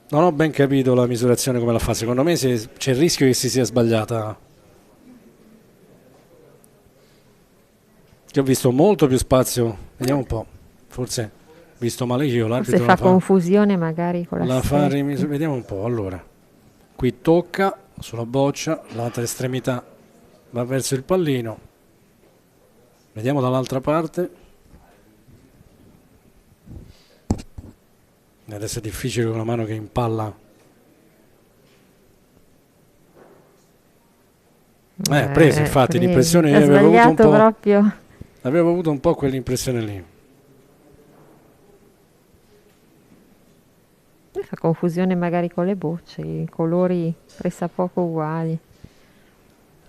Non ho ben capito la misurazione come la fa. Secondo me c'è il rischio che si sia sbagliata. Io ho visto molto più spazio. Vediamo un po'. Forse visto male io. Forse fa confusione magari con la vediamo un po'. Allora, qui tocca sulla boccia, l'altra estremità va verso il pallino. Vediamo dall'altra parte. Adesso è difficile con una mano che impalla. Preso, infatti, l'impressione avevo avuto un po' quell'impressione lì. Fa confusione magari con le bocce, i colori pressappoco uguali.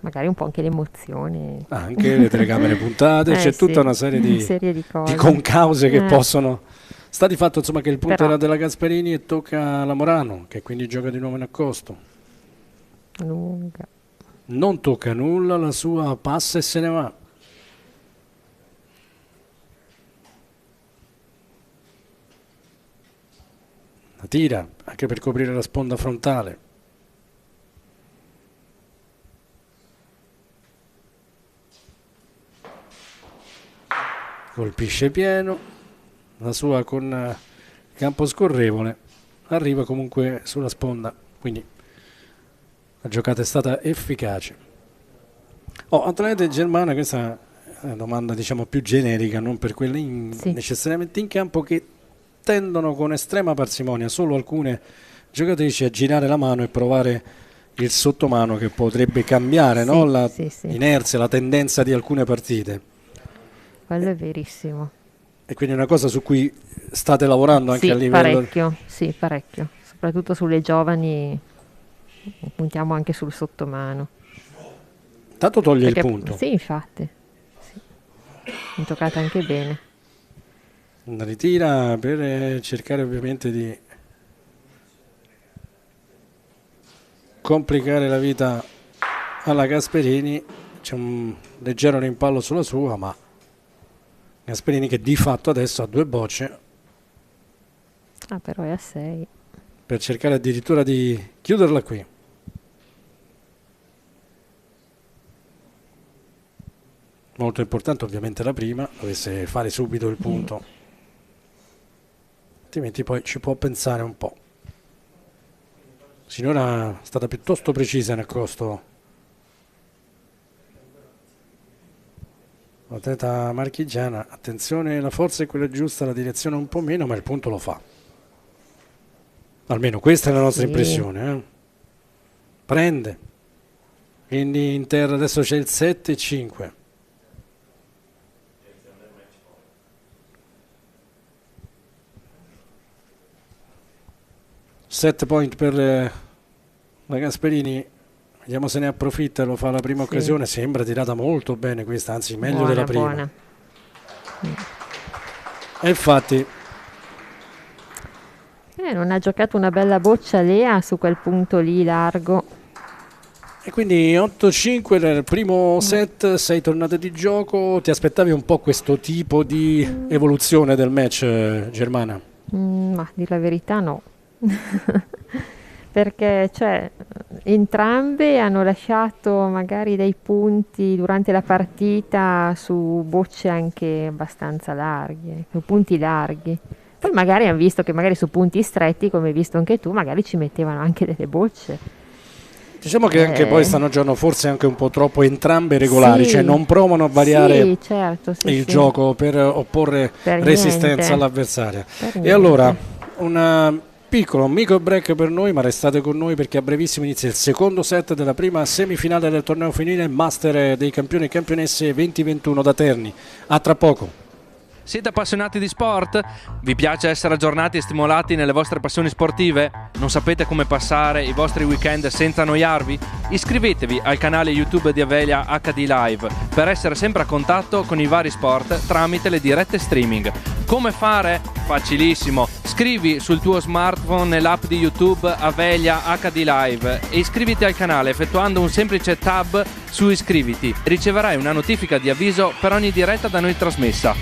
Magari un po' anche l'emozione. Anche le telecamere puntate, c'è tutta una serie di concause che possono... Sta di fatto insomma che il punto era della Gasperini e tocca alla Morano, che quindi gioca di nuovo in accosto. Lunga. Non tocca nulla, la sua passa e se ne va. La tira anche per coprire la sponda frontale. Colpisce pieno. La sua con campo scorrevole arriva comunque sulla sponda, quindi la giocata è stata efficace. Atlete germana, questa è una domanda diciamo più generica, non per quelle necessariamente in campo, che tendono con estrema parsimonia solo alcune giocatrici a girare la mano e provare il sottomano, che potrebbe cambiare la inerzia, la tendenza di alcune partite. Quello è verissimo. E quindi è una cosa su cui state lavorando anche a livello... Parecchio, soprattutto sulle giovani. puntiamo anche sul sottomano. Tanto toglie Perché, il punto. Sì, infatti. Sì. È giocata anche bene. Ritira per cercare ovviamente di complicare la vita alla Gasperini. C'è un leggero rimpallo sulla sua, ma Gasperini che di fatto adesso ha 2 bocce Però è a 6. per cercare addirittura di chiuderla qui. Molto importante ovviamente la prima, dovesse fare subito il punto, altrimenti poi ci può pensare un po'. Sinora è stata piuttosto precisa nel costo l'atleta marchigiana. Attenzione, la forza è quella giusta, la direzione un po' meno, ma il punto lo fa. Almeno questa è la nostra impressione. Prende, quindi in terra adesso c'è il 7-5. Set point per la Gasperini, vediamo se ne approfitta, lo fa la prima occasione, sembra tirata molto bene questa, anzi meglio Buona, della prima. buona. E infatti Non ha giocato una bella boccia Lea su quel punto lì largo. e quindi 8-5 nel primo set, 6 tornate di gioco. Ti aspettavi un po' questo tipo di evoluzione del match, Germana? Ma a dir la verità no. Perché entrambe hanno lasciato magari dei punti durante la partita su bocce anche abbastanza larghe, su punti larghi. Poi magari hanno visto che magari su punti stretti, come hai visto anche tu, magari ci mettevano anche delle bocce. Diciamo che anche poi stanno giocando forse anche un po' troppo entrambe regolari, Sì. cioè non provano a variare Sì, certo, sì, il sì. gioco per opporre Per resistenza niente. all'avversaria. Per E niente. allora un piccolo micro break per noi, ma restate con noi perché a brevissimo inizia il secondo set della prima semifinale del torneo femminile Master dei campioni e campionesse 2021 da Terni. A tra poco. Siete appassionati di sport? Vi piace essere aggiornati e stimolati nelle vostre passioni sportive? Non sapete come passare i vostri weekend senza annoiarvi? Iscrivetevi al canale YouTube di Avelia HD Live per essere sempre a contatto con i vari sport tramite le dirette streaming. Come fare? Facilissimo. Scrivi sul tuo smartphone nell'app di YouTube Avelia HD Live e iscriviti al canale effettuando un semplice tab su iscriviti. Riceverai una notifica di avviso per ogni diretta da noi trasmessa.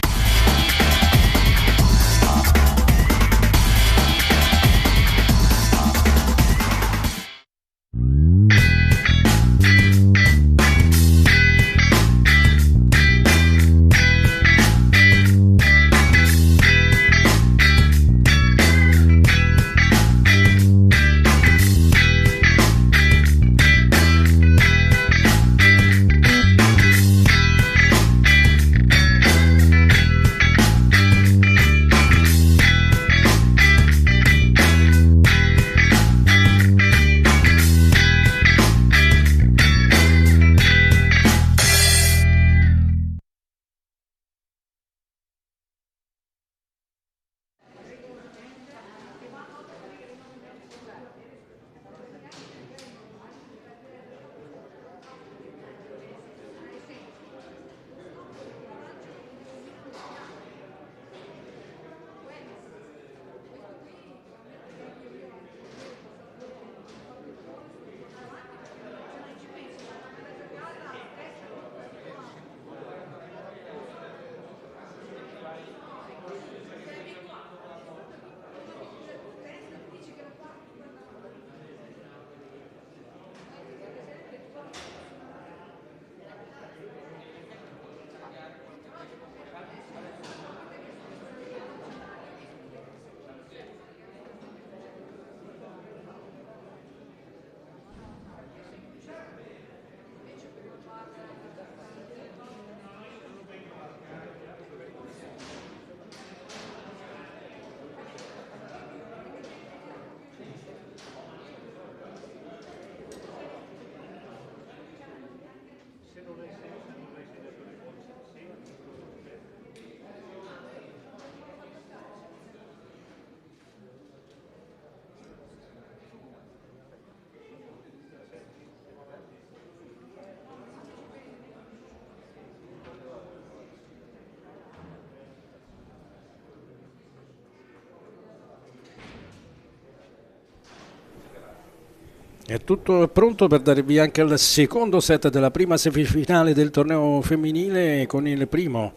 È tutto pronto per dare via anche al secondo set della prima semifinale del torneo femminile, con il primo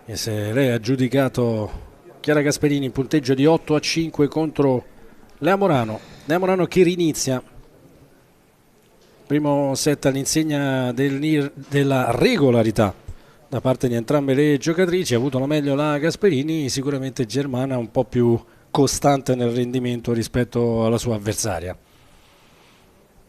e se lei ha giudicato Chiara Gasperini in punteggio di 8-5 contro Lea Morano. Lea Morano che rinizia primo set all'insegna della regolarità da parte di entrambe le giocatrici. Ha avuto la meglio la Gasperini, sicuramente germana un po' più costante nel rendimento rispetto alla sua avversaria.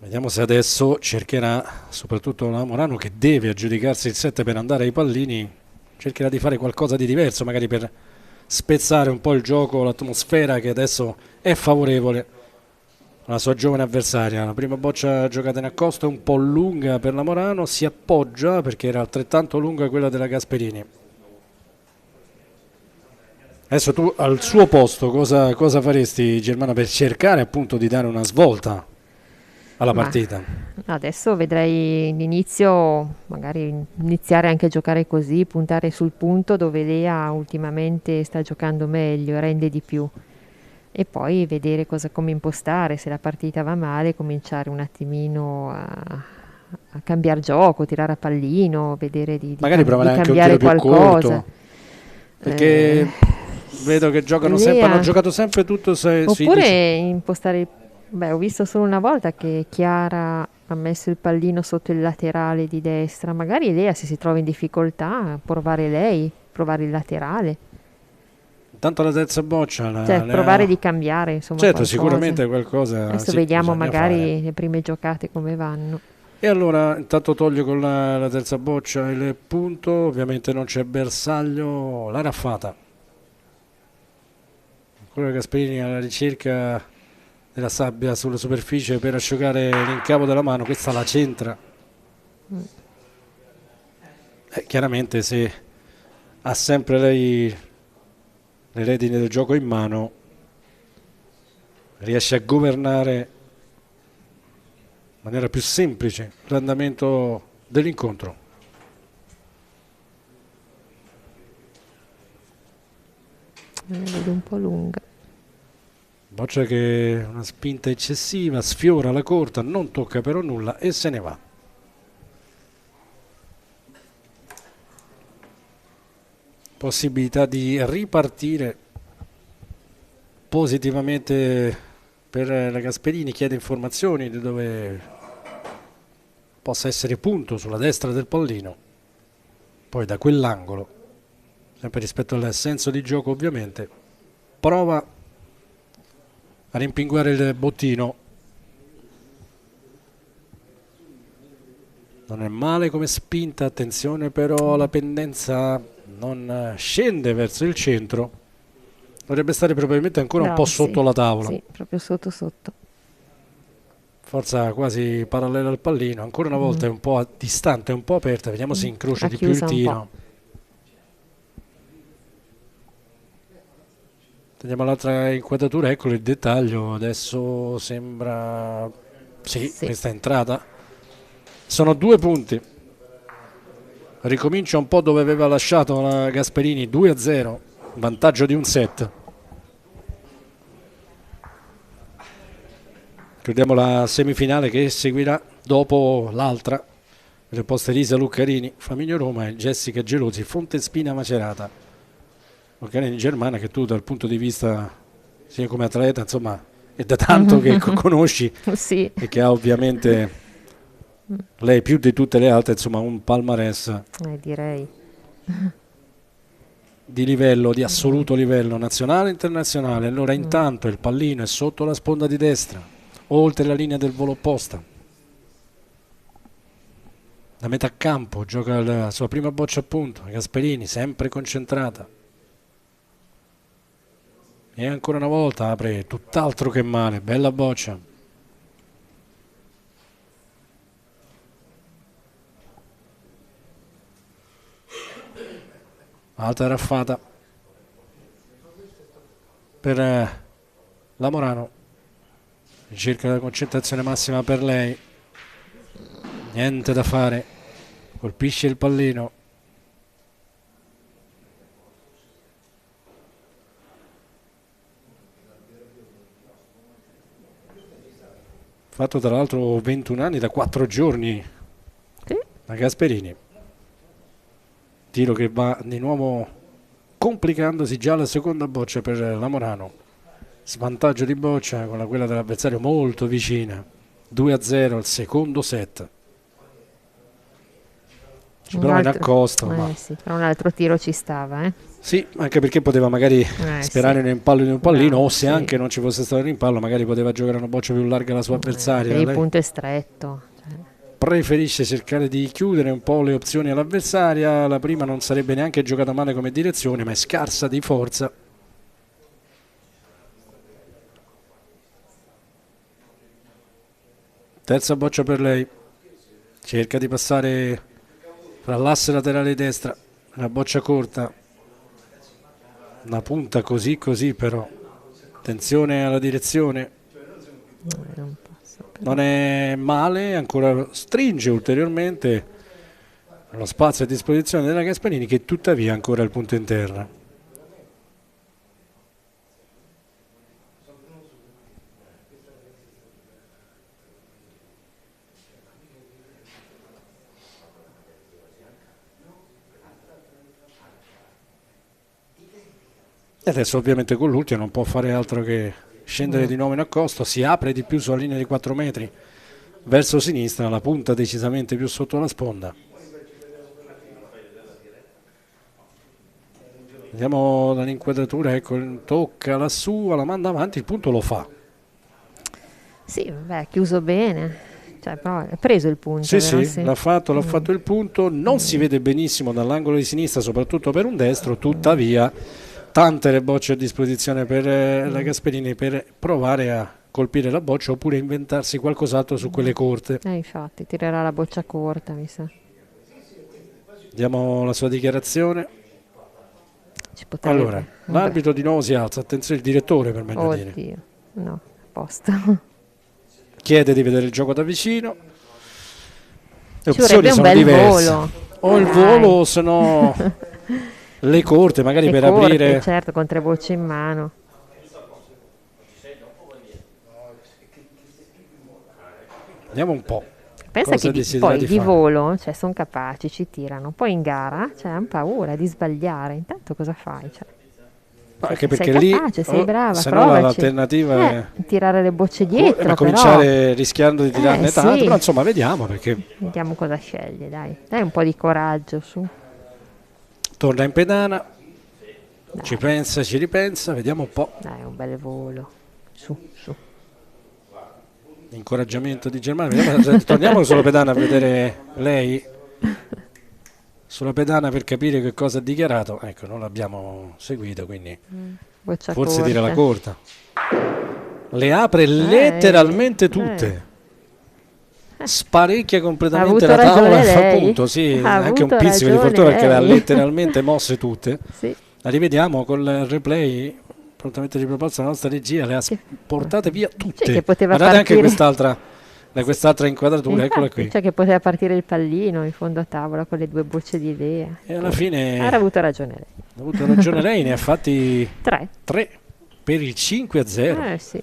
Vediamo se adesso cercherà, soprattutto la Morano che deve aggiudicarsi il set per andare ai pallini, cercherà di fare qualcosa di diverso, magari per spezzare un po' il gioco, l'atmosfera che adesso è favorevole alla sua giovane avversaria. La prima boccia giocata in accosto è un po' lunga per la Morano, si appoggia perché era altrettanto lunga quella della Gasperini. Adesso tu al suo posto cosa faresti, Germana, per cercare appunto di dare una svolta alla partita? Adesso vedrei l'inizio, magari iniziare anche a giocare così, puntare sul punto dove Lea ultimamente sta giocando meglio, rende di più, e poi vedere come impostare. Se la partita va male, cominciare un attimino a cambiare gioco, tirare a pallino, vedere di magari provare anche un cambiare tiro più qualcosa. corto, perché vedo che giocano sempre, hanno giocato sempre tutto oppure impostare. Ho visto solo una volta che Chiara ha messo il pallino sotto il laterale di destra. Magari Lea, se si trova in difficoltà, provare il laterale. Tanto la terza boccia provare di cambiare, insomma, certo, qualcosa. Sicuramente qualcosa. Adesso vediamo magari fare. Le prime giocate come vanno. E allora intanto toglie con la terza boccia il punto. Ovviamente non c'è bersaglio. La raffata, ancora Gasperini alla ricerca della sabbia sulla superficie per asciugare l'incavo della mano. Questa la centra. Chiaramente se ha sempre lei le redini del gioco in mano, riesce a governare in maniera più semplice l'andamento dell'incontro. Vedo un po' lunga. Boccia che una spinta eccessiva, sfiora la corta, non tocca però nulla e se ne va. Possibilità di ripartire positivamente per la Gasperini. Chiede informazioni di dove possa essere punto sulla destra del pallino, poi da quell'angolo, sempre rispetto al senso di gioco ovviamente, prova a rimpinguare il bottino. Non è male come spinta, attenzione però la pendenza non scende verso il centro, dovrebbe stare probabilmente ancora un po' sotto la tavola. Sì, proprio sotto. Forza quasi parallela al pallino, ancora una volta è un po' distante, un po' aperta, vediamo se incrocia di più il tiro. Teniamo l'altra inquadratura, eccolo il dettaglio, adesso sembra sì. Questa è entrata. Sono 2 punti. Ricomincia un po' dove aveva lasciato la Gasperini, 2-0, vantaggio di un set. Chiudiamo la semifinale che seguirà dopo l'altra, le poste Risa Luccarini, Flaminio Roma e Jessica Gelosi, Fontespina Macerata. Luccarini Germana che tu dal punto di vista sia come atleta, insomma, è da tanto che conosci sì. E che ha ovviamente lei più di tutte le altre, insomma, un palmarès direi di livello, di assoluto livello nazionale e internazionale. Allora intanto il pallino è sotto la sponda di destra, oltre la linea del volo opposta. Da metà campo gioca la sua prima boccia a punto, Gasperini sempre concentrata. E ancora una volta apre tutt'altro che male, bella boccia. Alta raffata per la Morano, cerca la concentrazione massima per lei, niente da fare, colpisce il pallino. fatto tra l'altro 21 anni da 4 giorni da Gasperini. Tiro che va di nuovo complicandosi, già la seconda boccia per la Morano. Svantaggio di boccia con quella dell'avversario molto vicina. 2-0 il secondo set. Ci prova in accosto. Ma... sì, però un altro tiro ci stava, Sì, anche perché poteva magari sperare in un rimpallo di un pallino, o se anche non ci fosse stato il rimpallo, magari poteva giocare una boccia più larga alla sua avversaria. Il punto è stretto. Preferisce cercare di chiudere un po' le opzioni all'avversaria. La prima non sarebbe neanche giocata male come direzione, ma è scarsa di forza. Terza boccia per lei. Cerca di passare fra l'asse laterale destra, una boccia corta, una punta così però. Attenzione alla direzione. Non è male, ancora stringe ulteriormente lo spazio a disposizione della Gasperini, che tuttavia ha ancora il punto interno. E adesso ovviamente con l'ultimo non può fare altro che scendere di nuovo in accosto, si apre di più sulla linea di 4 metri verso sinistra, la punta decisamente più sotto la sponda. Vediamo dall'inquadratura, ecco, tocca lassù, la manda avanti, il punto lo fa. Sì, vabbè, ha chiuso bene, cioè, però ha preso il punto. Sì, vero? sì, l'ha fatto il punto, non si vede benissimo dall'angolo di sinistra, soprattutto per un destro, tuttavia tante le bocce a disposizione per la Gasperini per provare a colpire la boccia oppure inventarsi qualcos'altro su quelle corte. Infatti, tirerà la boccia corta, mi sa. Vediamo la sua dichiarazione. Allora, l'arbitro di nuovo si alza, attenzione, il direttore per meglio dire. Oddio, no, apposta. Chiede di vedere il gioco da vicino. Le Ci opzioni vorrebbe un sono bel diverse. volo. O il volo, o se no le corte, magari Le per corte, aprire. certo, con 3 bocce in mano. Vediamo un po'. Pensa cosa che desidera poi di fare. volo, cioè, sono capaci, ci tirano. Poi in gara, cioè, hanno paura di sbagliare. Intanto cosa fai? Cioè, Anche sei perché lì capace, sei brava, se no provaci. l'alternativa è tirare le bocce dietro, però. cominciare rischiando di tirarne sì. tante, però insomma vediamo, perché Vediamo cosa sceglie, dai. Dai un po' di coraggio, su. torna in pedana, ci pensa, ci ripensa, vediamo un po'. Dai, un bel volo. Su. Incoraggiamento di Germania. Vediamo, torniamo sulla pedana a vedere lei sulla pedana per capire che cosa ha dichiarato. Ecco, non l'abbiamo seguito, quindi Boccia forse corta. tira la corta. Le apre letteralmente tutte. Sparecchia completamente Ha la avuto tavola e ragione fa lei. punto. Sì, Ha anche un avuto pizzico di ragione fortuna perché le ha lei. letteralmente mosse tutte. Sì. La rivediamo con il replay prontamente riproposta la nostra regia, le ha portate via tutte. Cioè, che poteva Guardate anche partire- quest'altra inquadratura, eccola Infatti, qui. cioè che poteva partire il pallino in fondo a tavola con le 2 bocce di idea. E alla fine Ha avuto ragione lei. ha avuto ragione lei, ne ha fatti 3 per il 5-0. Sì.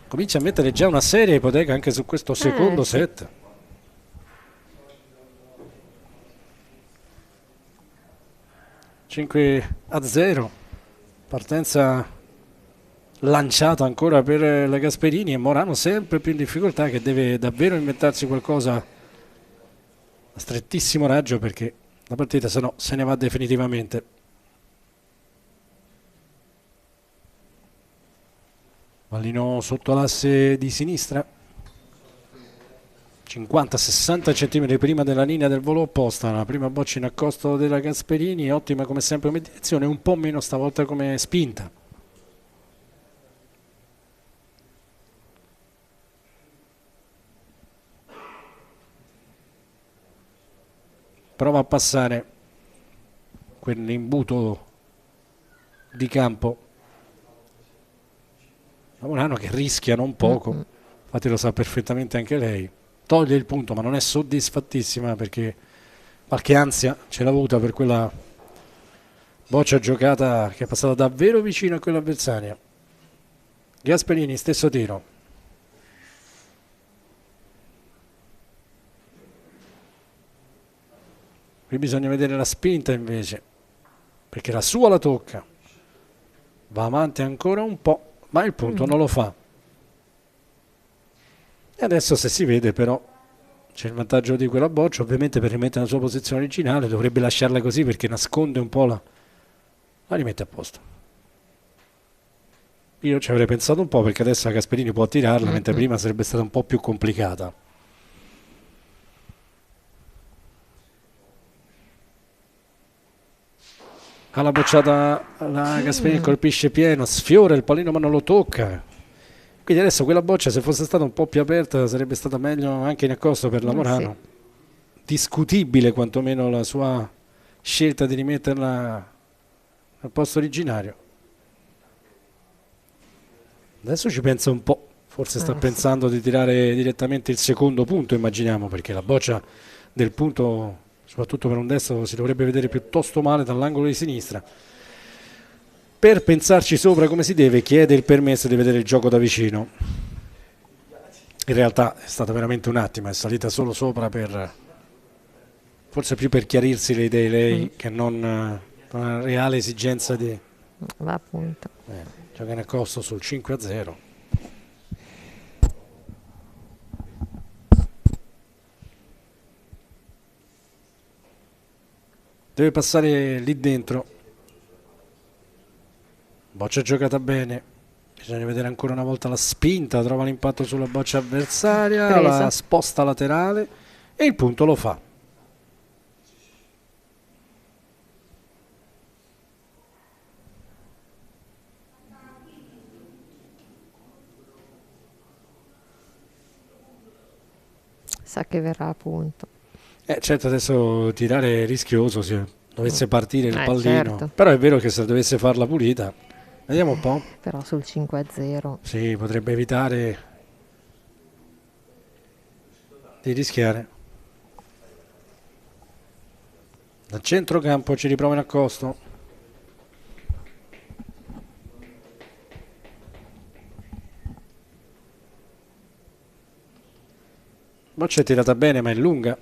Comincia a mettere già una seria ipoteca anche su questo secondo sì. set. 5-0, partenza lanciata ancora per la Gasperini, e Morano sempre più in difficoltà, che deve davvero inventarsi qualcosa a strettissimo raggio, perché la partita se no se ne va definitivamente. Pallino sotto l'asse di sinistra, 50-60 cm prima della linea del volo opposta. La prima boccia in accosto della Gasperini, ottima come sempre come direzione, un po' meno stavolta come spinta. Prova a passare quell'imbuto di campo. Morano che rischia non poco, infatti lo sa perfettamente anche lei. Toglie il punto, ma non è soddisfattissima, perché qualche ansia ce l'ha avuta per quella boccia giocata che è passata davvero vicino a quell'avversaria. Gasperini, stesso tiro. Qui bisogna vedere la spinta invece, perché la sua la tocca, va avanti ancora un po', ma il punto non lo fa. E adesso, se si vede, però c'è il vantaggio di quella boccia, ovviamente per rimettere la sua posizione originale dovrebbe lasciarla così perché nasconde un po' la rimette a posto. Io ci avrei pensato un po', perché adesso la Gasperini può tirarla, mentre prima sarebbe stata un po' più complicata. Alla bocciata la Gasperini colpisce pieno, sfiora il pallino ma non lo tocca. Quindi adesso quella boccia, se fosse stata un po' più aperta, sarebbe stata meglio anche in accosto per la Morano. Sì. Discutibile quantomeno la sua scelta di rimetterla al posto originario. Adesso ci pensa un po', forse sta pensando di tirare direttamente il secondo punto, immaginiamo, perché la boccia del punto, soprattutto per un destro, si dovrebbe vedere piuttosto male dall'angolo di sinistra. Per pensarci sopra come si deve, chiede il permesso di vedere il gioco da vicino. In realtà è stata veramente un attimo, è salita solo sopra per, forse più per chiarirsi le idee lei che non una reale esigenza di... Va appunto. Gioca in accosto sul 5-0. Deve passare lì dentro. Boccia giocata bene, bisogna vedere ancora una volta la spinta, trova l'impatto sulla boccia avversaria, la sposta laterale e il punto lo fa. Sa che verrà a punto. Certo, adesso tirare è rischioso se dovesse partire il pallino, certo. Però è vero che se dovesse farla pulita, vediamo un po'. Però sul 5-0. Sì, potrebbe evitare di rischiare. Da centrocampo ci riprova in accosto. Boccia è tirata bene ma è lunga.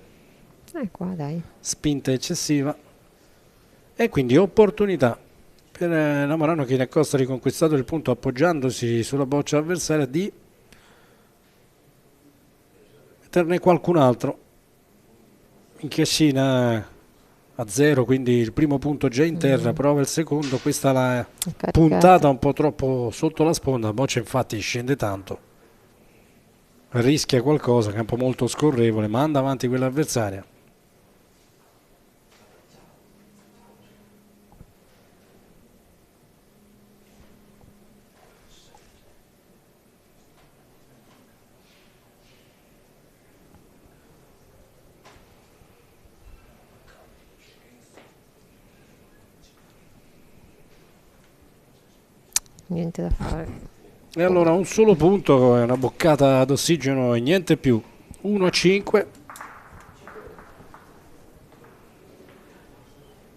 Qua dai. Spinta eccessiva. E quindi opportunità per la Morano, che in accosto ha riconquistato il punto appoggiandosi sulla boccia avversaria, di metterne qualcun altro in cascina a 0, quindi il primo punto già in terra, prova il secondo, questa la puntata un po' troppo sotto la sponda, boccia infatti scende tanto, rischia qualcosa, campo molto scorrevole, manda avanti quell'avversaria. Niente da fare. E allora un solo punto, è una boccata d'ossigeno e niente più. 1-5.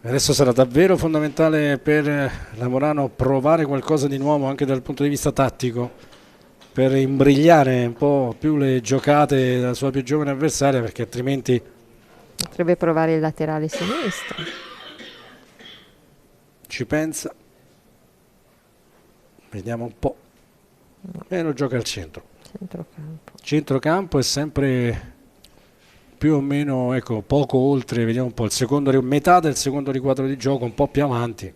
Adesso sarà davvero fondamentale per la Morano provare qualcosa di nuovo anche dal punto di vista tattico, per imbrigliare un po' più le giocate della sua più giovane avversaria, perché altrimenti potrebbe provare il laterale sinistro. Ci pensa. Vediamo un po'. E lo gioca al centro. Centrocampo è sempre più o meno, ecco, poco oltre, vediamo un po', il secondo, metà del secondo riquadro di gioco, un po' più avanti.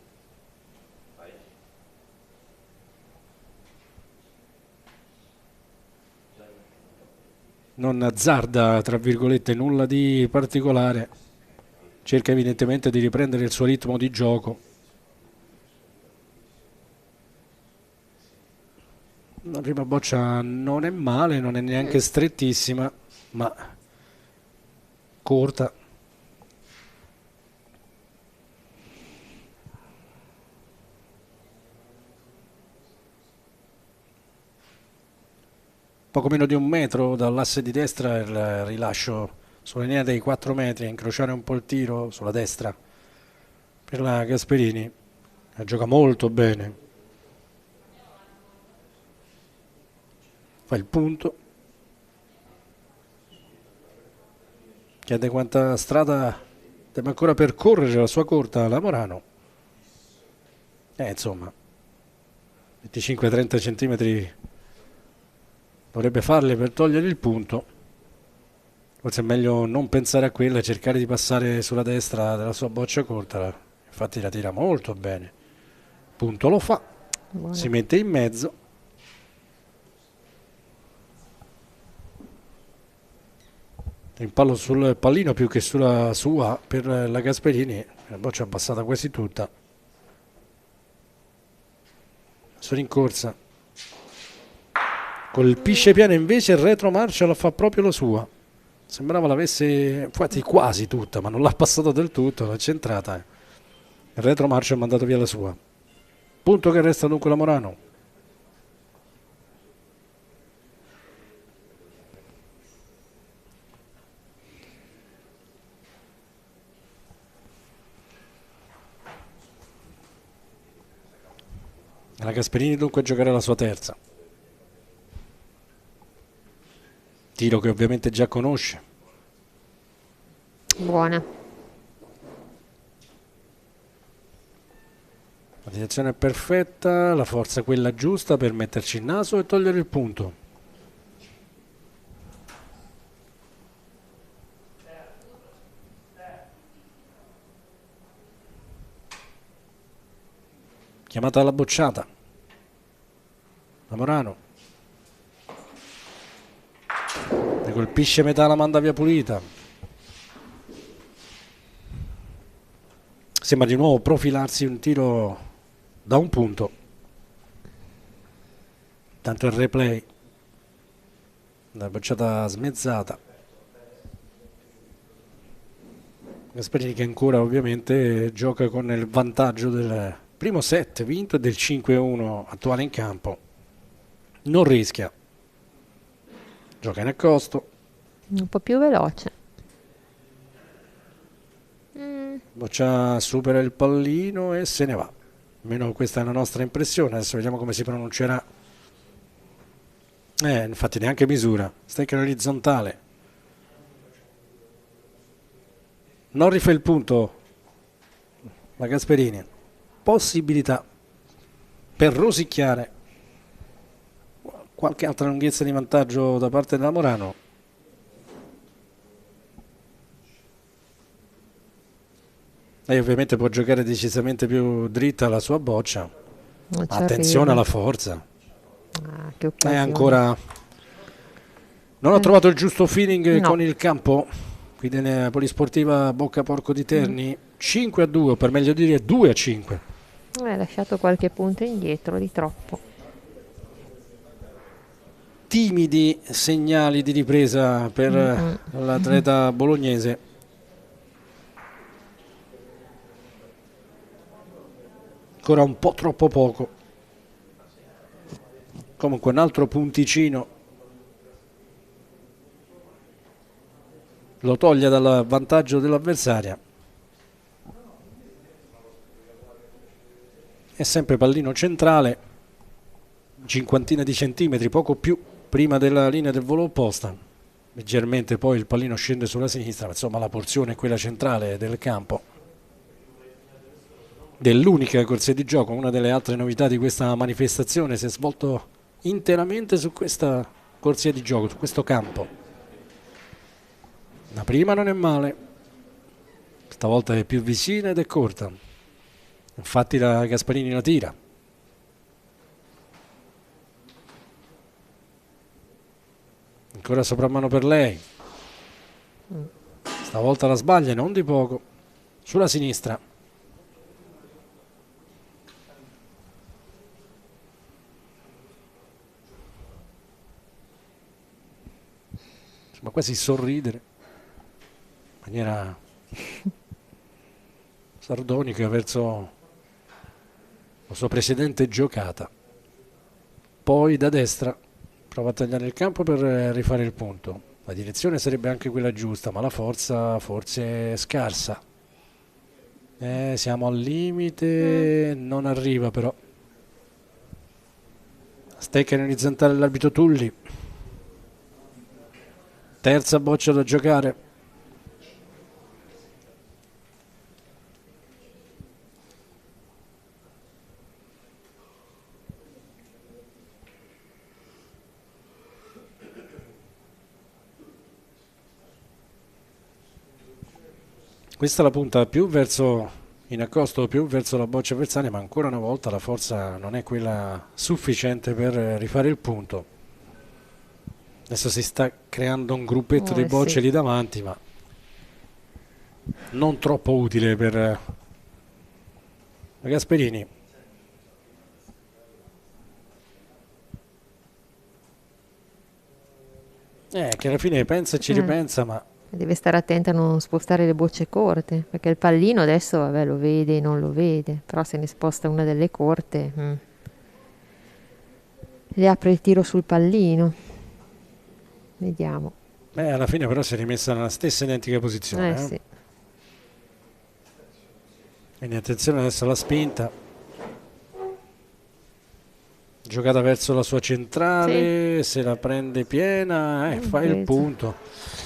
Non azzarda, tra virgolette, nulla di particolare. Cerca evidentemente di riprendere il suo ritmo di gioco. La prima boccia non è male, non è neanche strettissima, ma corta. Poco meno di 1 metro dall'asse di destra il rilascio sulla linea dei 4 metri, a incrociare un po' il tiro sulla destra per la Gasperini, che gioca molto bene. Fa il punto, chiede quanta strada deve ancora percorrere la sua corta la Morano. Insomma, 25-30 centimetri dovrebbe farli per togliere il punto. Forse è meglio non pensare a quella e cercare di passare sulla destra della sua boccia corta. Infatti la tira molto bene. Punto lo fa. Buono. Si mette in mezzo. Impallo sul pallino più che sulla sua per la Gasperini. La boccia è passata quasi tutta. Sono in corsa. Colpisce piano invece, il retromarcia la fa proprio la sua. Sembrava l'avesse, infatti quasi tutta, ma non l'ha passato del tutto, l'ha centrata. Il retromarcia ha mandato via la sua. Punto che resta dunque la Morano. La Gasperini dunque giocherà la sua terza. Tiro che ovviamente già conosce. Buona. La direzione è perfetta, la forza è quella giusta per metterci il naso e togliere il punto. Chiamata alla bocciata. La Morano. Ne colpisce metà, la manda via pulita. Sembra di nuovo profilarsi un tiro da un punto. Tanto il replay. La bocciata smezzata. Gasperini che ancora ovviamente gioca con il vantaggio del primo set vinto e del 5-1 attuale in campo. Non rischia. Gioca in accosto. Un po' più veloce. Boccia supera il pallino e se ne va. Almeno questa è la nostra impressione. Adesso vediamo come si pronuncerà. Infatti neanche misura. Stecca in orizzontale. Non rifà il punto la Gasperini. Possibilità per rosicchiare qualche altra lunghezza di vantaggio da parte della Morano. Lei ovviamente può giocare decisamente più dritta la sua boccia. Attenzione alla forza. Che È occasione. ancora non ha trovato il giusto feeling No. con il campo qui nella Polisportiva Bocca Porco di Terni. 5-2, o per meglio dire 2-5. Ha lasciato qualche punto indietro di troppo. Timidi segnali di ripresa per l'atleta bolognese. Ancora un po' troppo poco. Comunque un altro punticino lo toglie dal vantaggio dell'avversaria. È sempre pallino centrale, cinquantina di centimetri, poco più prima della linea del volo opposta. Leggermente poi il pallino scende sulla sinistra, ma insomma la porzione è quella centrale del campo. Dell'unica corsia di gioco, una delle altre novità di questa manifestazione, si è svolto interamente su questa corsia di gioco, su questo campo. La prima non è male, stavolta è più vicina ed è corta. Infatti la Gasparini la tira. Ancora soprammano per lei. Stavolta la sbaglia, non di poco. Sulla sinistra. Sembra quasi sorridere in maniera sardonica verso la sua precedente giocata. Poi da destra prova a tagliare il campo per rifare il punto. La direzione sarebbe anche quella giusta, ma la forza forse è scarsa. Siamo al limite, non arriva però. Stecca in orizzontale l'arbitro Tulli. Terza boccia da giocare. Questa la punta più verso in accosto, più verso la boccia avversaria, ma ancora una volta la forza non è quella sufficiente per rifare il punto. Adesso si sta creando un gruppetto di bocce lì davanti, ma non troppo utile per la Gasperini. Che alla fine pensa e ci ripensa, ma Deve stare attenta a non spostare le bocce corte, perché il pallino adesso vabbè, lo vede e non lo vede, però se ne sposta una delle corte, le apre il tiro sul pallino. Vediamo. alla fine però si è rimessa nella stessa identica posizione. Sì. Quindi attenzione adesso alla spinta. Giocata verso la sua centrale, se la prende piena, fa il punto.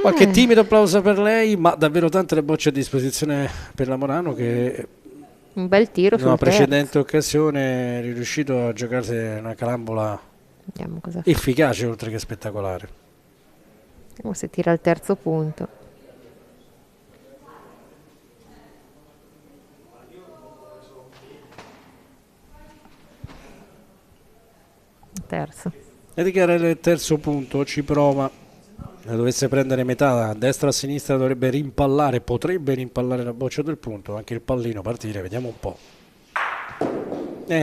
Qualche timido applauso per lei, ma davvero tante le bocce a disposizione per la Morano, che un bel tiro in una sul precedente occasione è riuscito a giocarsi una carambola efficace oltre che spettacolare. Vediamo se tira il terzo punto. Terzo. E dichiara il terzo punto, ci prova. Se dovesse prendere metà a destra o a sinistra dovrebbe rimpallare, potrebbe rimpallare la boccia del punto, anche il pallino partire, vediamo un po'.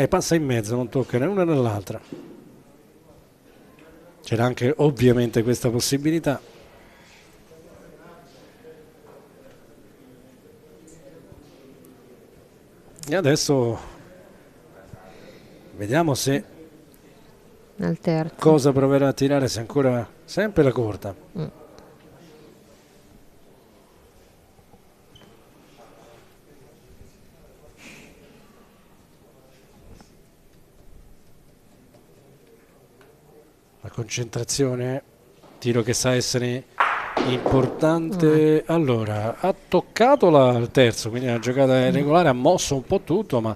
Passa in mezzo, non tocca né una né l'altra. C'era anche ovviamente questa possibilità. E adesso vediamo se al terzo. Cosa proverà a tirare, se ancora sempre la corta. La concentrazione, tiro che sa essere importante. Allora, ha toccato il terzo, quindi la giocata è regolare, ha mosso un po' tutto, ma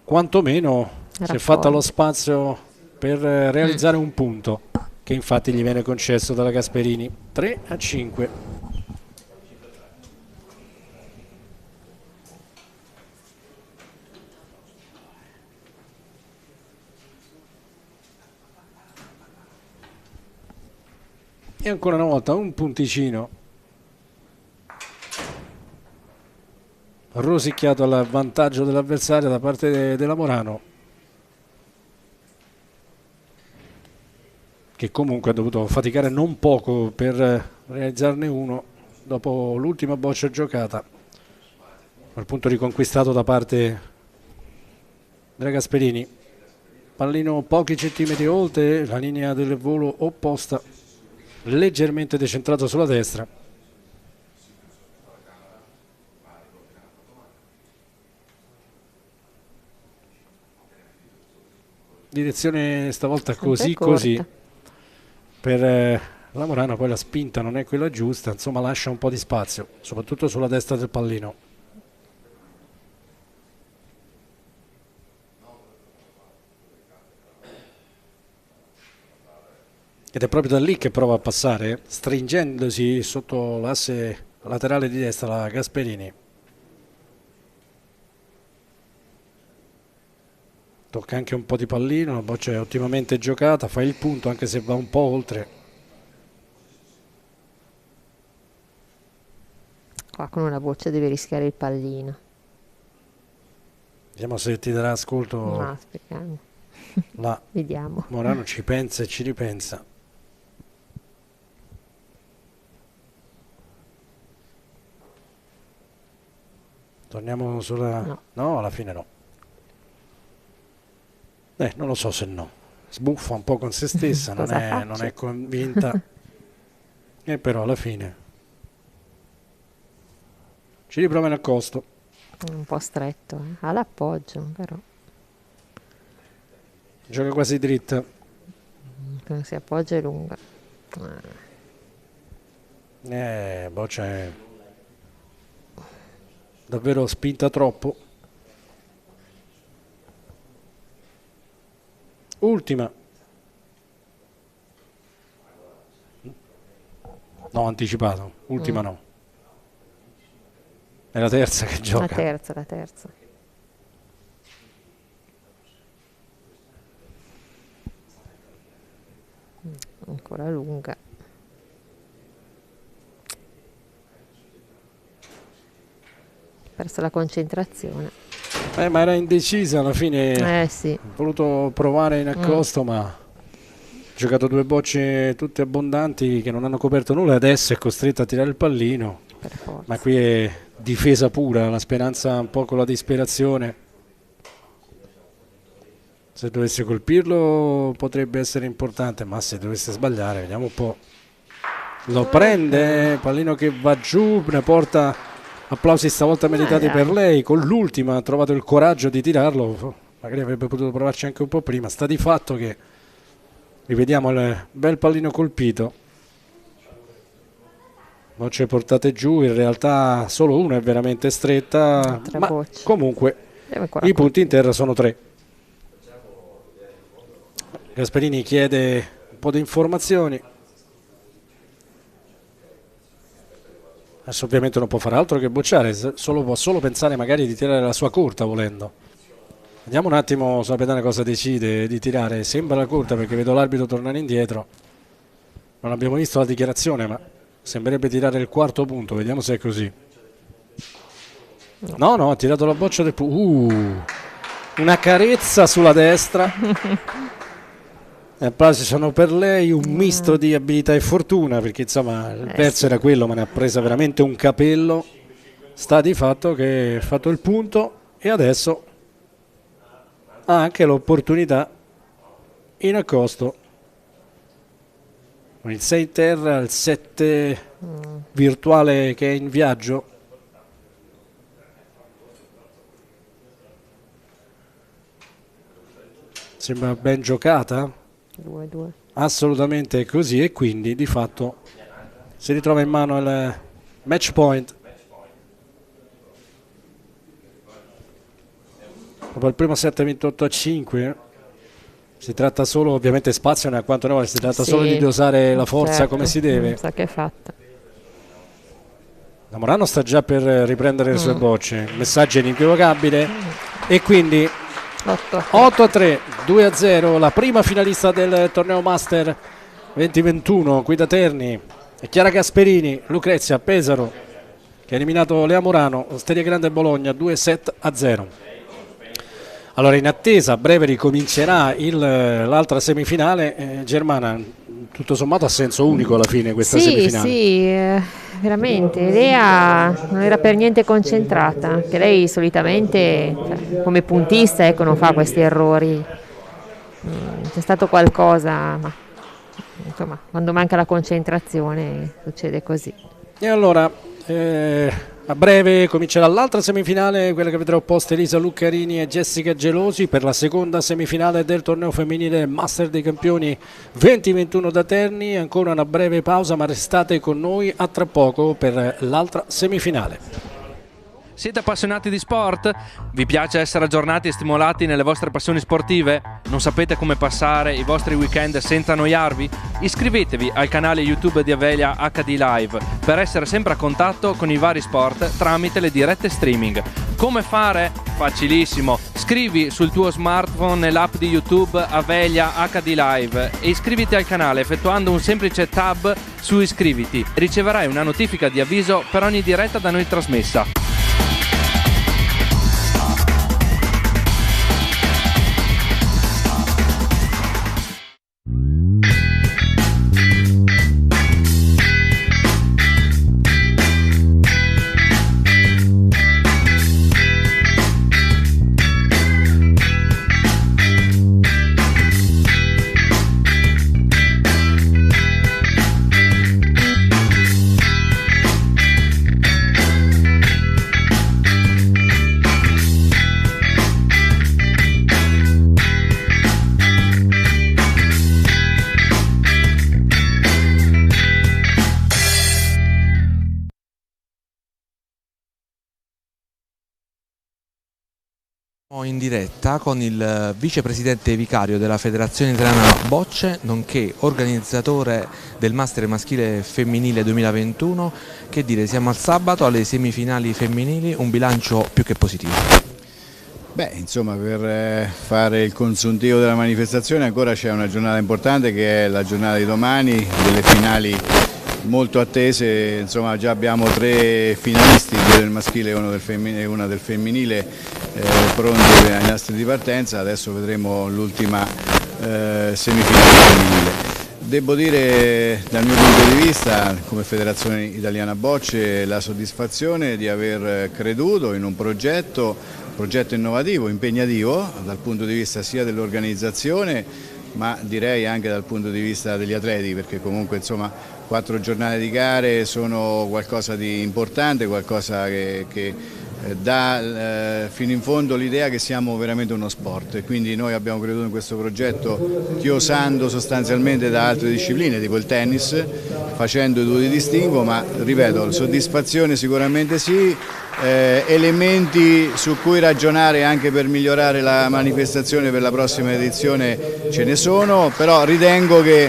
quantomeno si è fatta lo spazio per realizzare un punto, che infatti gli viene concesso dalla Gasperini. 3-5. E ancora una volta un punticino rosicchiato al vantaggio dell'avversario da parte della Morano, che comunque ha dovuto faticare non poco per realizzarne uno dopo l'ultima boccia giocata, al punto riconquistato da parte della Gasperini. Pallino pochi centimetri oltre la linea del volo opposta, leggermente decentrato sulla destra. Direzione stavolta così per la Morano, poi la spinta non è quella giusta, insomma lascia un po' di spazio, soprattutto sulla destra del pallino. Ed è proprio da lì che prova a passare, stringendosi sotto l'asse laterale di destra la Gasperini. Tocca anche un po' di pallino, la boccia è ottimamente giocata, fa il punto anche se va un po' oltre. Qua con una boccia deve rischiare il pallino. Vediamo se ti darà ascolto. No, aspettiamo. Vediamo. Morano ci pensa e ci ripensa. Torniamo sulla... No, alla fine no. Non lo so se no. Sbuffa un po' con se stessa, non è convinta. E però alla fine ci riprova in accosto. Un po' stretto, ha l'appoggio, però. Gioca quasi dritta. Quando si appoggia è lunga. Boccia è davvero spinta troppo. Ultima. No, anticipato. Ultima no. È la terza che gioca. La terza. Ancora lunga. Perso la concentrazione. Ma era indecisa alla fine. Sì. Ha voluto provare in accosto, ma ha giocato 2 bocce tutte abbondanti che non hanno coperto nulla e adesso è costretta a tirare il pallino. Ma qui è difesa pura, la speranza un po' con la disperazione. Se dovesse colpirlo potrebbe essere importante, ma se dovesse sbagliare, vediamo un po'. Lo prende, pallino che va giù, ne porta applausi stavolta meritati per lei. Con l'ultima ha trovato il coraggio di tirarlo, magari avrebbe potuto provarci anche un po' prima. Sta di fatto che rivediamo il bel pallino colpito. Bocce portate giù, in realtà solo una è veramente stretta, ma comunque i punti in terra sono 3. Gasperini chiede un po' di informazioni. Adesso ovviamente non può fare altro che bocciare, può solo pensare magari di tirare la sua corta volendo. Vediamo un attimo Sapedana cosa decide di tirare. Sembra la corta perché vedo l'arbitro tornare indietro. Non abbiamo visto la dichiarazione, ma sembrerebbe tirare il 4º punto. Vediamo se è così. No, ha tirato la boccia del una carezza sulla destra. Applausi sono per lei, un misto di abilità e fortuna, perché insomma il verso era quello, ma ne ha presa veramente un capello. Sta di fatto che ha fatto il punto e adesso ha anche l'opportunità in accosto con il 6 in terra, il 7 virtuale che è in viaggio. Sembra ben giocata. 2-2. Assolutamente così, e quindi di fatto si ritrova in mano il match point. Dopo il primo set 28-5 si tratta solo, ovviamente spazio ne ha quanto ne vuole, si tratta solo di dosare la forza come si deve. Sa che è fatta. La Morano sta già per riprendere le sue bocce, messaggio inequivocabile e quindi 8-3, 2-0, la prima finalista del torneo Master 2021 qui da Terni è Chiara Gasperini. Lucrezia Pesaro che ha eliminato Lea Morano, Osteria Grande Bologna 2-0. Allora in attesa a breve ricomincerà l'altra semifinale. Germana, tutto sommato a senso unico alla fine questa semifinale. Sì, veramente Lea non era per niente concentrata, che lei solitamente come puntista non fa questi errori. C'è stato qualcosa, ma insomma quando manca la concentrazione succede così. E allora a breve comincerà l'altra semifinale, quella che vedrà opposte Elisa Luccarini e Jessica Gelosi per la seconda semifinale del torneo femminile Master dei Campioni 2021 da Terni. Ancora una breve pausa, ma restate con noi, a tra poco per l'altra semifinale. Siete appassionati di sport? Vi piace essere aggiornati e stimolati nelle vostre passioni sportive? Non sapete come passare i vostri weekend senza annoiarvi? Iscrivetevi al canale YouTube di Avelia HD Live per essere sempre a contatto con i vari sport tramite le dirette streaming. Come fare? Facilissimo. Scrivi sul tuo smartphone nell'app di YouTube Avelia HD Live e iscriviti al canale effettuando un semplice tab su iscriviti. Riceverai una notifica di avviso per ogni diretta da noi trasmessa. In diretta con il vicepresidente vicario della Federazione Italiana Bocce, nonché organizzatore del Master maschile femminile 2021. Che dire, siamo al sabato alle semifinali femminili, un bilancio più che positivo. Beh, insomma, per fare il consuntivo della manifestazione ancora c'è una giornata importante che è la giornata di domani, delle finali molto attese. Insomma, già abbiamo 3 finalisti, 2 del maschile e una del femminile, pronti ai nastri di partenza. Adesso vedremo l'ultima semifinale femminile. Devo dire, dal mio punto di vista, come Federazione Italiana Bocce, la soddisfazione di aver creduto in un progetto innovativo, impegnativo dal punto di vista sia dell'organizzazione, ma direi anche dal punto di vista degli atleti, perché comunque insomma 4 giornate di gare sono qualcosa di importante, qualcosa che dà fino in fondo l'idea che siamo veramente uno sport, e quindi noi abbiamo creduto in questo progetto chiosando sostanzialmente da altre discipline tipo il tennis, facendo i 2 di distinguo, ma ripeto, soddisfazione sicuramente sì, elementi su cui ragionare anche per migliorare la manifestazione per la prossima edizione ce ne sono, però ritengo che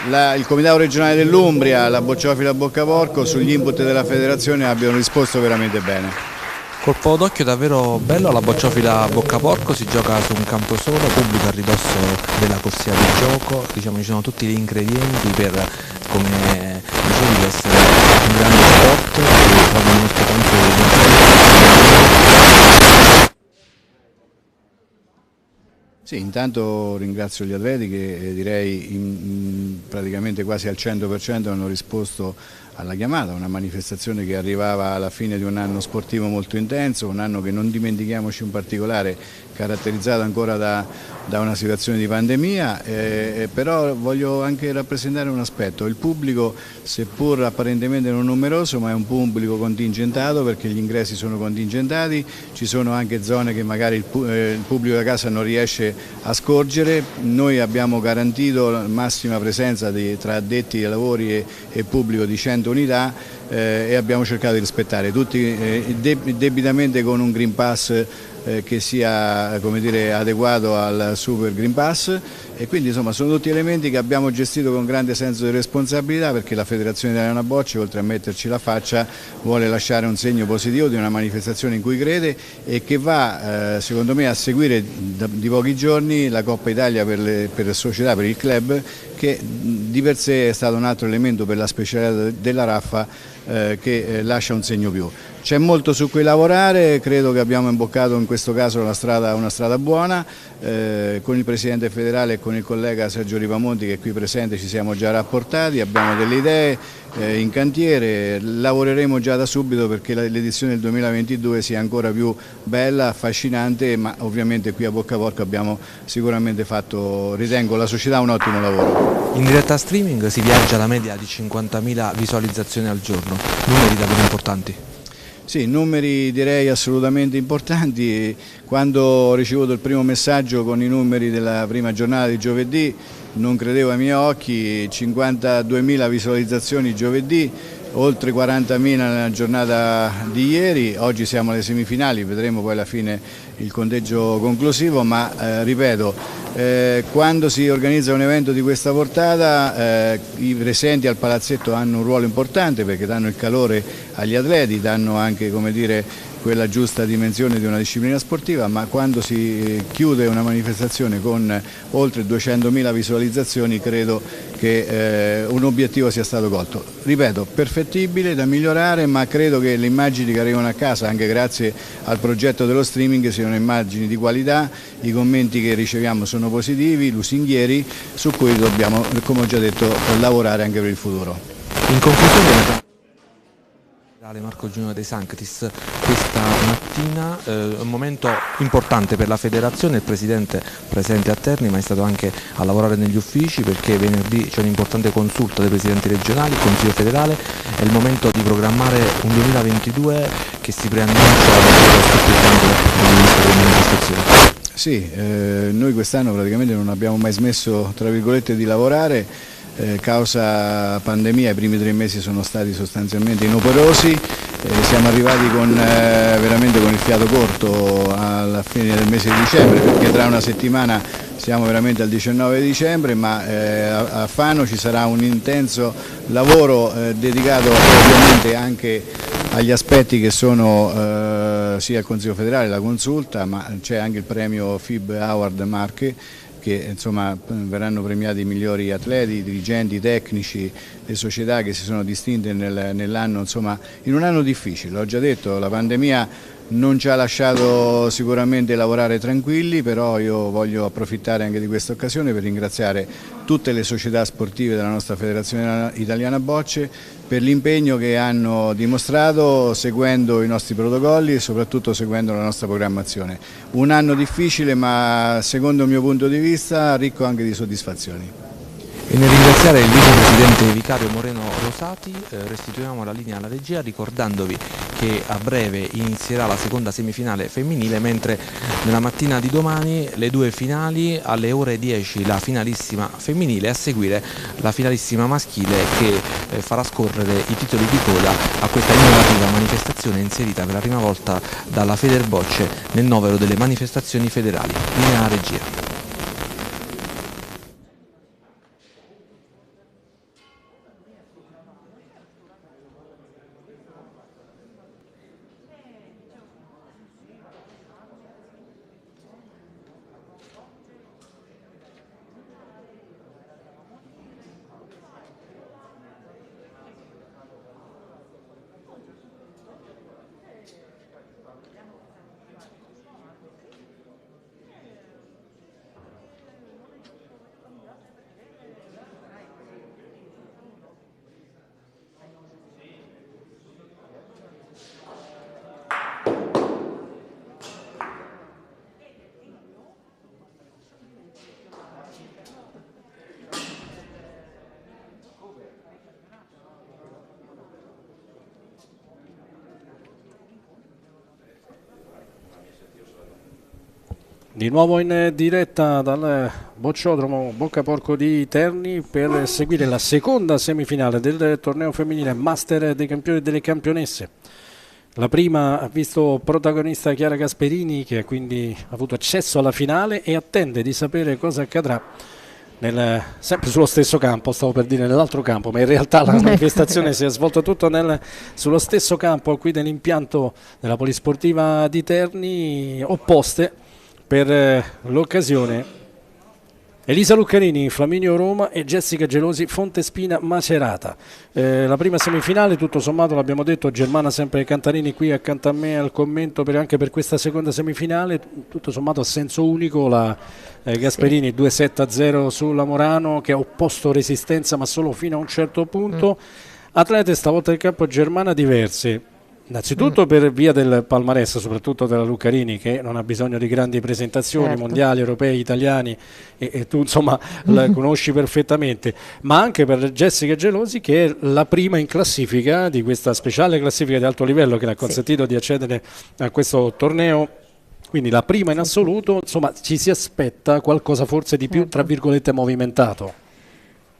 il Comitato regionale dell'Umbria, la Bocciofila Boccaporco, sugli input della federazione abbiano risposto veramente bene. Colpo d'occhio davvero bello alla Bocciofila Boccaporco, si gioca su un campo solo, pubblico a ridosso della corsia di gioco, diciamo ci sono tutti gli ingredienti per, come dicevi, essere un grande sport che fa molto tanto. Sì, intanto ringrazio gli atleti che direi praticamente quasi al 100% hanno risposto alla chiamata, una manifestazione che arrivava alla fine di un anno sportivo molto intenso, un anno che, non dimentichiamoci, in particolare caratterizzato ancora da una situazione di pandemia, però voglio anche rappresentare un aspetto: il pubblico, seppur apparentemente non numeroso, ma è un pubblico contingentato, perché gli ingressi sono contingentati, ci sono anche zone che magari il pubblico da casa non riesce a scorgere. Noi abbiamo garantito la massima presenza tra addetti ai lavori e pubblico di 100 unità, e abbiamo cercato di rispettare tutti debitamente con un Green Pass che sia, come dire, adeguato al Super Green Pass, e quindi insomma sono tutti elementi che abbiamo gestito con grande senso di responsabilità, perché la Federazione Italiana Bocce, oltre a metterci la faccia, vuole lasciare un segno positivo di una manifestazione in cui crede e che va secondo me a seguire di pochi giorni la Coppa Italia per le società, per il club, che di per sé è stato un altro elemento per la specialità della raffa che lascia un segno più. C'è molto su cui lavorare, credo che abbiamo imboccato in questo caso una strada buona, con il Presidente federale e con il collega Sergio Ripamonti, che è qui presente, ci siamo già rapportati, abbiamo delle idee in cantiere, lavoreremo già da subito perché l'edizione del 2022 sia ancora più bella, affascinante, ma ovviamente qui a Boccaporco abbiamo sicuramente fatto, ritengo, la società un ottimo lavoro. In diretta streaming si viaggia alla media di 50.000 visualizzazioni al giorno, numeri davvero importanti. Sì, numeri direi assolutamente importanti. Quando ho ricevuto il primo messaggio con i numeri della prima giornata di giovedì non credevo ai miei occhi: 52.000 visualizzazioni giovedì, oltre 40.000 nella giornata di ieri. Oggi siamo alle semifinali, vedremo poi alla fine il conteggio conclusivo, ma ripeto, quando si organizza un evento di questa portata i presenti al palazzetto hanno un ruolo importante, perché danno il calore agli atleti, danno anche, come dire, quella giusta dimensione di una disciplina sportiva, ma quando si chiude una manifestazione con oltre 200.000 visualizzazioni credo che un obiettivo sia stato colto. Ripeto, perfettibile, da migliorare, ma credo che le immagini che arrivano a casa, anche grazie al progetto dello streaming, siano immagini di qualità, i commenti che riceviamo sono positivi, lusinghieri, su cui dobbiamo, come ho già detto, lavorare anche per il futuro. In conclusione, Marco Giuliano De Sanctis, questa mattina un momento importante per la federazione, il presidente presente a Terni, ma è stato anche a lavorare negli uffici, perché venerdì c'è un'importante consulta dei presidenti regionali, il Consiglio federale, è il momento di programmare un 2022 che si preannuncia dal ministro delle manifestazioni. Sì, noi quest'anno praticamente non abbiamo mai smesso, tra virgolette, di lavorare. Causa pandemia i primi 3 mesi sono stati sostanzialmente inoperosi, siamo arrivati veramente con il fiato corto alla fine del mese di dicembre, perché tra una settimana siamo veramente al 19 dicembre, ma a Fano ci sarà un intenso lavoro dedicato ovviamente anche agli aspetti che sono sia il Consiglio federale, la consulta, ma c'è anche il premio FIB Award Marche, che insomma verranno premiati i migliori atleti, dirigenti, tecnici e società che si sono distinte nell'anno, insomma, in un anno difficile. L'ho già detto, la pandemia non ci ha lasciato sicuramente lavorare tranquilli, però io voglio approfittare anche di questa occasione per ringraziare tutte le società sportive della nostra Federazione Italiana Bocce per l'impegno che hanno dimostrato seguendo i nostri protocolli e soprattutto seguendo la nostra programmazione. Un anno difficile, ma secondo il mio punto di vista ricco anche di soddisfazioni. E nel ringraziare il vicepresidente vicario Moreno Rosati restituiamo la linea alla regia ricordandovi che a breve inizierà la seconda semifinale femminile, mentre nella mattina di domani le due finali, alle ore 10 la finalissima femminile, a seguire la finalissima maschile che farà scorrere i titoli di coda a questa innovativa manifestazione inserita per la prima volta dalla Federbocce nel novero delle manifestazioni federali. Linea alla regia. Di nuovo in diretta dal bocciodromo Boccaporco di Terni per seguire la seconda semifinale del torneo femminile Master dei campioni e delle campionesse. La prima ha visto protagonista Chiara Gasperini, che quindi ha avuto accesso alla finale e attende di sapere cosa accadrà sempre sullo stesso campo, stavo per dire nell'altro campo, ma in realtà la manifestazione si è svolta tutto sullo stesso campo qui dell'impianto della Polisportiva di Terni, opposte per l'occasione Elisa Luccarini, Flaminio Roma e Jessica Gelosi, Fontespina Macerata. La prima semifinale, tutto sommato, l'abbiamo detto, Germana sempre Cantarini qui accanto a me al commento anche per questa seconda semifinale, tutto sommato a senso unico, la Gasperini 2-7-0 sulla Morano, che ha opposto resistenza ma solo fino a un certo punto. Atlete stavolta in campo Germana diverse. Innanzitutto per via del palmarès, soprattutto della Luccarini, che non ha bisogno di grandi presentazioni, certo, mondiali, europei, italiani, e tu insomma la conosci perfettamente, ma anche per Jessica Gelosi, che è la prima in classifica di questa speciale classifica di alto livello che le ha consentito di accedere a questo torneo, quindi la prima in assoluto. Insomma, ci si aspetta qualcosa forse di più, tra virgolette, movimentato.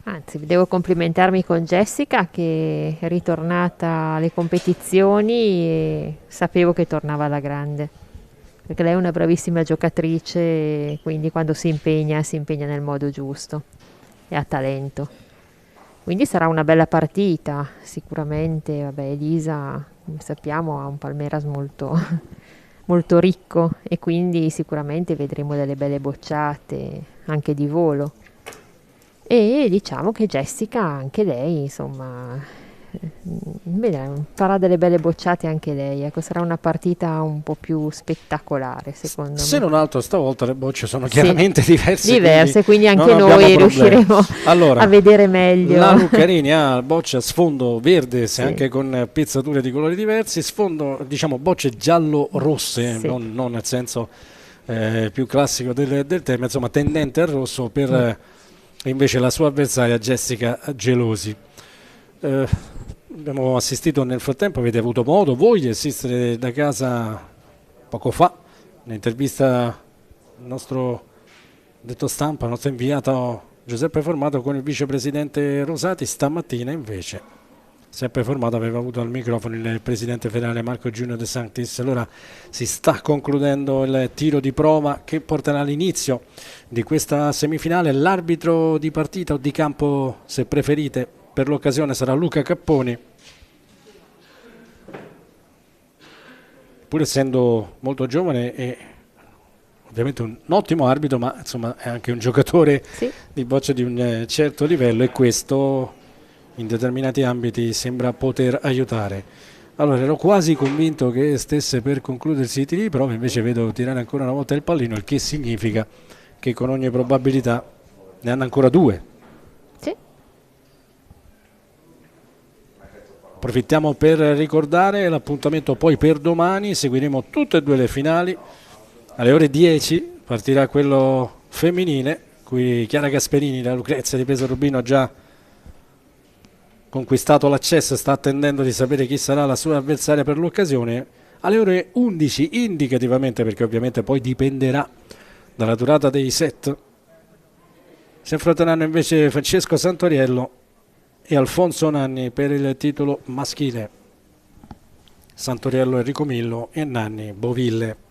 Anzi, devo complimentarmi con Jessica, che è ritornata alle competizioni e sapevo che tornava alla grande, perché lei è una bravissima giocatrice, quindi quando si impegna nel modo giusto e ha talento. Quindi sarà una bella partita, sicuramente. Vabbè, Elisa, come sappiamo, ha un palmarès molto, molto ricco e quindi sicuramente vedremo delle belle bocciate anche di volo. E diciamo che Jessica, anche lei, insomma, farà delle belle bocciate anche lei. Ecco, sarà una partita un po' più spettacolare, secondo me. Se non altro, stavolta le bocce sono chiaramente diverse. Diverse, quindi anche noi riusciremo a vedere meglio. La Luccarini ha bocce a sfondo verde, anche con pezzature di colori diversi, sfondo, diciamo, bocce giallo-rosse, non nel senso più classico del termine, insomma, tendente al rosso per... invece la sua avversaria Jessica Gelosi. Abbiamo assistito nel frattempo, avete avuto modo voi di assistere da casa poco fa, un'intervista al nostro detto stampa, al nostro inviato Giuseppe Formato con il vicepresidente Rosati. Stamattina invece sempre formato, aveva avuto al microfono il presidente federale Marco Giunio De Sanctis. Allora si sta concludendo il tiro di prova che porterà all'inizio di questa semifinale. L'arbitro di partita o di campo, se preferite, per l'occasione sarà Luca Capponi, pur essendo molto giovane e ovviamente un ottimo arbitro, ma insomma è anche un giocatore di boccia di un certo livello, e questo in determinati ambiti sembra poter aiutare. Allora ero quasi convinto che stesse per concludersi i tiri di prova, invece vedo tirare ancora una volta il pallino, il che significa che con ogni probabilità ne hanno ancora 2. Sì. Approfittiamo per ricordare l'appuntamento poi per domani. Seguiremo tutte e 2 le finali. Alle ore 10 partirà quello femminile, qui Chiara Gasperini, la Lucrezia di Pesaro Urbino, ha già conquistato l'accesso, sta attendendo di sapere chi sarà la sua avversaria per l'occasione. Alle ore 11 indicativamente, perché ovviamente poi dipenderà dalla durata dei set, si affronteranno invece Francesco Santoriello e Alfonso Nanni per il titolo maschile. Santoriello Enrico Millo e Nanni Boville.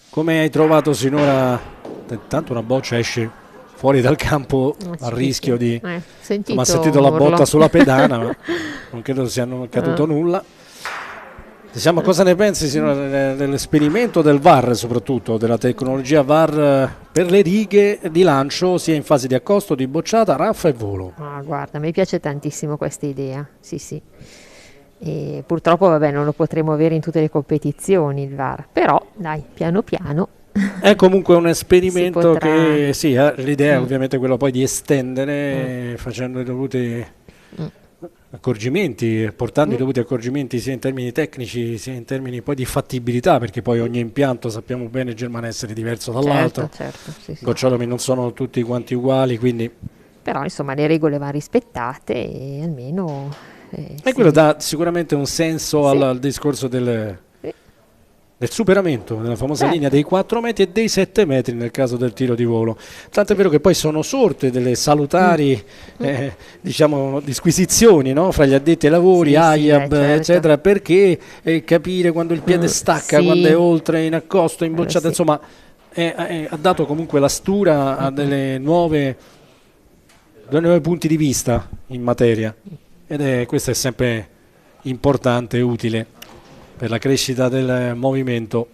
Come hai trovato sinora? Intanto una boccia esce fuori dal campo a rischio di... ha sentito la botta sulla pedana, ma non credo sia accaduto nulla. Diciamo, cosa ne pensi sinora dell'esperimento del VAR, soprattutto della tecnologia VAR per le righe di lancio sia in fase di accosto, di bocciata, raffa e volo? Guarda, mi piace tantissimo questa idea, sì. E purtroppo vabbè, non lo potremo avere in tutte le competizioni il VAR, però dai, piano piano è comunque un esperimento che l'idea è ovviamente quella poi di estendere facendo i dovuti accorgimenti, portando i dovuti accorgimenti sia in termini tecnici sia in termini poi di fattibilità, perché poi ogni impianto sappiamo bene Germano essere diverso dall'altro, sì. Gocciolomi non sono tutti quanti uguali, quindi però insomma le regole vanno rispettate e almeno e quello dà sicuramente un senso al discorso del superamento della famosa linea dei 4 metri e dei 7 metri nel caso del tiro di volo. Tanto è vero che poi sono sorte delle salutari diciamo disquisizioni, no? Fra gli addetti ai lavori, AIAB, eccetera, perché capire quando il piede stacca, quando è oltre, in accosto, in bocciata, insomma ha dato comunque la stura a dei nuovi punti di vista in materia, questo è sempre importante e utile per la crescita del movimento.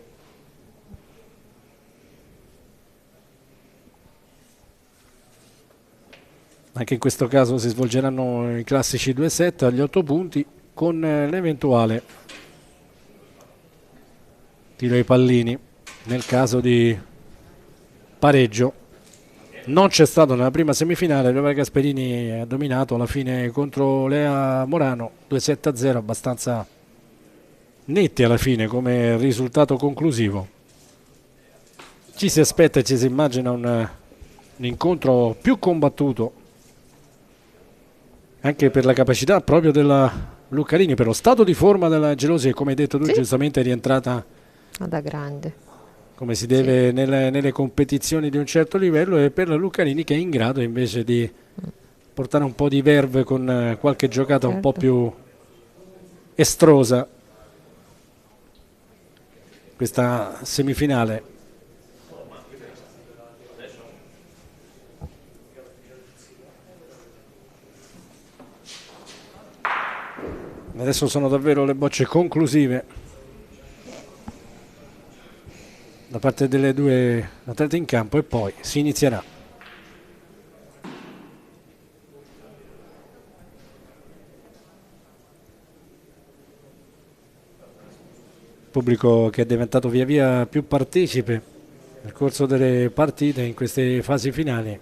Anche in questo caso si svolgeranno i classici 2 set agli 8 punti con l'eventuale tiro ai pallini nel caso di pareggio. Non c'è stato nella prima semifinale, Leonardo Gasperini ha dominato alla fine contro Lea Morano 2-7-0, abbastanza netti alla fine come risultato conclusivo. Ci si aspetta e ci si immagina un incontro più combattuto anche per la capacità proprio della Luccarini, per lo stato di forma della Gelosi, che come hai detto tu giustamente è rientrata da grande come si deve nelle competizioni di un certo livello, e per la Luccarini che è in grado invece di portare un po' di verve con qualche giocata un po' più estrosa questa semifinale. Adesso sono davvero le bocce conclusive da parte delle 2 atlete in campo e poi si inizierà. Pubblico che è diventato via via più partecipe nel corso delle partite in queste fasi finali.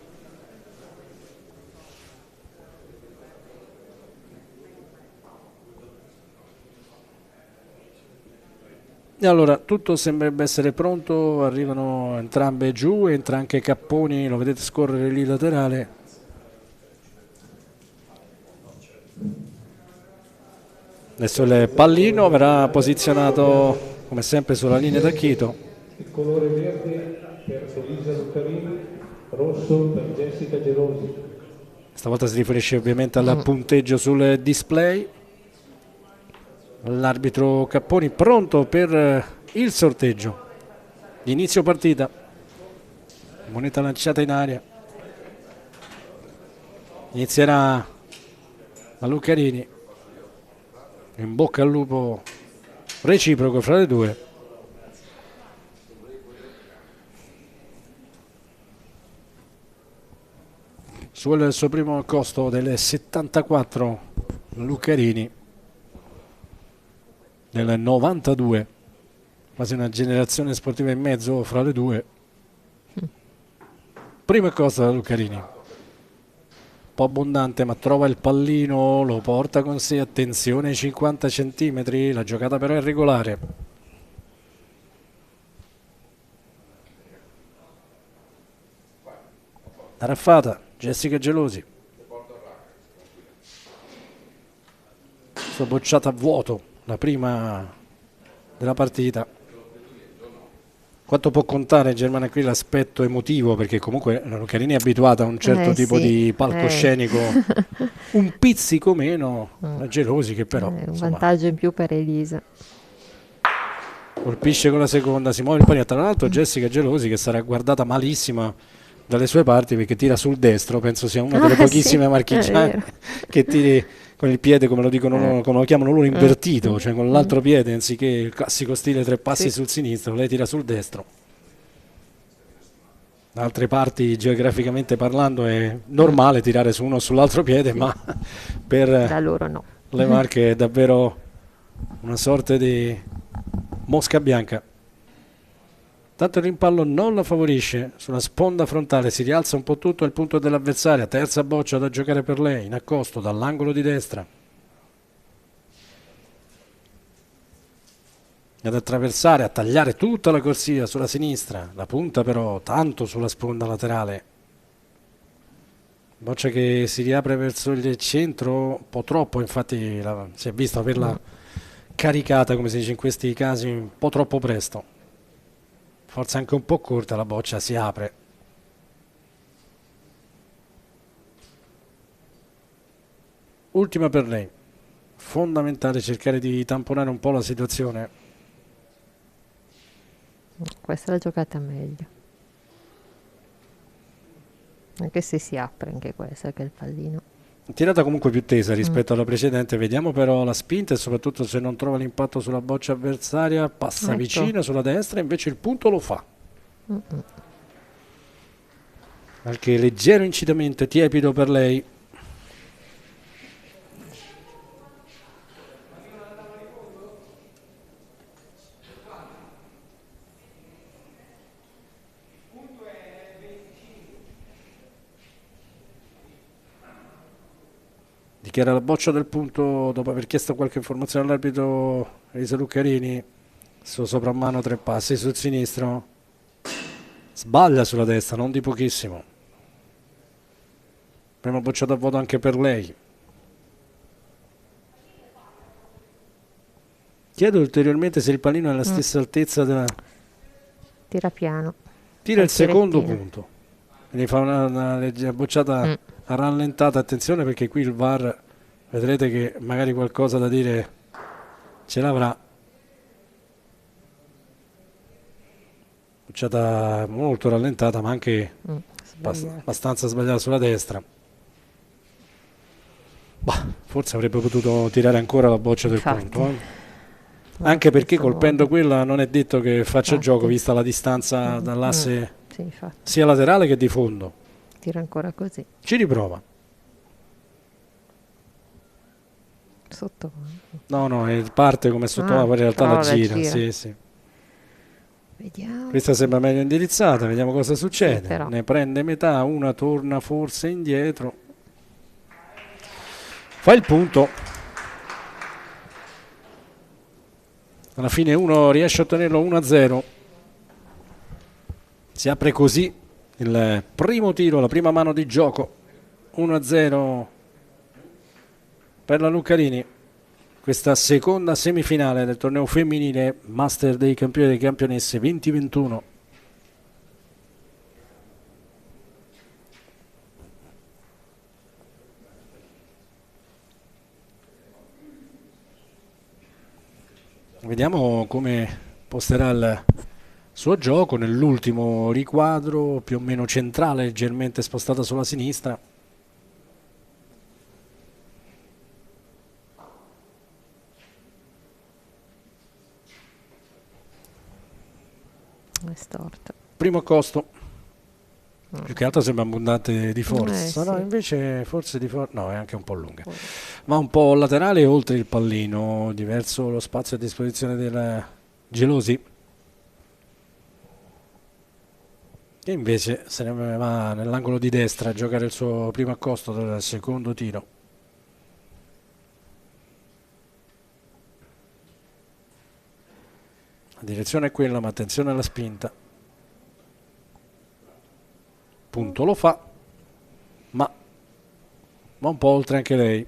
E allora tutto sembrerebbe essere pronto, arrivano entrambe giù, entra anche Capponi, lo vedete scorrere lì laterale. Adesso il pallino verrà posizionato come sempre sulla linea d'Acchito. Il colore verde per Elisa Luccarini, rosso per Jessica Gelosi. Stavolta si riferisce ovviamente al punteggio sul display. L'arbitro Capponi pronto per il sorteggio. Inizio partita. Moneta lanciata in aria. Inizierà la Luccarini. In bocca al lupo reciproco fra le due. Sul suo primo costo del 74 Luccarini, nel 92, quasi una generazione sportiva in mezzo fra le due. Primo costo da Luccarini, un po' abbondante, ma trova il pallino, lo porta con sé, attenzione ai 50 centimetri, la giocata però è regolare. Arraffata, Jessica Gelosi. Sua bocciata a vuoto, la prima della partita. Quanto può contare Germana qui l'aspetto emotivo, perché comunque la Luccarini è abituata a un certo tipo di palcoscenico, un pizzico meno la Gelosi, che però un vantaggio in più per Elisa. Colpisce con la seconda, si muove il pallino. Tra l'altro Jessica Gelosi, che sarà guardata malissima dalle sue parti perché tira sul destro, penso sia una delle pochissime marchigiane che tiri con il piede, come lo dicono loro, come lo chiamano loro, invertito, cioè con l'altro piede, anziché il classico stile 3 passi sul sinistro, lei tira sul destro. Da altre parti, geograficamente parlando, è normale tirare su uno o sull'altro piede, ma per da loro no. le Marche è davvero una sorta di mosca bianca. Tanto il rimpallo non la favorisce, sulla sponda frontale si rialza un po' tutto il punto dell'avversaria, terza boccia da giocare per lei, in accosto dall'angolo di destra. Ad attraversare, a tagliare tutta la corsia sulla sinistra, la punta però tanto sulla sponda laterale. Boccia che si riapre verso il centro, un po' troppo, infatti si è visto averla caricata, come si dice in questi casi, un po' troppo presto. Forse anche un po' corta, la boccia si apre. Ultima per lei. Fondamentale cercare di tamponare un po' la situazione. Questa è la giocata meglio. Anche se si apre anche questa, che è il pallino. Tirata comunque più tesa rispetto alla precedente. Vediamo però la spinta e soprattutto se non trova l'impatto sulla boccia avversaria, passa vicino sulla destra, invece il punto lo fa. Anche leggero incitamento, tiepido per lei. Dichiara la boccia del punto dopo aver chiesto qualche informazione all'arbitro Elisa Luccarini. Suo soprammano 3 passi sul sinistro. Sbaglia sulla destra, non di pochissimo. Prima bocciata a vuoto anche per lei. Chiedo ulteriormente se il pallino è alla stessa altezza della... Tira piano. Tira il secondo punto. Quindi fa una leggera bocciata rallentata. Attenzione perché qui il VAR vedrete che magari qualcosa da dire ce l'avrà. Bocciata molto rallentata, ma anche abbastanza sbagliata sulla destra. Bah, forse avrebbe potuto tirare ancora la boccia del punto. Anche perché colpendo quella non è detto che faccia gioco, vista la distanza dall'asse sia laterale che di fondo. Tira ancora così. Ci riprova. Sotto. No, parte come sotto, ma in realtà la gira. Sì. Vediamo. Questa sembra meglio indirizzata, vediamo cosa succede. Ne prende metà, una torna forse indietro. Fa il punto. Alla fine uno riesce a ottenerlo 1-0. Si apre così il primo tiro, la prima mano di gioco. 1-0 per la Luccarini. Questa seconda semifinale del torneo femminile Master dei campioni e delle campionesse 2021. Vediamo come posterà il suo gioco nell'ultimo riquadro, più o meno centrale, leggermente spostata sulla sinistra. È storta. Primo accosto. Più che altro sembra abbondante di forza, no? Sì. Invece forse di forza, no, è anche un po' lunga. Ma un po' laterale oltre il pallino, diverso lo spazio a disposizione del Gelosi. E invece se ne va nell'angolo di destra a giocare il suo primo accosto del secondo tiro. La direzione è quella, ma attenzione alla spinta. Punto lo fa, ma va un po' oltre anche lei.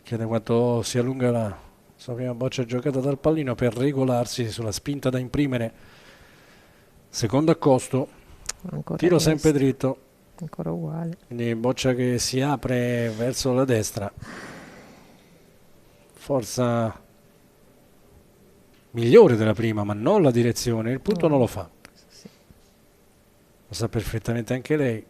Chiede quanto si allunga la sua prima boccia giocata dal pallino per regolarsi sulla spinta da imprimere. Secondo accosto, Ancora tiro destra. sempre dritto. Ancora uguale. Quindi boccia che si apre verso la destra. Forza migliore della prima, ma non la direzione. Il punto non lo fa. Lo sa perfettamente anche lei.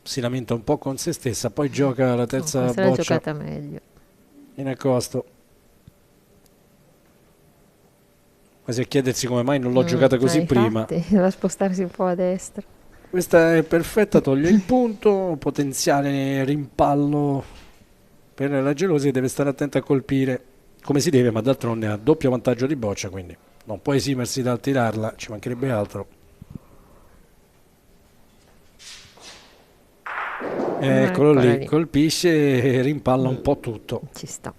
Si lamenta un po' con se stessa, poi gioca la terza Questa l'ha boccia giocata meglio. in accosto. Quasi a chiedersi come mai non l'ho giocata così prima. Infatti, doveva spostarsi un po' a destra. Questa è perfetta, toglie il punto, potenziale rimpallo per la Gelosi, deve stare attenta a colpire come si deve, ma d'altronde ha doppio vantaggio di boccia, quindi non può esimersi dal tirarla, ci mancherebbe altro. Eccolo lì, colpisce e rimpalla un po' tutto. Ci sta.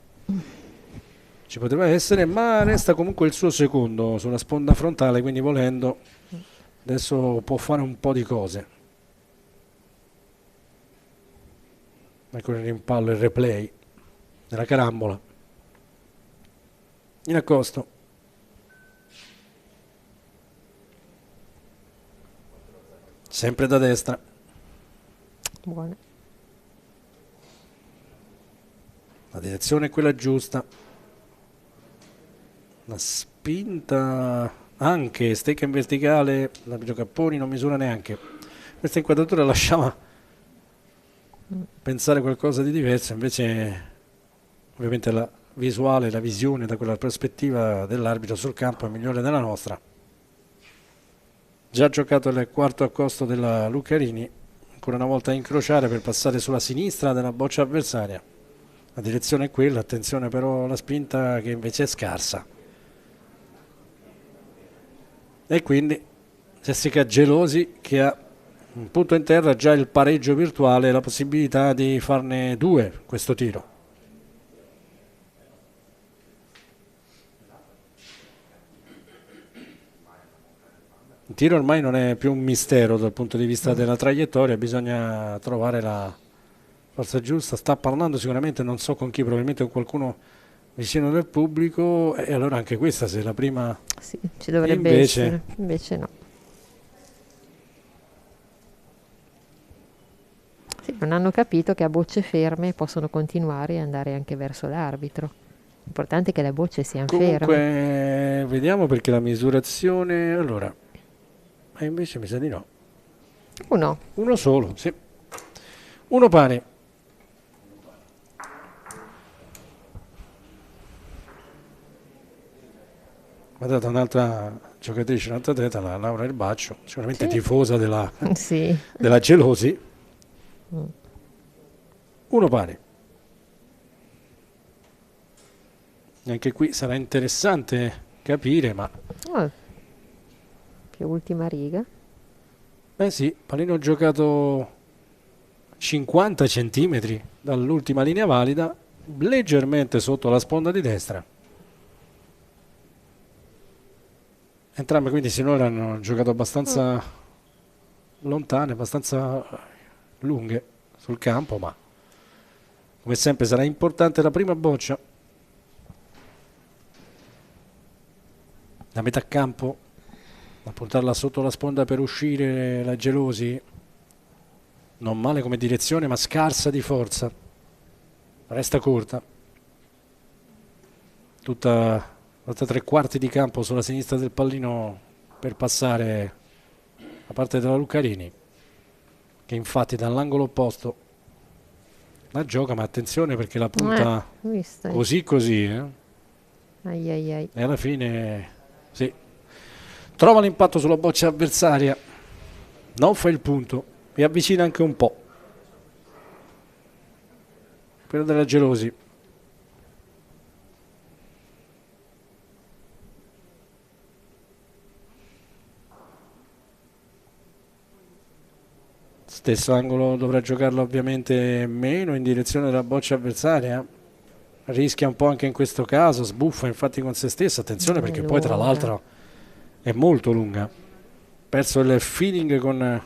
Ci poteva essere, ma resta comunque il suo secondo sulla sponda frontale, quindi volendo adesso può fare un po' di cose. Ecco il rimpallo, il replay della carambola. In accosto. Sempre da destra. Buona. La direzione è quella giusta. La spinta anche, stecca in verticale, l'arbitro Capponi non misura neanche. Questa inquadratura lasciava pensare qualcosa di diverso, invece ovviamente la visuale, la visione da quella prospettiva dell'arbitro sul campo è migliore della nostra. Già giocato il quarto accosto della Lucarini, ancora una volta a incrociare per passare sulla sinistra della boccia avversaria. La direzione è quella, attenzione però alla spinta che invece è scarsa. E quindi Jessica Gelosi che ha un punto in terra, già il pareggio virtuale e la possibilità di farne due questo tiro. Il tiro ormai non è più un mistero dal punto di vista della traiettoria, bisogna trovare la forza giusta. Sta parlando sicuramente, non so con chi, probabilmente con qualcuno vicino del pubblico, e allora anche questa, se la prima sì, ci dovrebbe essere, invece no. Sì, non hanno capito che a bocce ferme possono continuare e andare anche verso l'arbitro. L'importante è che le bocce siano ferme. Comunque vediamo, perché la misurazione, allora, e invece mi sa di no. Uno solo, sì. Uno pari. Guardate, un'altra giocatrice, un'altra atleta, la Laura Erbaccio, sicuramente tifosa della, della Gelosi. Uno pari. Anche qui sarà interessante capire, ma più ultima riga. Beh sì, pallino giocato 50 centimetri dall'ultima linea valida, leggermente sotto la sponda di destra. Entrambe quindi sinora hanno giocato abbastanza lontane, abbastanza lunghe sul campo, ma come sempre sarà importante la prima boccia. da metà campo a portarla sotto la sponda per uscire la Gelosi. Non male come direzione, ma scarsa di forza, resta corta, tutta 3/4 di campo sulla sinistra del pallino per passare a parte della Lucarini, che infatti dall'angolo opposto la gioca, ma attenzione perché la punta così Ai. e alla fine sì, trova l'impatto sulla boccia avversaria, non fa il punto e avvicina anche un po' quello della Gelosi. Stesso angolo dovrà giocarlo ovviamente meno in direzione della boccia avversaria, rischia un po' anche in questo caso, sbuffa infatti con se stessa, attenzione perché poi tra l'altro è molto lunga, perso il feeling con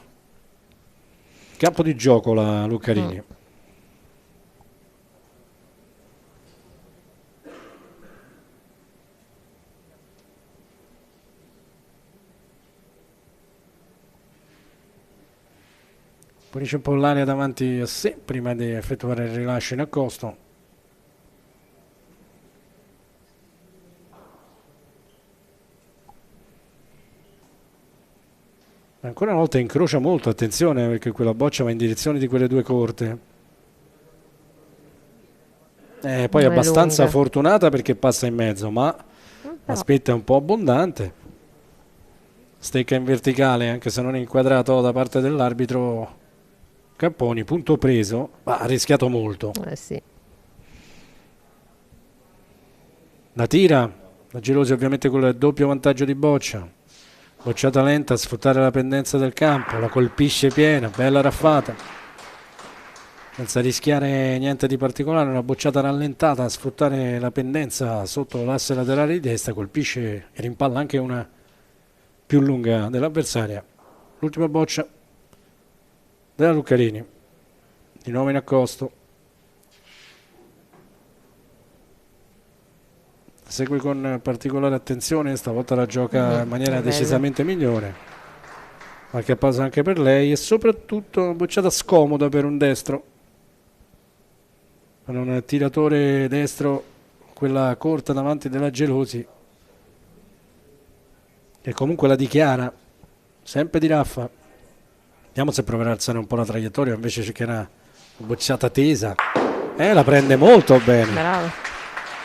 campo di gioco la Lucarini. Pulisce un po' l'area davanti a sé prima di effettuare il rilascio in accosto. Ancora una volta incrocia molto, attenzione perché quella boccia va in direzione di quelle due corte. Poi è abbastanza lunga. fortunata perché passa in mezzo, ma aspetta è un po' abbondante. Stecca in verticale anche se non è inquadrato da parte dell'arbitro Capponi, punto preso, ma ha rischiato molto. Sì. La tira, la Gelosi ovviamente con il doppio vantaggio di boccia. Bocciata lenta a sfruttare la pendenza del campo, la colpisce piena, bella raffata. Senza rischiare niente di particolare, una bocciata rallentata a sfruttare la pendenza sotto l'asse laterale di destra, colpisce e rimpalla anche una più lunga dell'avversaria. L'ultima boccia della Lucarini, di nuovo in accosto. Segue con particolare attenzione, stavolta la gioca in maniera decisamente migliore. Qualche pausa anche per lei e soprattutto bocciata scomoda per un destro. Per un tiratore destro, quella corta davanti della Gelosi, che comunque la dichiara, sempre di raffa. Vediamo se proverà a alzare un po' la traiettoria, invece cercherà una bocciata tesa. La prende molto bene. Bravo.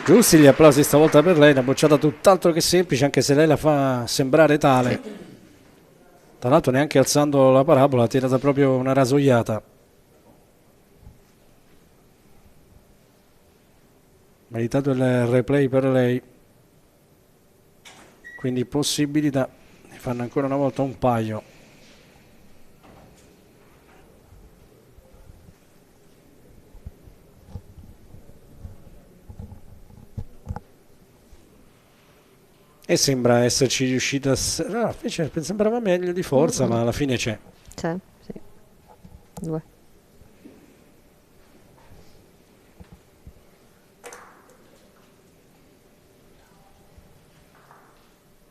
Giusti gli applausi stavolta per lei, una bocciata tutt'altro che semplice, anche se lei la fa sembrare tale. Tra l'altro neanche alzando la parabola, ha tirato proprio una rasoiata. Meritato il replay per lei. Quindi possibilità, ne fanno ancora una volta un paio. E sembra esserci riuscita no, invece sembrava meglio di forza, ma alla fine c'è. C'è, sì. 2.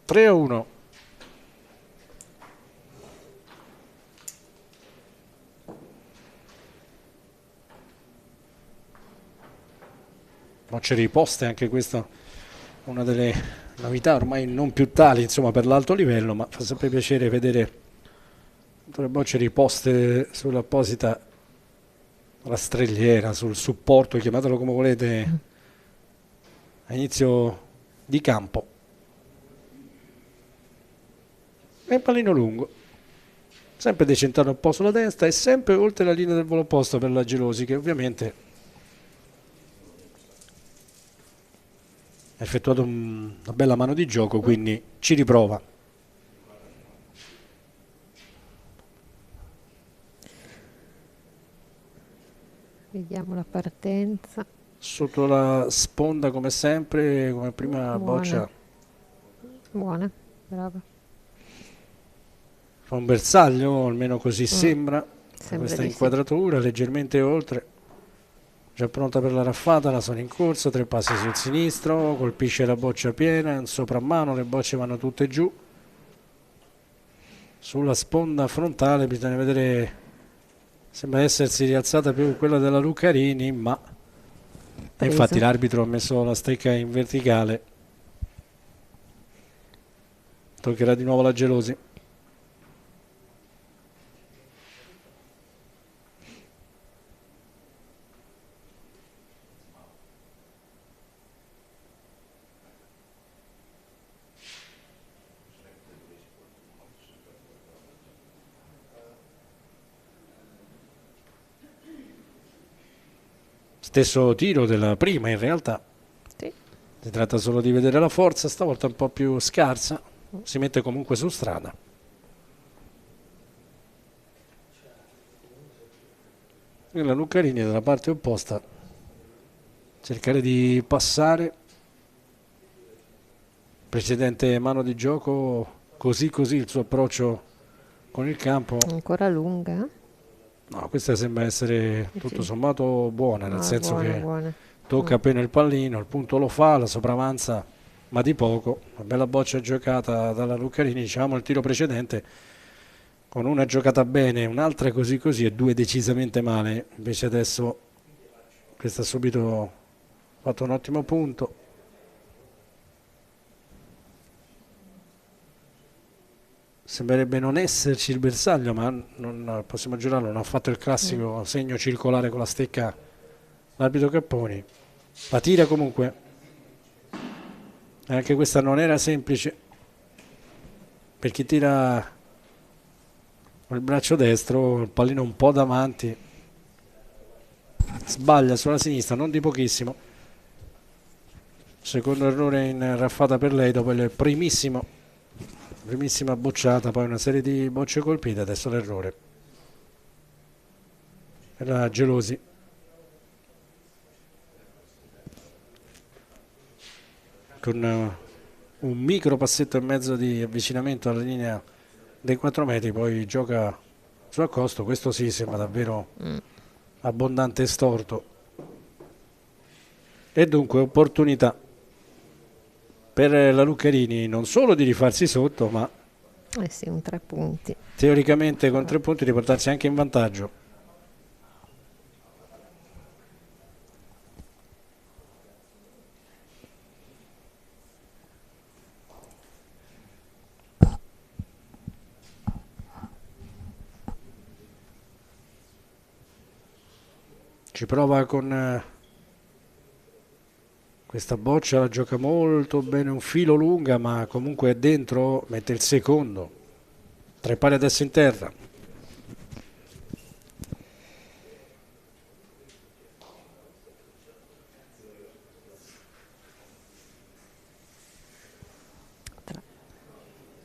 Tre a 1. Bocce riposte, anche questa una delle novità ormai non più tali insomma per l'alto livello, ma fa sempre piacere vedere tutte le bocce riposte sull'apposita rastrelliera, sul supporto, chiamatelo come volete, a inizio di campo. E un pallino lungo, sempre decentrato un po' sulla destra e sempre oltre la linea del volo opposto per la Gelosi, che ovviamente ha effettuato una bella mano di gioco, quindi ci riprova. Vediamo la partenza. Sotto la sponda come sempre, come prima boccia. Buona, brava. Fa un bersaglio, almeno così sembra Sembra questa di sì. inquadratura, leggermente oltre. già pronta per la raffata, la sono in corso, 3 passi sul sinistro, colpisce la boccia piena, un soprammano, le bocce vanno tutte giù. Sulla sponda frontale bisogna vedere, sembra essersi rialzata più quella della Luccarini, ma infatti l'arbitro ha messo la stecca in verticale. Toccherà di nuovo la Gelosi. Stesso tiro della prima in realtà. Sì. Si tratta solo di vedere la forza, stavolta un po' più scarsa, si mette comunque su strada. E la Luccarini dalla parte opposta cercare di passare. Precedente mano di gioco, così il suo approccio con il campo. Ancora lunga? No, questa sembra essere tutto sommato buona, nel senso buona, che buona. tocca appena il pallino, il punto lo fa, la sopravanza, ma di poco. Una bella boccia giocata dalla Luccarini, diciamo il tiro precedente con una giocata bene, un'altra così e 2 decisamente male. Invece adesso questa ha subito fatto un ottimo punto. Sembrerebbe non esserci il bersaglio, ma non possiamo giurarlo, non ha fatto il classico segno circolare con la stecca l'arbitro Capponi. La tira comunque. E anche questa non era semplice per chi tira con il braccio destro, il pallino un po' davanti. Sbaglia sulla sinistra, non di pochissimo. Secondo errore in raffata per lei dopo il primissima bocciata, poi una serie di bocce colpite, adesso l'errore. Era Gelosi. Con un micro passetto e mezzo di avvicinamento alla linea dei 4 metri, poi gioca su accosto, questo sì sembra davvero abbondante e storto. E dunque opportunità per la Luccarini non solo di rifarsi sotto, ma sì, un 3 punti. Teoricamente con 3 punti di portarsi anche in vantaggio. Ci prova con questa boccia, la gioca molto bene, un filo lunga, ma comunque è dentro, mette il secondo. 3 pari adesso in terra.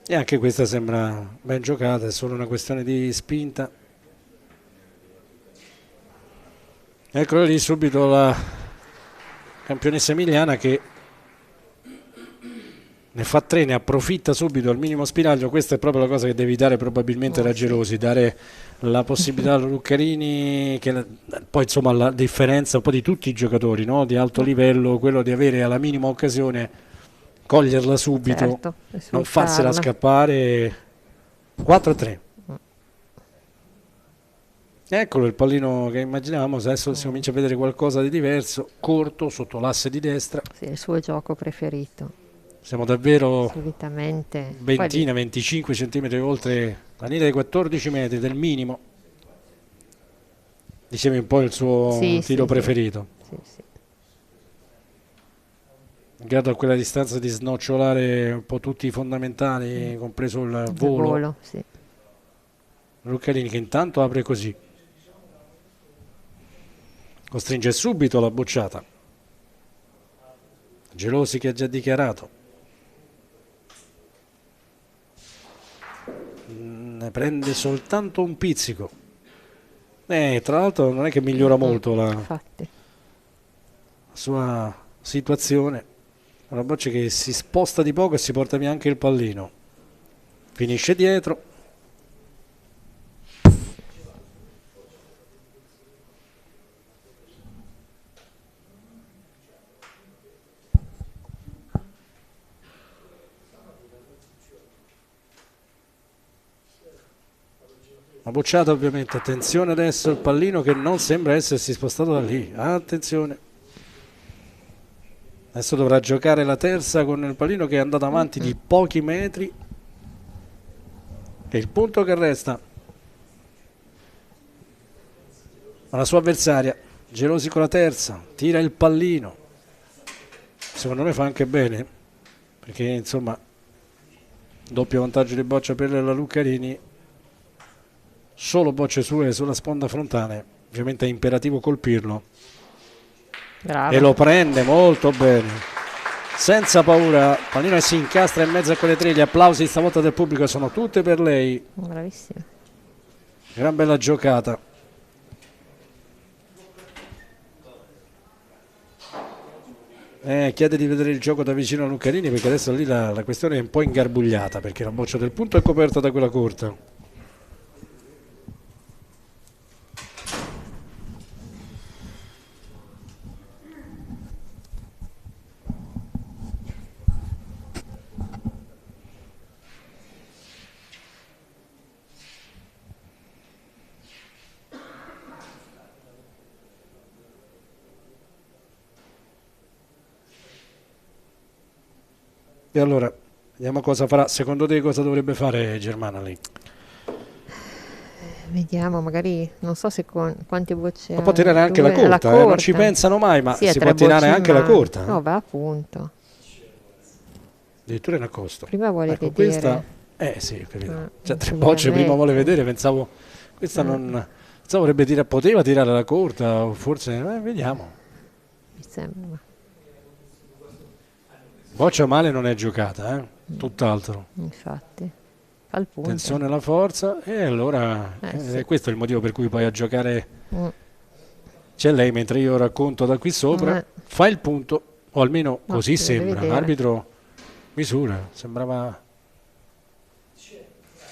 E anche questa sembra ben giocata, è solo una questione di spinta. Eccola lì subito la campionessa emiliana che ne fa 3, ne approfitta subito al minimo spiraglio. Questa è proprio la cosa che devi dare probabilmente da Gelosi, dare la possibilità alla Luccarini, che poi insomma la differenza un po' di tutti i giocatori, no? Di alto livello, quello di avere alla minima occasione, coglierla subito, certo, non farsela scappare. 4-3. Eccolo il pallino che immaginavamo, adesso si comincia a vedere qualcosa di diverso, corto, sotto l'asse di destra. Sì, il suo gioco preferito. Siamo davvero solitamente ventina, 25 centimetri oltre la linea dei 14 metri del minimo. Dicevi un po' il suo tiro preferito. Sì. In grado a quella distanza di snocciolare un po' tutti i fondamentali, compreso il volo. Sì. Luccarini che intanto apre così. Costringe subito la bocciata. Gelosi che ha già dichiarato. Ne prende soltanto un pizzico. Tra l'altro non è che migliora molto la sua situazione. Una boccia che si sposta di poco e si porta via anche il pallino. Finisce dietro. Una bocciata ovviamente, attenzione adesso il pallino che non sembra essersi spostato da lì, attenzione. Adesso dovrà giocare la terza con il pallino che è andato avanti di pochi metri. E il punto che resta alla sua avversaria, Gelosi con la terza, tira il pallino. Secondo me fa anche bene, perché insomma doppio vantaggio di boccia per la Luccarini, solo bocce sue sulla sponda frontale, ovviamente è imperativo colpirlo. Bravo. E lo prende molto bene, senza paura, pallino e si incastra in mezzo a quelle tre. Gli applausi stavolta del pubblico sono tutti per lei. Bravissima. Gran bella giocata. Chiede di vedere il gioco da vicino a Luccarini, perché adesso lì la questione è un po' ingarbugliata, perché la boccia del punto è coperta da quella corta. E allora, vediamo cosa farà. Secondo te cosa dovrebbe fare Germana lì? Vediamo, magari non so se quante bocce Ma può tirare anche la corta, non ci pensano mai, ma sì, si può tirare anche la corta. No, va appunto. Addirittura in accosto. Prima vuole ecco, vedere. Questa, sì, ho capito. Cioè, tre bocce prima vuole vedere, pensavo, questa non... Pensavo vorrebbe tirare, poteva tirare la corta, o forse, vediamo. Mi sembra. Boccia male non è giocata, tutt'altro. Infatti, fa il punto. Attenzione alla forza, e allora sì. questo è il motivo per cui poi a giocare c'è lei, mentre io racconto da qui sopra, fa il punto, o almeno così sembra. L'arbitro misura, sembrava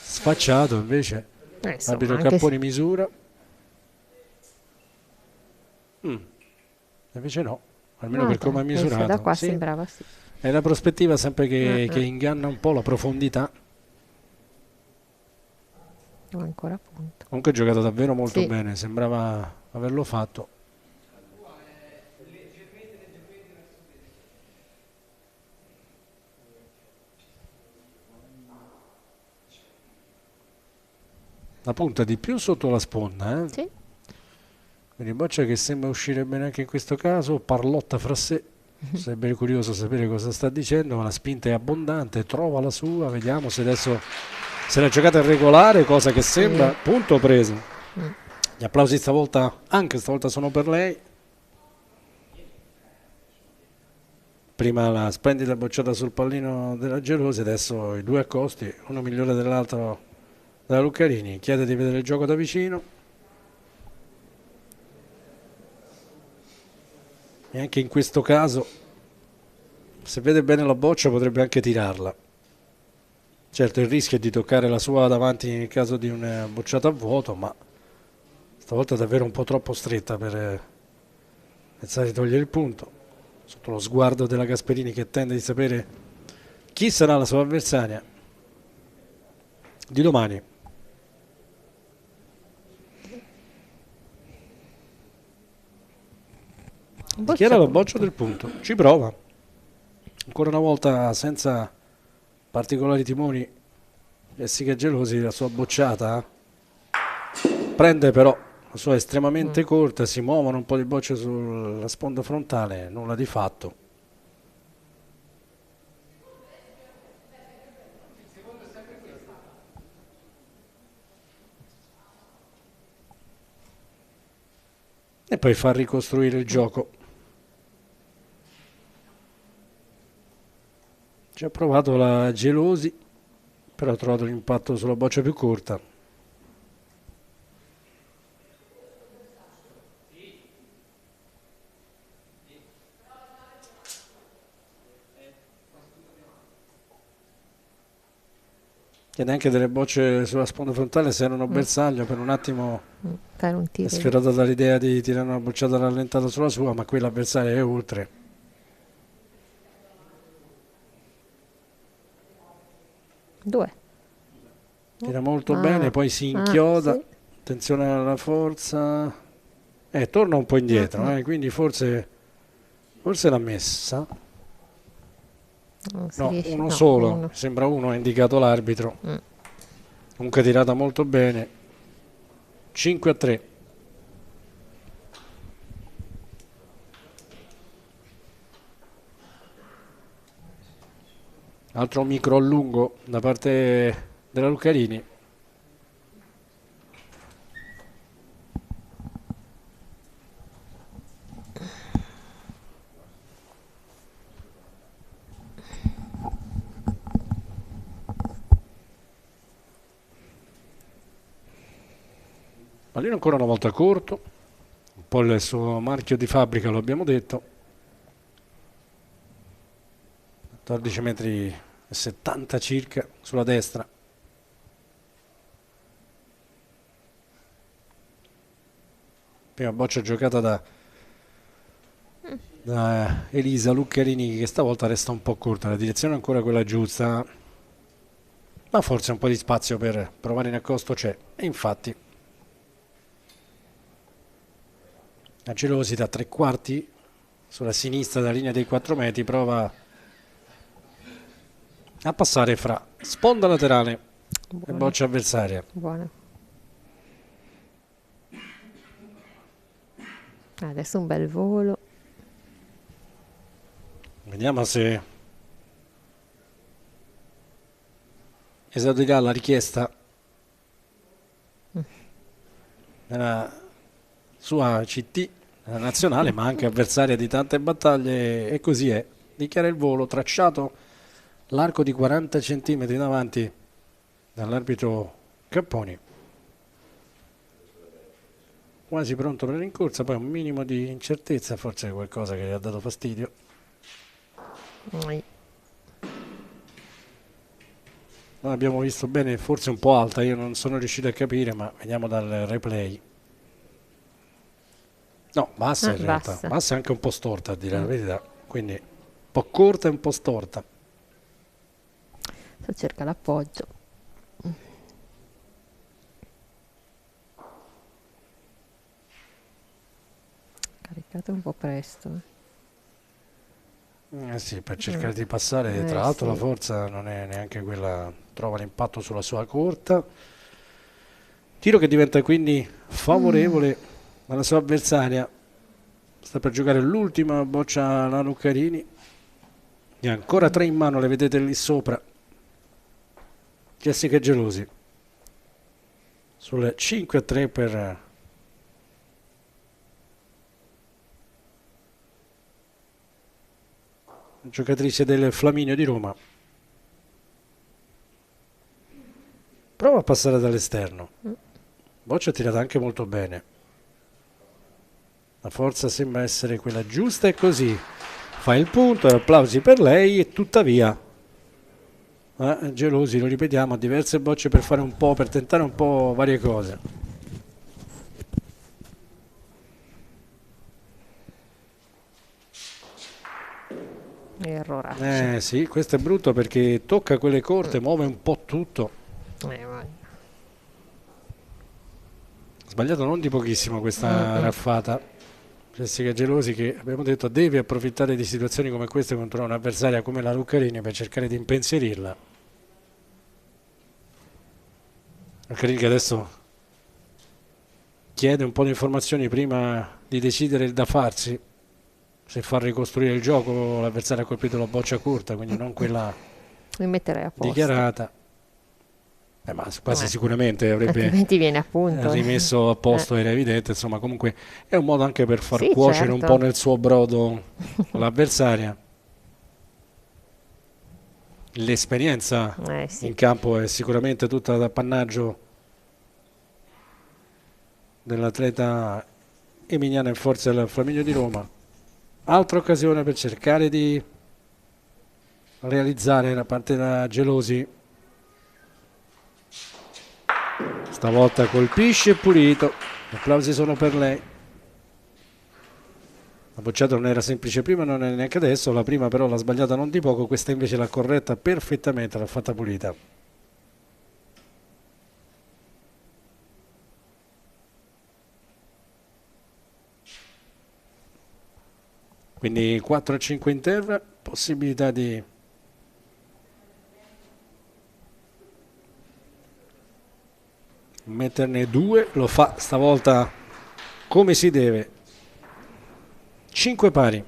sfacciato, invece l'arbitro Capponi misura. Invece no, almeno per come ha misurato. Da qua sembrava sì. È la prospettiva sempre che inganna un po' la profondità. Ancora punto. Comunque ha giocato davvero molto bene, sembrava averlo fatto. La punta di più sotto la sponda, Sì. Quindi boccia che sembra uscire bene anche in questo caso, parlotta fra sé. Sarebbe curioso sapere cosa sta dicendo, ma la spinta è abbondante, trova la sua, vediamo se adesso se la giocata è regolare, cosa che sembra, punto preso. Gli applausi anche stavolta sono per lei. Prima la splendida bocciata sul pallino della Gelosi, adesso i due accosti, uno migliore dell'altro della Luccarini, chiede di vedere il gioco da vicino. E anche in questo caso, se vede bene la boccia, potrebbe anche tirarla. Certo, il rischio è di toccare la sua davanti nel caso di una bocciata a vuoto, ma stavolta è davvero un po' troppo stretta per pensare di togliere il punto. Sotto lo sguardo della Gasperini, che tende di sapere chi sarà la sua avversaria di domani. Dichiara la boccia del punto, ci prova. Ancora una volta senza particolari timori Jessica Gelosi, la sua bocciata prende però la sua estremamente corta, si muovono un po' di bocce sulla sponda frontale, nulla di fatto. E poi fa ricostruire il gioco. Ci ha provato la Gelosi, però ha trovato l'impatto sulla boccia più corta. Chiede anche delle bocce sulla sponda frontale se erano bersaglio, per un attimo è sferrata dall'idea di tirare una bocciata rallentata sulla sua, ma qui l'avversario è oltre. tira molto bene, poi si inchioda, sì. attenzione alla forza, torna un po' indietro, quindi forse l'ha messa. Non si No, riesce- uno no, solo, uno. sembra uno, ha indicato l'arbitro. Comunque tirata molto bene. 5-3. Altro micro allungo da parte della Lucarini. Pallino ancora una volta corto, un po' il suo marchio di fabbrica, lo abbiamo detto. 14 metri e 70 circa sulla destra. Prima boccia giocata da Elisa Luccarini, che stavolta resta un po' corta, la direzione è ancora quella giusta, ma forse un po' di spazio per provare in accosto c'è, e infatti la Gelosi da 3/4 sulla sinistra della linea dei 4 metri prova a passare fra sponda laterale e boccia avversaria. Buona. Adesso un bel volo. Vediamo se esaudirà la richiesta della sua CT nazionale, ma anche avversaria di tante battaglie, e così è. Dichiara il volo, tracciato l'arco di 40 cm in avanti dall'arbitro Capponi. Quasi pronto per la rincorsa, poi un minimo di incertezza, forse qualcosa che gli ha dato fastidio. Non abbiamo visto bene, forse un po' alta, io non sono riuscito a capire, ma vediamo dal replay. No, bassa in realtà, bassa è anche un po' storta a dire la verità, quindi un po' corta e un po' storta. Cerca l'appoggio. Caricato un po' presto. Sì, per cercare di passare, tra l'altro la forza non è neanche quella, trova l'impatto sulla sua corta. Tiro che diventa quindi favorevole alla sua avversaria. Sta per giocare l'ultima boccia la Luccarini. E ancora 3 in mano, le vedete lì sopra. Jessica Gelosi sul 5-3 per giocatrice del Flaminio di Roma. Prova a passare dall'esterno. Boccia tirata anche molto bene. La forza sembra essere quella giusta e così fa il punto, applausi per lei, e tuttavia Gelosi, lo ripetiamo, ha diverse bocce per fare un po', per tentare un po' varie cose. Erroraccio. Sì, questo è brutto perché tocca quelle corte, muove un po' tutto. Sbagliato non di pochissimo questa raffata. Jessica Gelosi, che abbiamo detto deve approfittare di situazioni come queste contro un'avversaria come la Luccarini per cercare di impensierirla. Luccarini che adesso chiede un po' di informazioni prima di decidere il da farsi, se far ricostruire il gioco. L'avversario ha colpito la boccia corta, quindi non quella Mi metterei a posto. dichiarata. Ma quasi sicuramente avrebbe Altrimenti viene a punto. rimesso a posto, era evidente. Insomma, comunque è un modo anche per far cuocere un certo. po' nel suo brodo l'avversaria. L'esperienza in campo è sicuramente tutta d'appannaggio dell'atleta emiliana in forza del Flaminio di Roma. Altra occasione per cercare di realizzare da parte da Gelosi. Stavolta colpisce pulito, gli applausi sono per lei. La bocciata non era semplice prima, non è neanche adesso, la prima però l'ha sbagliata non di poco, questa invece l'ha corretta perfettamente, l'ha fatta pulita. Quindi 4 a 5 in terra, possibilità di metterne 2, lo fa stavolta come si deve. 5 pari.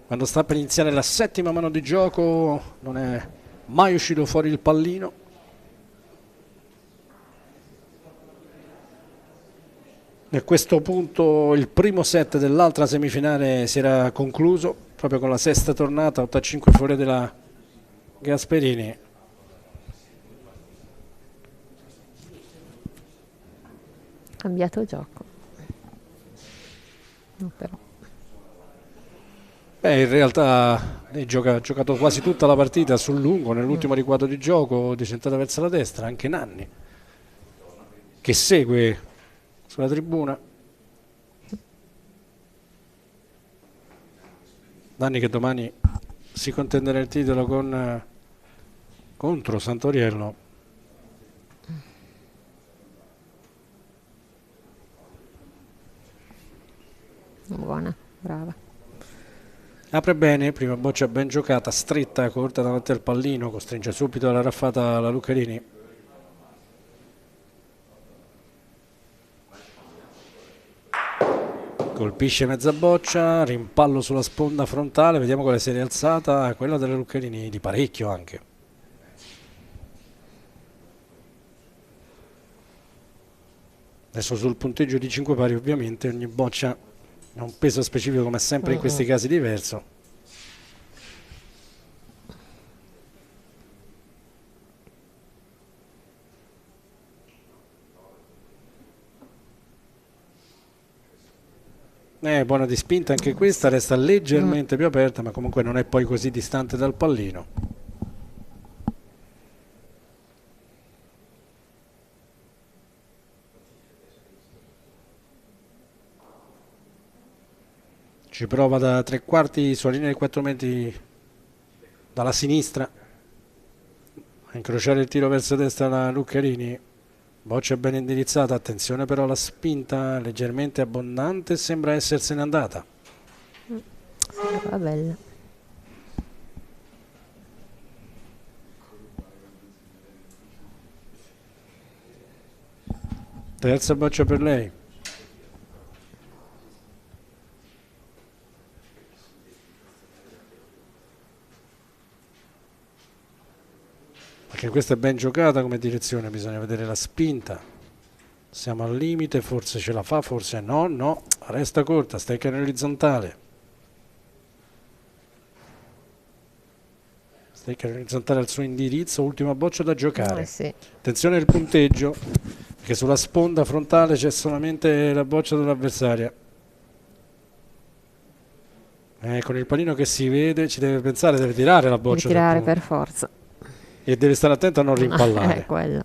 Quando sta per iniziare la settima mano di gioco non è mai uscito fuori il pallino. A questo punto il primo set dell'altra semifinale si era concluso proprio con la sesta tornata, 8-5 fuori della Gasperini. Cambiato gioco. No, però. In realtà lei ha giocato quasi tutta la partita sul lungo, nell'ultimo riquadro di gioco, decentata verso la destra, anche Nanni, che segue sulla tribuna. Nanni che domani si contenderà il titolo contro Santoriello. Buona, brava. Apre bene, prima boccia ben giocata, stretta, corta davanti al pallino, costringe subito la raffata la Luccherini. Colpisce mezza boccia, rimpallo sulla sponda frontale, vediamo quale si è rialzata, quella delle Luccherini di parecchio anche. Adesso sul punteggio di 5 pari ovviamente ogni boccia ha un peso specifico, come sempre in questi casi diverso. Buona di spinta anche questa, resta leggermente più aperta, ma comunque non è poi così distante dal pallino. Ci prova da 3/4 sulla linea dei 4 metri dalla sinistra a incrociare il tiro verso destra la Luccherini. Boccia ben indirizzata, attenzione però alla spinta leggermente abbondante, sembra essersene andata. Va bella. Terza boccia per lei. Perché questa è ben giocata come direzione, bisogna vedere la spinta. Siamo al limite, forse ce la fa, forse no, resta corta, stecca in orizzontale. Stecca in orizzontale al suo indirizzo, ultima boccia da giocare. Sì. Attenzione al punteggio, perché sulla sponda frontale c'è solamente la boccia dell'avversaria. Con il pallino che si vede, ci deve pensare, deve tirare la boccia. Deve tirare per forza. E deve stare attento a non rimpallare. Quello.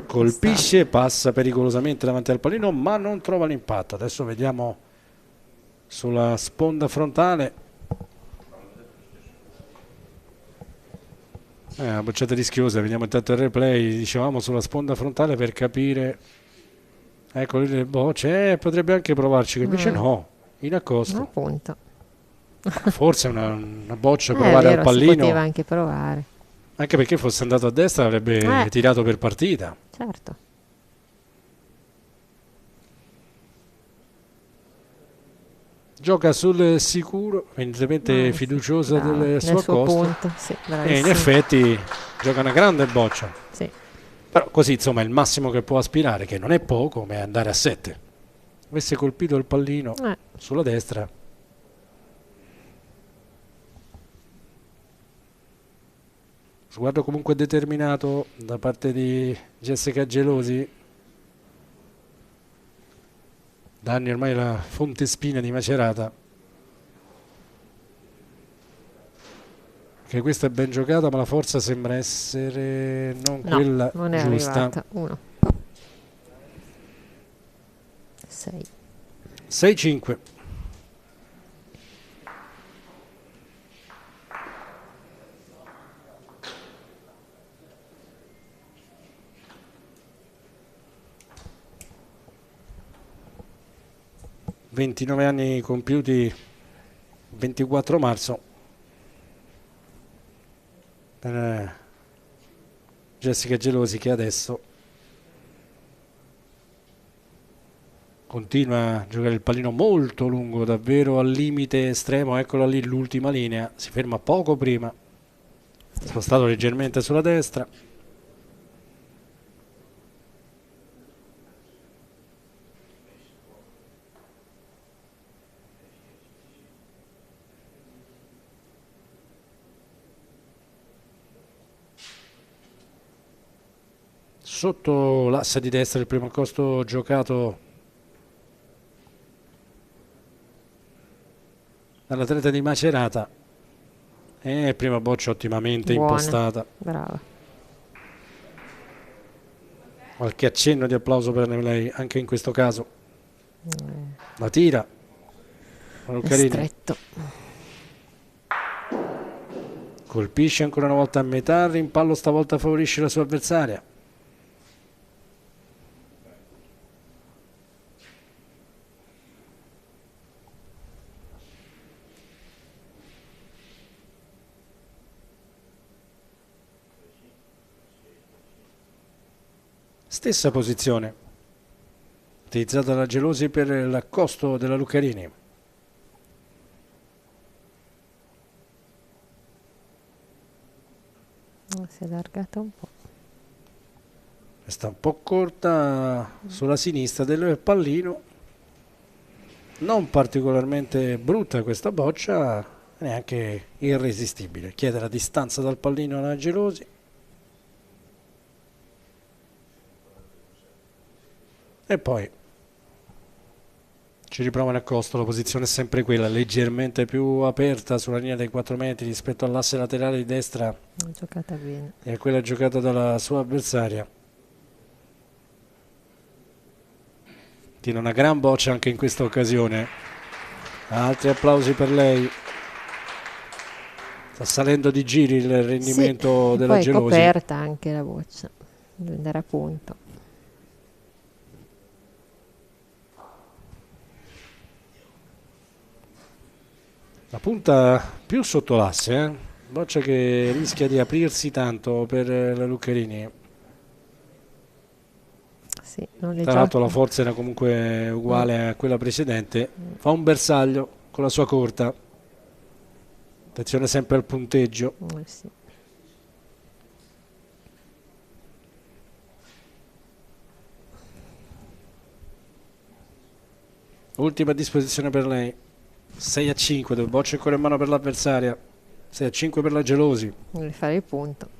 Colpisce, passa pericolosamente davanti al pallino, ma non trova l'impatto. Adesso vediamo sulla sponda frontale. Una bocciata rischiosa, vediamo intanto il replay. Dicevamo sulla sponda frontale per capire. Ecco lì le bocce, potrebbe anche provarci, che invece no, in accosto. Appunto. Forse una boccia provare al pallino. Si poteva anche provare. Anche perché fosse andato a destra avrebbe tirato per partita. Certo. Gioca sul sicuro, evidentemente fiduciosa del suo accosto. Punto. Sì, e in effetti gioca una grande boccia. Sì. Però così insomma è il massimo che può aspirare, che non è poco, ma è andare a 7. Avesse colpito il pallino sulla destra. Sguardo comunque determinato da parte di Jessica Gelosi. Da anni ormai la fonte spina di Macerata. Che questa è ben giocata, ma la forza sembra essere non quella non è giusta. Arrivata. 1. 6. 6-5. 29 anni compiuti 24 marzo per Jessica Gelosi, che adesso continua a giocare il pallino molto lungo, davvero al limite estremo. Eccola lì l'ultima linea, si ferma poco prima, spostato leggermente sulla destra. Sotto l'asse di destra il primo accosto giocato dall'atleta di Macerata, e prima boccia ottimamente Buona, impostata. brava. Qualche accenno di applauso per lei anche in questo caso. La tira Luccarini, Stretto. colpisce ancora una volta a metà, il rimpallo stavolta favorisce la sua avversaria. Stessa posizione utilizzata da Gelosi per l'accosto della Luccarini. Si è allargata un po'. Sta un po' corta sulla sinistra del pallino, non particolarmente brutta questa boccia, neanche irresistibile. Chiede la distanza dal pallino alla Gelosi. E poi ci riprova in accosto, la posizione è sempre quella, leggermente più aperta sulla linea dei 4 metri rispetto all'asse laterale di destra Giocata bene. e a quella giocata dalla sua avversaria. Tiene una gran boccia anche in questa occasione. Altri applausi per lei. Sta salendo di giri il rendimento Sì, della poi è Gelosi. coperta anche la boccia, deve andare a punto. La punta più sotto l'asse, boccia che rischia di aprirsi tanto per la Luccarini. Sì, non le Tra l'altro la giochi. forza era comunque uguale a quella precedente. Fa un bersaglio con la sua corta. Attenzione sempre al punteggio. Sì. Ultima disposizione per lei. 6-5, dove boccia ancora in mano per l'avversaria. 6-5 per la Gelosi. Deve fare il punto.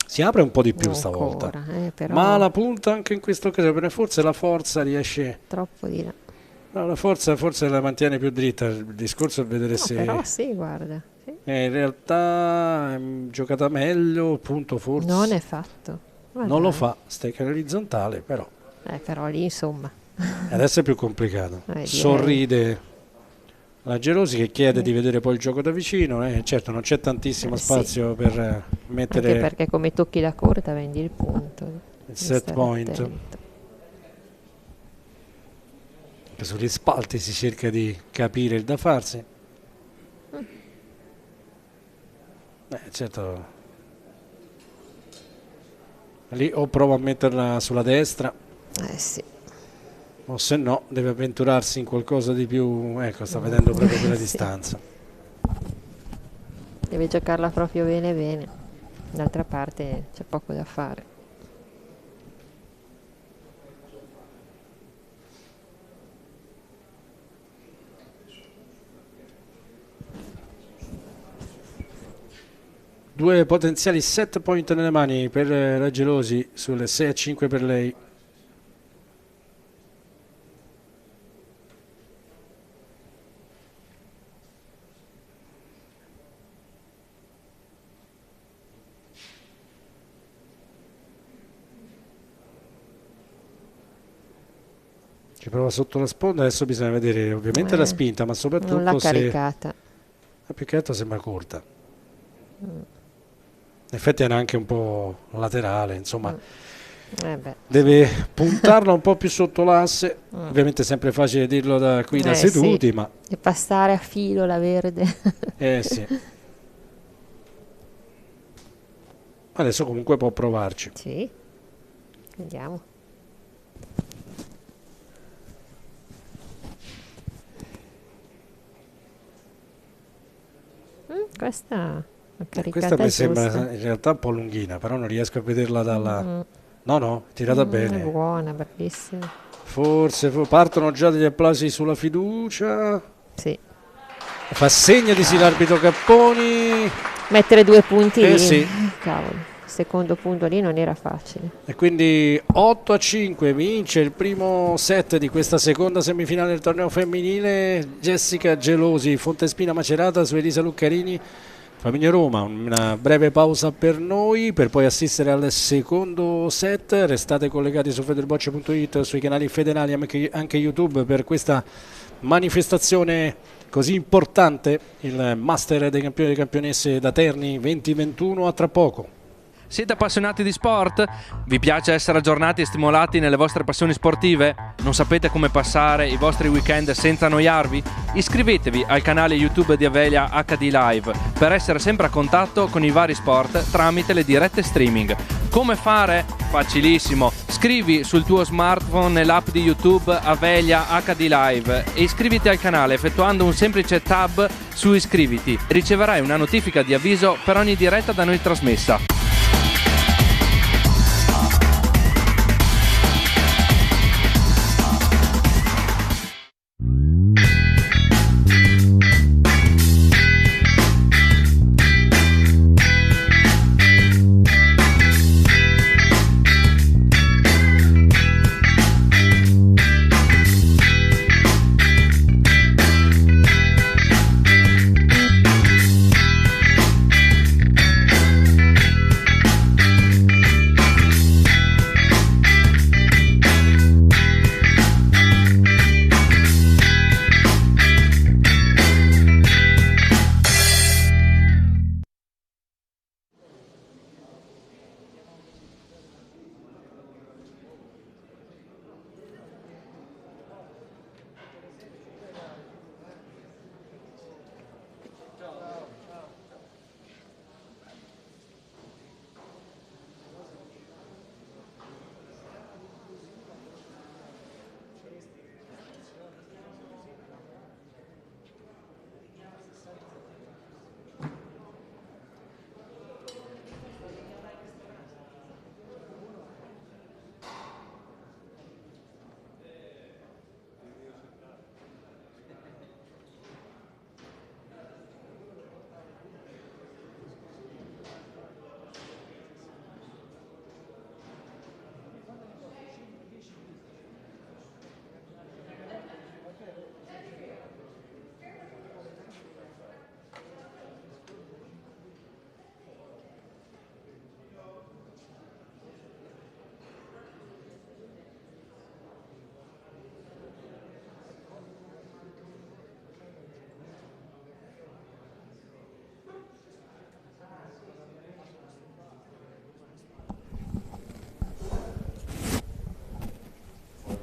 Si apre un po' di più Non stavolta. ancora, però Ma la punta anche in questo occasione, forse la forza riesce. troppo di là. No, la forza forse la mantiene più dritta. Il discorso è vedere No, se. però sì, guarda. Sì. In realtà è giocata meglio, punto forse. Non è fatto. Ma Non lo dai. fa, stecca orizzontale, però. Però lì insomma. Adesso è più complicato. Direi. Sorride la Gelosi che chiede di vedere poi il gioco da vicino. Certo non c'è tantissimo Sì. spazio per mettere Anche perché come tocchi la corta vendi il punto. il Devi set stare point. attento. Che sugli spalti si cerca di capire il da farsi. Certo. Lì o prova a metterla sulla destra. Sì. O se no deve avventurarsi in qualcosa di più. Ecco, sta vedendo proprio quella Sì. distanza. Deve giocarla proprio bene bene. D'altra parte c'è poco da fare. Due potenziali set point nelle mani per la Gelosi sulle 6-5 per lei. Ci prova sotto la sponda, adesso bisogna vedere ovviamente la spinta, ma soprattutto Non l'ha se caricata. più che altro sembra corta. In effetti era anche un po' laterale, insomma. deve puntarla un po' più sotto l'asse, ovviamente è sempre facile dirlo da qui da seduti, sì. ma E passare a filo la verde. sì. Adesso comunque può provarci. Sì, vediamo. Questa è caricata Questa mi giusta. sembra in realtà un po' lunghina, però non riesco a vederla dalla... No, tirata bene. È buona, bellissima. Forse partono già degli applausi sulla fiducia. Sì. Fa segno di sì l'arbitro Capponi. Mettere 2 punti lì. Sì. Cavolo, il secondo punto lì non era facile. E quindi 8-5 vince il primo set di questa seconda semifinale del torneo femminile. Jessica Gelosi, Fontespina Macerata su Elisa Luccarini, Famiglia Roma. Una breve pausa per noi per poi assistere al secondo set. Restate collegati su federbocce.it, sui canali federali, anche YouTube, per questa manifestazione così importante, il Master dei campioni e campionesse da Terni 2021. A tra poco. Siete appassionati di sport? Vi piace essere aggiornati e stimolati nelle vostre passioni sportive? Non sapete come passare i vostri weekend senza annoiarvi? Iscrivetevi al canale YouTube di Avelia HD Live per essere sempre a contatto con i vari sport tramite le dirette streaming. Come fare? Facilissimo. Scrivi sul tuo smartphone nell'app di YouTube Avelia HD Live e iscriviti al canale effettuando un semplice tab su iscriviti. Riceverai una notifica di avviso per ogni diretta da noi trasmessa.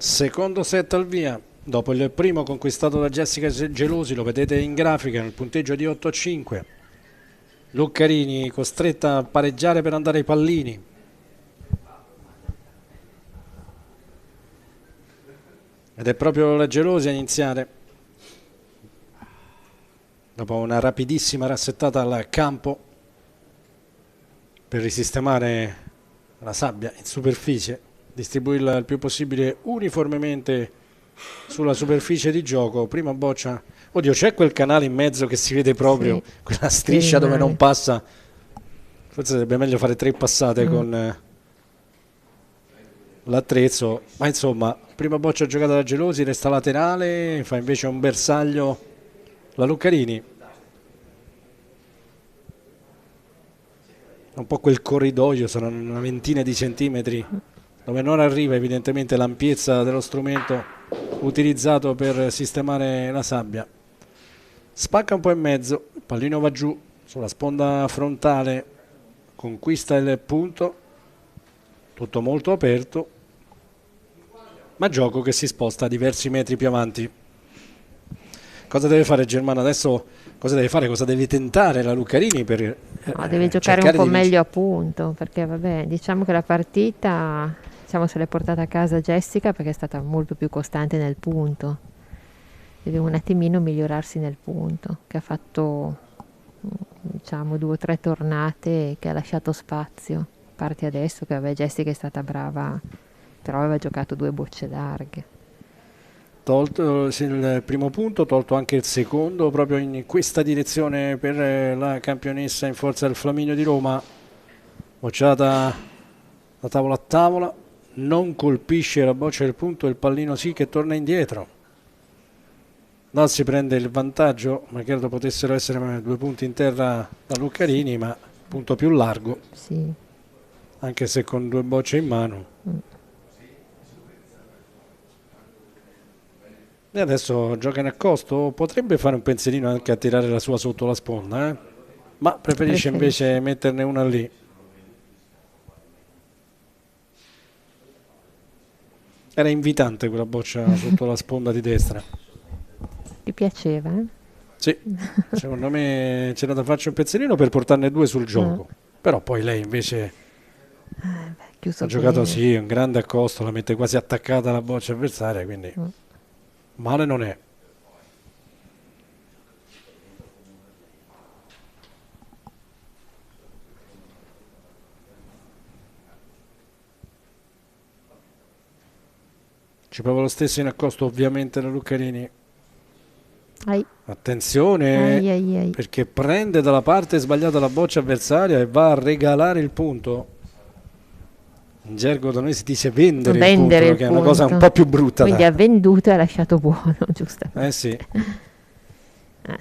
Secondo set al via, dopo il primo conquistato da Jessica Gelosi, lo vedete in grafica, nel punteggio di 8-5. Luccarini costretta a pareggiare per andare ai pallini. Ed è proprio la Gelosi a iniziare, dopo una rapidissima rassettata al campo per risistemare la sabbia in superficie, distribuirla il più possibile uniformemente sulla superficie di gioco. Prima boccia, oddio, c'è quel canale in mezzo che si vede proprio, sì, quella striscia dove non passa. Forse sarebbe meglio fare 3 passate con l'attrezzo, ma insomma, prima boccia giocata da Gelosi, resta laterale, fa invece un bersaglio la Luccarini. Un po' quel corridoio, sono una ventina di centimetri dove non arriva evidentemente l'ampiezza dello strumento utilizzato per sistemare la sabbia. Spacca un po' in mezzo, il pallino va giù sulla sponda frontale, conquista il punto. tutto molto aperto, ma gioco che si sposta a diversi metri più avanti. Cosa deve fare Germano adesso? Cosa deve fare? Cosa deve tentare la Luccarini per deve giocare un po' meglio a punto, perché vabbè, diciamo che la partita, diciamo, se l'è portata a casa Jessica perché è stata molto più costante nel punto. Deve un attimino migliorarsi nel punto, che ha fatto, diciamo, 2 o 3 tornate che ha lasciato spazio. A parte adesso che vabbè, Jessica è stata brava, però aveva giocato 2 bocce larghe. Tolto il primo punto, tolto anche il secondo proprio in questa direzione per la campionessa in forza del Flaminio di Roma. Bocciata da tavola a tavola, non colpisce la boccia del punto, il pallino sì che torna indietro. Dazzi prende il vantaggio, ma credo potessero essere 2 punti in terra da Luccarini, ma punto più largo, sì, anche se con 2 bocce in mano. E adesso gioca in accosto, potrebbe fare un pensierino anche a tirare la sua sotto la sponda, ma preferisce invece metterne una lì. Era invitante quella boccia sotto la sponda di destra. Ti piaceva? Sì, secondo me c'era da farci un pensierino per portarne 2 sul gioco, però poi lei invece ha giocato sì, un grande accosto, la mette quasi attaccata alla boccia avversaria, quindi male non è. Ci prova lo stesso in accosto ovviamente la Luccarini. Attenzione, perché prende dalla parte sbagliata la boccia avversaria e va a regalare il punto. In gergo da noi si dice vendere il punto, che è una cosa un po' più brutta. Quindi ha venduto e ha lasciato buono, giustamente. Sì.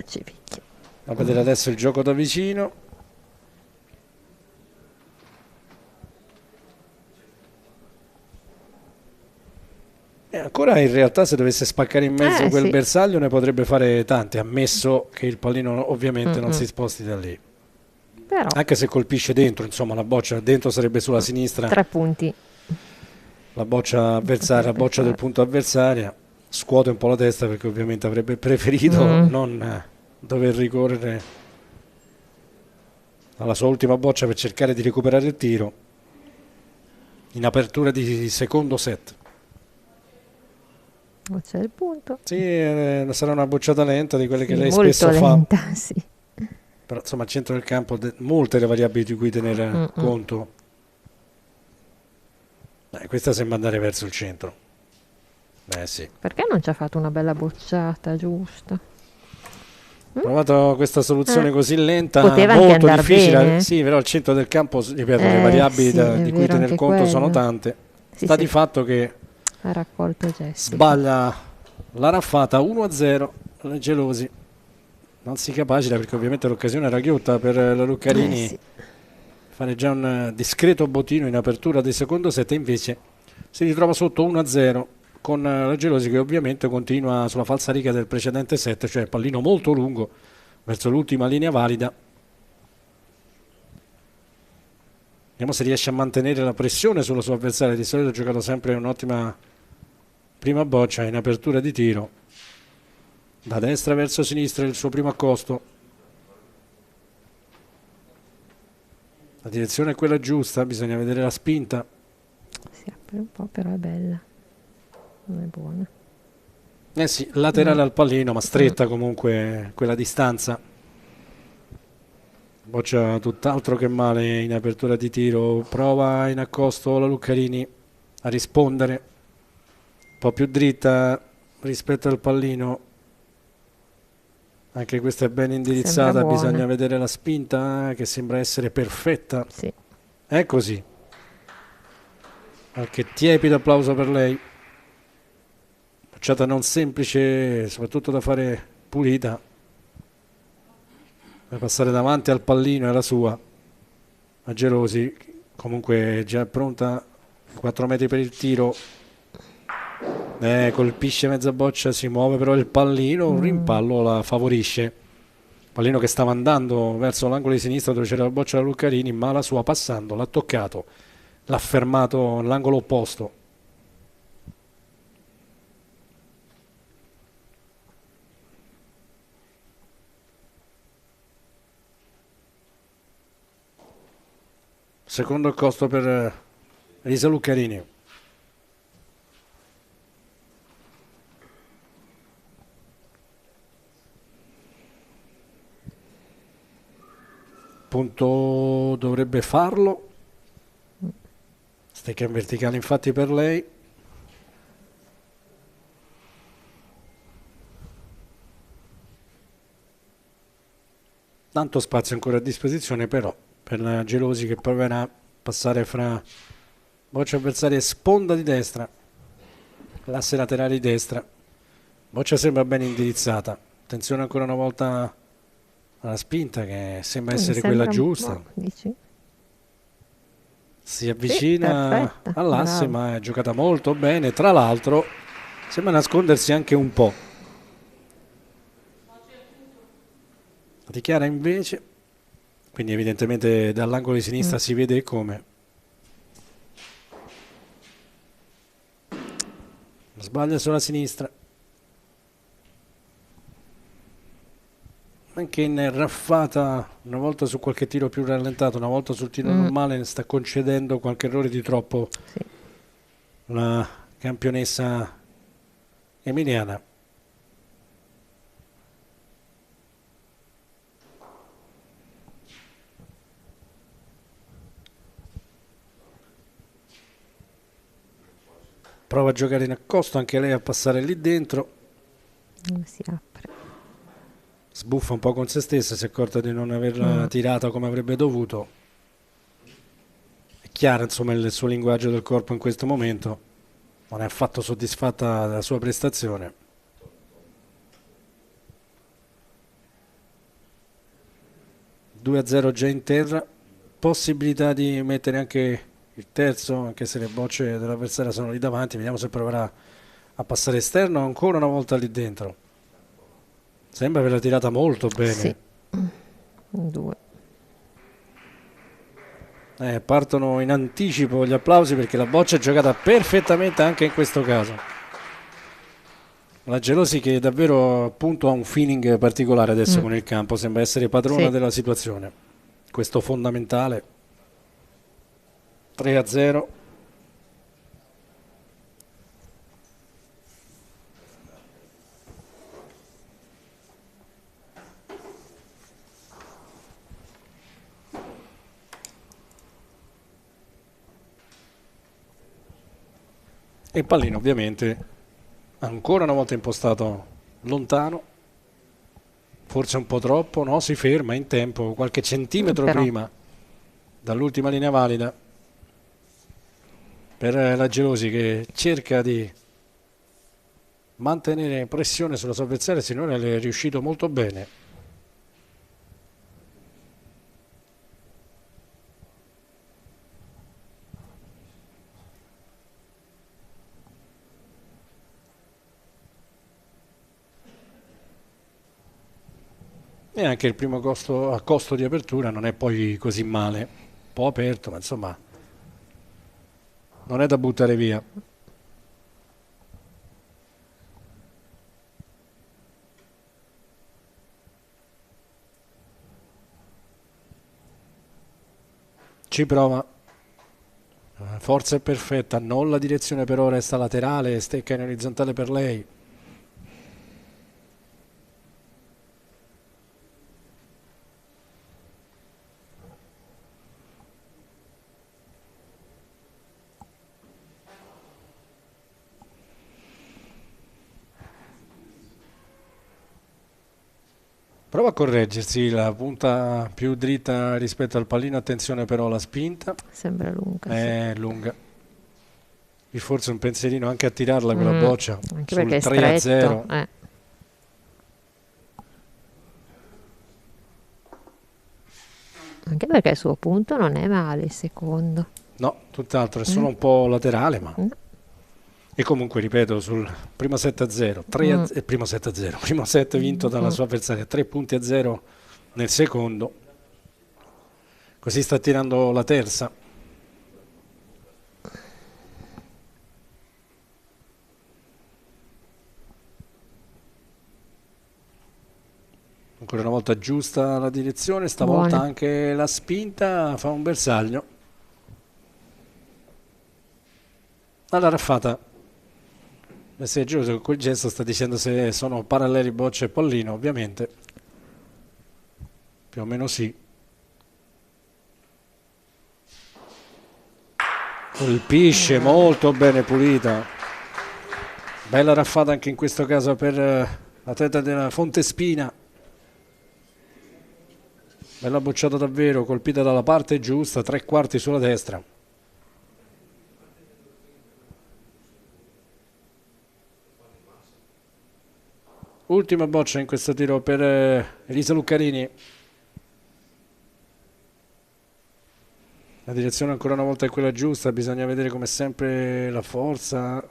Ci picchia. A vedere adesso il gioco da vicino. E ancora in realtà se dovesse spaccare in mezzo quel bersaglio ne potrebbe fare tante, ammesso che il pallino ovviamente non si sposti da lì. Però anche se colpisce dentro, insomma la boccia dentro sarebbe sulla sinistra. 3 punti. La boccia avversaria, la boccia del punto avversaria, scuote un po' la testa perché ovviamente avrebbe preferito non dover ricorrere alla sua ultima boccia per cercare di recuperare il tiro in apertura di secondo set. C'è il punto. Sì, sarà una bocciata lenta di quelle che lei molto spesso lenta, fa. Sì. Però insomma al centro del campo molte le variabili di cui tenere conto. Questa sembra andare verso il centro. Sì. Perché non ci ha fatto una bella bocciata giusta? Ho provato questa soluzione così lenta, poteva molto anche difficile. bene. Sì, però al centro del campo, ripeto, le variabili di cui tener conto sono tante. Sta di fatto che ha raccolto Jessica. Sbaglia la raffata 1-0 alle Gelosi. Non si capacita perché ovviamente l'occasione era ghiotta per la Luccarini. Fare già un discreto bottino in apertura del secondo set, invece si ritrova sotto 1-0 con la Gelosi che ovviamente continua sulla falsariga del precedente set, cioè pallino molto lungo verso l'ultima linea valida. Vediamo se riesce a mantenere la pressione sulla sua avversaria. Di solito ha giocato sempre un'ottima prima boccia in apertura di tiro. Da destra verso sinistra il suo primo accosto. La direzione è quella giusta, bisogna vedere la spinta. Si apre un po', però è bella. Non è buona. Sì, laterale al pallino, ma stretta comunque quella distanza. Boccia tutt'altro che male in apertura di tiro. Prova in accosto la Luccarini a rispondere. Un po' più dritta rispetto al pallino. Anche questa è ben indirizzata, bisogna vedere la spinta che sembra essere perfetta. Sì. È così. Qualche tiepido applauso per lei. Bocciata non semplice, soprattutto da fare pulita. Per passare davanti al pallino era sua. La Gelosi comunque già pronta, 4 metri per il tiro. Colpisce mezza boccia, si muove però il pallino, un rimpallo la favorisce. Pallino che stava andando verso l'angolo di sinistra dove c'era la boccia da Luccarini, ma la sua passando l'ha toccato l'ha fermato all'angolo opposto. Secondo il costo per Elisa Luccarini. Punto dovrebbe farlo. Stecca in verticale infatti per lei. Tanto spazio ancora a disposizione però per la Gelosi, che proverà a passare fra boccia avversaria e sponda di destra, l'asse laterale di destra. Boccia sembra ben indirizzata. Attenzione ancora una volta alla spinta, che sembra essere quella giusta. Si avvicina all'asse, ma è giocata molto bene. Tra l'altro sembra nascondersi anche un po'. Dichiara invece, quindi evidentemente dall'angolo di sinistra si vede come. Sbaglia sulla sinistra. Anche in raffata, una volta su qualche tiro più rallentato, una volta sul tiro normale, sta concedendo qualche errore di troppo la campionessa emiliana. Prova a giocare in accosto anche lei, a passare lì dentro. Si apre. Sbuffa un po' con se stessa, si è accorta di non averla tirata come avrebbe dovuto. È chiaro insomma il suo linguaggio del corpo in questo momento, non è affatto soddisfatta della sua prestazione. Due a 0 già in terra, possibilità di mettere anche il terzo, anche se le bocce dell'avversaria sono lì davanti. Vediamo se proverà a passare esterno ancora una volta lì dentro. Sembra averla tirata molto bene. Sì. Due. Partono in anticipo gli applausi perché la boccia è giocata perfettamente anche in questo caso. La Gelosi, che davvero appunto ha un feeling particolare adesso con il campo, sembra essere padrona della situazione. Questo fondamentale. 3 a 0. E il pallino ovviamente ancora una volta impostato lontano, forse un po' troppo, no? Si ferma in tempo, qualche centimetro prima dall'ultima linea valida per la Gelosi, che cerca di mantenere pressione sulla sua avversaria. Sinora le è riuscito molto bene. E anche il primo a costo di apertura non è poi così male, un po' aperto, ma insomma non è da buttare via. Ci prova, forza è perfetta, non la direzione però resta laterale, stecca in orizzontale per lei. Prova a correggersi, la punta più dritta rispetto al pallino, attenzione però alla spinta. Sembra lunga. È lunga. E forse un pensierino anche a tirarla quella boccia anche sul perché è 3 a 0. Anche perché il suo punto non è male, il secondo. No, tutt'altro, è solo un po' laterale, ma... E comunque, ripeto, sul primo 7 a 0, primo 7 a 0, primo set vinto dalla sua avversaria, 3 punti a 0 nel secondo. Così sta tirando la terza. Ancora una volta giusta la direzione, stavolta Buone. anche la spinta, fa un bersaglio. Alla raffata. Se è giusto, con quel gesto sta dicendo se sono paralleli Boccia e Pallino, ovviamente. Più o meno sì. Colpisce molto bene, pulita. Bella raffata anche in questo caso per l'atleta della Fontespina. Bella bocciata davvero, colpita dalla parte giusta, 3/4 sulla destra. Ultima boccia in questo tiro per Elisa Luccarini. La direzione ancora una volta è quella giusta, bisogna vedere come sempre la forza.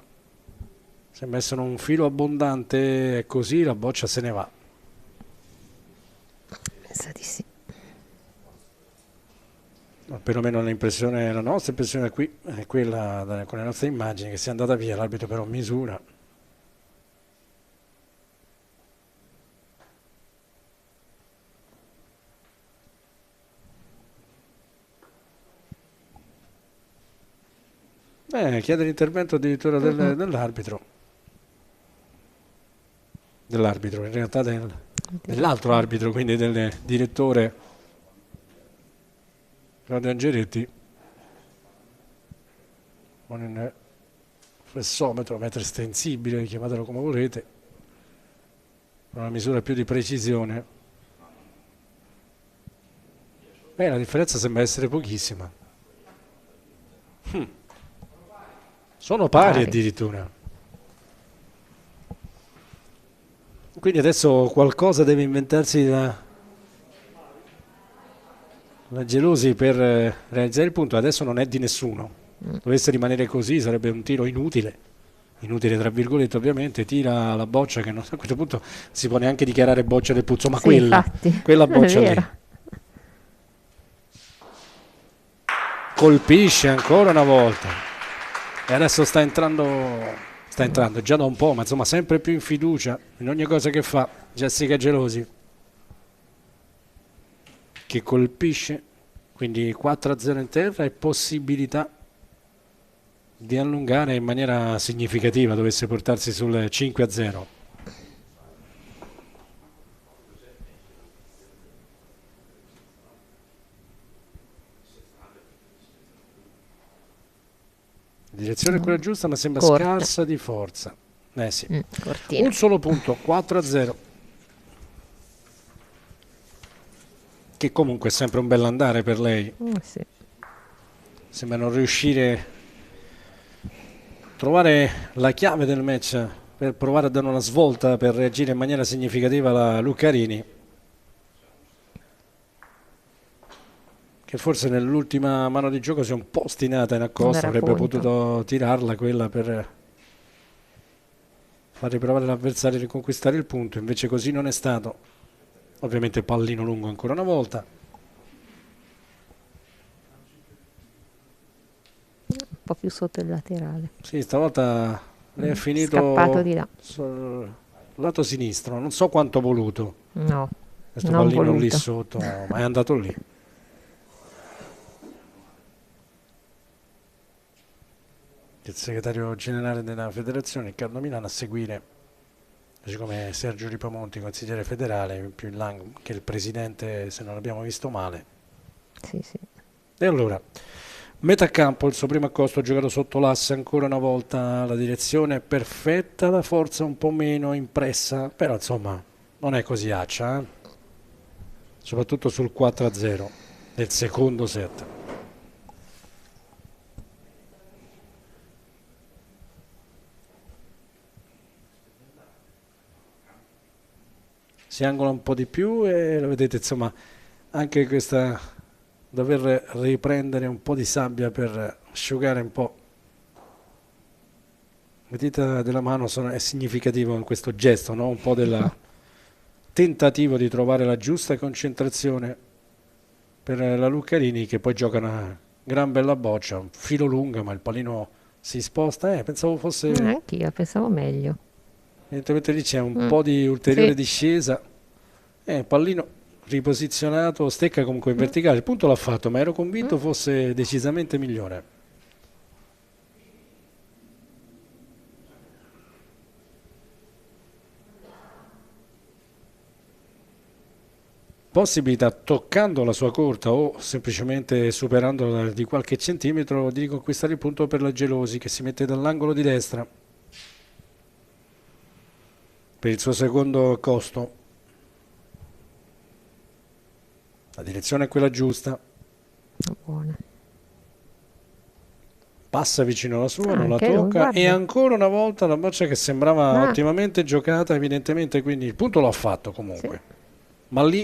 Sembra essere un filo abbondante, è così, la boccia se ne va. Pensa di sì. No, perlomeno l'impressione, la nostra impressione qui è quella con le nostre immagini, che sia andata via, l'arbitro però misura. Chiede l'intervento addirittura dell'arbitro. Dell'arbitro, in realtà dell'altro arbitro, quindi del direttore Claudio Angeretti. Con il flessometro, metro estensibile, chiamatelo come volete, con una misura più di precisione. La differenza sembra essere pochissima. Sono pari addirittura. Quindi adesso qualcosa deve inventarsi la Gelosi per realizzare il punto. Adesso non è di nessuno. Dovesse rimanere così sarebbe un tiro inutile tra virgolette, ovviamente. Tira la boccia che a questo punto si può neanche dichiarare boccia del Puzzo, ma Sì, quella boccia lì. vero. Colpisce ancora una volta. E adesso sta entrando già da un po', ma insomma sempre più in fiducia in ogni cosa che fa Jessica Gelosi, che colpisce, quindi 4-0 in terra e possibilità di allungare in maniera significativa, dovesse portarsi sul 5-0. La direzione è quella giusta, ma sembra Corta. scarsa di forza. Sì. Cortina. Un solo punto, 4-0. Che comunque è sempre un bell'andare per lei. Sì. Sembra non riuscire a trovare la chiave del match per provare a dare una svolta, per reagire in maniera significativa la Luccarini, che forse nell'ultima mano di gioco si è un po' ostinata in accosto, avrebbe potuto tirarla quella per far riprovare l'avversario a riconquistare il punto, invece così non è stato. Ovviamente pallino lungo ancora una volta. Un po' più sotto il laterale. Sì, stavolta lei è finito Scappato di là. sul lato sinistro, non so quanto voluto. No, Questo non pallino voluto. lì sotto, ma è andato lì. Il segretario generale della federazione, Riccardo Milano, a seguire, così come Sergio Ripamonti, consigliere federale, più in là che il presidente, se non abbiamo visto male. Sì, sì. E allora, metà campo, il suo primo accosto, ha giocato sotto l'asse ancora una volta, la direzione è perfetta, la forza un po' meno impressa, però insomma non è così accia, soprattutto sul 4-0 del secondo set. Si angola un po' di più e lo vedete, insomma, anche questa dover riprendere un po' di sabbia per asciugare un po'. Le dita della mano è significativo in questo gesto, no? Un po' del tentativo di trovare la giusta concentrazione per la Luccarini, che poi gioca una gran bella boccia, un filo lunga, ma il pallino si sposta. Pensavo fosse... Anch'io pensavo meglio. Evidentemente lì c'è un po' di ulteriore Sì. discesa Pallino riposizionato, stecca comunque in verticale, il punto l'ha fatto, ma ero convinto fosse decisamente migliore. Possibilità toccando la sua corta o semplicemente superandola di qualche centimetro di riconquistare il punto per la Gelosi, che si mette dall'angolo di destra per il suo secondo costo. La direzione è quella giusta. Buona. Passa vicino alla sua, non la Anche lui, tocca, guarda. e ancora una volta la boccia che sembrava Ah. ottimamente giocata, evidentemente, quindi il punto l'ha fatto comunque. Ma lì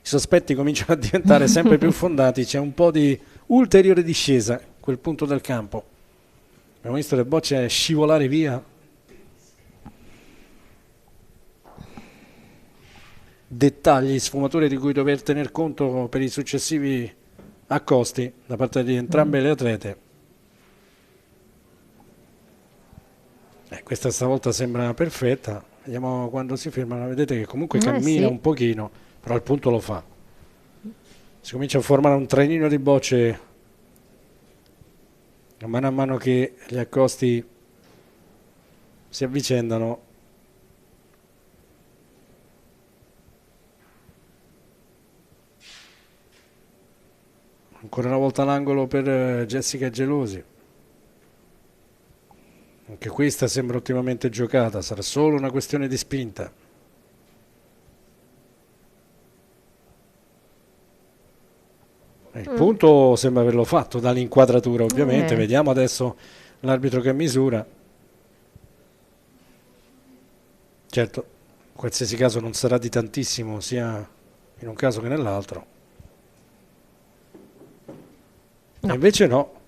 i sospetti cominciano a diventare sempre più fondati, c'è un po' di ulteriore discesa a quel punto del campo. Abbiamo visto le bocce scivolare via. Dettagli, sfumature di cui dover tener conto per i successivi accosti da parte di entrambe le atlete. Questa stavolta sembra perfetta, vediamo quando si fermano, vedete che comunque cammina sì. un pochino, però il punto lo fa. Si comincia a formare un trenino di bocce a mano che gli accosti si avvicendano. Ancora una volta l'angolo per Jessica Gelosi. Anche questa sembra ottimamente giocata, sarà solo una questione di spinta. Il punto sembra averlo fatto dall'inquadratura, ovviamente. Vediamo adesso l'arbitro che misura. Certo, in qualsiasi caso non sarà di tantissimo, sia in un caso che nell'altro. E invece no.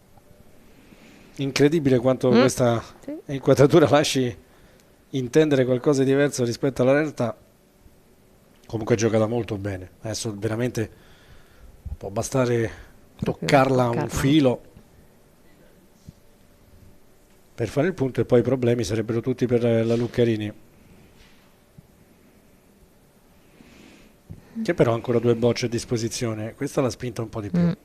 Incredibile quanto questa inquadratura lasci intendere qualcosa di diverso rispetto alla realtà. Comunque è giocata molto bene. Adesso veramente può bastare toccarla un filo per fare il punto, e poi i problemi sarebbero tutti per la Luccarini, che però ha ancora 2 bocce a disposizione. Questa l'ha spinta un po' di più.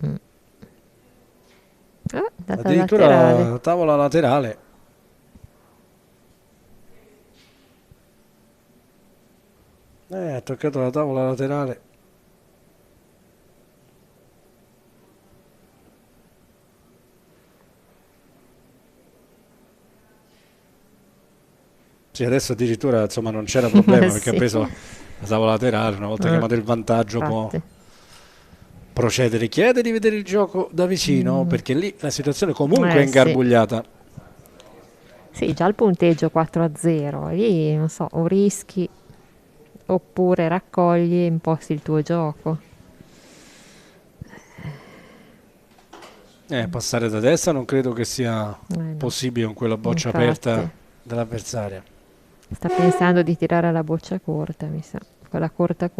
Addirittura laterale. tavola laterale. Ha toccato la tavola laterale. Sì, adesso addirittura insomma non c'era problema perché ha preso la tavola laterale, una volta chiamato il vantaggio può procedere. Chiede di vedere il gioco da vicino perché lì la situazione comunque è ingarbugliata. Sì, già il punteggio 4-0, lì non so, o rischi oppure raccogli e imposti il tuo gioco. Passare da destra non credo che sia possibile con quella boccia aperta dell'avversaria. Sta pensando di tirare la boccia corta, mi sa, quella corta.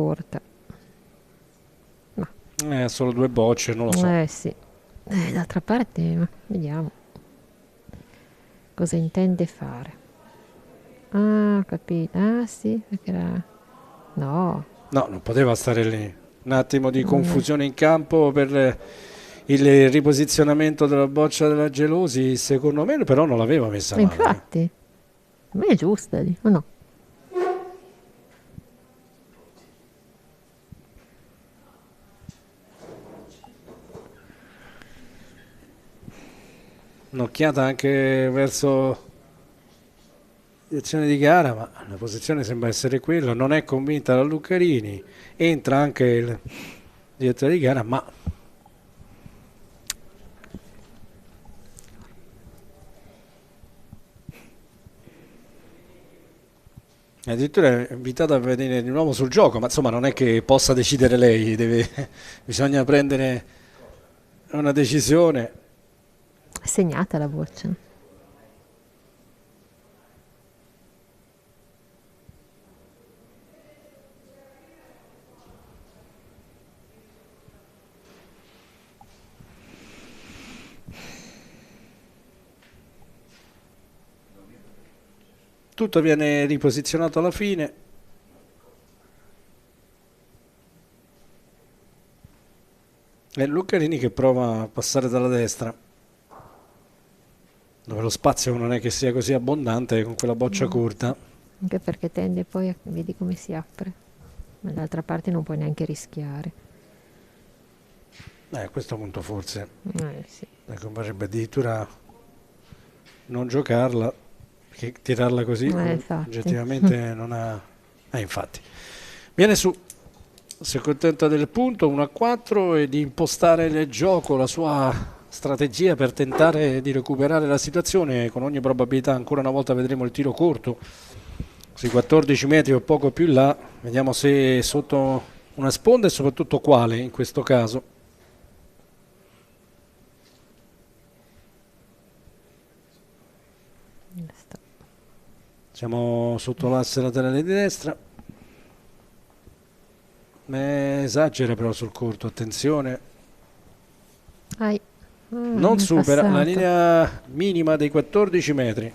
Ma solo 2 bocce, non lo so. Sì. D'altra parte, vediamo cosa intende fare. Ah, ho capito. Ah, sì, perché era... No, non poteva stare lì. Un attimo di confusione in campo per il riposizionamento della boccia della Gelosi, secondo me, però non l'aveva messa male. Infatti, a me è giusta lì, o no? Un'occhiata anche verso direzione di gara, ma la posizione sembra essere quella, non è convinta la Luccarini, entra anche il direttore di gara, ma addirittura è invitata a venire di nuovo sul gioco, ma insomma non è che possa decidere lei, bisogna prendere una decisione. È segnata la boccia. Tutto viene riposizionato alla fine. È Lucarini che prova a passare dalla destra, dove lo spazio non è che sia così abbondante con quella boccia corta. Anche perché tende poi, vedi come si apre, ma dall'altra parte non puoi neanche rischiare. A questo punto forse Sì. converrebbe addirittura non giocarla, perché tirarla così Infatti. oggettivamente non ha... infatti. Viene su, si accontenta del punto 1-4 e di impostare il gioco, la sua strategia per tentare di recuperare la situazione. Con ogni probabilità ancora una volta vedremo il tiro corto sui 14 metri o poco più in là, vediamo se sotto una sponda e soprattutto quale in questo caso. Siamo sotto l'asse laterale di destra. Esagera però sul corto, attenzione. Non supera la linea minima dei 14 metri.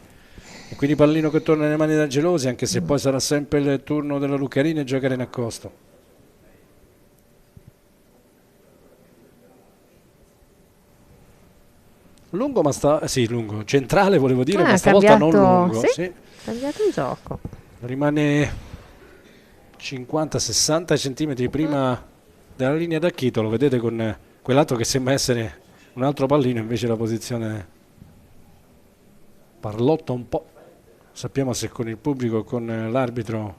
E quindi pallino che torna nelle mani da Gelosi, anche se poi sarà sempre il turno della Lucarini e giocare in accosto. Lungo, ma lungo, centrale volevo dire, ma stavolta non lungo. Sì, cambiato il gioco. Rimane 50-60 centimetri prima della linea d'acchito, lo vedete con quell'altro che sembra essere un altro pallino, invece la posizione parlotta un po'. Sappiamo se con il pubblico o con l'arbitro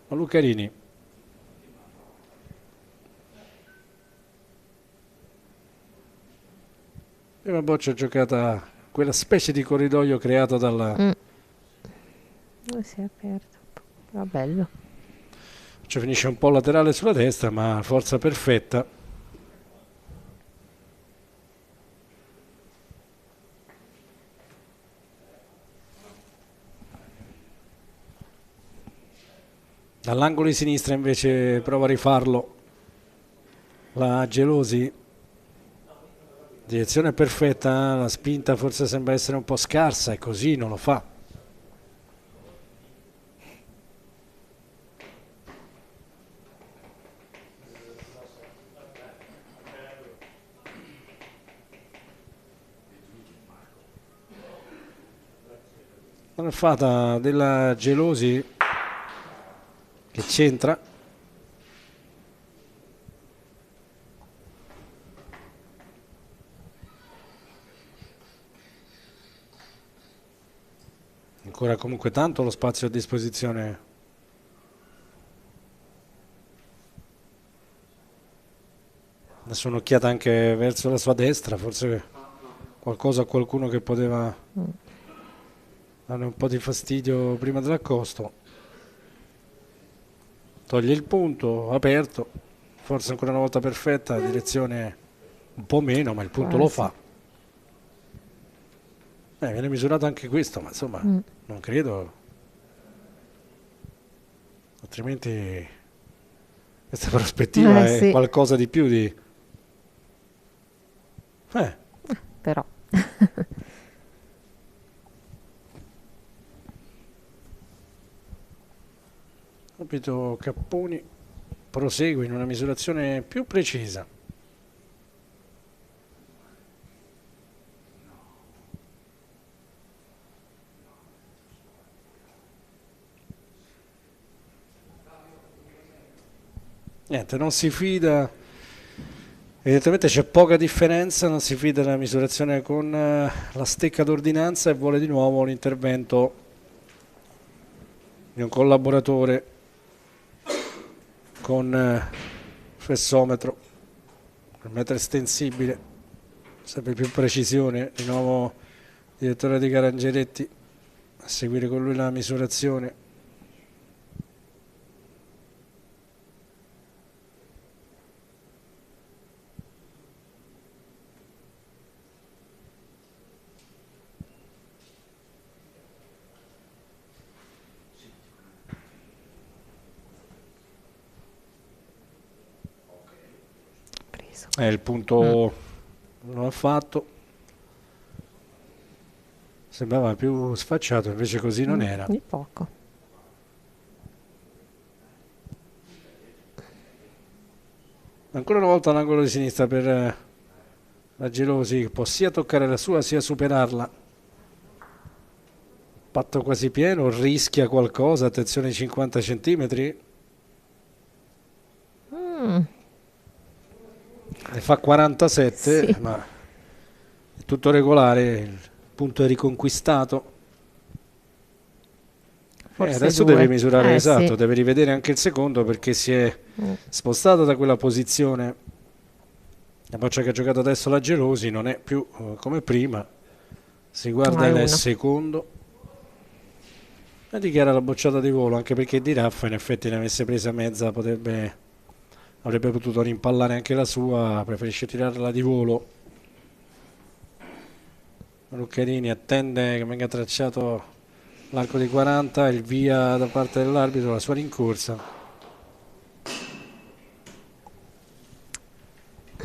Lucarini. Prima boccia giocata quella specie di corridoio creato dalla... Si è aperto, però bello. Cioè finisce un po' laterale sulla destra, ma forza perfetta. Dall'angolo di sinistra invece prova a rifarlo la Gelosi. Direzione perfetta, la spinta forse sembra essere un po' scarsa e così non lo fa. La fata della Gelosi che c'entra. Ancora comunque tanto lo spazio a disposizione. Adesso un'occhiata anche verso la sua destra, forse qualcosa a qualcuno che poteva dare un po' di fastidio prima dell'accosto. Toglie il punto, aperto, forse ancora una volta perfetta, direzione un po' meno, ma il punto lo fa. Viene misurato anche questo, ma insomma non credo, altrimenti questa prospettiva è qualcosa di più di... Però Capito, Capponi prosegue in una misurazione più precisa. Niente, non si fida, evidentemente c'è poca differenza, non si fida della misurazione con la stecca d'ordinanza e vuole di nuovo l'intervento di un collaboratore con fessometro, il metro estensibile, sempre più precisione, di nuovo direttore di Carangeretti a seguire con lui la misurazione. Il punto non l'ha fatto, sembrava più sfacciato, invece così non era. Di poco. Ancora una volta l'angolo di sinistra per la Gelosi, che può sia toccare la sua sia superarla. Patto quasi pieno, rischia qualcosa, attenzione ai 50 centimetri. Ne fa 47, Sì. ma è tutto regolare, il punto è riconquistato. Forse Adesso due. deve misurare, esatto, sì. deve rivedere anche il secondo perché si è spostato da quella posizione. La boccia che ha giocato adesso la Gelosi non è più come prima, si guarda il secondo e dichiara la bocciata di volo, anche perché Di Raffa in effetti ne avesse presa mezza, avrebbe potuto rimpallare anche la sua, preferisce tirarla di volo. Luccherini attende che venga tracciato l'arco di 40, il via da parte dell'arbitro, la sua rincorsa.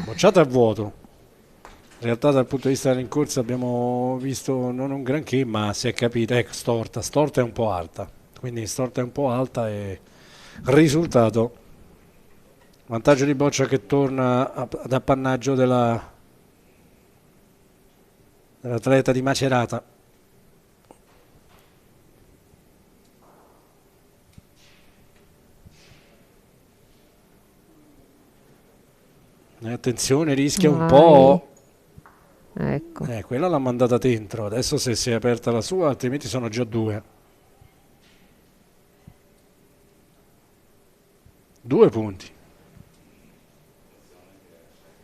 Bocciata a vuoto. In realtà dal punto di vista della rincorsa abbiamo visto non un granché, ma si è capito, ecco, storta è un po' alta, quindi storta è un po' alta e risultato vantaggio di Boccia che torna ad appannaggio dell'atleta di Macerata. E attenzione, rischia un po'. Ecco. Quella l'ha mandata dentro, adesso se si è aperta la sua, altrimenti sono già 2. 2 punti.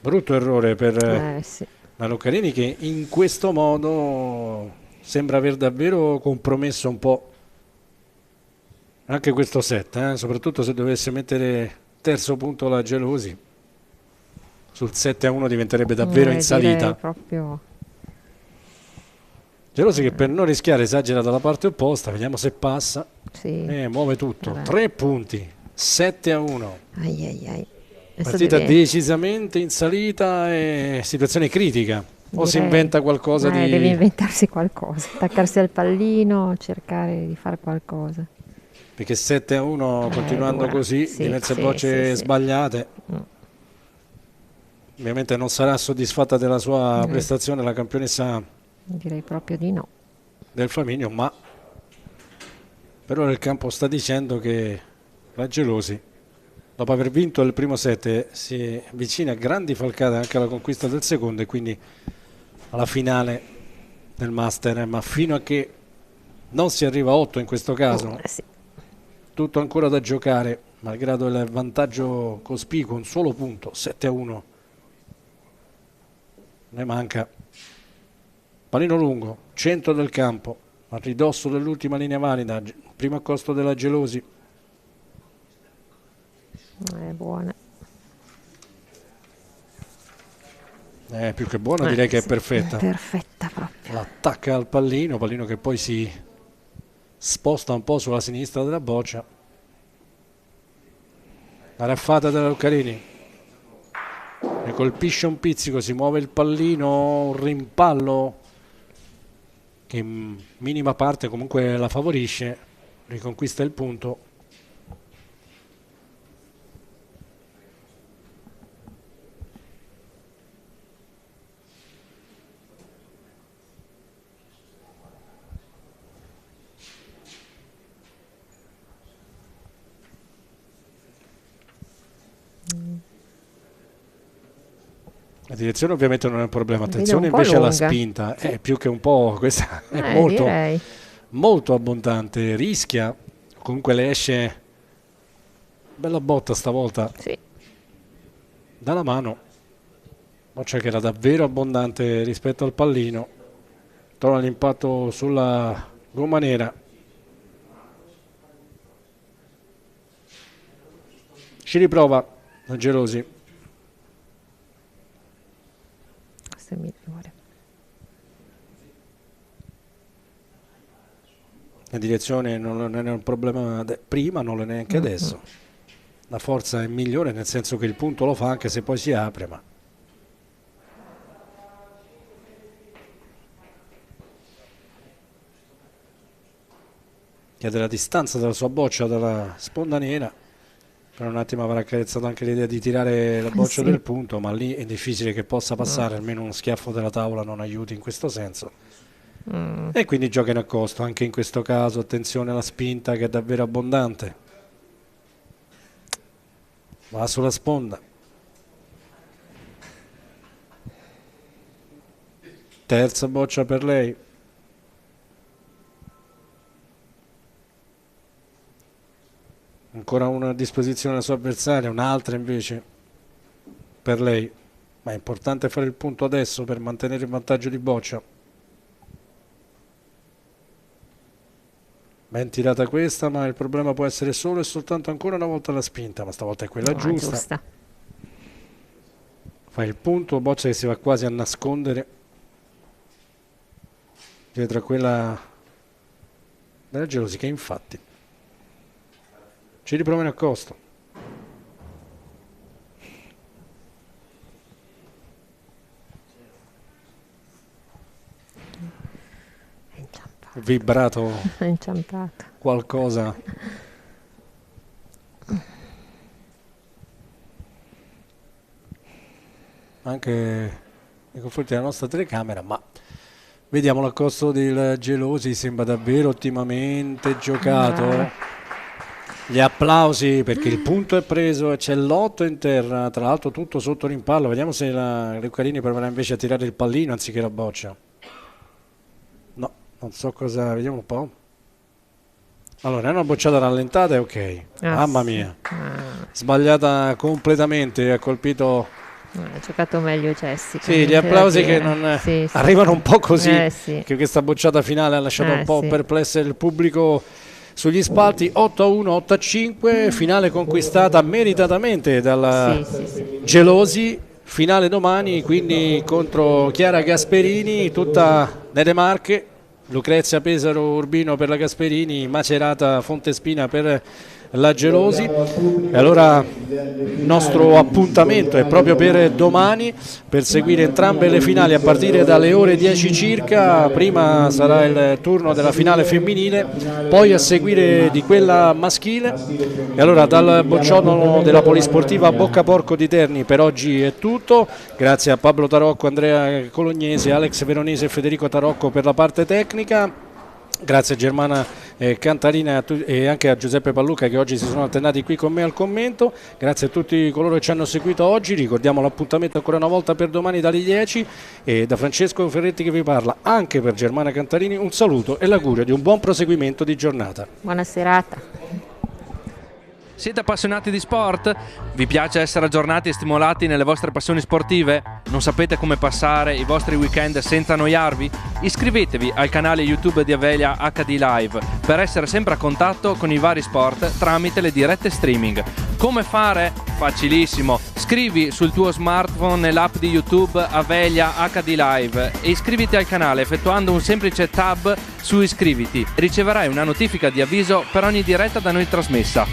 Brutto errore per Sì. la Luccarini, che in questo modo sembra aver davvero compromesso un po' anche questo set, soprattutto se dovesse mettere terzo punto la Gelosi. Sul 7-1 diventerebbe davvero in salita. Proprio... Gelosi che per non rischiare esagera dalla parte opposta, vediamo se passa. Sì. Muove tutto. 3 punti, 7-1. Adesso Partita deve... decisamente in salita e situazione critica. O si inventa qualcosa di... Deve inventarsi qualcosa, attaccarsi al pallino, cercare di fare qualcosa. Perché 7-1 continuando così, sì, diverse sì, bocce sì. sbagliate. Ovviamente non sarà soddisfatta della sua prestazione la campionessa. Direi proprio di no. Del Flaminio, ma per ora il campo sta dicendo che la Gelosi, dopo aver vinto il primo set, si avvicina a grandi falcate anche alla conquista del secondo e quindi alla finale del Master, ma fino a che non si arriva a 8 in questo caso, tutto ancora da giocare, malgrado il vantaggio cospicuo, un solo punto, 7-1. Ne manca. Pallino lungo, centro del campo, a ridosso dell'ultima linea valida, primo accosto della Gelosi. È buona. Più che buona, direi che è perfetta. Perfetta proprio. L'attacca al pallino che poi si sposta un po' sulla sinistra della boccia. La raffata della Luccarini. Ne colpisce un pizzico, si muove il pallino, un rimpallo che in minima parte comunque la favorisce, riconquista il punto. La direzione ovviamente non è un problema, attenzione invece alla spinta, è più che un po', questa è molto abbondante, rischia, comunque le esce bella botta stavolta dalla mano, Boccia che era davvero abbondante rispetto al pallino, trova l'impatto sulla gomma nera, ci riprova la Gelosi. Migliore. La direzione non è un problema prima, non lo è neanche adesso. La forza è migliore, nel senso che il punto lo fa anche se poi si apre, ma chiede la distanza dalla sua boccia dalla sponda nera. Per un attimo avrà accarezzato anche l'idea di tirare la boccia Sì. del punto, ma lì è difficile che possa passare, almeno uno schiaffo della tavola non aiuti in questo senso. E quindi gioca in accosto, anche in questo caso attenzione alla spinta che è davvero abbondante. Va sulla sponda. Terza boccia per lei. Ancora una a disposizione della sua avversaria, un'altra invece per lei. Ma è importante fare il punto adesso per mantenere il vantaggio di boccia. Ben tirata questa, ma il problema può essere solo e soltanto ancora una volta la spinta, ma stavolta è quella giusta. Fa il punto, boccia che si va quasi a nascondere dietro a quella della Gelosi, che infatti ci riprova in accosto. Vibrato È inciampato. qualcosa. Anche nei confronti della nostra telecamera, ma vediamo l'accosto del Gelosi, sembra davvero ottimamente giocato. Gli applausi perché il punto è preso e c'è l'8 in terra, tra l'altro tutto sotto rimpallo. Vediamo se la Lucarini proverà invece a tirare il pallino anziché la boccia. No, non so cosa, vediamo un po'. Allora, è una bocciata rallentata e ok. Mamma mia, sbagliata completamente, ha colpito. Ha giocato meglio Jessica. Sì, gli applausi che non arrivano un po' così, sì. che questa bocciata finale ha lasciato un po' sì. perplesso il pubblico sugli spalti. 8-1, 8-5, finale conquistata meritatamente dalla Gelosi. Finale domani, quindi contro Chiara Gasperini, tutta nelle Marche. Lucrezia Pesaro Urbino per la Gasperini, Macerata Fontespina per la Gelosi. E allora il nostro appuntamento è proprio per domani, per seguire entrambe le finali a partire dalle ore 10 circa. Prima sarà il turno della finale femminile, poi a seguire di quella maschile. E allora dal bocciolo della Polisportiva Boccaporco di Terni per oggi è tutto. Grazie a Pablo Tarocco, Andrea Colognesi, Alex Veronese e Federico Tarocco per la parte tecnica. Grazie a Germana Cantarina e anche a Giuseppe Palluca che oggi si sono alternati qui con me al commento. Grazie a tutti coloro che ci hanno seguito oggi. Ricordiamo l'appuntamento ancora una volta per domani dalle 10, e da Francesco Ferretti che vi parla, anche per Germana Cantarini, un saluto e l'augurio di un buon proseguimento di giornata. Buona serata. Siete appassionati di sport? Vi piace essere aggiornati e stimolati nelle vostre passioni sportive? Non sapete come passare i vostri weekend senza annoiarvi? Iscrivetevi al canale YouTube di Avelia HD Live per essere sempre a contatto con i vari sport tramite le dirette streaming. Come fare? Facilissimo. Scrivi sul tuo smartphone nell'app di YouTube Avelia HD Live e iscriviti al canale effettuando un semplice tab su iscriviti. Riceverai una notifica di avviso per ogni diretta da noi trasmessa.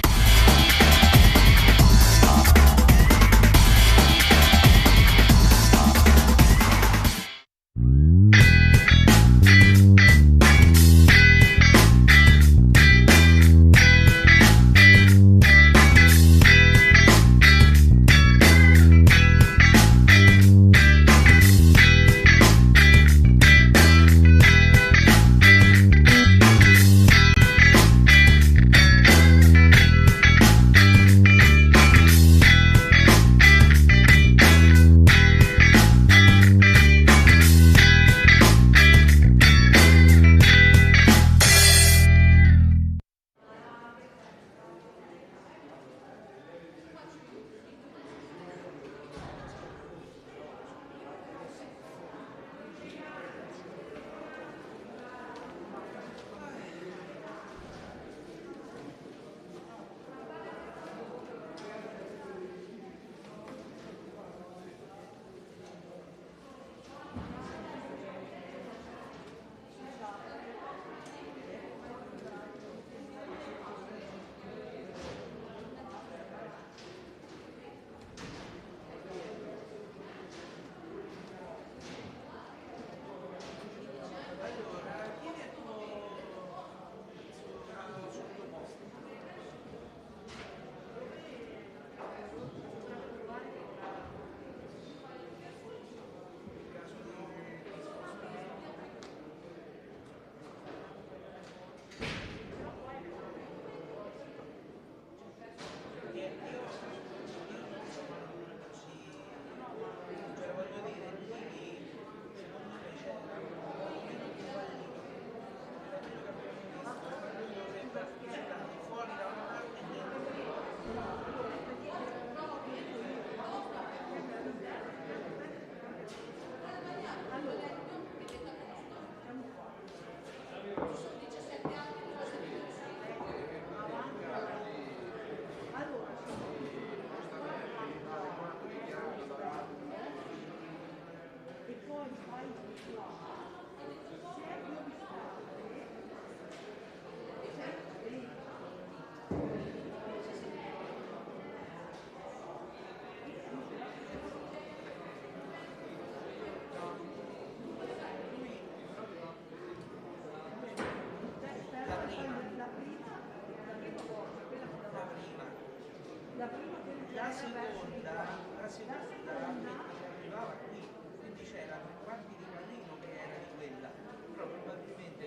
La seconda arrivava qui, quindi c'era un quarti di pallino che era di quella, però probabilmente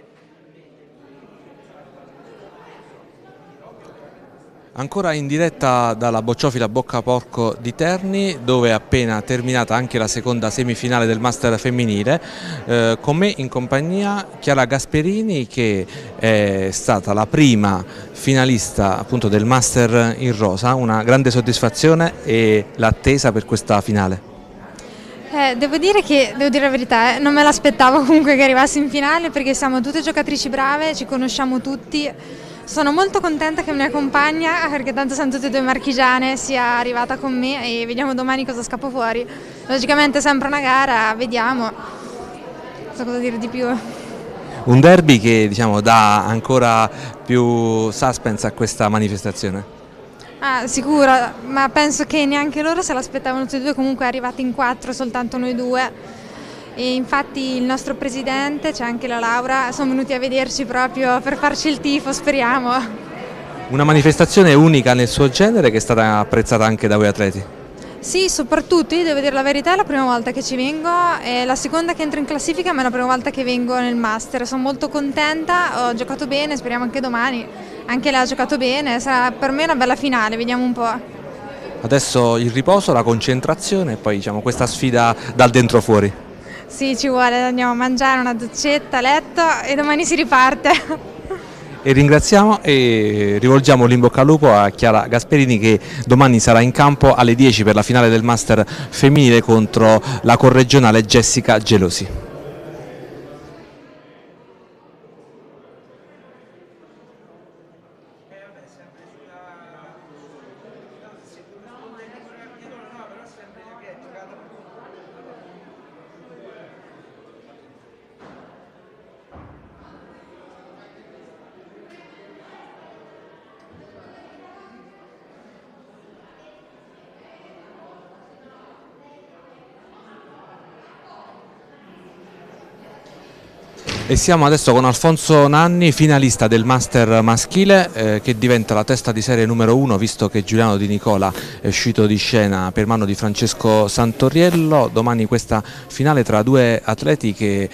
Ancora in diretta dalla Bocciofila Boccaporco di Terni, dove è appena terminata anche la seconda semifinale del Master femminile, con me in compagnia Chiara Gasperini, che è stata la prima finalista appunto del Master in rosa. Una grande soddisfazione e l'attesa per questa finale. Devo dire la verità, non me l'aspettavo comunque che arrivassi in finale, perché siamo tutte giocatrici brave, ci conosciamo tutti. Sono molto contenta che mi accompagna, perché tanto siamo tutte e due marchigiane, sia arrivata con me e vediamo domani cosa scappa fuori. Logicamente è sempre una gara, vediamo. Non so cosa dire di più. Un derby che diciamo dà ancora più suspense a questa manifestazione. Sicuro, ma penso che neanche loro se l'aspettavano tutti e due, comunque è arrivati in 4, soltanto noi 2. E infatti il nostro presidente, c'è anche la Laura, sono venuti a vederci proprio per farci il tifo, speriamo. Una manifestazione unica nel suo genere, che è stata apprezzata anche da voi atleti. Sì, soprattutto, io devo dire la verità, è la prima volta che ci vengo, è la seconda che entro in classifica, ma è la prima volta che vengo nel Master. Sono molto contenta, ho giocato bene, speriamo anche domani. Anche lei ha giocato bene, sarà per me una bella finale, vediamo un po'. Adesso il riposo, la concentrazione e poi diciamo questa sfida dal dentro fuori. Sì, ci vuole, andiamo a mangiare, una doccetta, letto e domani si riparte. E ringraziamo e rivolgiamo l'in bocca al lupo a Chiara Gasperini, che domani sarà in campo alle 10 per la finale del Master femminile contro la corregionale Jessica Gelosi. E siamo adesso con Alfonso Nanni, finalista del Master maschile, che diventa la testa di serie numero 1, visto che Giuliano Di Nicola è uscito di scena per mano di Francesco Santoriello. Domani questa finale tra due atleti che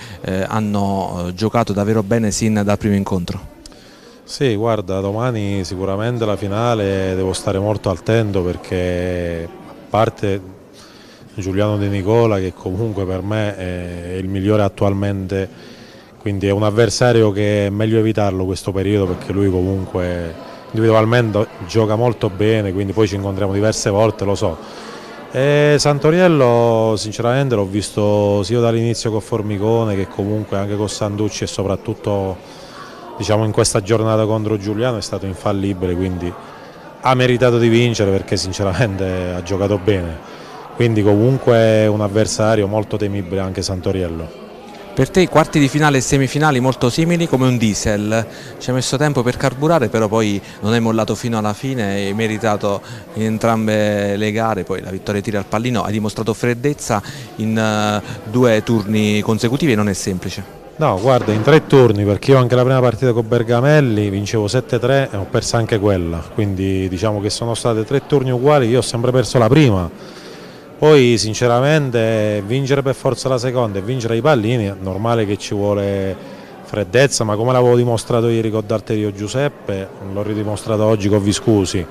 hanno giocato davvero bene sin dal primo incontro. Sì, guarda, domani sicuramente la finale devo stare molto attento, perché a parte Giuliano Di Nicola, che comunque per me è il migliore attualmente, quindi è un avversario che è meglio evitarlo questo periodo, perché lui comunque individualmente gioca molto bene, quindi poi ci incontriamo diverse volte, lo so. E Santoriello sinceramente l'ho visto sia dall'inizio con Formicone che comunque anche con Sanducci, e soprattutto diciamo in questa giornata contro Giuliano è stato infallibile, quindi ha meritato di vincere, perché sinceramente ha giocato bene. Quindi comunque è un avversario molto temibile anche Santoriello. Per te i quarti di finale e semifinali molto simili, come un diesel, ci ha messo tempo per carburare, però poi non hai mollato fino alla fine, hai meritato in entrambe le gare, poi la vittoria tira al pallino, hai dimostrato freddezza in 2 turni consecutivi e non è semplice. No, guarda, in 3 turni, perché io anche la prima partita con Bergamelli vincevo 7-3 e ho perso anche quella, quindi diciamo che sono state 3 turni uguali, io ho sempre perso la prima. Poi sinceramente vincere per forza la seconda e vincere i pallini è normale che ci vuole freddezza, ma come l'avevo dimostrato ieri con D'Arterio Giuseppe, l'ho ridimostrato oggi con Viscusi.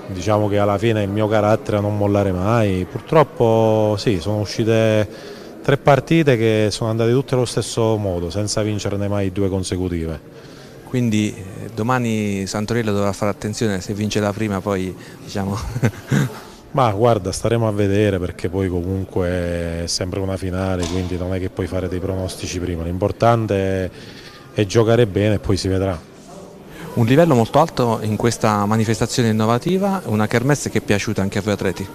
Diciamo che alla fine il mio carattere è non mollare mai. Purtroppo sì, sono uscite 3 partite che sono andate tutte allo stesso modo, senza vincerne mai 2 consecutive. Quindi domani Santoriello dovrà fare attenzione, se vince la prima poi diciamo... Ma guarda, staremo a vedere, perché poi comunque è sempre una finale, quindi non è che puoi fare dei pronostici prima, l'importante è giocare bene e poi si vedrà. Un livello molto alto in questa manifestazione innovativa, una kermesse che è piaciuta anche a voi atleti?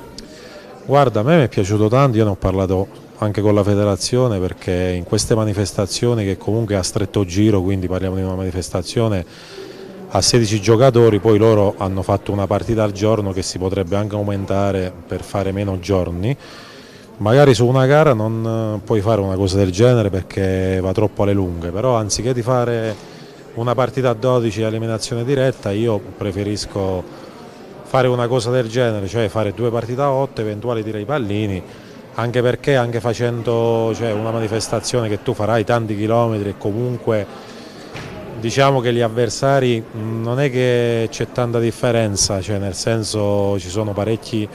Guarda, a me mi è piaciuto tanto, io ne ho parlato anche con la federazione, perché in queste manifestazioni, che comunque a stretto giro, quindi parliamo di una manifestazione a 16 giocatori, poi loro hanno fatto una partita al giorno che si potrebbe anche aumentare per fare meno giorni. Magari su una gara non puoi fare una cosa del genere perché va troppo alle lunghe, però anziché di fare una partita a 12 a eliminazione diretta, io preferisco fare una cosa del genere, cioè fare 2 partite a 8, eventuali tira i pallini, anche perché anche facendo una manifestazione che tu farai tanti chilometri e comunque diciamo che gli avversari non è che c'è tanta differenza, cioè nel senso ci sono parecchi,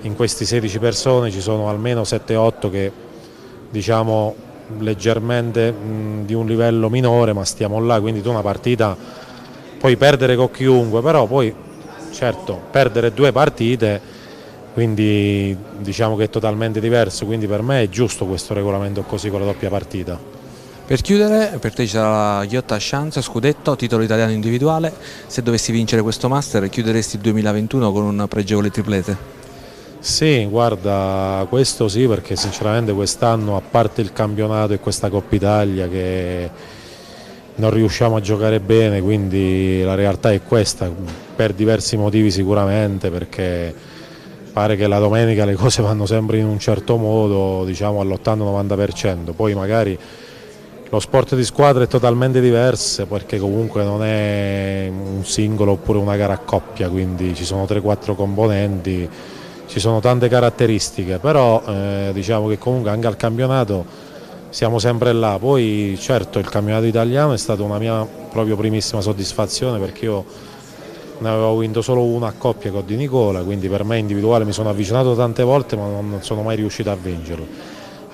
in questi 16 persone ci sono almeno 7-8 che diciamo leggermente di un livello minore, ma stiamo là, quindi tu una partita puoi perdere con chiunque, però poi certo perdere 2 partite, quindi diciamo che è totalmente diverso, quindi per me è giusto questo regolamento così con la doppia partita. Per chiudere, per te ci sarà la ghiotta chance, scudetto, titolo italiano individuale. Se dovessi vincere questo Master, chiuderesti il 2021 con un pregevole triplete? Sì, guarda, questo sì, perché sinceramente quest'anno, a parte il campionato e questa Coppa Italia che non riusciamo a giocare bene, quindi la realtà è questa, per diversi motivi sicuramente, perché pare che la domenica le cose vanno sempre in un certo modo, diciamo all'80-90%, poi magari lo sport di squadra è totalmente diverso perché comunque non è un singolo oppure una gara a coppia, quindi ci sono 3-4 componenti, ci sono tante caratteristiche, però diciamo che comunque anche al campionato siamo sempre là. Poi certo il campionato italiano è stata una mia proprio primissima soddisfazione, perché io ne avevo vinto solo una a coppia con Di Nicola, quindi per me individuale mi sono avvicinato tante volte ma non sono mai riuscito a vincerlo.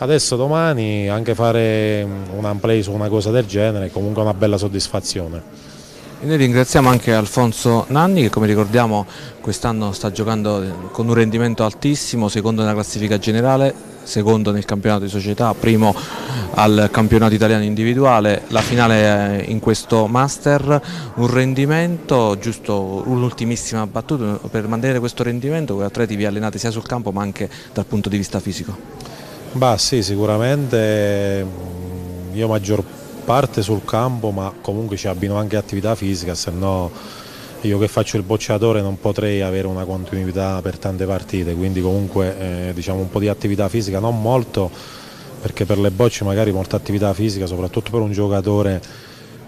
Adesso domani anche fare un unplay su una cosa del genere è comunque una bella soddisfazione. E noi ringraziamo anche Alfonso Nanni che, come ricordiamo, quest'anno sta giocando con un rendimento altissimo, secondo nella classifica generale, secondo nel campionato di società, primo al campionato italiano individuale, la finale in questo Master. Un rendimento, giusto un'ultimissima battuta, per mantenere questo rendimento voi atleti vi allenate sia sul campo ma anche dal punto di vista fisico? Bah sì, sicuramente io maggior parte sul campo, ma comunque ci abbino anche attività fisica, se no io che faccio il bocciatore non potrei avere una continuità per tante partite, quindi comunque diciamo un po' di attività fisica, non molto, perché per le bocce magari molta attività fisica, soprattutto per un giocatore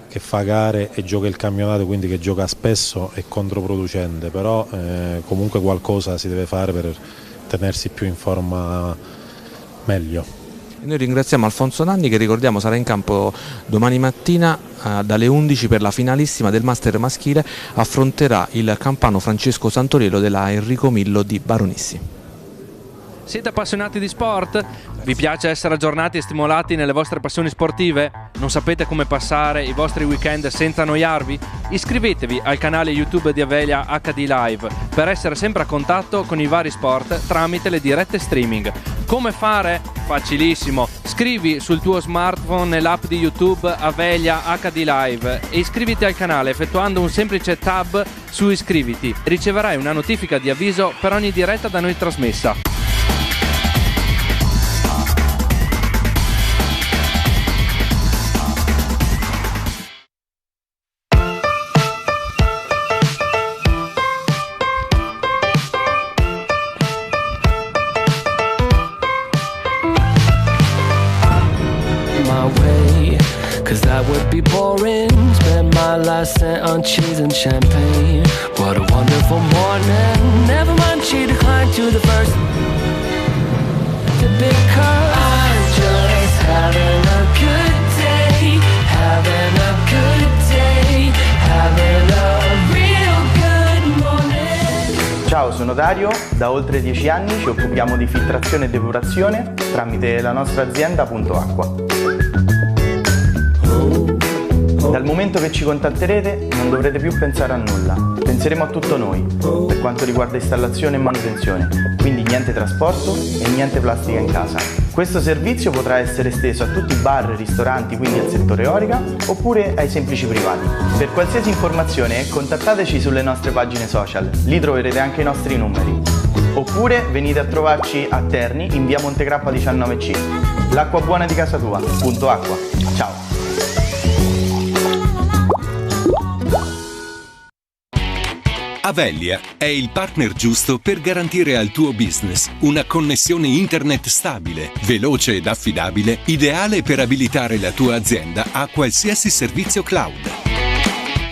che fa gare e gioca il campionato, quindi che gioca spesso, è controproducente, però comunque qualcosa si deve fare per tenersi più in forma meglio. Noi ringraziamo Alfonso Nanni che, ricordiamo, sarà in campo domani mattina dalle 11 per la finalissima del Master maschile, affronterà il campano Francesco Santoriello della Enrico Millo di Baronissi. Siete appassionati di sport? Vi piace essere aggiornati e stimolati nelle vostre passioni sportive? Non sapete come passare i vostri weekend senza annoiarvi? Iscrivetevi al canale YouTube di Avelia HD Live per essere sempre a contatto con i vari sport tramite le dirette streaming. Come fare? Facilissimo. Scrivi sul tuo smartphone nell'app di YouTube Avelia HD Live e iscriviti al canale effettuando un semplice tab su iscriviti. Riceverai una notifica di avviso per ogni diretta da noi trasmessa. Cause that would be boring. Spend my last cent on cheese and champagne. What a wonderful morning. Never mind, she declined to the first. Because I'm just having a good day. Having a good day. Having a real good morning. Ciao, sono Dario. Da oltre 10 anni ci occupiamo di filtrazione e depurazione tramite la nostra azienda Punto Acqua. Dal momento che ci contatterete non dovrete più pensare a nulla, penseremo a tutto noi, per quanto riguarda installazione e manutenzione, quindi niente trasporto e niente plastica in casa. Questo servizio potrà essere esteso a tutti i bar e ristoranti, quindi al settore Orica, oppure ai semplici privati. Per qualsiasi informazione contattateci sulle nostre pagine social, lì troverete anche i nostri numeri. Oppure venite a trovarci a Terni in via Montegrappa 19C. L'acqua buona di casa tua. Punto Acqua. Ciao. Avellia è il partner giusto per garantire al tuo business una connessione internet stabile, veloce ed affidabile, ideale per abilitare la tua azienda a qualsiasi servizio cloud.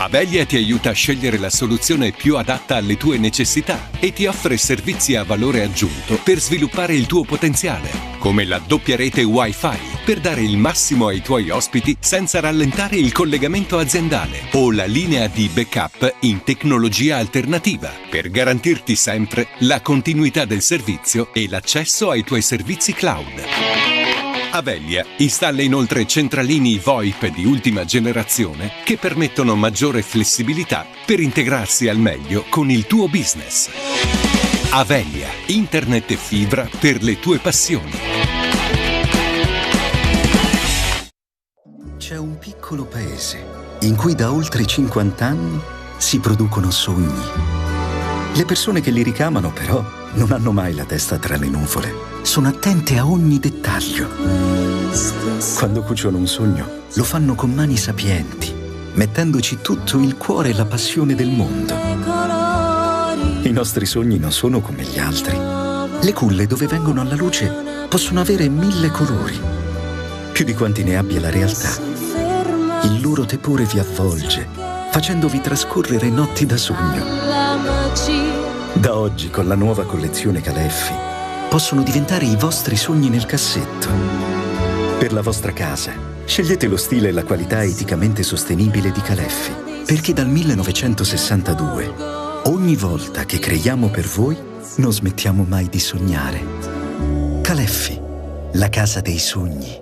Avellia ti aiuta a scegliere la soluzione più adatta alle tue necessità e ti offre servizi a valore aggiunto per sviluppare il tuo potenziale, come la doppia rete Wi-Fi per dare il massimo ai tuoi ospiti senza rallentare il collegamento aziendale, o la linea di backup in tecnologia alternativa per garantirti sempre la continuità del servizio e l'accesso ai tuoi servizi cloud. Avellia installa inoltre centralini VoIP di ultima generazione che permettono maggiore flessibilità per integrarsi al meglio con il tuo business. Avellia, internet e fibra per le tue passioni. C'è un piccolo paese in cui da oltre 50 anni si producono sogni. Le persone che li ricamano però non hanno mai la testa tra le nuvole. Sono attente a ogni dettaglio. Quando cuciono un sogno, lo fanno con mani sapienti, mettendoci tutto il cuore e la passione del mondo. I nostri sogni non sono come gli altri. Le culle dove vengono alla luce possono avere 1000 colori, più di quanti ne abbia la realtà. Il loro tepore vi avvolge, facendovi trascorrere notti da sogno. Da oggi, con la nuova collezione Caleffi, possono diventare i vostri sogni nel cassetto. Per la vostra casa, scegliete lo stile e la qualità eticamente sostenibile di Caleffi, perché dal 1962, ogni volta che creiamo per voi, non smettiamo mai di sognare. Caleffi, la casa dei sogni.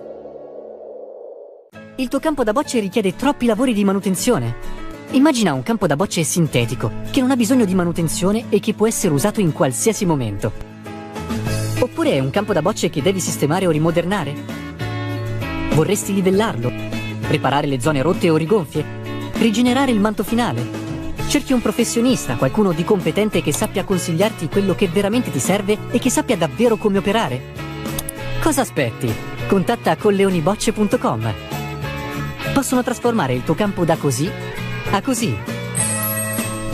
Il tuo campo da bocce richiede troppi lavori di manutenzione. Immagina un campo da bocce sintetico, che non ha bisogno di manutenzione e che può essere usato in qualsiasi momento. Oppure è un campo da bocce che devi sistemare o rimodernare? Vorresti livellarlo? Riparare le zone rotte o rigonfie? Rigenerare il manto finale? Cerchi un professionista, qualcuno di competente che sappia consigliarti quello che veramente ti serve e che sappia davvero come operare? Cosa aspetti? Contatta colleonibocce.com. Possono trasformare il tuo campo da così a così.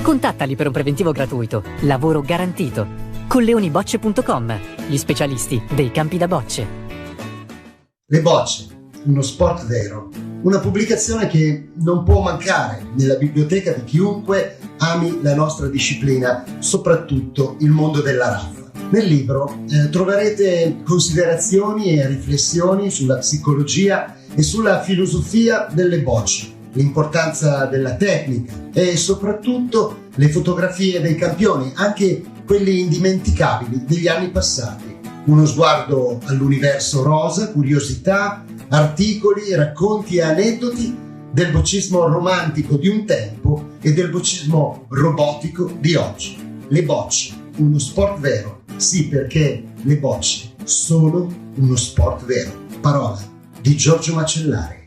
Contattali per un preventivo gratuito. Lavoro garantito. colleonibocce.com, gli specialisti dei campi da bocce. Le bocce, uno sport vero. Una pubblicazione che non può mancare nella biblioteca di chiunque ami la nostra disciplina, soprattutto il mondo della raffa. Nel libro troverete considerazioni e riflessioni sulla psicologia e sulla filosofia delle bocce, l'importanza della tecnica e soprattutto le fotografie dei campioni, anche quelli indimenticabili degli anni passati. Uno sguardo all'universo rosa, curiosità, articoli, racconti e aneddoti del boccismo romantico di un tempo e del boccismo robotico di oggi. Le bocce, uno sport vero. Sì, perché le bocce sono uno sport vero. Parola di Giorgio Macellari.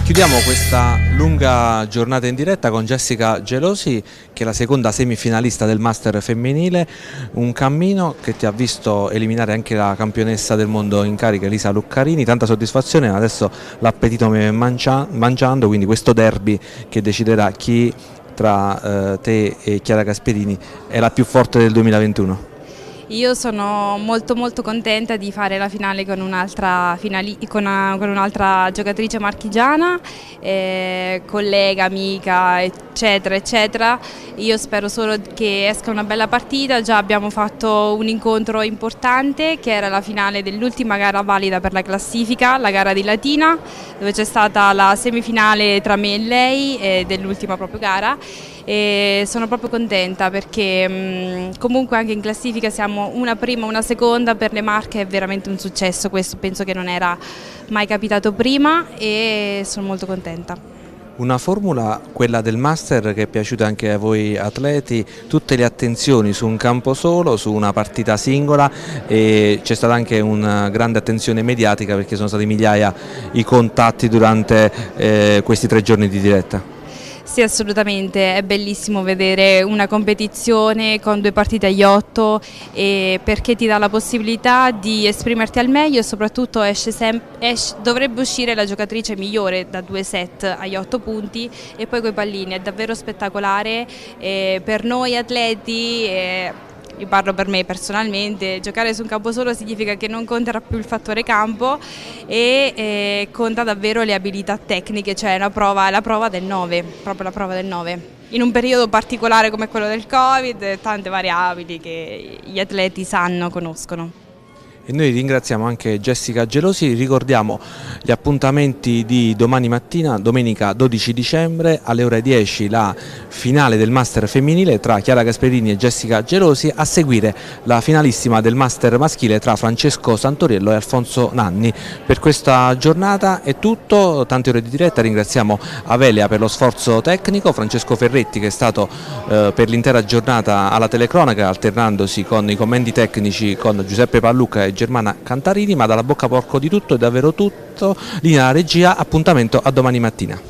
Chiudiamo questa lunga giornata in diretta con Jessica Gelosi, che è la seconda semifinalista del Master femminile, un cammino che ti ha visto eliminare anche la campionessa del mondo in carica Elisa Luccarini. Tanta soddisfazione, adesso l'appetito mi è mangiando, quindi questo derby che deciderà chi tra te e Chiara Gasperini è la più forte del 2021. Io sono molto contenta di fare la finale con un'altra giocatrice marchigiana, collega, amica, eccetera eccetera. Io spero solo che esca una bella partita. Già abbiamo fatto un incontro importante che era la finale dell'ultima gara valida per la classifica, la gara di Latina, dove c'è stata la semifinale tra me e lei dell'ultima proprio gara. e sono proprio contenta perché comunque anche in classifica siamo una prima, una seconda, per le Marche è veramente un successo, questo penso che non era mai capitato prima e sono molto contenta. Una formula, quella del Master, che è piaciuta anche a voi atleti, tutte le attenzioni su un campo solo, su una partita singola, e c'è stata anche una grande attenzione mediatica perché sono stati migliaia i contatti durante questi 3 giorni di diretta. Sì, assolutamente, è bellissimo vedere una competizione con 2 partite a yacht perché ti dà la possibilità di esprimerti al meglio e soprattutto dovrebbe uscire la giocatrice migliore da 2 set agli 8 punti e poi coi pallini, è davvero spettacolare per noi atleti. Io parlo per me personalmente, giocare su un campo solo significa che non conterà più il fattore campo e conta davvero le abilità tecniche, cioè la prova del 9, proprio la prova del 9. In un periodo particolare come quello del Covid, tante variabili che gli atleti sanno, conoscono. E noi ringraziamo anche Jessica Gelosi, ricordiamo gli appuntamenti di domani mattina, domenica 12 dicembre alle ore 10, la finale del Master femminile tra Chiara Gasperini e Jessica Gelosi, a seguire la finalissima del Master maschile tra Francesco Santoriello e Alfonso Nanni. Per questa giornata è tutto, tante ore di diretta, ringraziamo Avelia per lo sforzo tecnico, Francesco Ferretti che è stato per l'intera giornata alla telecronaca alternandosi con i commenti tecnici con Giuseppe Pallucca e Germana Cantarini, ma dalla Bocca Porco di tutto, è davvero tutto, linea alla regia, appuntamento a domani mattina.